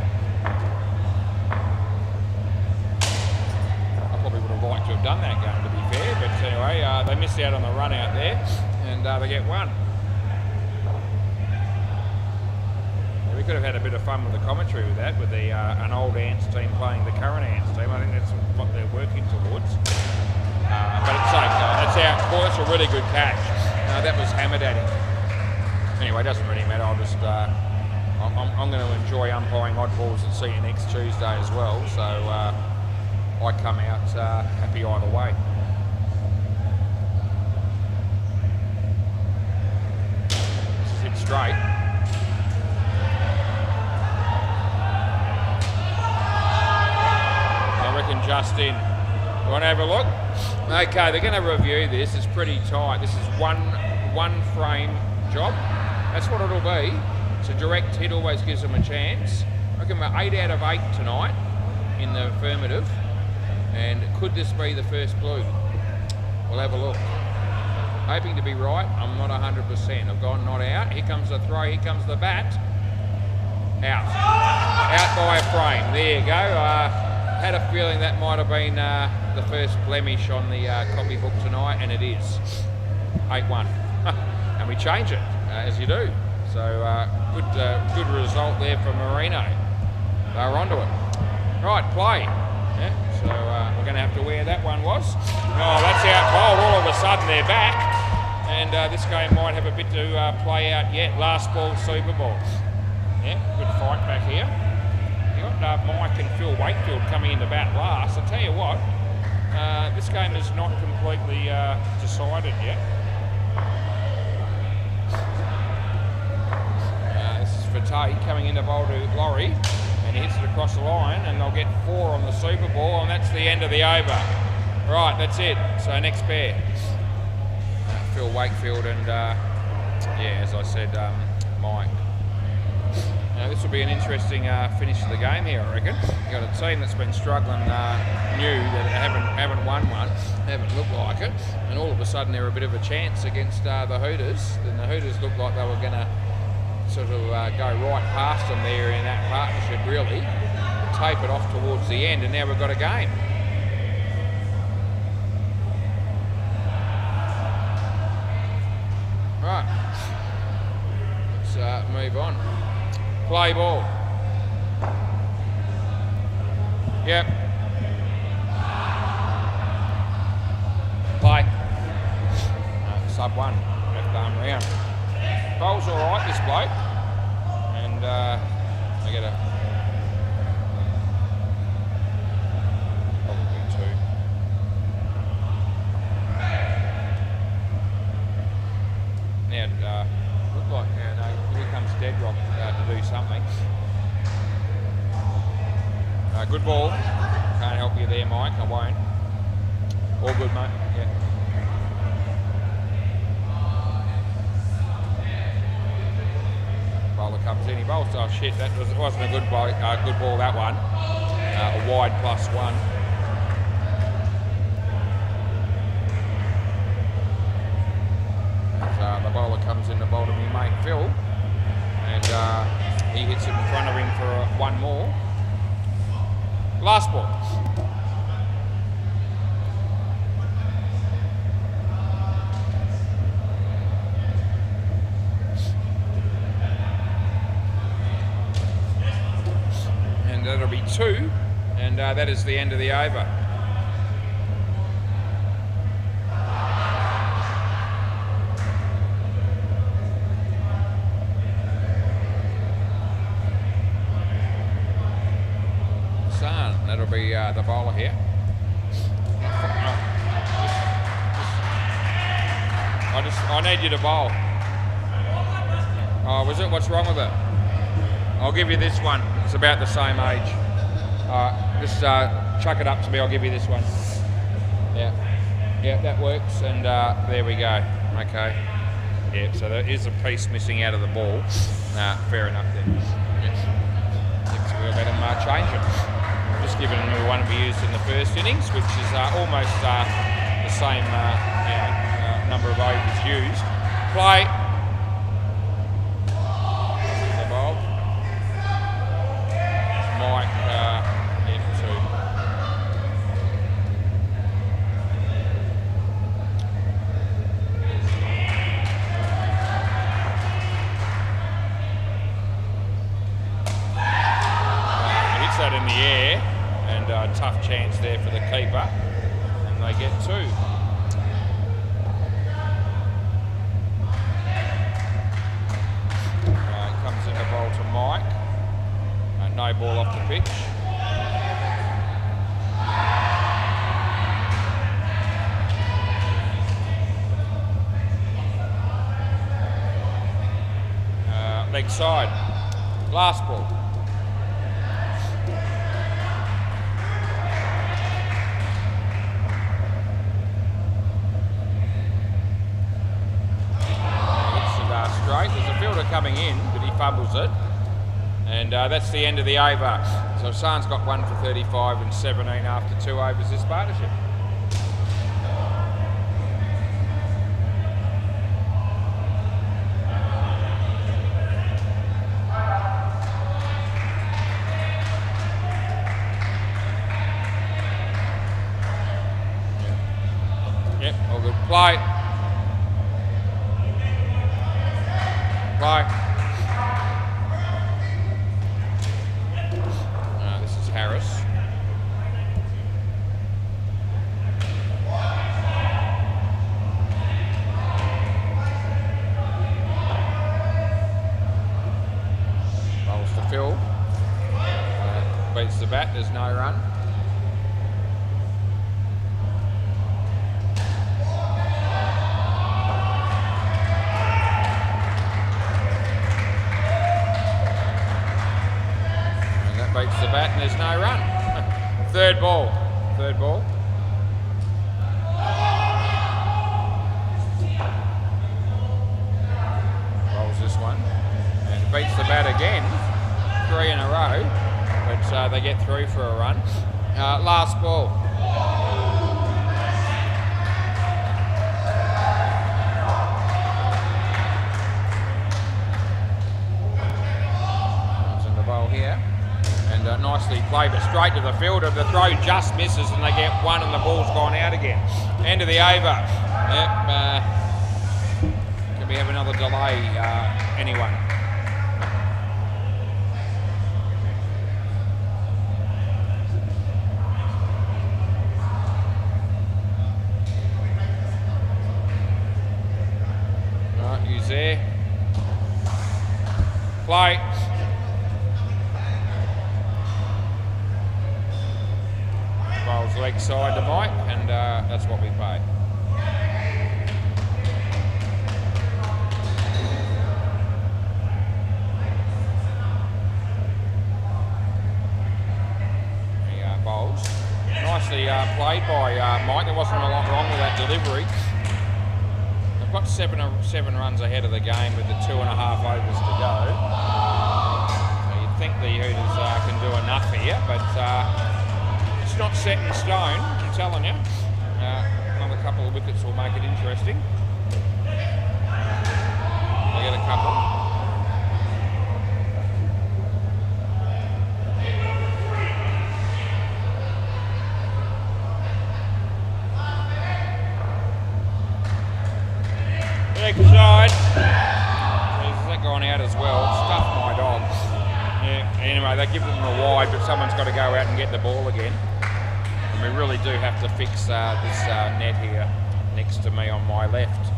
I probably would have liked to have done that game, to be fair, but anyway, they missed out on the run out there, and they get 1. could have had a bit of fun with the commentary with that, with the an old Ants team playing the current Ants team. I think that's what they're working towards. But it's like, that's out. Boy, that's a really good catch. That was hammered at him. Anyway, it doesn't really matter. I'll just, I'm going to enjoy umpiring oddballs and see you next Tuesday as well. So I come out happy either way. This is hit straight. I reckon just in. You want to have a look? Okay, they're going to review this. It's pretty tight. This is one frame job. That's what it'll be. It's a direct hit, always gives them a chance. I reckon we're 8 out of 8 tonight in the affirmative. And could this be the first blue? We'll have a look. Hoping to be right. I'm not 100%. I've gone not out. Here comes the throw. Here comes the bat. Out. Out by a frame. There you go. Had a feeling that might have been the first blemish on the copybook tonight, and it is 8-1. And we change it, as you do. So good result there for Marino. They were onto it. Right, play. Yeah, so we're going to have to wear that one was. Oh, that's out bowled. All of a sudden they're back. And this game might have a bit to play out yet. Last ball, Super Bowl. Yeah, good fight back here. You got Mike and Phil Wakefield coming into bat last. I'll tell you what, this game is not completely decided yet. This is for Tate coming into bowl to Laurie, and he hits it across the line, and they'll get 4 on the Super Bowl, and that's the end of the over. Right, that's it. So next pair, Phil Wakefield and yeah, as I said, Mike. Now this will be an interesting finish to the game here, I reckon. You've got a team that's been struggling new, that haven't won one, haven't looked like it, and all of a sudden they're a bit of a chance against the Hooters. Then the Hooters looked like they were going to sort of go right past them there in that partnership, really, tape it off towards the end, and now we've got a game. Right, let's move on. Play ball. Yep. Play. Sub 1. Left arm round. Bowl's all right, this bloke. And I get a probably 2. Now, look like no, here comes Deadrock to do something. Good ball. Can't help you there, Mike. I won't. All good, mate. Yeah. Bowler comes in. He bowls. Oh shit! That wasn't a good ball. Good ball. That one. A wide +1. The bowler comes in to bowl to me mate Phil, and he hits it in front of him for one more. Last ball. And that'll be 2, and that is the end of the over. That'll be the bowler here. I need you to bowl. Oh, was it? What's wrong with it? I'll give you this one. It's about the same age. Just chuck it up to me. I'll give you this one. Yeah, that works. And there we go. Okay. Yeah. So there is a piece missing out of the ball. Fair enough then. Yes. We'll let him change it. Just given him one we used in the first innings, which is almost the same number of overs used. Play. The bowl. Mike F2. in the air, and a tough chance there for the keeper, and they get 2. Comes in the ball to Mike. No ball off the pitch. Leg side. Last ball. Straight. There's a fielder coming in, but he fumbles it. And that's the end of the over. So San's got 1 for 35 and 17 after 2 overs this partnership. Yep, all good. Play. This is Harris. Rolls to Phil. Beats the bat, there's no run. Beats the bat and there's no run. Third ball. Rolls this one and beats the bat again. 3 in a row, but they get through for a run. Last ball. Comes in the bowl here. And nicely played, but straight to the fielder. The throw just misses and they get 1 and the ball's gone out again. End of the over. Yep, can we have another delay, anyone? Right, use there. Play. Rolls leg side to Mike, and that's what we pay. He bowls. Nicely played by Mike. There wasn't a lot wrong with that delivery. They've got seven runs ahead of the game with the 2.5 overs to go. So you'd think the Hooters can do enough here, but it's not set in stone, I'm telling you. Another couple of wickets will make it interesting. They get a couple. Leg side. There's that gone out as well. Stuffed my dog. Yeah, anyway, they give them a wide, but someone's got to go out and get the ball again. And we really do have to fix this net here next to me on my left.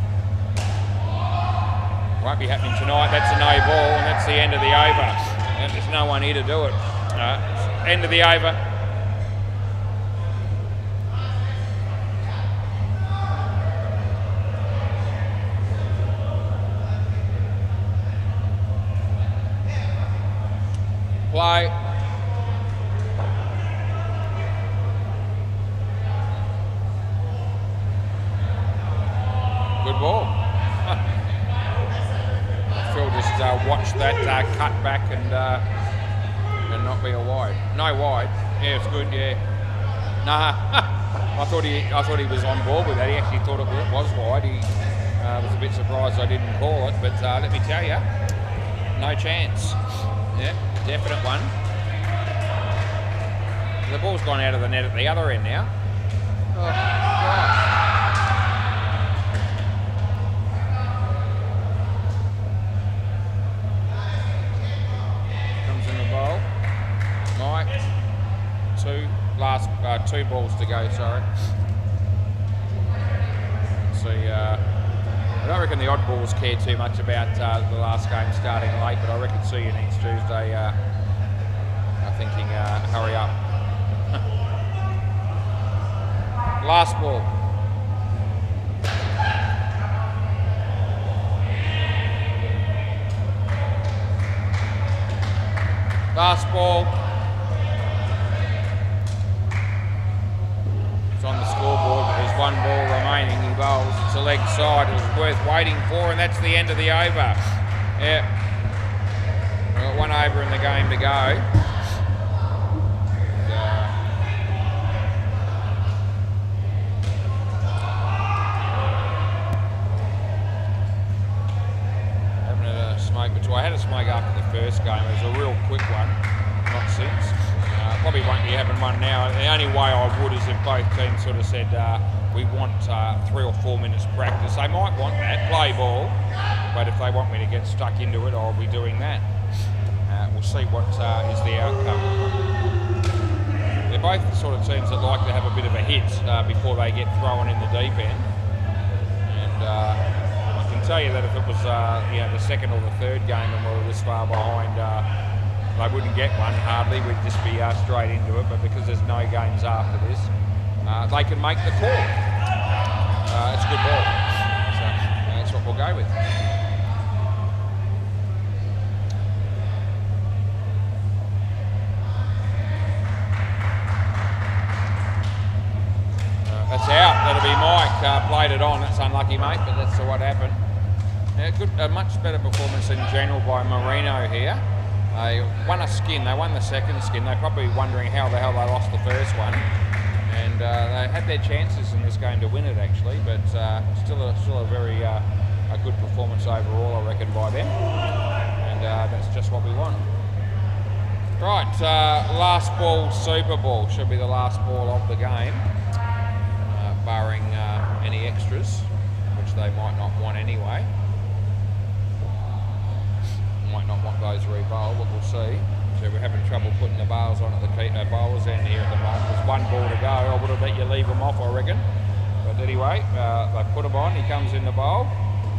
Won't be happening tonight. That's a no ball, and that's the end of the over. And there's no one here to do it. End of the over. Play. Good ball. Phil just watched that cut back and not be a wide. No wide. Yeah, it's good. Yeah. Nah. I thought he was on board with that. He actually thought it was wide. He was a bit surprised I didn't call it, but let me tell you, no chance. Yeah, definite one. The ball's gone out of the net at the other end now. Oh, gosh. Comes in the bowl. Mike. two balls to go, sorry. See, I don't reckon the odd balls care too much about the last game starting late, but I reckon see you next Tuesday are thinking hurry up. Last ball. Last ball. It's on the scoreboard, but there's one ball remaining. He bowls. It's a leg side. It was worth waiting for, and that's the end of the over. Yeah. We've got one over in the game to go. I had a smoke after the first game. It was a real quick one, not since. Probably won't be having one now. The only way I would is if both teams sort of said we want 3 or 4 minutes practice. They might want that, play ball, but if they want me to get stuck into it, I'll be doing that. We'll see what is the outcome. They're both the sort of teams that like to have a bit of a hit before they get thrown in the deep end. And I can tell you that if it was the second or the third game and we were this far behind, they wouldn't get one hardly. We'd just be straight into it. But because there's no games after this, they can make the call. It's a good ball, so that's what we'll go with. That's out. That'll be Mike. Played it on. That's unlucky, mate, but that's what happened. Yeah, good. A much better performance in general by Marino here. They won a skin. They won the second skin. They're probably wondering how the hell they lost the first one. And they had their chances in this game to win it, actually, but still a very a good performance overall, I reckon, by them. And that's just what we want. Right, last ball, Super Ball. Should be the last ball of the game. Barring any extras, which they might not want anyway. Might not want those re-bowled, but we'll see. So we're having trouble putting the bowls on at the bowlers end here at the moment. There's one ball to go. I would have let you leave them off, I reckon. But anyway, they put him on. He comes in the bowl.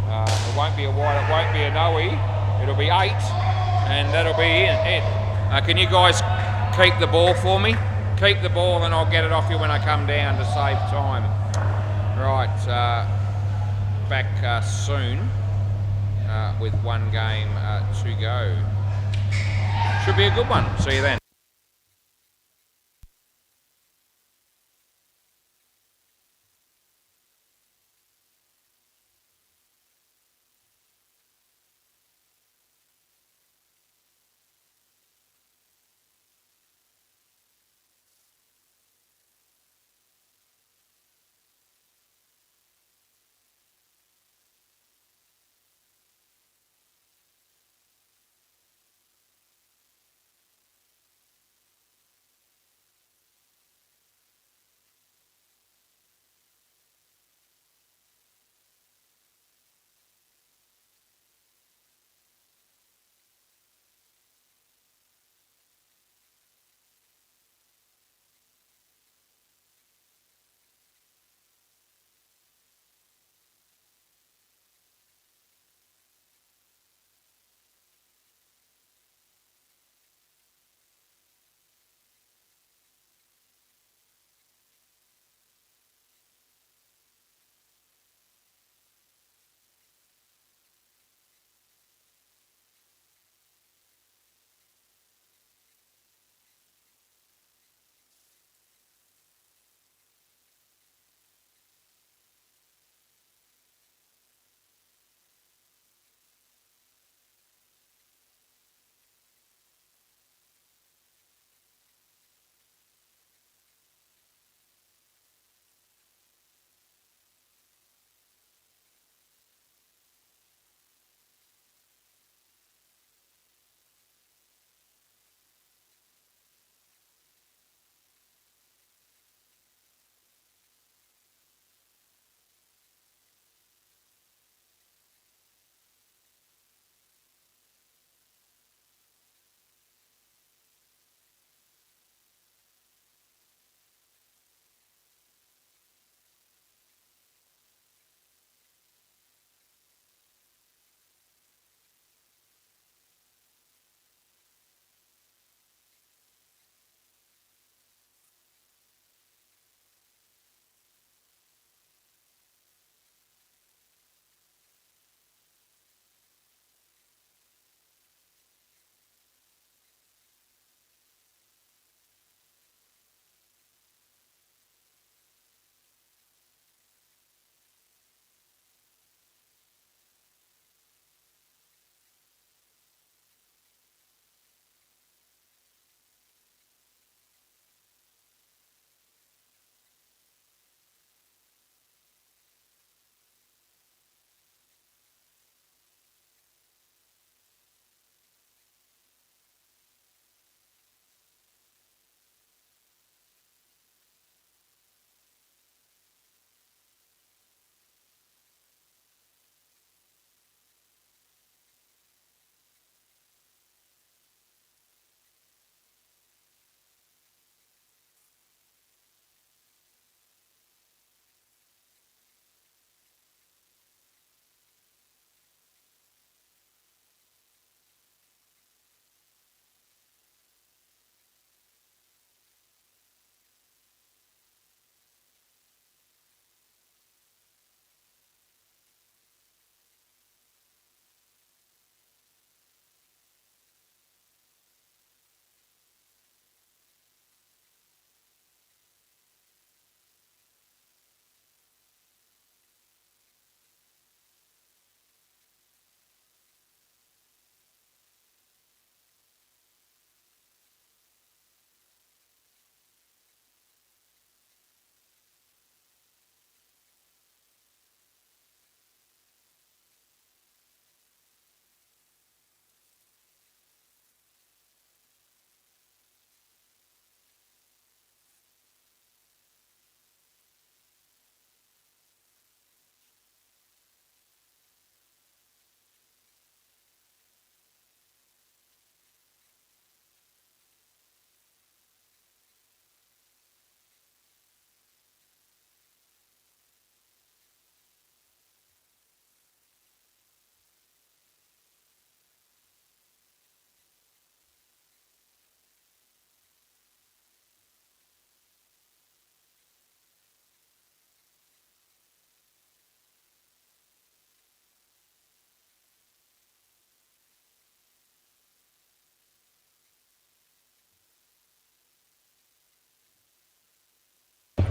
It won't be a wide, it won't be a no-e. It'll be 8, and that'll be it. Can you guys keep the ball for me? Keep the ball and I'll get it off you when I come down to save time. Right, back soon with one game to go. Should be a good one. See you then.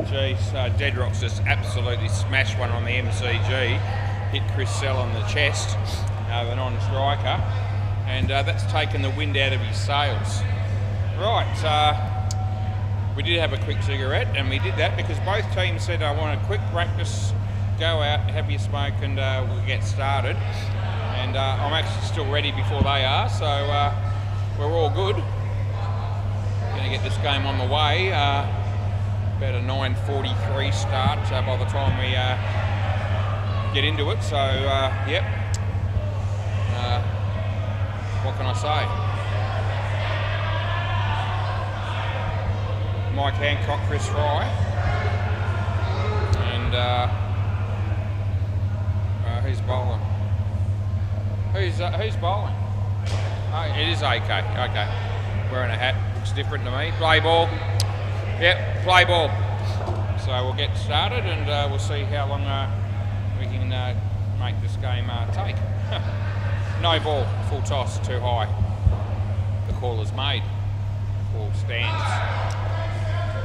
geez, Deadrock's just absolutely smashed one on the MCG, hit Chris Sell on the chest, the non-striker, and that's taken the wind out of his sails. Right, we did have a quick cigarette, and we did that because both teams said, I want a quick practice, go out, have your smoke, and we'll get started. And I'm actually still ready before they are, so we're all good. Going to get this game on the way. About a 9:43 start by the time we get into it. So, yep. What can I say? Mike Hancock, Chris Fry, and who's bowling? Who's bowling? Oh, it is AK. Okay, wearing a hat looks different to me. Play ball. Yep, play ball. So we'll get started and we'll see how long we can make this game take. No ball, full toss, too high. The call is made. Ball stands.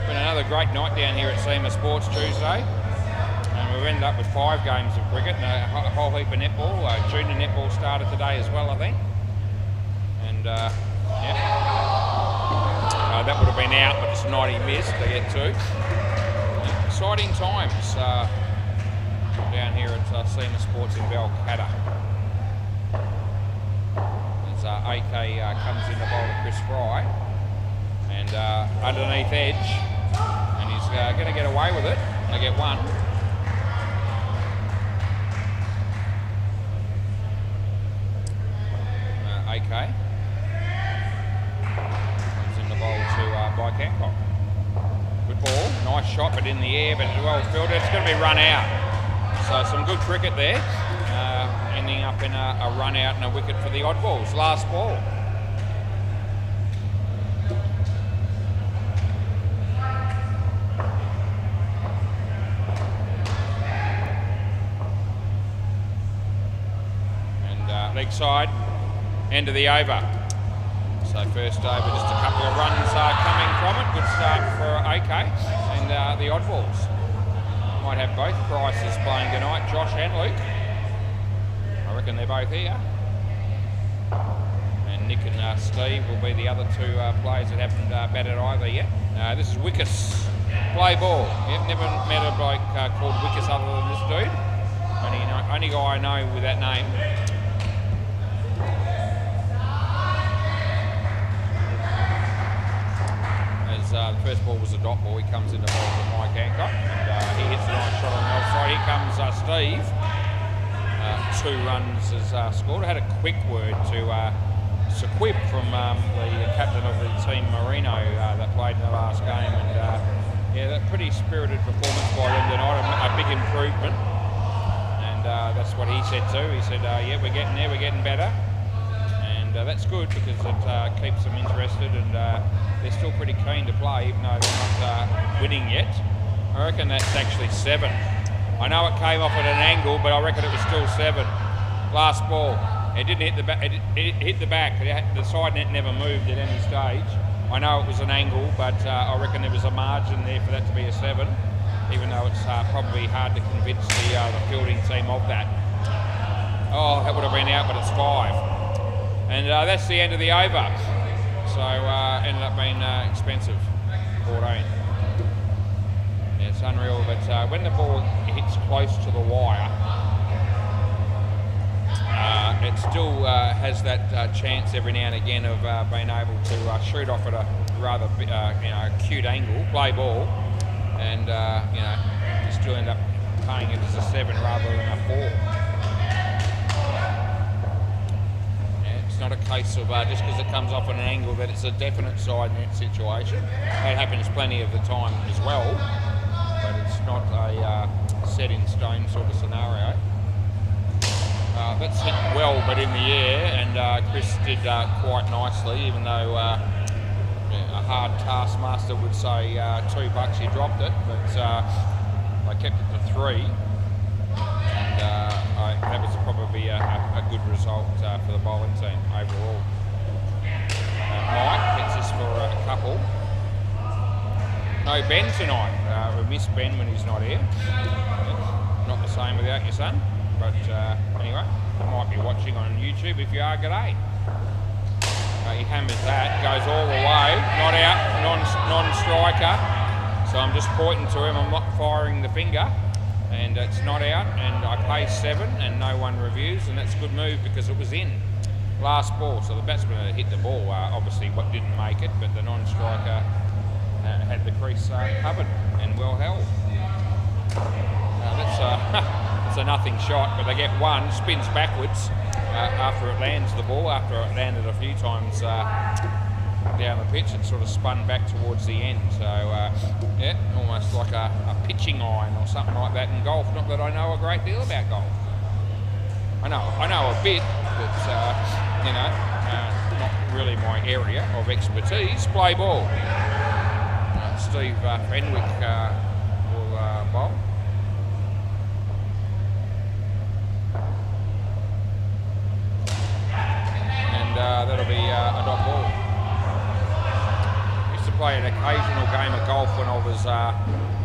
Been another great night down here at SEMA Sports Tuesday. And we've ended up with 5 games of cricket and a whole heap of netball. Junior netball started today as well, I think. And yeah, that would have been out, but it's 90 missed to get to. Exciting times down here at SEMA Sports in Balcatta. As AK comes in the bowl to Chris Fry, and underneath edge, and he's going to get away with it. They get one. AK comes in the bowl to Mike Hancock. Good ball, nice shot, but in the air, but well fielded. It's going to be run out. So some good cricket there, ending up in a run out and a wicket for the Oddballs. Last ball. And leg side, end of the over. So first over, just a couple of runs coming from it. Good start for AK and the Oddballs. Might have both Prices playing tonight, Josh and Luke. I reckon they're both here. And Nick and Steve will be the other 2 players that haven't batted either yet. This is Wickus. Play ball. Yep, never met a bloke called Wickus other than this dude. Only guy I know with that name. The first ball was a dot ball. He comes in the ball with Mike Hancock, and he hits a nice shot on the outside. Here comes Steve. 2 runs is scored. I had a quick word to Sequib from the captain of the team, Marino, that played in the last game, and yeah, that pretty spirited performance by them tonight. A big improvement, and that's what he said too. He said, "Yeah, we're getting there. We're getting better." That's good because it keeps them interested, and they're still pretty keen to play even though they're not winning yet. I reckon that's actually 7. I know it came off at an angle, but I reckon it was still 7. Last ball. It didn't hit the back. It hit the back. The side net never moved at any stage. I know it was an angle, but I reckon there was a margin there for that to be a 7, even though it's probably hard to convince the fielding team of that. Oh, that would have been out, but it's 5. And that's the end of the over. So ended up being expensive, 14. Yeah, it's unreal, but when the ball hits close to the wire, it still has that chance every now and again of being able to shoot off at a rather acute angle, play ball, and you still end up paying it as a 7 rather than a 4. Not a case of just because it comes off at an angle that it's a definite side net situation. That happens plenty of the time as well, but it's not a set in stone sort of scenario. That's hit well but in the air, and Chris did quite nicely, even though a hard taskmaster would say $2 he dropped it, but I kept it to 3. That was probably a good result for the bowling team overall. Mike gets this for a couple. no Ben tonight. We miss Ben when he's not here. Not the same without your son. But anyway, you might be watching on YouTube. If you are, g'day. He hammers that, goes all the way, not out, non-striker. So I'm just pointing to him, I'm not firing the finger, and it's not out, and I pay 7 and no one reviews, and that's a good move because it was in. Last ball, so the batsman had hit the ball, obviously what didn't make it, but the non-striker had the crease covered and well held. That's a nothing shot, but they get one, spins backwards after it lands the ball, after it landed a few times down the pitch, it sort of spun back towards the end. So yeah, almost like a pitching iron or something like that in golf. Not that I know a great deal about golf. I know a bit, but you know, not really my area of expertise. Play ball. Steve Fenwick will bowl. That'll be a dot ball. Used to play an occasional game of golf when I was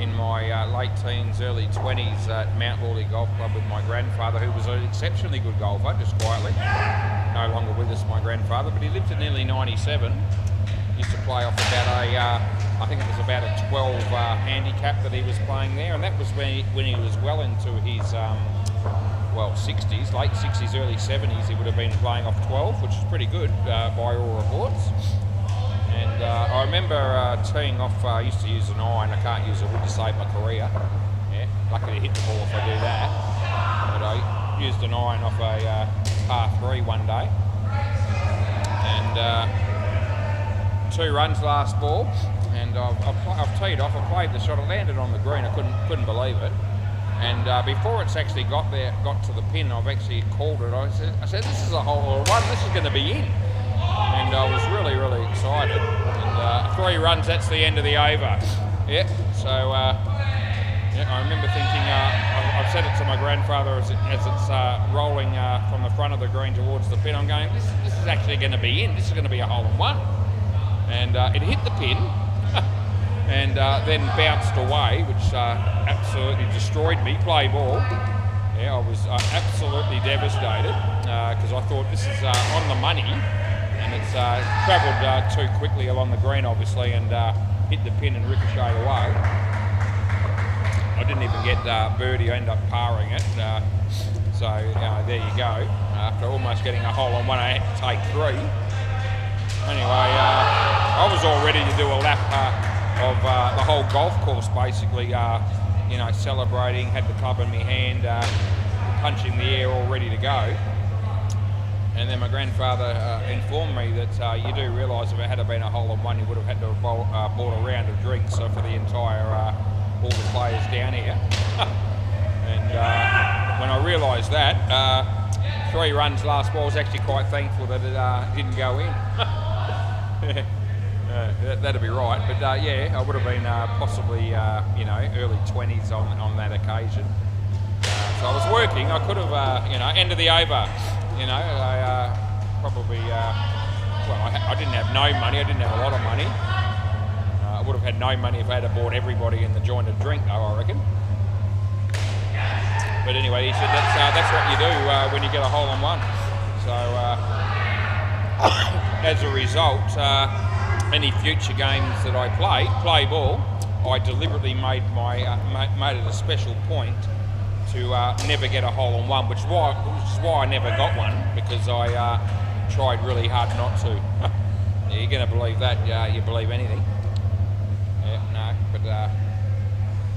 in my late teens, early 20s at Mount Lawley Golf Club with my grandfather, who was an exceptionally good golfer, just quietly. No longer with us, my grandfather, but he lived to nearly 97. Used to play off about I think it was about a 12 handicap that he was playing there, and that was when he was well into his 60s, late 60s, early 70s. He would have been playing off 12, which is pretty good by all reports. And I remember teeing off, I used to use an iron, I can't use a wood to save my career. Yeah, lucky to hit the ball if I do that. But I used an iron off a par 3 one day. And 2 runs last ball, and I've teed off, I played the shot, it landed on the green, I couldn't believe it. And before it's actually got to the pin, I've actually called it. I said this is a hole in one, this is going to be in. And I was really, really excited. And 3 runs, that's the end of the over. Yeah, so yeah, I remember thinking, I've said it to my grandfather as it's rolling from the front of the green towards the pin. I'm going, this is actually going to be in, this is going to be a hole in one. And it hit the pin. And then bounced away, which absolutely destroyed me. Play ball. Yeah, I was absolutely devastated because I thought this is on the money, and it's travelled too quickly along the green, obviously, and hit the pin and ricocheted away. I didn't even get birdie. I ended up parring it. So there you go. After almost getting a hole in one, I had to take 3. Anyway, I was all ready to do a lap of the whole golf course, basically, you know, celebrating, had the club in my hand, punching the air, all ready to go. And then my grandfather informed me that you do realise if it had been a hole in one, you would have had to have bought a round of drinks for the entire, all the players down here. And when I realised that, 3 runs last ball, I was actually quite thankful that it didn't go in. That'd be right, but yeah, I would have been possibly, you know, early 20s on that occasion. So I was working. I could have, you know, end of the over. You know, I probably, well, I didn't have no money. I didn't have a lot of money. I would have had no money if I had bought everybody in the joint a drink, though, I reckon. But anyway, he said that's what you do when you get a hole in one. So as a result, any future games that I play ball, I deliberately made it a special point to never get a hole in one, which is why I never got one, because I tried really hard not to. Yeah, you're going to believe that? You believe anything? Yeah, no, but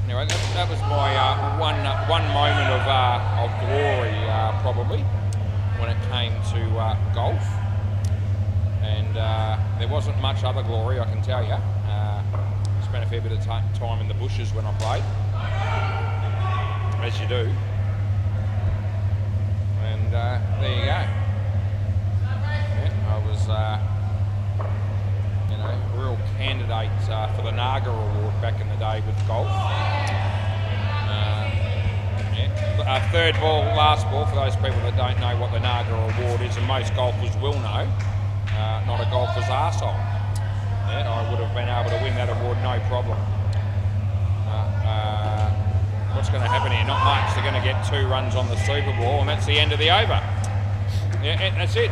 anyway, that was my one moment of glory, probably, when it came to golf. And there wasn't much other glory, I can tell you. Spent a fair bit of time in the bushes when I played, as you do. And there you go. Yeah, I was, you know, a real candidate for the Naga Award back in the day with golf. Yeah. 3rd ball, last ball, for those people that don't know what the Naga Award is, and most golfers will know. Not a golfer's arsehole. Yeah, I would have been able to win that award no problem. what's going to happen here? Not much. They're going to get 2 runs on the Super Ball, and that's the end of the over. Yeah, and that's it.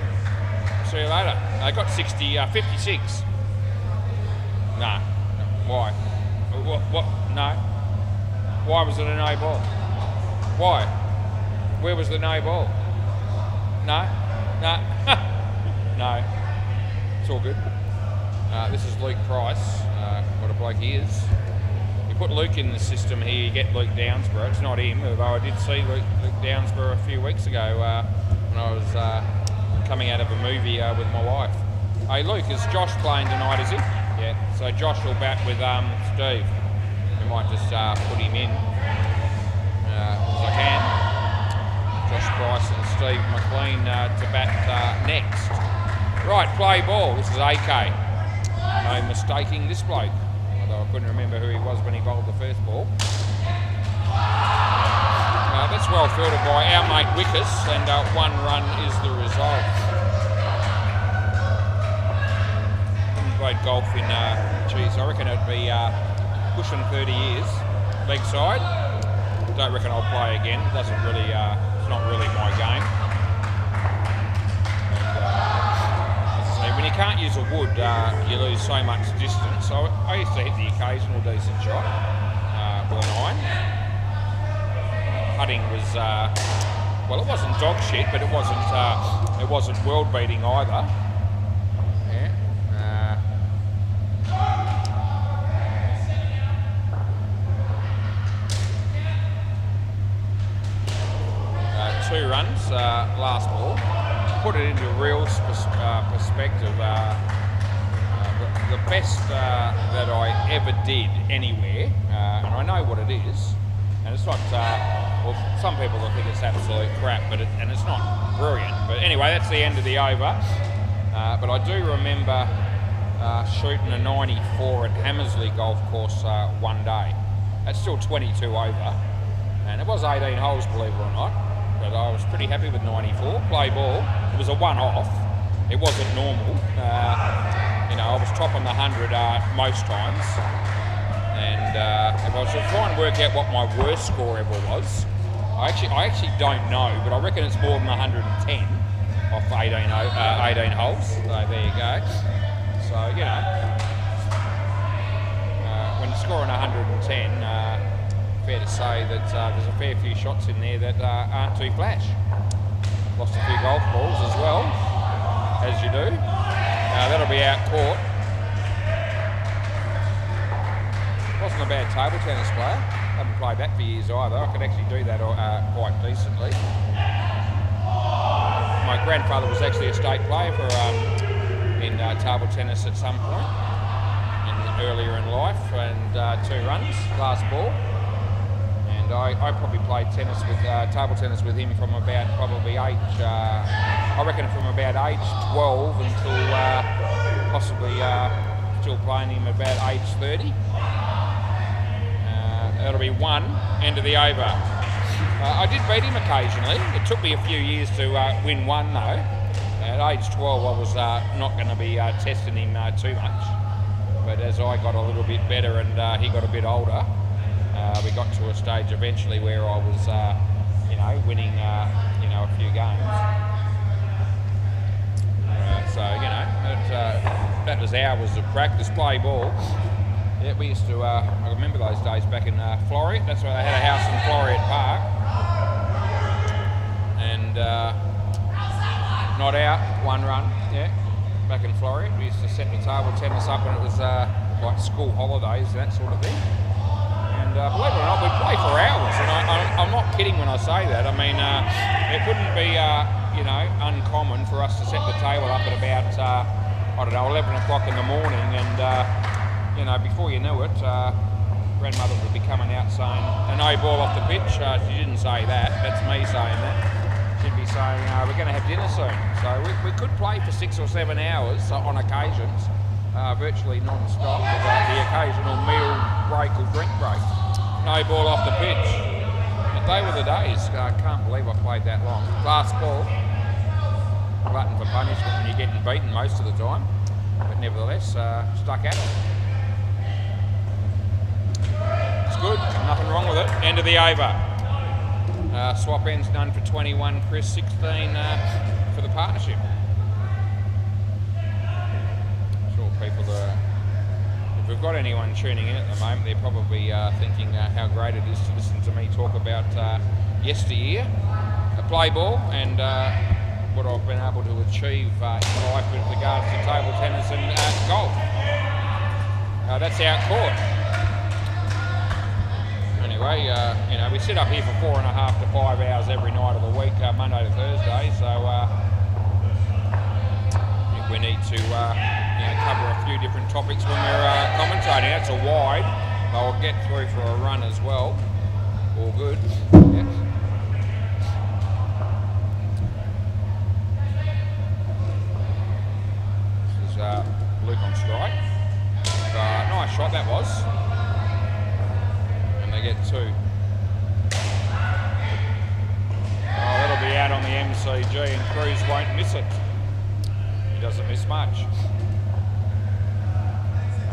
See you later. They got 56. No. Why? What? No. Why was it a no ball? Why? Where was the no ball? No. No. It's all good. This is Luke Price. What a bloke he is. You put Luke in the system here, you get Luke Downsborough. It's not him, although I did see Luke Downsborough a few weeks ago when I was coming out of a movie with my wife. Hey Luke, is Josh playing tonight, is he? Yeah, so Josh will bat with Steve. We might just put him in as I can. Josh Price and Steve McLean to bat next. Right, play ball. This is AK. No mistaking this bloke, although I couldn't remember who he was when he bowled the first ball. That's well fielded by our mate Wickus, and 1 run is the result. Haven't played golf in, I reckon it'd be pushing 30 years. Leg side. Don't reckon I'll play again. It doesn't really, it's not really my game. When you can't use a wood, you lose so much distance. So I used to hit the occasional decent shot with an iron. Putting was, well, it wasn't dog shit, but it wasn't world beating either. Yeah. 2 runs, last ball. Put it into real perspective, the best that I ever did anywhere, and I know what it is, and it's not, well, some people will think it's absolute crap, but it's not brilliant. But anyway, that's the end of the over. But I do remember shooting a 94 at Hammersley Golf Course one day. That's still 22 over, and it was 18 holes, believe it or not. But I was pretty happy with 94. Play ball. It was a one-off. It wasn't normal. I was top on the 100 most times. And if I was to try and work out what my worst score ever was, I actually don't know, but I reckon it's more than 110 off 18 holes. So there you go. So, when scoring 110, fair to say that there's a fair few shots in there that aren't too flash. Lost a few golf balls as well, as you do. That'll be out court. Wasn't a bad table tennis player. Haven't played that for years either. I could actually do that quite decently. My grandfather was actually a state player in table tennis at some point earlier in life, and 2 runs, last ball. I probably played tennis with table tennis with him from about probably I reckon from about age 12 until possibly still playing him about age 30. That'll be 1, end of the over. I did beat him occasionally. It took me a few years to win 1 though. At age 12 I was not going to be testing him too much. But as I got a little bit better and he got a bit older, we got to a stage eventually where I was, winning, a few games. That was hours of practice, play ball. Yeah, we used to, I remember those days back in Floriat. That's where they had a house in Floriat Park. And not out, 1 run, yeah, back in Floriat. We used to set the table tennis up when it was like school holidays, that sort of thing. And believe it or not, we'd play for hours, and I'm not kidding when I say that. I mean, it wouldn't be, uncommon for us to set the table up at about, 11 o'clock in the morning, and, before you knew it, grandmother would be coming out saying, a no ball off the pitch. She didn't say that, that's me saying that. She'd be saying, we're going to have dinner soon. So we could play for 6 or 7 hours on occasions, virtually non-stop, with the occasional meal break or drink break. No ball off the pitch. But they were the days. I can't believe I played that long. Last ball. Button for punishment when you're getting beaten most of the time. But nevertheless, stuck at it. It's good. good. Nothing wrong with it. End of the over. Swap ends none for 21. Chris 16 for the partnership. I'm sure people if we've got anyone tuning in at the moment, they're probably thinking how great it is to listen to me talk about yesteryear, the play ball, and what I've been able to achieve in life with regards to table tennis and golf. That's our court. Anyway, we sit up here for 4.5 to 5 hours every night of the week, Monday to Thursday, so I think we need to cover a few different topics when we're commentating. That's a wide, I'll get through for a run as well. All good. Yeah. This is Luke on strike. Nice shot that was. And they get 2. That'll be out on the MCG and Cruz won't miss it. He doesn't miss much.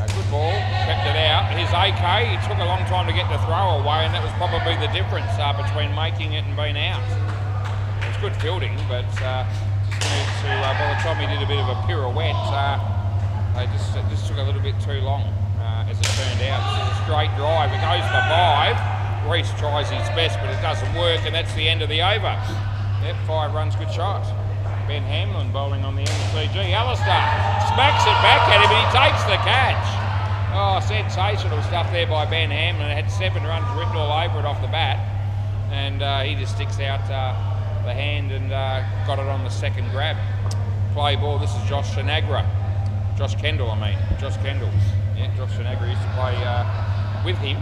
Good ball, kept it out. Here's AK, he took a long time to get the throw away, and that was probably the difference between making it and being out. It's good fielding, but by the time he did a bit of a pirouette, it just took a little bit too long, as it turned out. This is a straight drive, it goes for 5. Reese tries his best, but it doesn't work, and that's the end of the over. Yep, 5 runs, good shot. Ben Hamlin bowling on the MCG. Alistair smacks it back at him and he takes the catch. Oh, sensational stuff there by Ben Hamlin. It had 7 runs written all over it off the bat. And he just sticks out the hand and got it on the second grab. Play ball, this is Josh Shanagra. Josh Kendall, Josh Kendall. Yeah, Josh Shanagra used to play with him,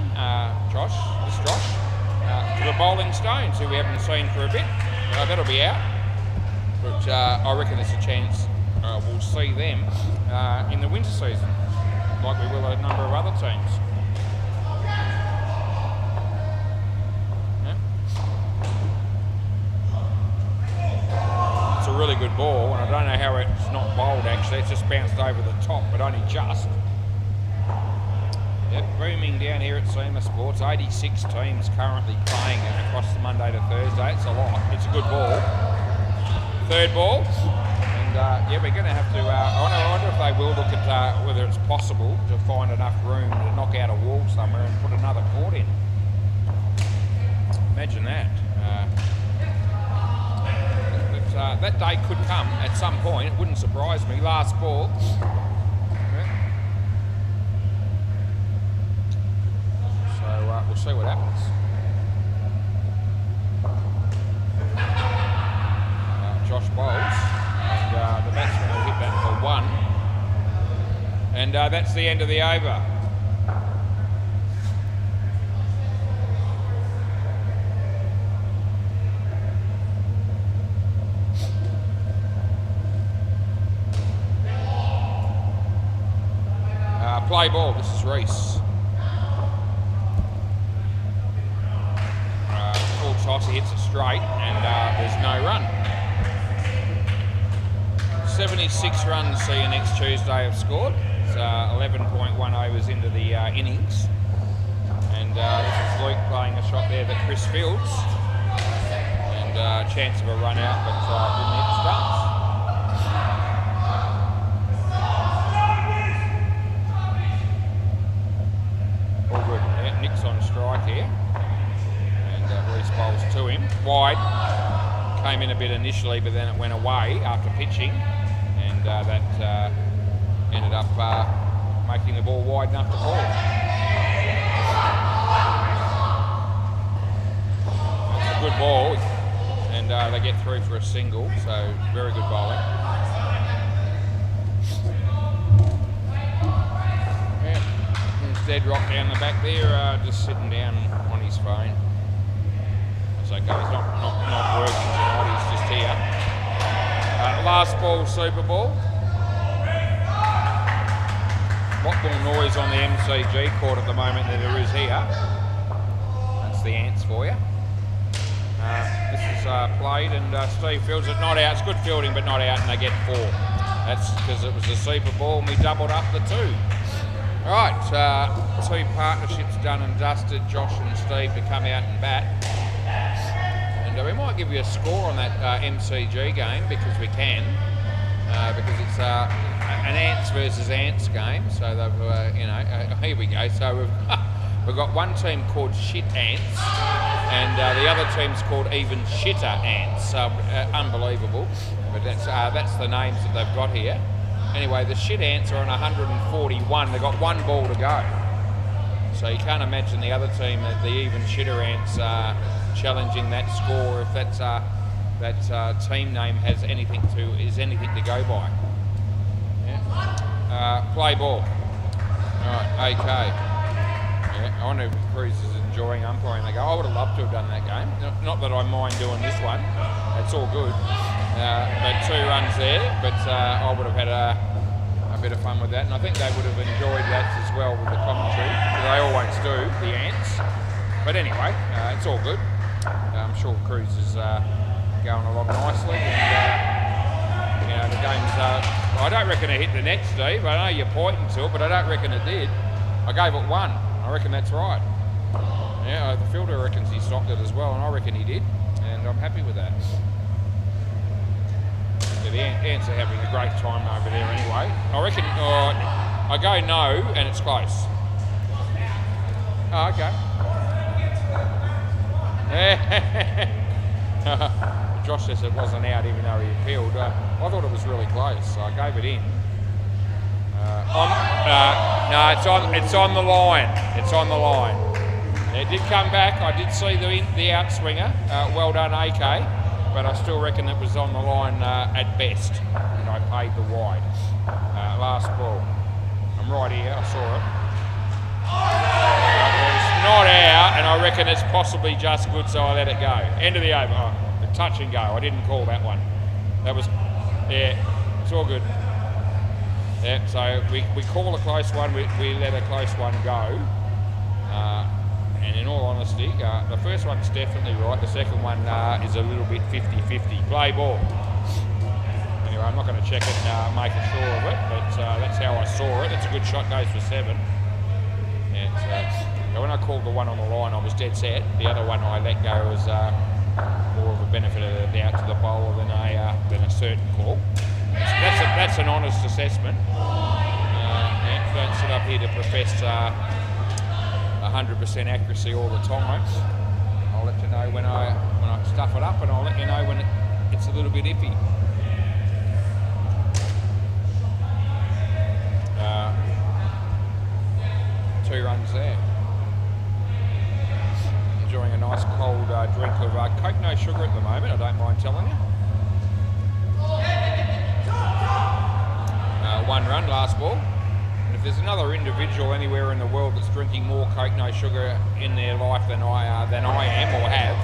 Josh, to the Bowling Stones, who we haven't seen for a bit. That'll be out. But I reckon there's a chance we'll see them in the winter season, like we will a number of other teams. Yeah. It's a really good ball, and I don't know how it's not bowled actually. It's just bounced over the top, but only just. Yep, booming down here at SEMA Sports. 86 teams currently playing across the Monday to Thursday. It's a lot. It's a good ball. Third ball, and we're going to have to. I wonder if they will look at whether it's possible to find enough room to knock out a wall somewhere and put another court in. Imagine that. But that day could come at some point. It wouldn't surprise me. Last ball. So we'll see what happens. Josh bowls, and the batsman will hit that for 1, and that's the end of the over. Play ball, this is Reese. Full toss, he hits it straight, and there's no run. 76 runs see you next Tuesday have scored. It's 11.1 overs into the innings. And this is Luke playing a shot there that Chris fields. And chance of a run out, but didn't hit stumps. All good. Yeah, Nick's on strike here. And Reese bowls to him. Wide. Came in a bit initially, but then it went away after pitching. And that ended up making the ball wide enough to ball. That's a good ball, and they get through for a single, so very good bowling. Yeah, there's Dead Rock down the back there, just sitting down on his phone. It's okay, he's not working tonight, he's just here. Last ball, Super Bowl. What more noise on the MCG court at the moment than there is here? That's the ants for you. This is played, and Steve fields it not out. It's good fielding, but not out, and they get 4. That's because it was a Super Bowl and we doubled up the 2. Right, two partnerships done and dusted. Josh and Steve to come out and bat. And we might give you a score on that MCG game because we can. Because it's an ants versus ants game. So they've, here we go. So we've got one team called Shit Ants and the other team's called Even Shitter Ants. So unbelievable. But that's the names that they've got here. Anyway, the Shit Ants are on 141. They've got one ball to go. So you can't imagine the other team, the Even Shitter Ants, challenging that score if that team name is anything to go by. Yeah. Play ball. Right, okay. Yeah, I wonder if Cruz is enjoying umpiring. They go, I would have loved to have done that game. Not that I mind doing this one. It's all good. But 2 runs there, but I would have had a bit of fun with that, and I think they would have enjoyed that as well with the commentary. They always do, the ants. But anyway, it's all good. I'm sure Cruz is going along nicely, and the game's. I don't reckon it hit the net, Steve. I know you're pointing to it, but I don't reckon it did. I gave it 1. I reckon that's right. Yeah, the fielder reckons he stopped it as well, and I reckon he did, and I'm happy with that. Yeah, the ants are having a great time over there anyway. I reckon I go no, and it's close. Oh, okay. Josh says it wasn't out even though he appealed. I thought it was really close, so I gave it in. No, it's on the line. It's on the line. It did come back. I did see the outswinger. Well done, AK. But I still reckon it was on the line at best, and I paid the wide. Last ball. I'm right here, I saw it. It's not out, and I reckon it's possibly just good, so I let it go. End of the over. Oh, the touch and go. I didn't call that one. That was, yeah, it's all good. Yeah, so we call a close one, we let a close one go. And in all honesty, the first one's definitely right. The second one is a little bit 50-50. Play ball. Anyway, I'm not going to check it and make sure of it, but that's how I saw it. It's a good shot, goes for 7. And when I called the one on the line, I was dead set. The other one I let go was more of a benefit of the doubt to the bowler than a certain call. That's an honest assessment. Don't sit up here to profess 100% accuracy all the time. I'll let you know when I stuff it up, and I'll let you know when it's a little bit iffy. Two runs there. Enjoying a nice cold drink of Coke, no sugar at the moment, I don't mind telling you. 1 run, last ball. And if there's another individual anywhere in the world that's drinking more Coke, no sugar in their life than I am or have,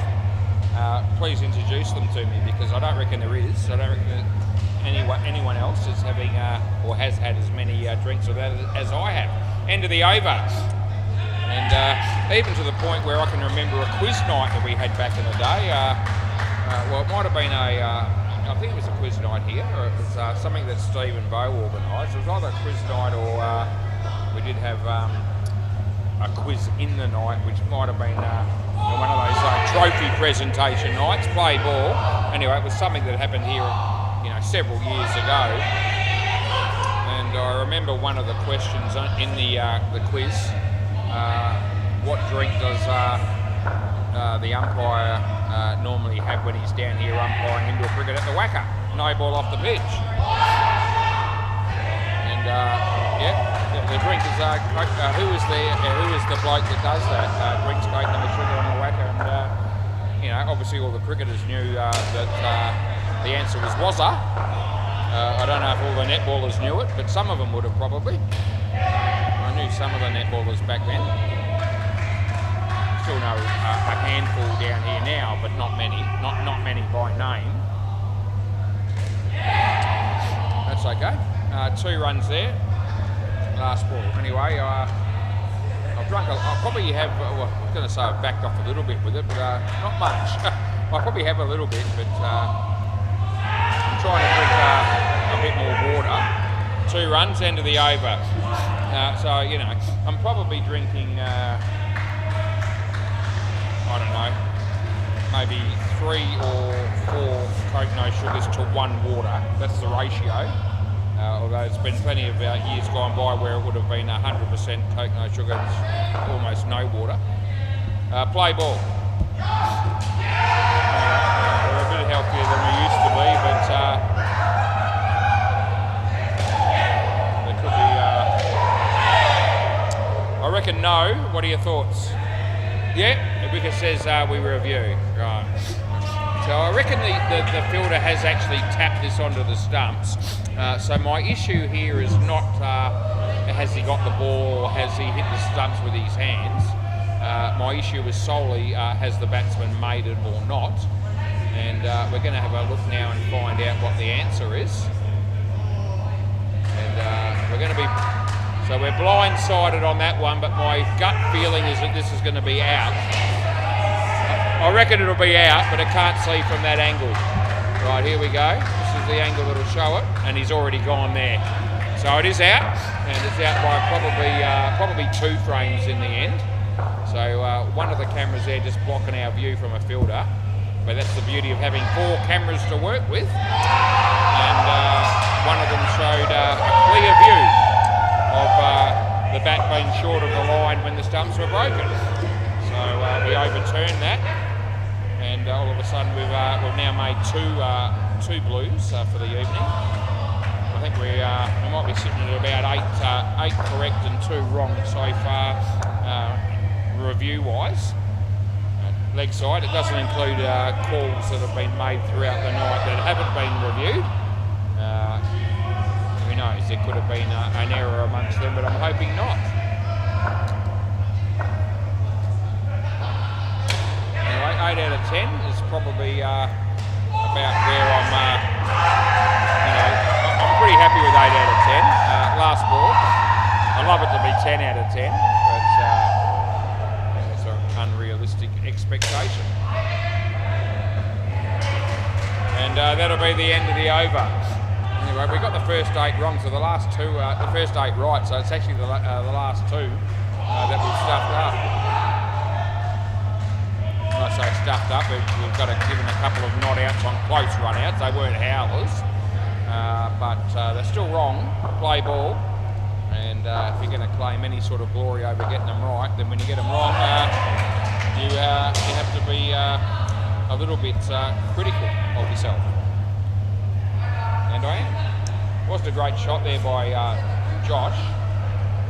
please introduce them to me, because I don't reckon there is. I don't reckon that anyone else is having or has had as many drinks of that as I have. End of the over. And even to the point where I can remember a quiz night that we had back in the day. Well, it might have been I think it was a quiz night here, or it was something that Steve and Bo organised. It was either a quiz night or we did have a quiz in the night, which might have been one of those trophy presentation nights, play ball. Anyway, it was something that happened here, several years ago. And I remember one of the questions in the quiz, what drink does the umpire normally have when he's down here umpiring indoor cricket at the WACA? No ball off the pitch. And the drink is who is the bloke that does that? Drinks Coke and the sugar on the WACA, and obviously all the cricketers knew that the answer was Wazza. I don't know if all the netballers knew it, but some of them would have probably. I knew some of the netballers back then. Still know a handful down here now, but not many. Not many by name. That's okay. 2 runs there. Last ball. Anyway, I've drunk. I probably have. Well, I'm going to say I've backed off a little bit with it, but not much. I probably have a little bit, but I'm trying to drink a bit more water. 2 runs, end of the over. So, you know, I'm probably drinking, I don't know, maybe 3 or 4 coconut sugars to 1 water. That's the ratio. Although it's been plenty of years gone by where it would have been 100% coconut sugar, almost no water. Play ball. We're a bit healthier than we used to be, but there could be, I reckon no. What are your thoughts? Yeah, Wicker says we review. Right. So I reckon the fielder has actually tapped this onto the stumps. So my issue here is not has he got the ball or has he hit the stumps with his hands. My issue is solely has the batsman made it or not. And we're going to have a look now and find out what the answer is. And we're going to be... So we're blindsided on that one, but my gut feeling is that this is going to be out. I reckon it'll be out, but I can't see from that angle. Right, here we go. This is the angle that'll show it, and he's already gone there. So it is out, and it's out by probably 2 frames in the end. So one of the cameras there just blocking our view from a fielder. But that's the beauty of having 4 cameras to work with. And one of them showed a clear view of the bat being short of the line when the stumps were broken. So we overturned that, and all of a sudden we've now made two blues for the evening. I think we might be sitting at about 8 correct and 2 wrong so far, review-wise. Leg side, it doesn't include calls that have been made throughout the night that haven't been reviewed. Who knows, there could have been an error amongst them, but I'm hoping not. Anyway, 8 out of 10 is probably about where I'm, I'm pretty happy with 8 out of 10. Last ball, I love it to be 10 out of 10, but it's an unrealistic expectation. And that'll be the end of the over. Anyway, we got the first 8 wrong, so the last 2, the first 8 right, so it's actually the last 2 that we've stuffed up. When I say stuffed up, we've got given a couple of not outs on close run outs. They weren't howlers, but they're still wrong. Play ball, and if you're going to claim any sort of glory over getting them right, then when you get them wrong, you have to be a little bit critical of yourself. And I am. Wasn't a great shot there by Josh.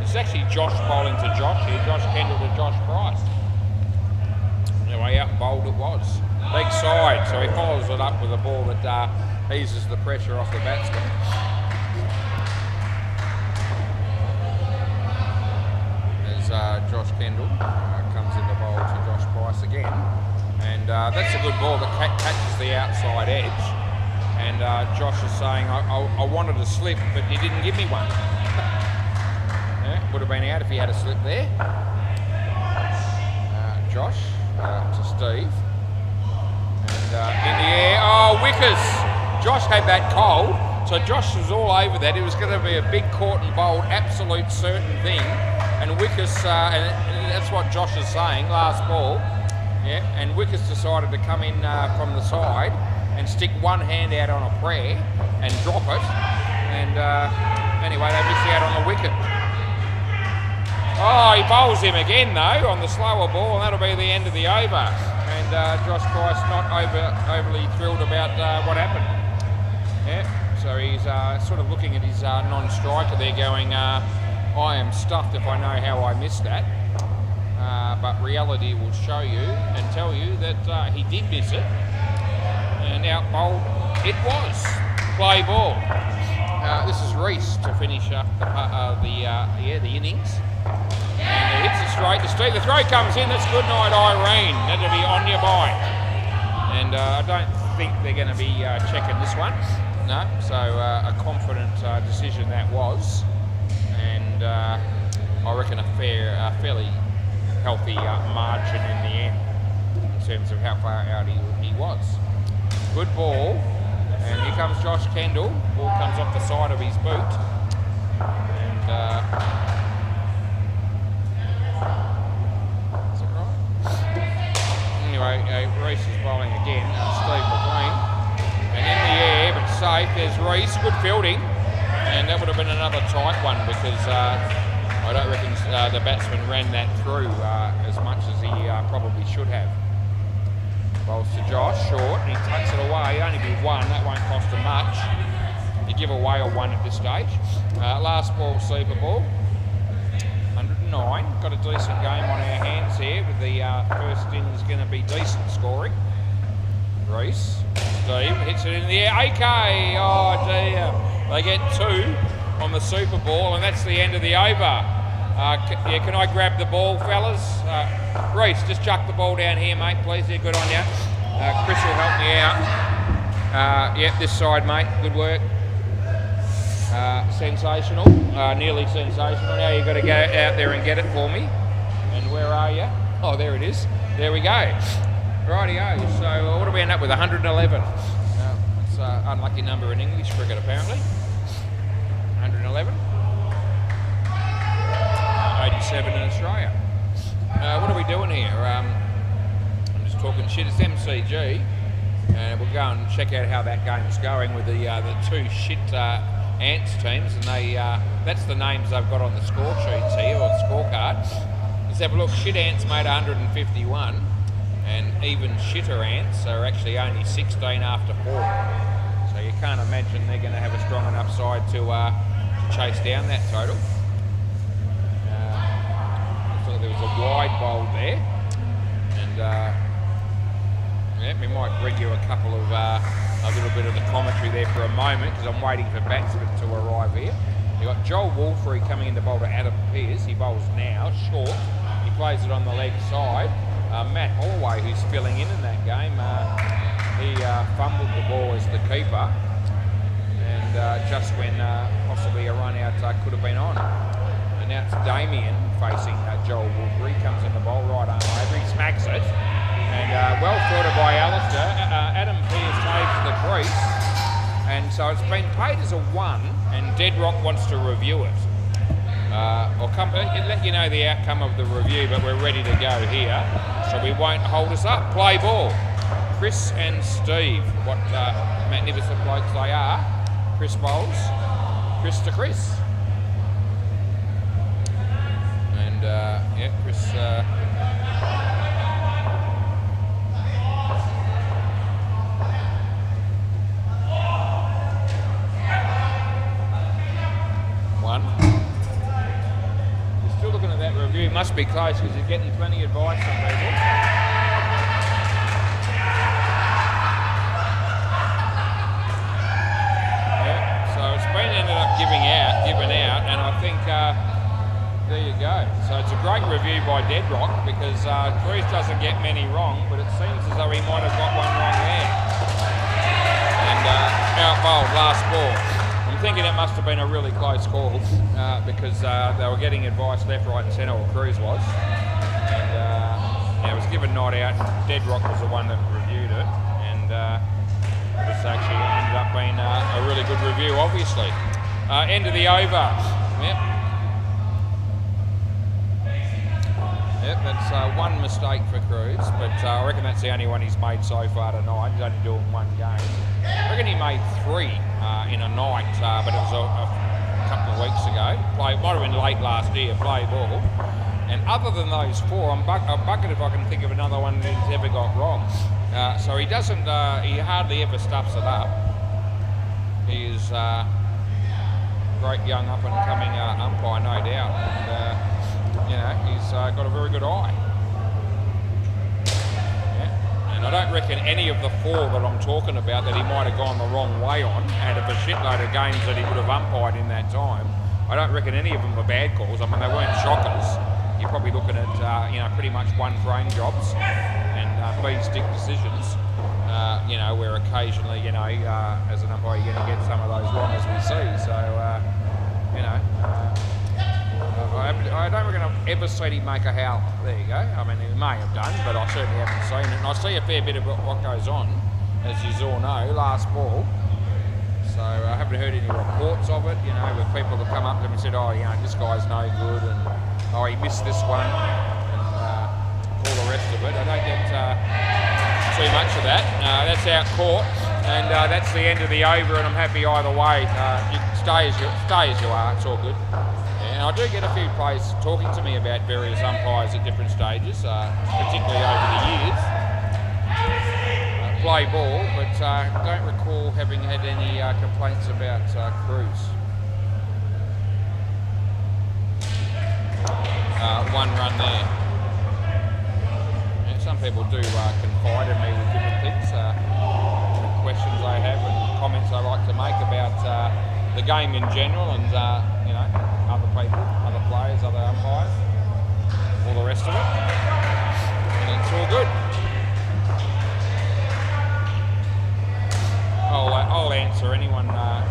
It's actually Josh bowling to Josh here. Josh Kendall to Josh Price. Anyway, out and bowled it was. Leg side, so he follows it up with a ball that eases the pressure off the batsman. As Josh Kendall comes in the bowl to Josh Price again. And that's a good ball that catches the outside edge. And Josh is saying, I wanted a slip, but you didn't give me one. Yeah, would have been out if he had a slip there. Josh to Steve. And in the air, oh, wickers! Josh had that cold, so Josh was all over that. It was going to be a big caught and bowled, absolute certain thing. And wickers, and that's what Josh is saying, last ball. Yeah, and wickers decided to come in from the side and stick one hand out on a prayer and drop it. And anyway, they missed out on the wicket. Oh, he bowls him again though on the slower ball, and that'll be the end of the over. And Josh Price not overly thrilled about what happened. Yeah, so he's sort of looking at his non-striker there going, I am stuffed if I know how I missed that. But reality will show you and tell you that he did miss it. And out bowled it was. Play ball. This is Reese to finish up the innings. And he hits it straight to Steve. The throw comes in. That's good night, Irene. That'll be on your bite. And I don't think they're going to be checking this one. No. So a confident decision that was. And I reckon a fairly healthy margin in the end in terms of how far out he was. Good ball, and here comes Josh Kendall. Ball comes off the side of his boot, and Reese is bowling again. Steve McLean. And in the air, but safe. There's Reese. Good fielding. And that would have been another tight one because I don't reckon the batsman ran that through as much as he probably should have. Bowls to Josh, short, and he tucks it away. Only be one, that won't cost him much. You give away a one at this stage. Last ball, super ball. 109. Got a decent game on our hands here with the first innings going to be decent scoring. Reese, Steve hits it in the air. AK, oh dear. They get 2 on the Super Ball, and that's the end of the over. Yeah, can I grab the ball, fellas? Reese, just chuck the ball down here, mate, please. Yeah, good on you. Chris will help me out. Yep, this side, mate. Good work. Sensational. Nearly sensational. Now you've got to go out there and get it for me. And where are you? Oh, there it is. There we go. Rightio. So what do we end up with? 111. It's an unlucky number in English cricket, apparently. 111. 87 in Australia. What are we doing here? I'm just talking shit. It's MCG, and we'll go and check out how that game's going with the 2 shit Ants teams, and that's the names they've got on the score sheets here, or the scorecard. Let's have a look. Shit Ants made 151, and even shitter Ants are actually only 16 after 4. So you can't imagine they're going to have a strong enough side to chase down that total. There was a wide bowl there, and yeah, we might bring you a couple of a little bit of the commentary there for a moment because I'm waiting for batsmen to arrive here. You've got Joel Wolfrey coming in to bowl to Adam Pearce. He bowls now, short. He plays it on the leg side. Matt Holloway, who's filling in that game, he fumbled the ball as the keeper, and just when possibly a run out could have been on. And now it's Damien facing Joel Wolfrey. Comes in the bowl, right arm over, he smacks it. And well thought of by Alistair. Adam Pearce takes the crease. And so it's been paid as a 1, and Deadrock wants to review it. I'll let you know the outcome of the review, but we're ready to go here. So we won't hold us up. Play ball. Chris and Steve. What magnificent blokes they are. Chris bowls. Chris to Chris. And yeah, Chris. One. You're still looking at that review. It must be close because you're getting plenty of advice from people. Yeah, so it's been ended up given out, and I think. There you go. So it's a great review by Deadrock because Cruz doesn't get many wrong, but it seems as though he might have got one wrong there. And out bowled, last ball. I'm thinking it must have been a really close call because they were getting advice left, right and centre, or Cruz was. And yeah, it was given not out. Deadrock was the one that reviewed it. And this actually ended up being a really good review, obviously. End of the over. Yep. Yep, that's one mistake for Cruz, but I reckon that's the only one he's made so far tonight. He's only doing one game. I reckon he made 3 in a night, but it was a couple of weeks ago. It might have been late last year, play ball. And other than those 4, I'm bucketed if I can think of another one that he's ever got wrong. So he doesn't, he hardly ever stuffs it up. He is a great young up and coming umpire, no doubt. And, you know, he's got a very good eye. Yeah. And I don't reckon any of the 4 that I'm talking about that he might have gone the wrong way on, out of a shitload of games that he would have umpired in that time, I don't reckon any of them were bad calls. I mean, they weren't shockers. You're probably looking at, you know, pretty much one frame jobs and B stick decisions, you know, where occasionally, you know, as an umpire, you're going to get some of those wrong as we see. So, you know, I don't reckon I've ever seen him make a howl. There you go. I mean, he may have done, but I certainly haven't seen it. And I see a fair bit of what goes on, as you all know, last ball. So I haven't heard any reports of it, you know, with people that come up to him and said, oh, you know, this guy's no good, and oh, he missed this one, and all the rest of it. I don't get too much of that. That's out court, and that's the end of the over, and I'm happy either way. You stay as you are. It's all good. And I do get a few players talking to me about various umpires at different stages, particularly over the years. Play ball, but don't recall having had any complaints about Cruz. One run there. Yeah, some people do confide in me with different things, questions they have and comments they like to make about the game in general, and you know, other people, other players, other umpires, all the rest of it. And it's all good. I'll answer anyone,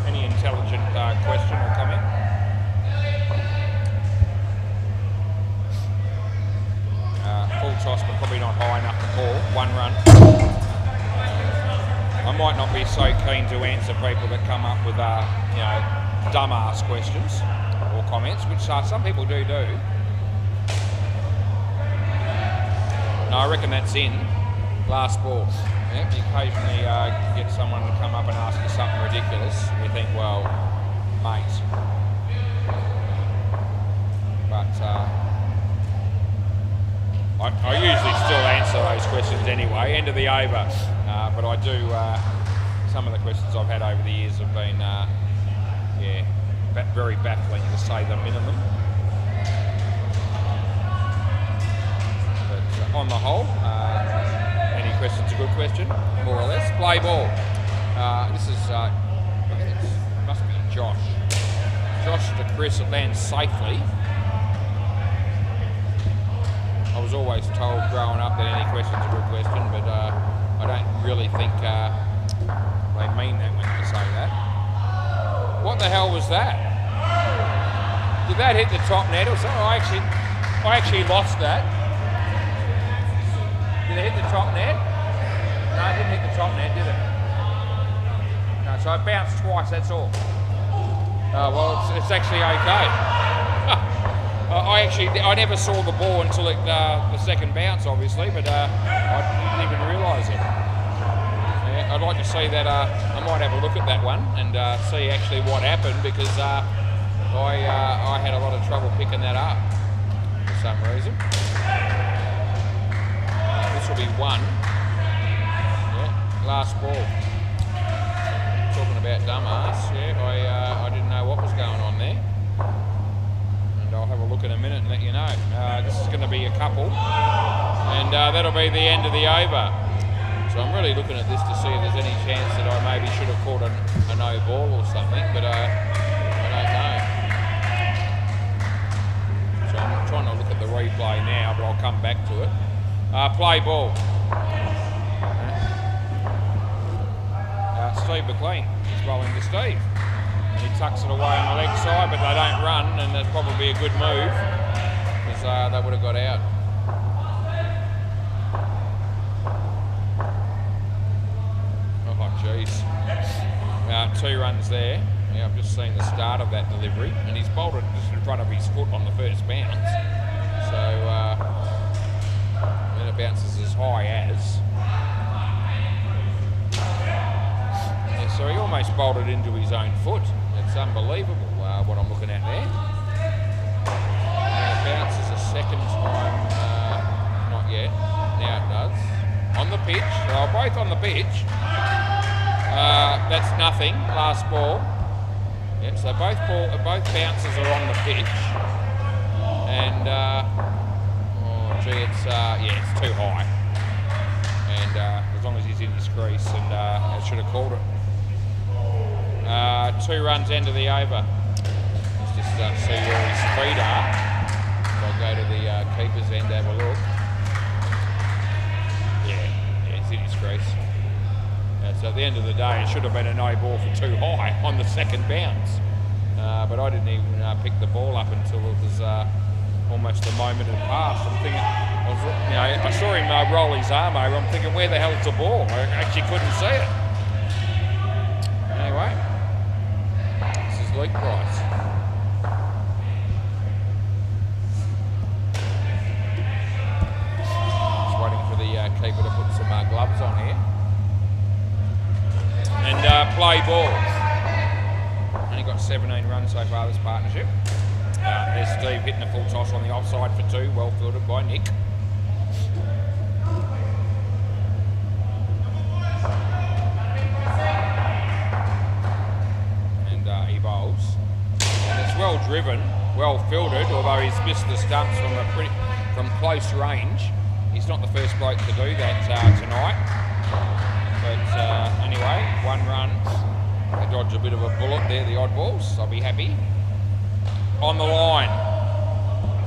any intelligent question or comment. Full toss, but probably not high enough to call. One run. I might not be so keen to answer people that come up with, you know, dumbass questions or comments, which some people do. No, I reckon that's in. Last ball. Yep, you occasionally get someone to come up and ask you something ridiculous, and you think, well, mate. But I usually still answer those questions anyway, end of the over. But I do, some of the questions I've had over the years have been, yeah, very baffling to say the minimum. But on the whole, any question's a good question, more or less. Play ball. This is, I think it must be Josh. Josh to Chris, it lands safely. I was always told growing up that any question's a good question, but I don't really think they mean that when they say that. What the hell was that? Did that hit the top net or something? I actually lost that. Did it hit the top net? No, it didn't hit the top net, did it? No, so it bounced twice, that's all. Well, it's actually okay. I never saw the ball until the second bounce, obviously, but I didn't even realise it. Yeah, I'd like to see that. I might have a look at that one and see actually what happened, because I had a lot of trouble picking that up for some reason. This will be one. Yeah, last ball. Talking about dumbass. Yeah, I didn't know what was going on there. I'll have a look in a minute and let you know. This is going to be a couple, and that'll be the end of the over. So I'm really looking at this to see if there's any chance that I maybe should have caught a no ball or something, but I don't know. So I'm trying to look at the replay now, but I'll come back to it. Play ball. Steve McLean is bowling to Steve. He tucks it away on the leg side, but they don't run, and that's probably a good move, because they would have got out. Oh, jeez. 2 runs there. Yeah, I've just seen the start of that delivery, and he's bowled it just in front of his foot on the first bounce. So then it bounces as high as. Yeah, so he almost bowled it into his own foot. It's unbelievable what I'm looking at there. And it bounces a second time, not yet. Now it does. On the pitch, they're both on the pitch. That's nothing. Last ball. Yep. So both bounces are on the pitch, and oh gee, it's too high. And as long as he's in his crease, and I should have called it. 2 runs end of the over. Let's just see where his feet are. So I'll go to the keeper's end, have a look. Yeah, it's in his crease. So at the end of the day, it should have been a no ball for too high on the second bounce. But I didn't even pick the ball up until it was almost the moment had passed. I'm thinking, I saw him roll his arm over. I'm thinking, where the hell is the ball? I actually couldn't see it. Anyway, this is Luke Price. Just waiting for the keeper to put some gloves on here. And play ball. Only got 17 runs so far this partnership. There's Steve hitting a full toss on the offside for 2, well fielded by Nick. And he bowls. And it's well driven, well fielded, although he's missed the stumps from close range. He's not the first bloke to do that tonight. But anyway, 1 run. They dodge a bit of a bullet there, the oddballs. I'll be happy. On the line.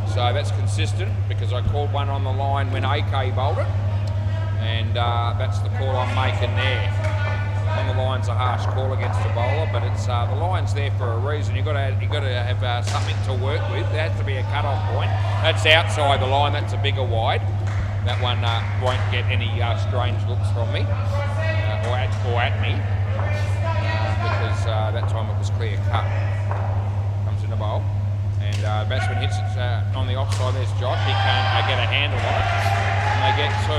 So that's consistent because I called one on the line when AK bowled it. And that's the call I'm making there. On the line's a harsh call against a bowler, but it's the line's there for a reason. You've got to have something to work with. There has to be a cut-off point. That's outside the line. That's a bigger wide. That one won't get any strange looks from me or at me because that time it was clear cut. Comes in the bowl. And batsman hits it on the offside. There's Josh. He can't get a handle on it. And they get 2.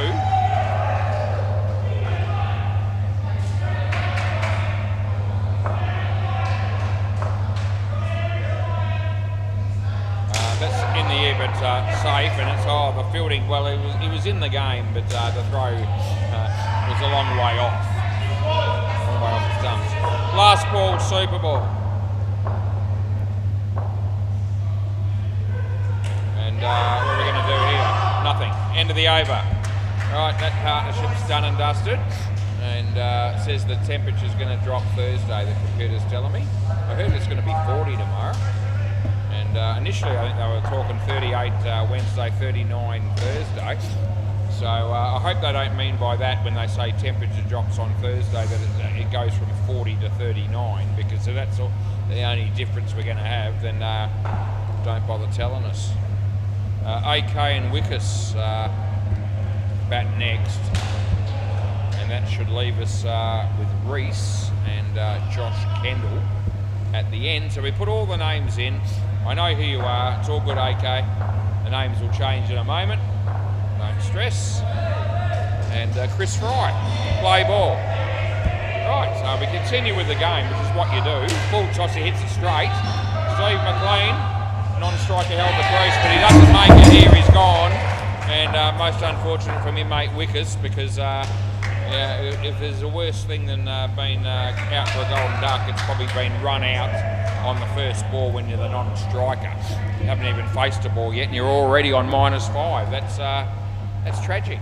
That's in the air, but safe. And it's the fielding. Well, he was in the game, but the throw was a long way off. Long way off the stumps. Last ball, Super Ball. What are we going to do here? Nothing. End of the over. Right, that partnership's done and dusted. And it says the temperature's going to drop Thursday, the computer's telling me. I heard it's going to be 40 tomorrow. And initially I think they were talking 38 Wednesday, 39 Thursday. So I hope they don't mean by that when they say temperature drops on Thursday that it goes from 40 to 39, because if that's the only difference we're going to have, then don't bother telling us. AK and Wickus bat next, and that should leave us with Reese and Josh Kendall at the end. So we put all the names in. I know who you are. It's all good, AK. The names will change in a moment. Don't stress. And Chris Fry, play ball. Right, so we continue with the game, which is what you do. Full toss, he hits it straight. Steve McLean, non-striker held the crease, but he doesn't make it here. He's gone. And most unfortunate from him, mate Wickers, because if there's a worse thing than being out for a golden duck, it's probably been run out on the first ball when you're the non-striker. You haven't even faced a ball yet and you're already on -5. That's tragic.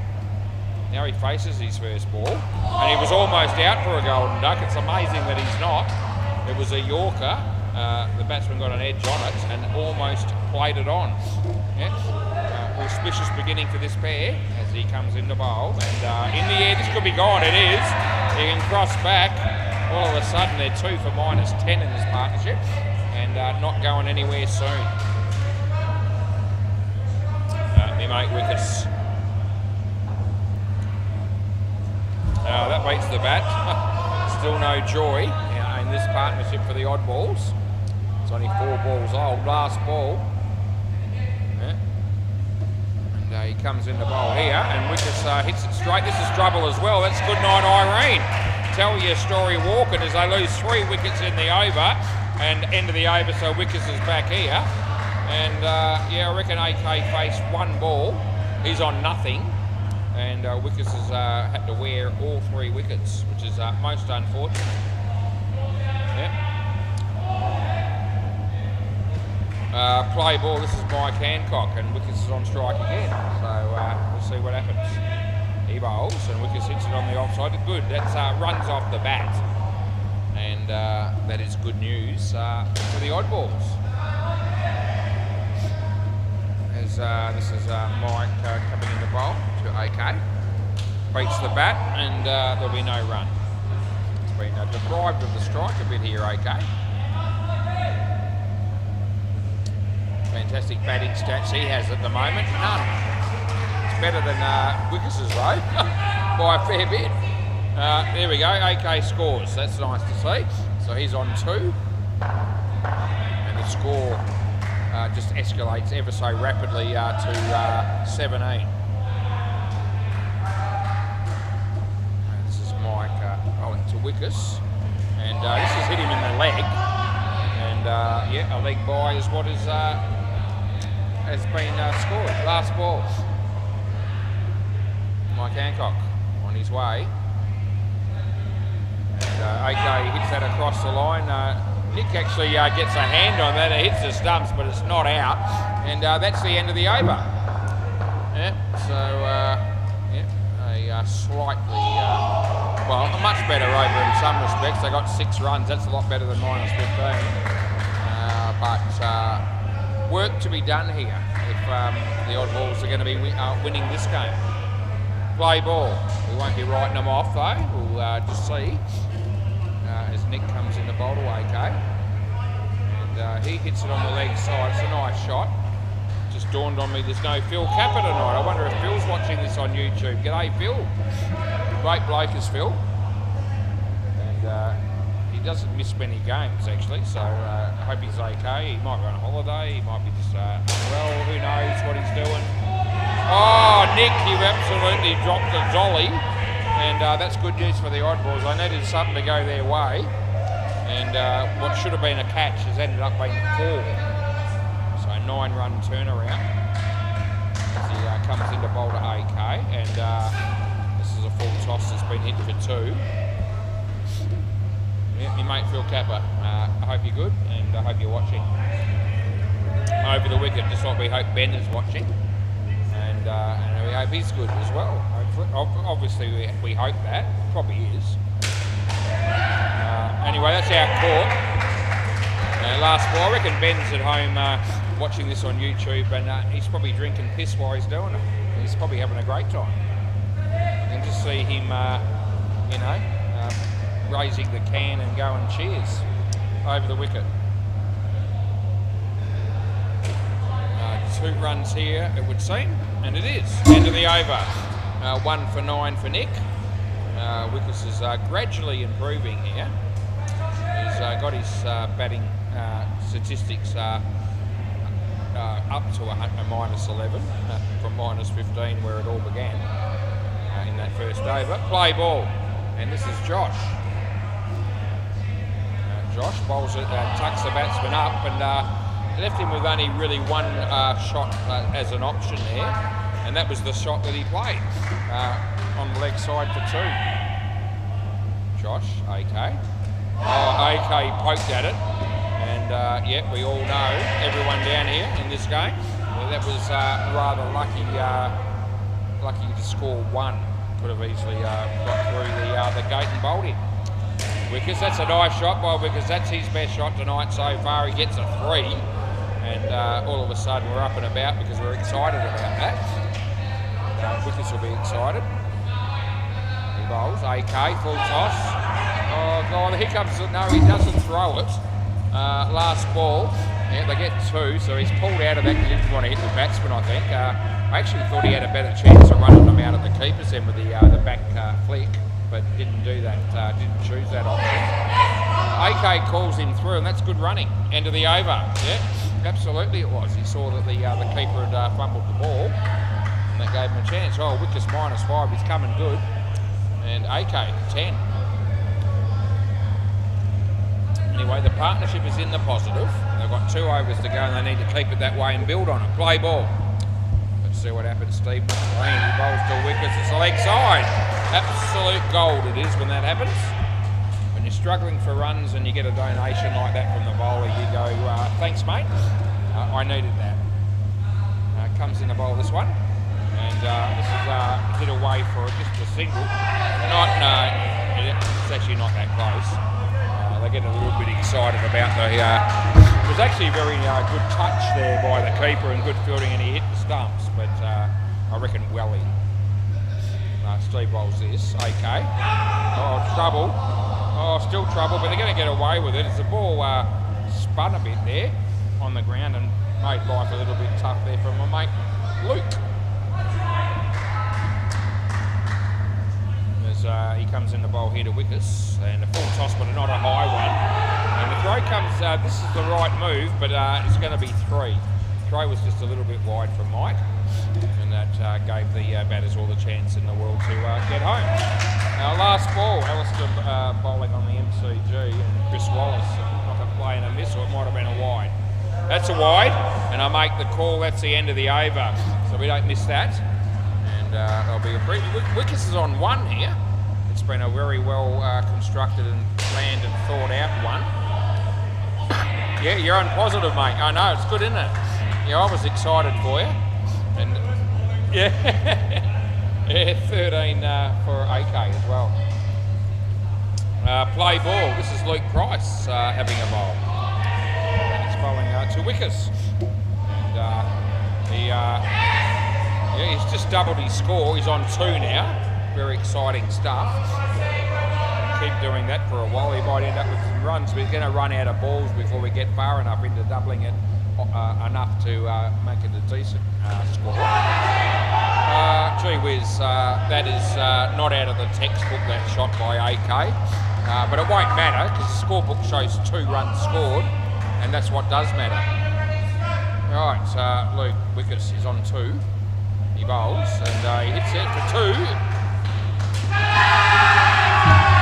Now he faces his first ball and he was almost out for a golden duck. It's amazing that he's not. It was a Yorker. The batsman got an edge on it and almost played it on. Yeah. Auspicious beginning for this pair as he comes into bowl. And in the air, this could be gone. It is. He can cross back. All of a sudden, they're 2 for -10 in this partnership and not going anywhere soon. Me mate Wickets. That beats the bat. Still no joy in this partnership for the oddballs. It's only 4 balls old. Last ball. Yeah. And he comes in the bowl here and Wickets hits it straight. This is trouble as well. That's good night, Irene. Tell your story walking as they lose 3 wickets in the over and end of the over, so Wickers is back here. And I reckon AK faced 1 ball. He's on nothing. And Wickers has had to wear all 3 wickets, which is most unfortunate. Yep. Play ball, this is Mike Hancock, and Wickers is on strike again. So we'll see what happens. He bowls, and Wickers hits it on the offside. Good, that's runs off the bat. And that is good news for the oddballs. As this is Mike coming in the bowl to AK. Beats the bat, and there'll be no run. It's been deprived of the strike a bit here, AK. Fantastic batting stats he has at the moment. None. It's better than Wickers' though, by a fair bit. There we go, AK scores. That's nice to see. So he's on 2. And the score just escalates ever so rapidly to 17. Wickus. And this has hit him in the leg. And yeah, a leg bye is what has been scored. Last ball. Mike Hancock on his way. And AK hits that across the line. Nick actually gets a hand on that. It hits the stumps, but it's not out. And that's the end of the over. Yeah, so yeah, a slightly, well, a much better over in some respects. They got 6 runs. That's a lot better than -15. But work to be done here if the Oddballs are going to be winning this game. Play ball. We won't be writing them off though. We'll just see as Nick comes in the bowl to AK. And he hits it on the leg side. It's a nice shot. Just dawned on me there's no Phil Capper tonight. I wonder if Phil's watching this on YouTube. G'day Phil. Great bloke is Phil. And he doesn't miss many games actually, so I hope he's okay. He might be on holiday, he might be just unwell, who knows what he's doing. Oh, Nick, you've absolutely dropped the dolly. And that's good news for the Oddballs. I needed something to go their way. And what should have been a catch has ended up being 4. So 9-run turnaround. As he comes into bowl to AK. And this is a full toss that's been hit for 2. Yeah, my mate Phil Capper. I hope you're good and I hope you're watching. Over the wicket, just like we hope Ben is watching. And we hope he's good as well. Obviously, we hope that. Probably is. Anyway, that's our court. Last ball. I reckon Ben's at home watching this on YouTube, and he's probably drinking piss while he's doing it. He's probably having a great time. I can just see him, you know, raising the can and going cheers over the wicket. 2 runs here, it would seem, and it is. End of the over. 1 for 9 for Nick. Wickus is gradually improving here. He's got his batting statistics up to a -11 from -15 where it all began in that first over. Play ball, and this is Josh. Josh bowls it, tucks the batsman up, and left him with only really 1 shot as an option there, and that was the shot that he played on the leg side for 2. Josh, AK. Oh, AK poked at it, and yeah, we all know, everyone down here in this game, that was rather lucky to score 1. Could have easily got through the gate and bowled him. Wickus, that's a nice shot by Wickus. That's his best shot tonight so far. He gets a 3, and all of a sudden we're up and about because we're excited about that. Wickus will be excited. He bowls, AK, full toss. Oh God, here comes, no, he doesn't throw it. Last ball, yeah, they get 2, so he's pulled out of that. He didn't want to hit the batsman, I think. I actually thought he had a better chance of running them out of the keeper's end with the back flick, but didn't do that, didn't choose that option. AK calls him through, and that's good running. End of the over. Yeah, absolutely it was. He saw that the keeper had fumbled the ball, and that gave him a chance. Oh, Wickus -5, he's coming good. And AK, 10. Anyway, the partnership is in the positive. They've got 2 overs to go, and they need to keep it that way and build on it. Play ball. Let's see what happens. Steve McLean, he bowls to Wickus. It's the leg side. Absolute gold it is when that happens. When you're struggling for runs and you get a donation like that from the bowler, you go, thanks mate, I needed that. Comes in the bowl this one, and this is hit away for just a single. It's actually not that close. They get a little bit excited about the, it was actually a very good touch there by the keeper and good fielding, and he hit the stumps, but I reckon well in. Steve bowls this, AK. Oh, trouble. Oh, still trouble, but they're going to get away with it. As the ball spun a bit there on the ground and made life a little bit tough there for my mate Luke. As he comes in the bowl here to Wickus, and a full toss, but not a high one. And the throw comes, this is the right move, but it's going to be 3. Throw was just a little bit wide from Mike. and that gave the batters all the chance in the world to get home. Now last ball, Alistair bowling on the MCG and Chris Wallace got a play and a miss, or it might have been a wide. That's a wide, and I make the call. That's the end of the over, so we don't miss that. And there'll be a brief. Wickets is on one here. It's been a very well constructed and planned and thought out one. Yeah, you're on positive, mate. I know, it's good, isn't it? Yeah, I was excited for you. And yeah, yeah, 13 for AK as well. Play ball. This is Luke Price having a bowl. And he's bowling 2 wickets. And yeah, he's just doubled his score. He's on 2 now. Very exciting stuff. Keep doing that for a while. He might end up with some runs, but he's going to run out of balls before we get far enough into doubling it enough to make it a decent score. Gee whiz, that is not out of the textbook, that shot by AK, but it won't matter because the scorebook shows 2 runs scored, and that's what does matter. Right, Luke Wickets is on 2. He bowls and he hits it for 2.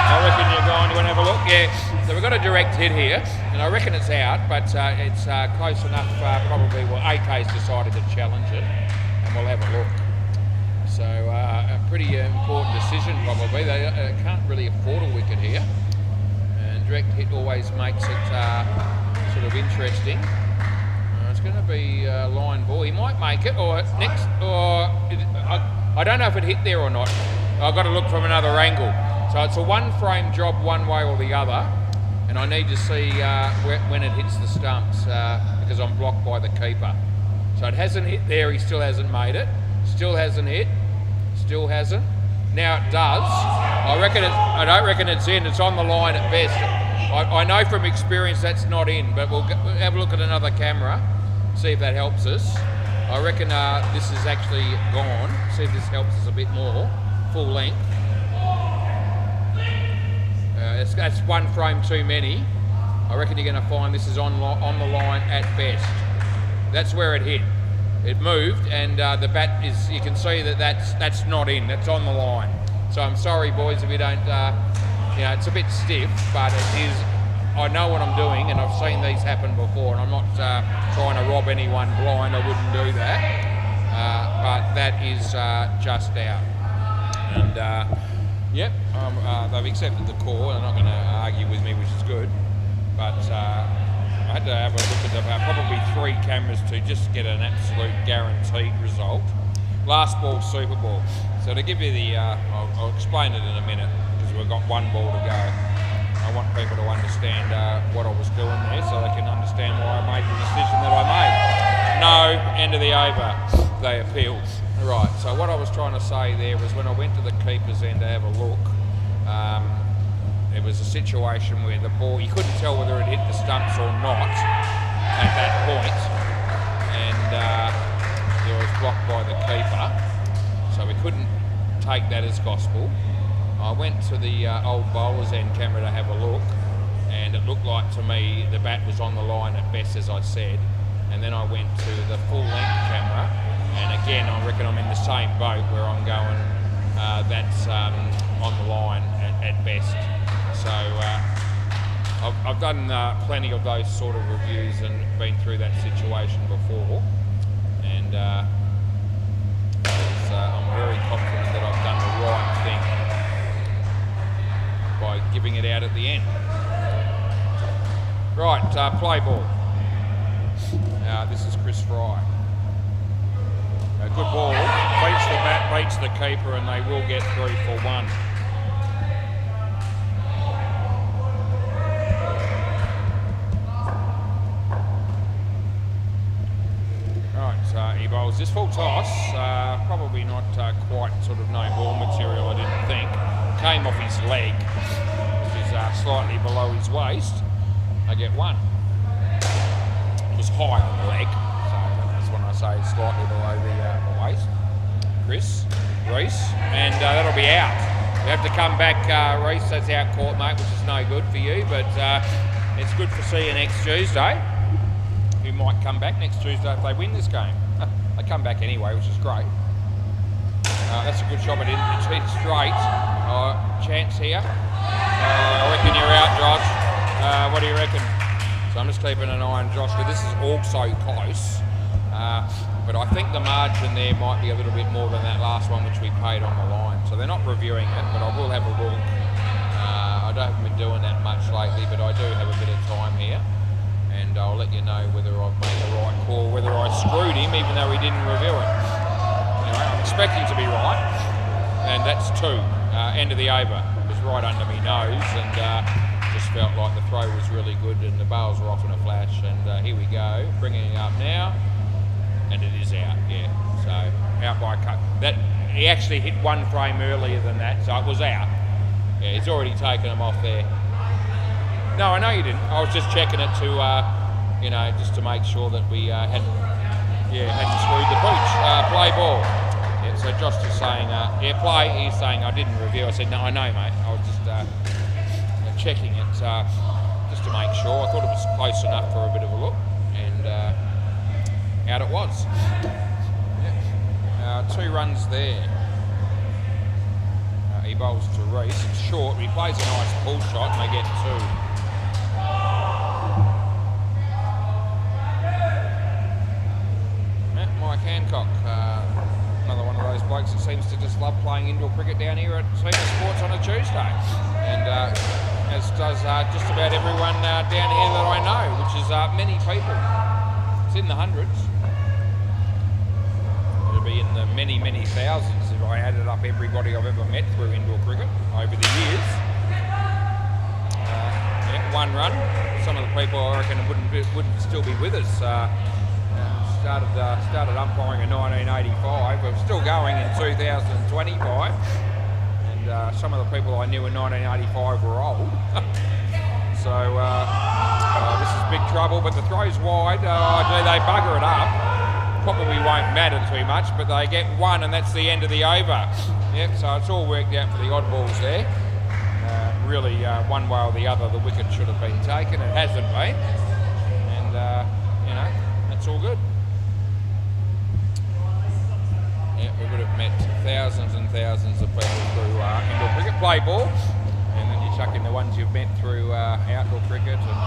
I reckon you're going, you want to have a look? Yeah, so we've got a direct hit here, and I reckon it's out, but it's close enough, probably. Well, AK's decided to challenge it, and we'll have a look. So a pretty important decision, probably. They can't really afford a wicket here, and direct hit always makes it sort of interesting. It's going to be line ball. He might make it, or next, or I don't know if it hit there or not. I've got to look from another angle. So it's a 1-frame job one way or the other, and I need to see when it hits the stumps because I'm blocked by the keeper. So it hasn't hit there, he still hasn't made it. Still hasn't hit, still hasn't. Now it does. I don't reckon it's in, it's on the line at best. I know from experience that's not in, but we'll have a look at another camera, see if that helps us. I reckon this is actually gone. See if this helps us a bit more. Full length. That's 1 frame too many. I reckon you're going to find this is on the line at best. That's where it hit. It moved, and the bat is. You can see that's not in. That's on the line. So I'm sorry, boys, if you don't. It's a bit stiff, but it is. I know what I'm doing, and I've seen these happen before, and I'm not trying to rob anyone blind. I wouldn't do that. But that is just out. And yep, they've accepted the call. They're not going to argue with me, which is good. But I had to have a look at probably 3 cameras to just get an absolute guaranteed result. Last ball, Super Ball. So to give you the, I'll explain it in a minute because we've got 1 ball to go. I want people to understand what I was doing there so they can understand why I made the decision that I made. No, end of the over. They appealed. Right, so what I was trying to say there was when I went to the keeper's end to have a look, it was a situation where the ball, you couldn't tell whether it hit the stumps or not at that point, and it was blocked by the keeper, so we couldn't take that as gospel. I went to the old bowler's end camera to have a look, and it looked like to me the bat was on the line at best, as I said, and then I went to the full length camera. And again, I reckon I'm in the same boat where I'm going, that's on the line at best. So I've done plenty of those sort of reviews and been through that situation before. And I'm very confident that I've done the right thing by giving it out at the end. Right, play ball. This is Chris Fry. A good ball, beats the bat, beats the keeper, and they will get 3 for 1. Right, so he bowls this full toss, probably not quite sort of no ball material, I didn't think. Came off his leg, which is slightly below his waist. I get 1. It was high on the leg. When I say slightly below the waist. Chris, Reese, and that'll be out. We have to come back, Reese, that's out court, mate, which is no good for you, but it's good to see you next Tuesday. You might come back next Tuesday if they win this game. they come back anyway, which is great. That's a good shot, but it's hit straight. Chance here. I reckon you're out, Josh. What do you reckon? So I'm just keeping an eye on Josh, but this is also close. But I think the margin there might be a little bit more than that last one, which we paid on the line. So they're not reviewing it, but I will have a look. I haven't been doing that much lately, but I do have a bit of time here. And I'll let you know whether I've made the right call, whether I screwed him, even though he didn't review it. Anyway, I'm expecting to be right. And that's 2. End of the over. It was right under my nose, and just felt like the throw was really good, and the bails were off in a flash. And here we go, bringing it up now. And it is out, yeah. So out by a cut. That he actually hit one frame earlier than that, so it was out. Yeah, he's already taken them off there. No, I know you didn't. I was just checking it to, you know, just to make sure that we hadn't screwed the pooch. Play ball. Yeah, so Josh is saying, yeah, play. He's saying I didn't review. I said, no, I know, mate. I was just checking it just to make sure. I thought it was close enough for a bit of a look, and out it was. Yep. 2 runs there. He bowls to Reese. It's short. He plays a nice pull shot, and they get 2. Mike Hancock, another one of those blokes that seems to just love playing indoor cricket down here at Senior Sports on a Tuesday, and as does just about everyone down here that I know, which is many people. It's in the hundreds. It'll be in the many, many thousands if I added up everybody I've ever met through indoor cricket over the years. Yeah, 1 run. Some of the people I reckon wouldn't still be with us. Started umpiring in 1985, but still going in 2025. And some of the people I knew in 1985 were old. So this is big trouble, but the throw's wide. They bugger it up. Probably won't matter too much, but they get 1, and that's the end of the over. Yep, so it's all worked out for the oddballs there. Really, one way or the other, the wicket should have been taken. It hasn't been, and you know, that's all good. Yeah, we would have met thousands and thousands of people through indoor cricket. Play ball, and then you chuck in the ones you've met through outdoor cricket and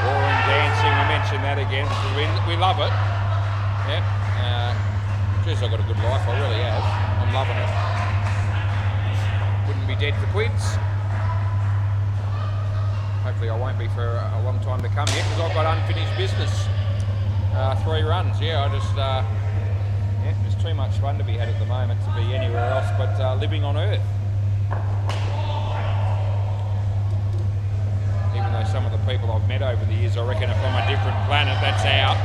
oaring, dancing. I mentioned that again because we love it. Yeah, geez, I've got a good life. I really have. I'm loving it. Wouldn't be dead for quids. Hopefully, I won't be for a long time to come yet because I've got unfinished business. 3 runs. Yeah, I just. Yeah, there's too much fun to be had at the moment to be anywhere else but living on Earth. Even though some of the people I've met over the years, I reckon are from a different planet, that's out.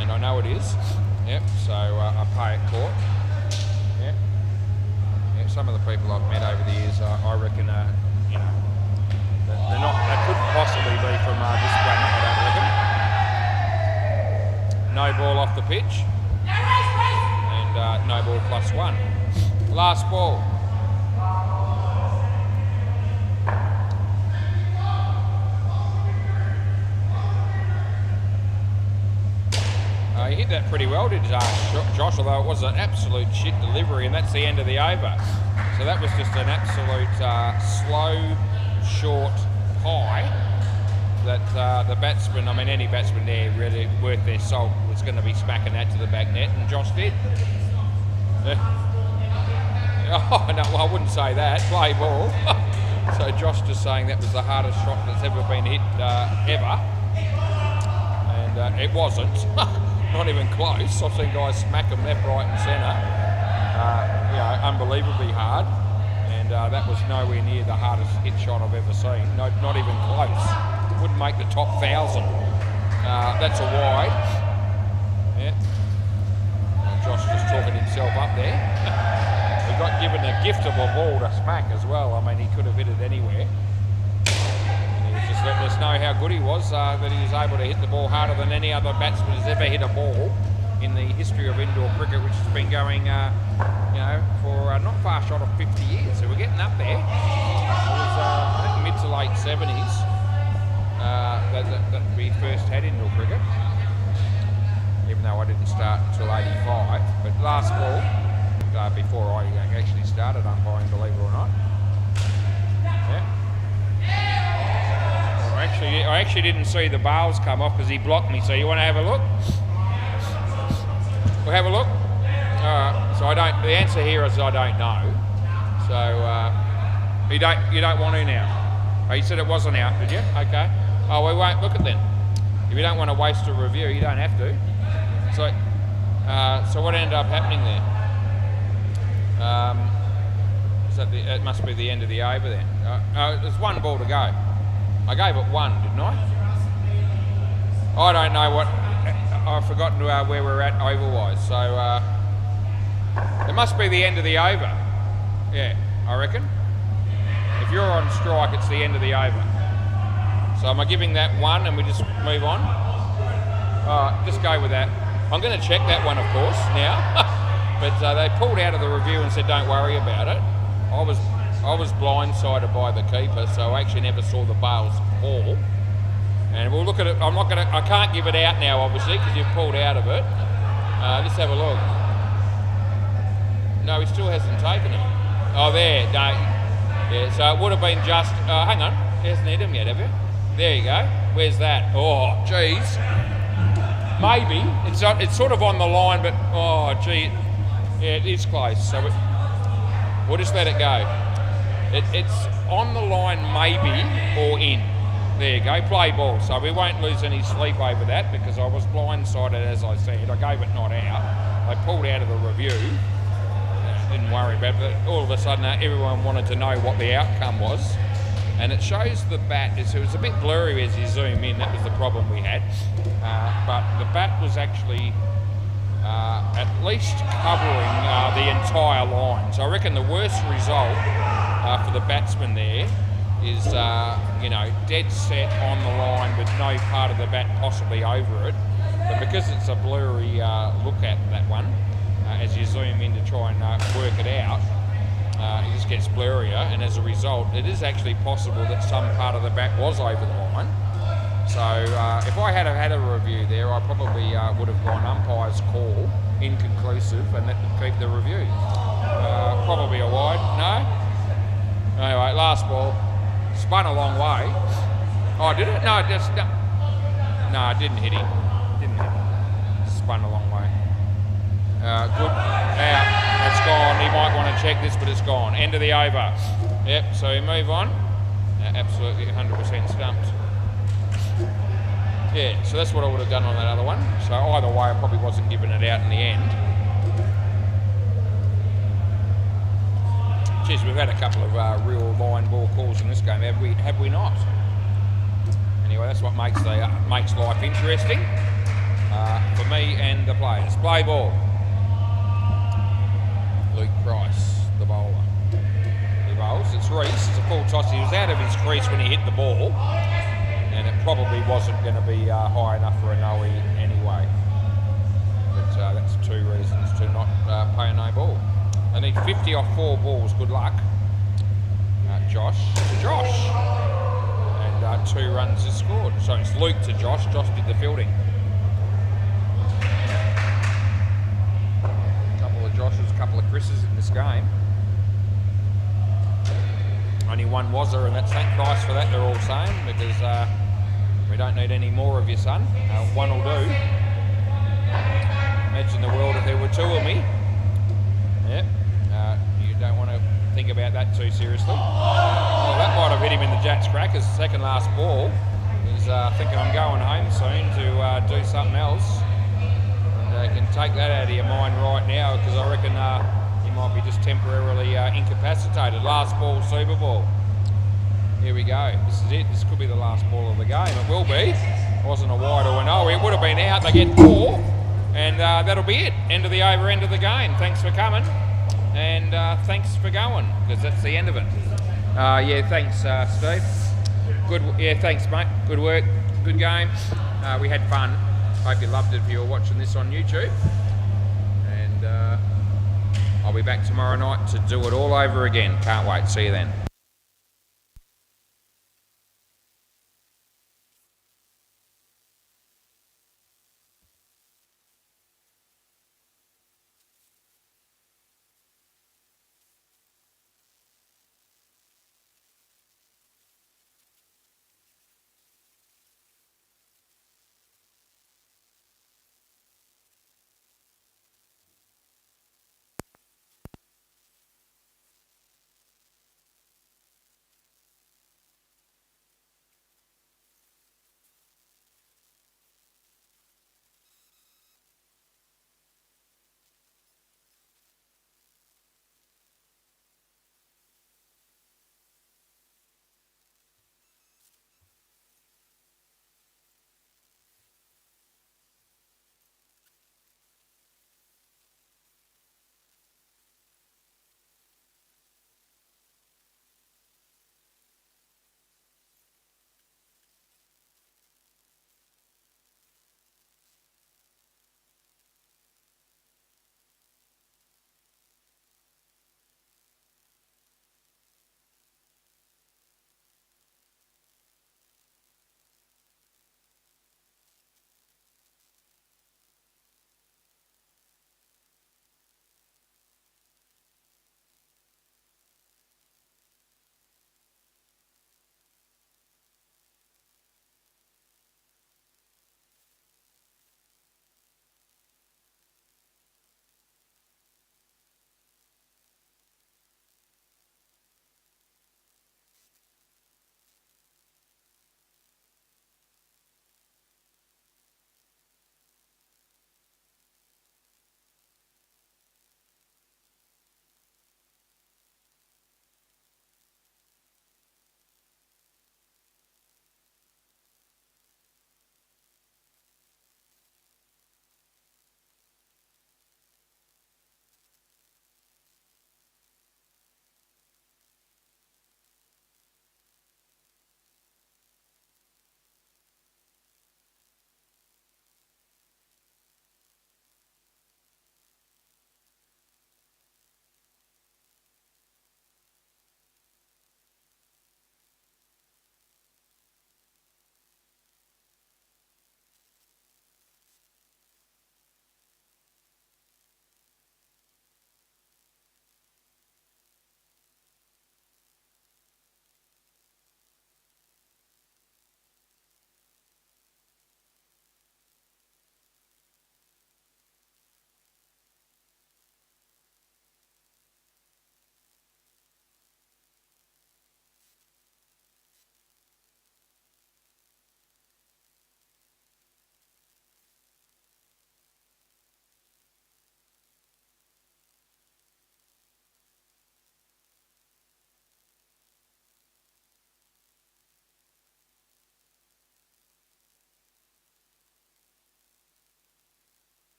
And I know it is. Yep, so I pay at court. Yeah. Yeah, some of the people I've met over the years, I reckon, you know, they couldn't possibly be from this planet, I don't reckon. No ball off the pitch. And no ball +1. Last ball. He hit that pretty well, did Josh, although it was an absolute shit delivery, and that's the end of the over. So that was just an absolute slow, short high that the batsman, I mean any batsman there really worth their salt was going to be smacking that to the back net, and Josh did. Oh, no, well, I wouldn't say that. Play ball. So Josh just saying that was the hardest shot that's ever been hit, ever. And it wasn't. Not even close. I've seen guys smack them left, right and centre. You know, unbelievably hard. And that was nowhere near the hardest hit shot I've ever seen. No, not even close. Wouldn't make the top 1,000. That's a wide. Yeah. Josh just talking himself up there. He got given a gift of a ball to smack as well. I mean, he could have hit it anywhere. And he was just letting us know how good he was, that he was able to hit the ball harder than any other batsman has ever hit a ball in the history of indoor cricket, which has been going, you know, for not far short of 50 years. So we're getting up there. It was I think mid to late 70s that we first had indoor cricket. even though I didn't start until 85. But last ball, before I actually started umpiring, believe it or not. Yeah. I actually didn't see the bails come off because he blocked me. So you want to have a look? We'll have a look. So I don't. The answer here is I don't know. So you don't want to now. Oh, you said it wasn't out, did you? Okay. Oh, we won't look at then. If you don't want to waste a review, you don't have to. So what ended up happening there? It must be the end of the over then. There's one ball to go. I gave it one, didn't I? I don't know what. I've forgotten where we're at over-wise. So it must be the end of the over. Yeah, I reckon. If you're on strike, it's the end of the over. So am I giving that one and we just move on? Just go with that. I'm going to check that one, of course, now. But they pulled out of the review and said, don't worry about it. I was blindsided by the keeper, so I actually never saw the bails fall. And we'll look at it. I can't give it out now, obviously, because you've pulled out of it. Let's have a look. No, he still hasn't taken it. Oh, there. No. Yeah, so it would have been just. Hang on. He hasn't hit him yet, have you? There you go. Where's that? Oh, geez. Maybe. It's sort of on the line, but oh, gee. Yeah, it is close. So we'll just let it go. It's on the line, maybe, or in. There you go, play ball. So we won't lose any sleep over that because I was blindsided, as I said. I gave it not out. They pulled out of the review. Didn't worry about it. But all of a sudden, everyone wanted to know what the outcome was. And it shows the bat. It was a bit blurry as you zoom in. That was the problem we had. But the bat was actually at least covering the entire line. So I reckon the worst result for the batsman there is, dead set on the line with no part of the bat possibly over it. But because it's a blurry look at that one, as you zoom in to try and work it out, it just gets blurrier, and as a result, it is actually possible that some part of the bat was over the line. So if I had had a review there, I probably would have gone umpire's call, inconclusive, and let them keep the review. Probably a wide, no? Anyway, last ball. Spun a long way. Oh, did it? No, it didn't hit him. Spun a long way. Good. Out. That's gone. He might want to check this, but it's gone. End of the over. Yep, so we move on. Absolutely 100% stumped. Yeah, so that's what I would have done on that other one. So either way, I probably wasn't giving it out in the end. Geez, we've had a couple of real line ball calls in this game, have we not? Anyway, that's what makes life interesting for me and the players. Play ball. Luke Price, the bowler. He bowls. It's Reese. It's a full toss. He was out of his crease when he hit the ball, and it probably wasn't going to be high enough for a no-e anyway. But that's two reasons to not pay a no ball. They need 50 off 4 balls. Good luck. Josh to Josh. And 2 runs is scored. So it's Luke to Josh. Josh did the fielding. A couple of Joshes, a couple of Chris's in this game. Only one Wazza, and that's thank Christ for that, they're all saying, because we don't need any more of your son. One will do. Imagine the world if there were 2 of me. Yep. You don't want to think about that too seriously. Well, that might have hit him in the Jats crackers. Second last ball. He's thinking I'm going home soon to do something else. And can take that out of your mind right now, because I reckon he might be just temporarily incapacitated. Last ball, Super Ball. Here we go. This is it. This could be the last ball of the game. It will be. It wasn't a wide or a no. It would have been out. They get 4. And that'll be it. End of the over, end of the game. Thanks for coming. And thanks for going, because that's the end of it. Yeah, thanks, Steve. Good. Yeah, thanks, mate. Good work. Good game. We had fun. Hope you loved it if you were watching this on YouTube. And I'll be back tomorrow night to do it all over again. Can't wait. See you then.